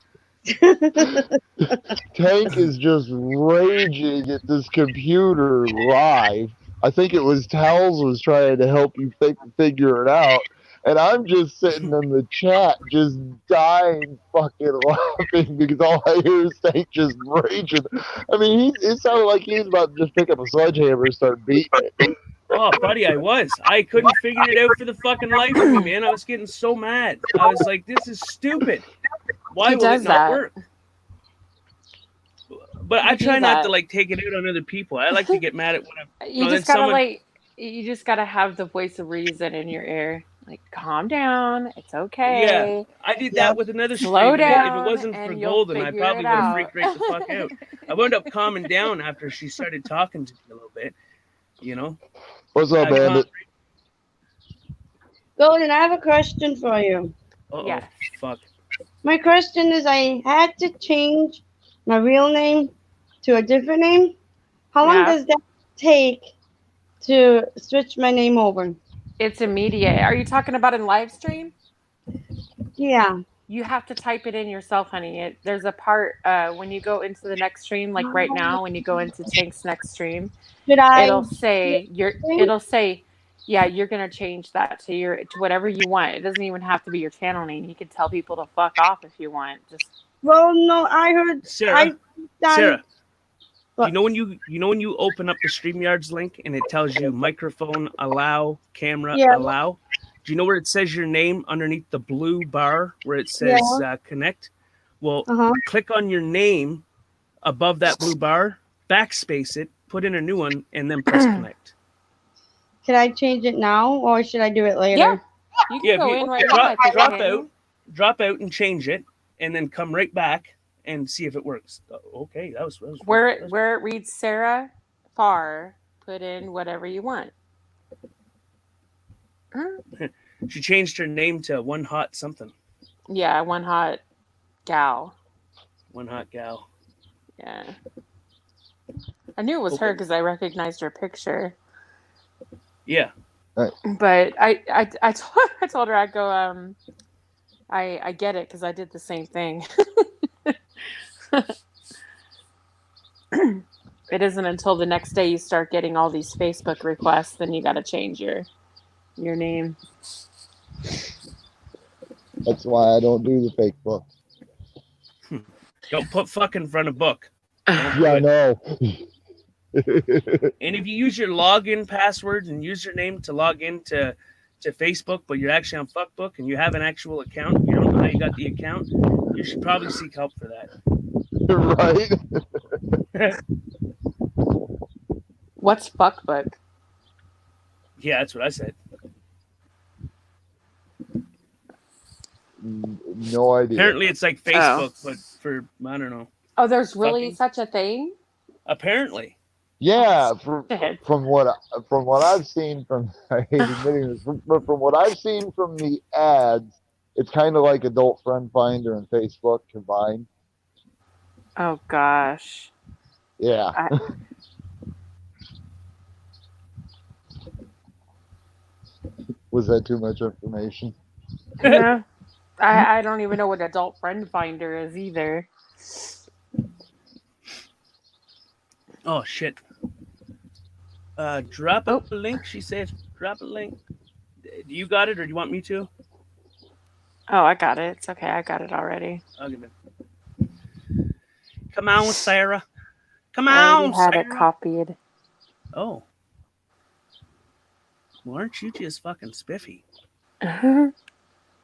Tank is just raging at this computer live. I think it was Towels was trying to help you figure it out. And I'm just sitting in the chat, just dying fucking laughing because all I hear is Tank just raging. I mean, it sounded like he was about to just pick up a sledgehammer and start beating it. Oh, buddy, I was. I couldn't figure it out for the fucking life of me, man. I was getting so mad. I was like, this is stupid. Why He will does it not that. work? But I You do try not to that. like take it out on other people. I like to get mad at when I'm. You no, just then gotta someone, you just gotta have the voice of reason in your ear. Like, calm down. It's Yeah, okay. I did that with another Slow stream. If it down, wasn't for and you'll Golden, I figure probably it would have out. freaked right the fuck out. I wound up calming down after she started talking to me a little bit. You know. What's up, I calmed Bandit? Golden, I have a question for you. Uh-oh. Fuck. My question is, I had to change my real name to a different name. How long Yeah. does that take to switch my name over? It's immediate. Are you talking about in live stream? Yeah. You have to type it in yourself, honey. There's a part when you go into the next stream, like right now, when you go into Tank's next stream, Should I? it'll say yeah, you're gonna change that to whatever you want. It doesn't even have to be your channel name. You can tell people to fuck off if you want. Just Well, no, I heard. Sarah, I Sarah, you know when you open up the StreamYard's link and it tells you microphone allow, camera Yeah. allow. Do you know where it says your name underneath the blue bar where it says connect? Well, click on your name above that blue bar, backspace it, put in a new one, and then press connect. Can I change it now, or should I do it later? Yeah. You can Yeah, go if in you right now. drop out and change it, and then come right back and see if it works. Okay, that was Where it reads Sarah Farr, put in whatever you want. She changed her name to One Hot something. Yeah, one hot gal. One Hot Gal. Yeah. I knew it was her because I recognized her picture. Yeah. But I told her I'd go I get it because I did the same thing. It isn't until the next day you start getting all these Facebook requests, then you got to change your name. That's why I don't do the fake book. Don't put fuck in front of book. Yeah, I know. And if you use your login password and username to log in to Facebook, but you're actually on Fuckbook and you have an actual account, you don't know how you got the account, you should probably seek help for that. Right? What's Fuckbook? Yeah, that's what I said. No idea. Apparently it's like Facebook, but for, I don't know. Oh, there's really such a thing? Apparently. Yeah, from what I've seen from I hate admitting this, but from what I've seen from the ads, it's kind of like Adult Friend Finder and Facebook combined. Oh gosh. Yeah. Was that too much information? Yeah. I don't even know what Adult Friend Finder is either. Oh shit. Drop a link, she says. Drop a link. You got it, or do you want me to? Oh, I got it. It's okay. I got it already. I'll give it. Come on, Sarah. Come I on, already had Sarah. it copied. Oh. Well, aren't you just fucking spiffy?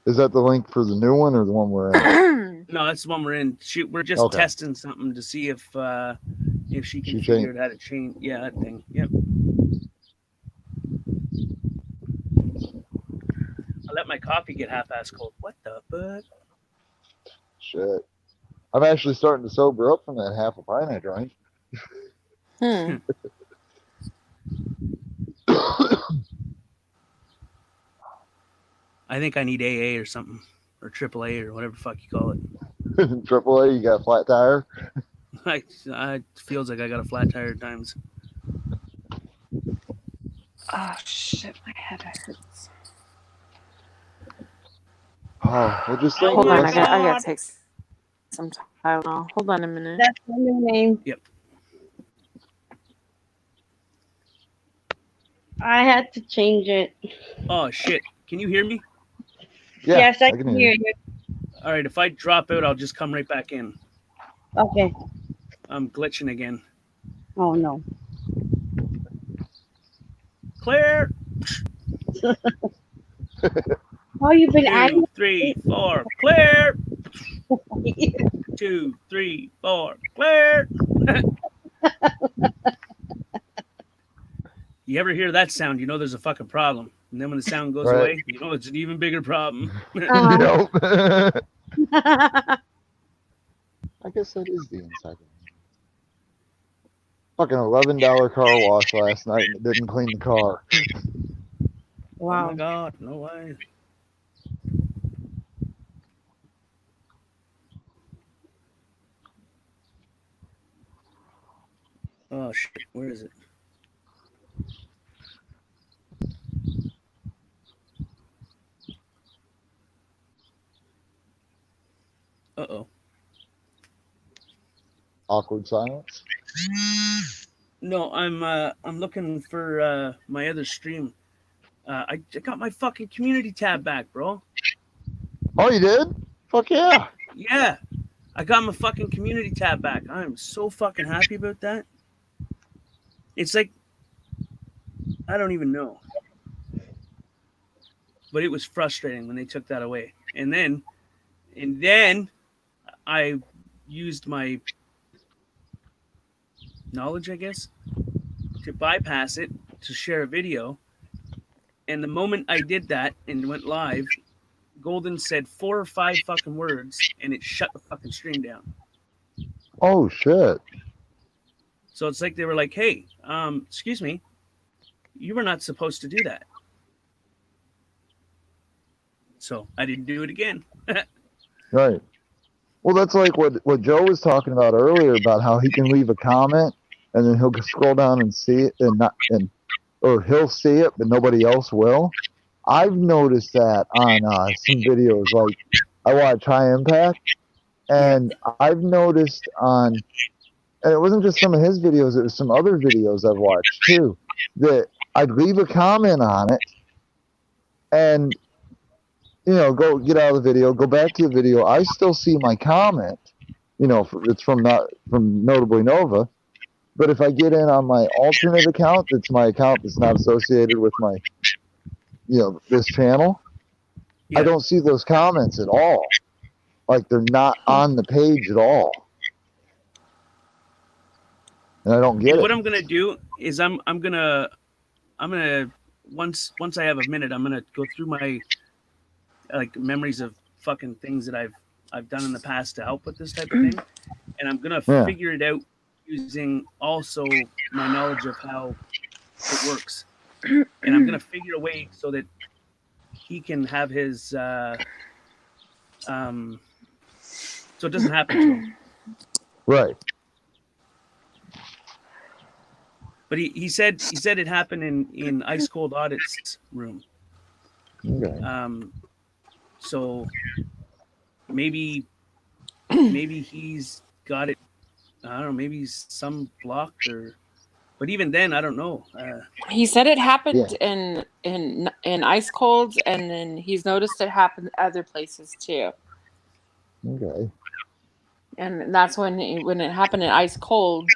Is that the link for the new one or the one we're in? No, that's the one we're in. We're just Okay. testing something to see if she can She figure out how to change. Yeah, that thing. Yep. I let my coffee get half-ass cold. What the fuck? Shit. I'm actually starting to sober up from that half a pint I drank. I think I need AA or something, or AAA or whatever the fuck you call it. AAA, you got a flat tire? It feels like I got a flat tire at times. Oh shit, my head hurts. Oh, we'll just Hold on, I gotta take some Tylenol. Hold on a minute. That's my new name. Yep. I had to change it. Oh shit! Can you hear me? Yeah, Yes, I I can can hear hear you. All right, if I drop out, I'll just come right back in. Okay. I'm glitching again. Oh no. Clear. Oh, you've been 2, 3, 4, clear. 2, 3, 4, clear. You ever hear that sound? You know there's a fucking problem. And then when the sound goes Right. away, you know it's an even bigger problem. Nope. I guess that is the inside. Fucking $11 car wash last night and it didn't clean the car. Oh my god, no way. Oh shit, where is it? Uh-oh. Awkward silence. No, I'm looking for my other stream. I got my fucking community tab back, bro. Oh, you did? Fuck yeah. Yeah. I got my fucking community tab back. I am so fucking happy about that. It's like I don't even know. But it was frustrating when they took that away. And then I used my knowledge, I guess, to bypass it to share a video. And the moment I did that and went live, Golden said 4 or 5 fucking words and it shut the fucking stream down. Oh shit. So it's like they were like, hey, excuse me, you were not supposed to do that. So I didn't do it again. Right. Well, that's like what Joe was talking about earlier about how he can leave a comment and then he'll scroll down and see it or he'll see it but nobody else will. I've noticed that on some videos. Like I watch High Impact, and I've noticed and it wasn't just some of his videos; it was some other videos I've watched too. That I'd leave a comment on it, and go get out of the video, go back to the video. I still see my comment. It's from Notably Nova. But if I get in on my alternate account, it's my account that's not associated with my, this channel. Yeah. I don't see those comments at all. Like they're not on the page at all. And I don't get it. What I'm gonna do is I'm gonna once I have a minute, I'm gonna go through my memories of fucking things that I've done in the past to help with this type of thing, and I'm gonna figure it out using also my knowledge of how it works, and I'm gonna figure a way so that he can have his so it doesn't happen to him. Right. But he said it happened in Ice Cold Audit's room. Okay. So maybe he's got it. I don't know. Maybe he's some blocked or. But even then, I don't know. He said it happened in Ice Cold, and then he's noticed it happened other places too. Okay. And that's when it happened in Ice Cold,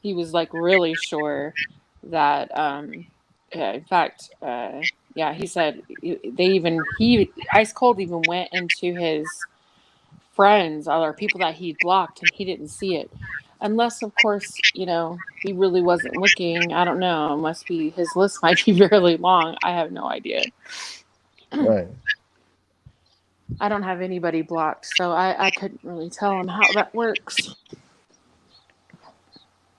he was like really sure that in fact he said Ice Cold even went into his friends or people that he blocked and he didn't see it, unless of course he really wasn't looking. I don't know, it must be his list might be really long. I have no idea. Right. I don't have anybody blocked, so I couldn't really tell him how that works.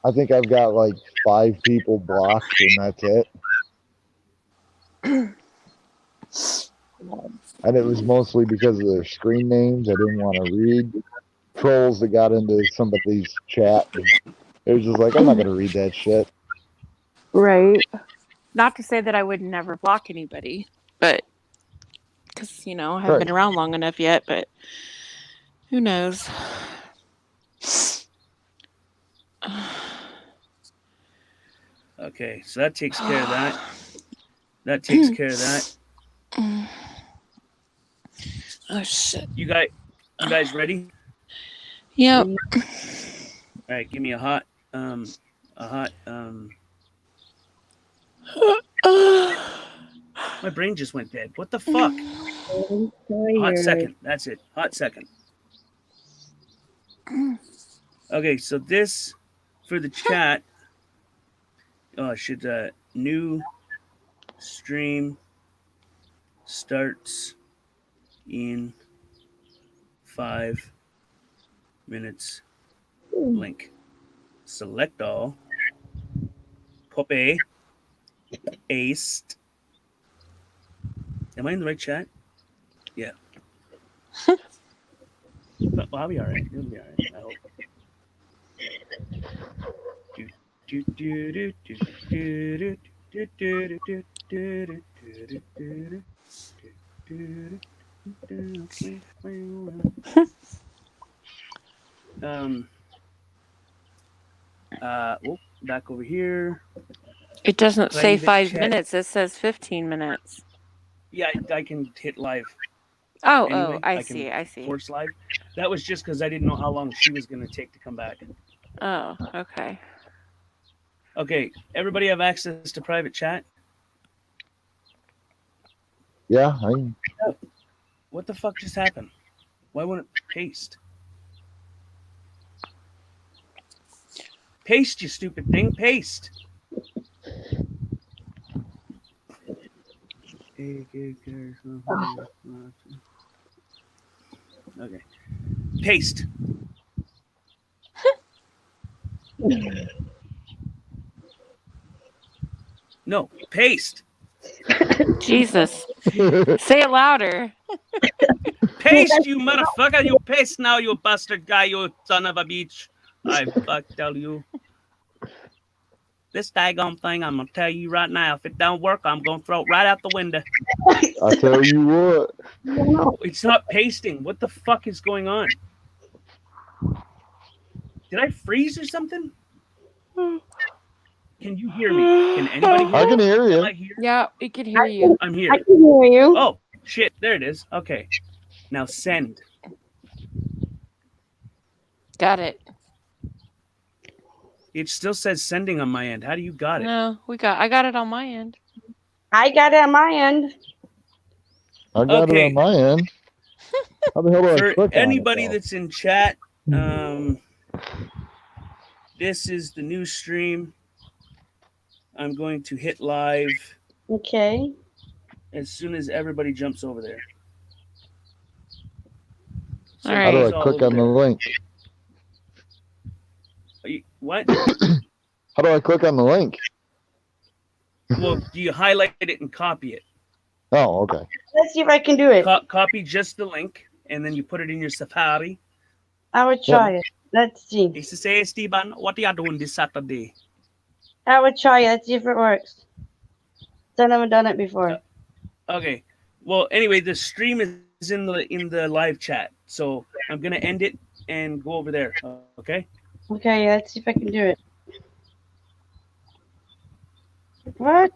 I think I've got like 5 people blocked, and that's it. And it was mostly because of their screen names I didn't want to read. Trolls that got into somebody's chat. It was just like, I'm not going to read that shit. Right. Not to say that I would never block anybody, but because, I haven't been around long enough yet, but who knows? Okay, so that takes care of that. That takes care of that. Oh shit. You guys ready? Yep. All right, give me a hot. My brain just went dead. What the fuck? Hot second. That's it. Hot second. Okay, so this for the chat. Oh, new stream starts in 5 minutes. Link. Select all. Copy. Paste. Am I in the right chat? Yeah. Well, I'll be all right. You'll be all right. I hope. Back over here. It doesn't say Private 5 chat. minutes. It says 15 minutes. Yeah, I can hit live. Oh, Anyway, I can see. I see. Force live. That was just because I didn't know how long she was going to take to come back. Oh, okay. Okay, everybody have access to private chat? Yeah, What the fuck just happened? Why wouldn't it paste? Paste, you stupid thing. Paste. Okay. Paste. No, paste. Jesus. Say it louder. Paste, you motherfucker. You paste now, you bastard guy, you son of a bitch. I fuck tell you. This daggone thing, I'm gonna tell you right now, if it don't work, I'm gonna throw it right out the window. I tell you what. It's not pasting. What the fuck is going on? Did I freeze or something? Can you hear me? Can anybody hear me? I can hear you. Am I here? Yeah, we can hear you. I'm here. I can hear you. Oh, shit. There it is. Okay. Now send. Got it. It still says sending on my end. How do you got it? No, I got it on my end. I got it on my end. I got it on my end. How the hell do I For click on it, anybody though? that's in chat, this is the new stream. I'm going to hit live Okay. as soon as everybody jumps over there. So How do it's I all click over on the there. link? What? How do I click on the link? Well, do you highlight it and copy it? Oh, okay. Let's see if I can do it. Copy just the link, and then you put it in your Safari. I would try it. Let's see. He says, "Hey, Stephen, what are you doing this Saturday?" I would try it. Let's see if it works. I've never done it before. Okay. Well, anyway, the stream is in the live chat, so I'm gonna end it and go over there. Okay. Okay, let's see if I can do it. What?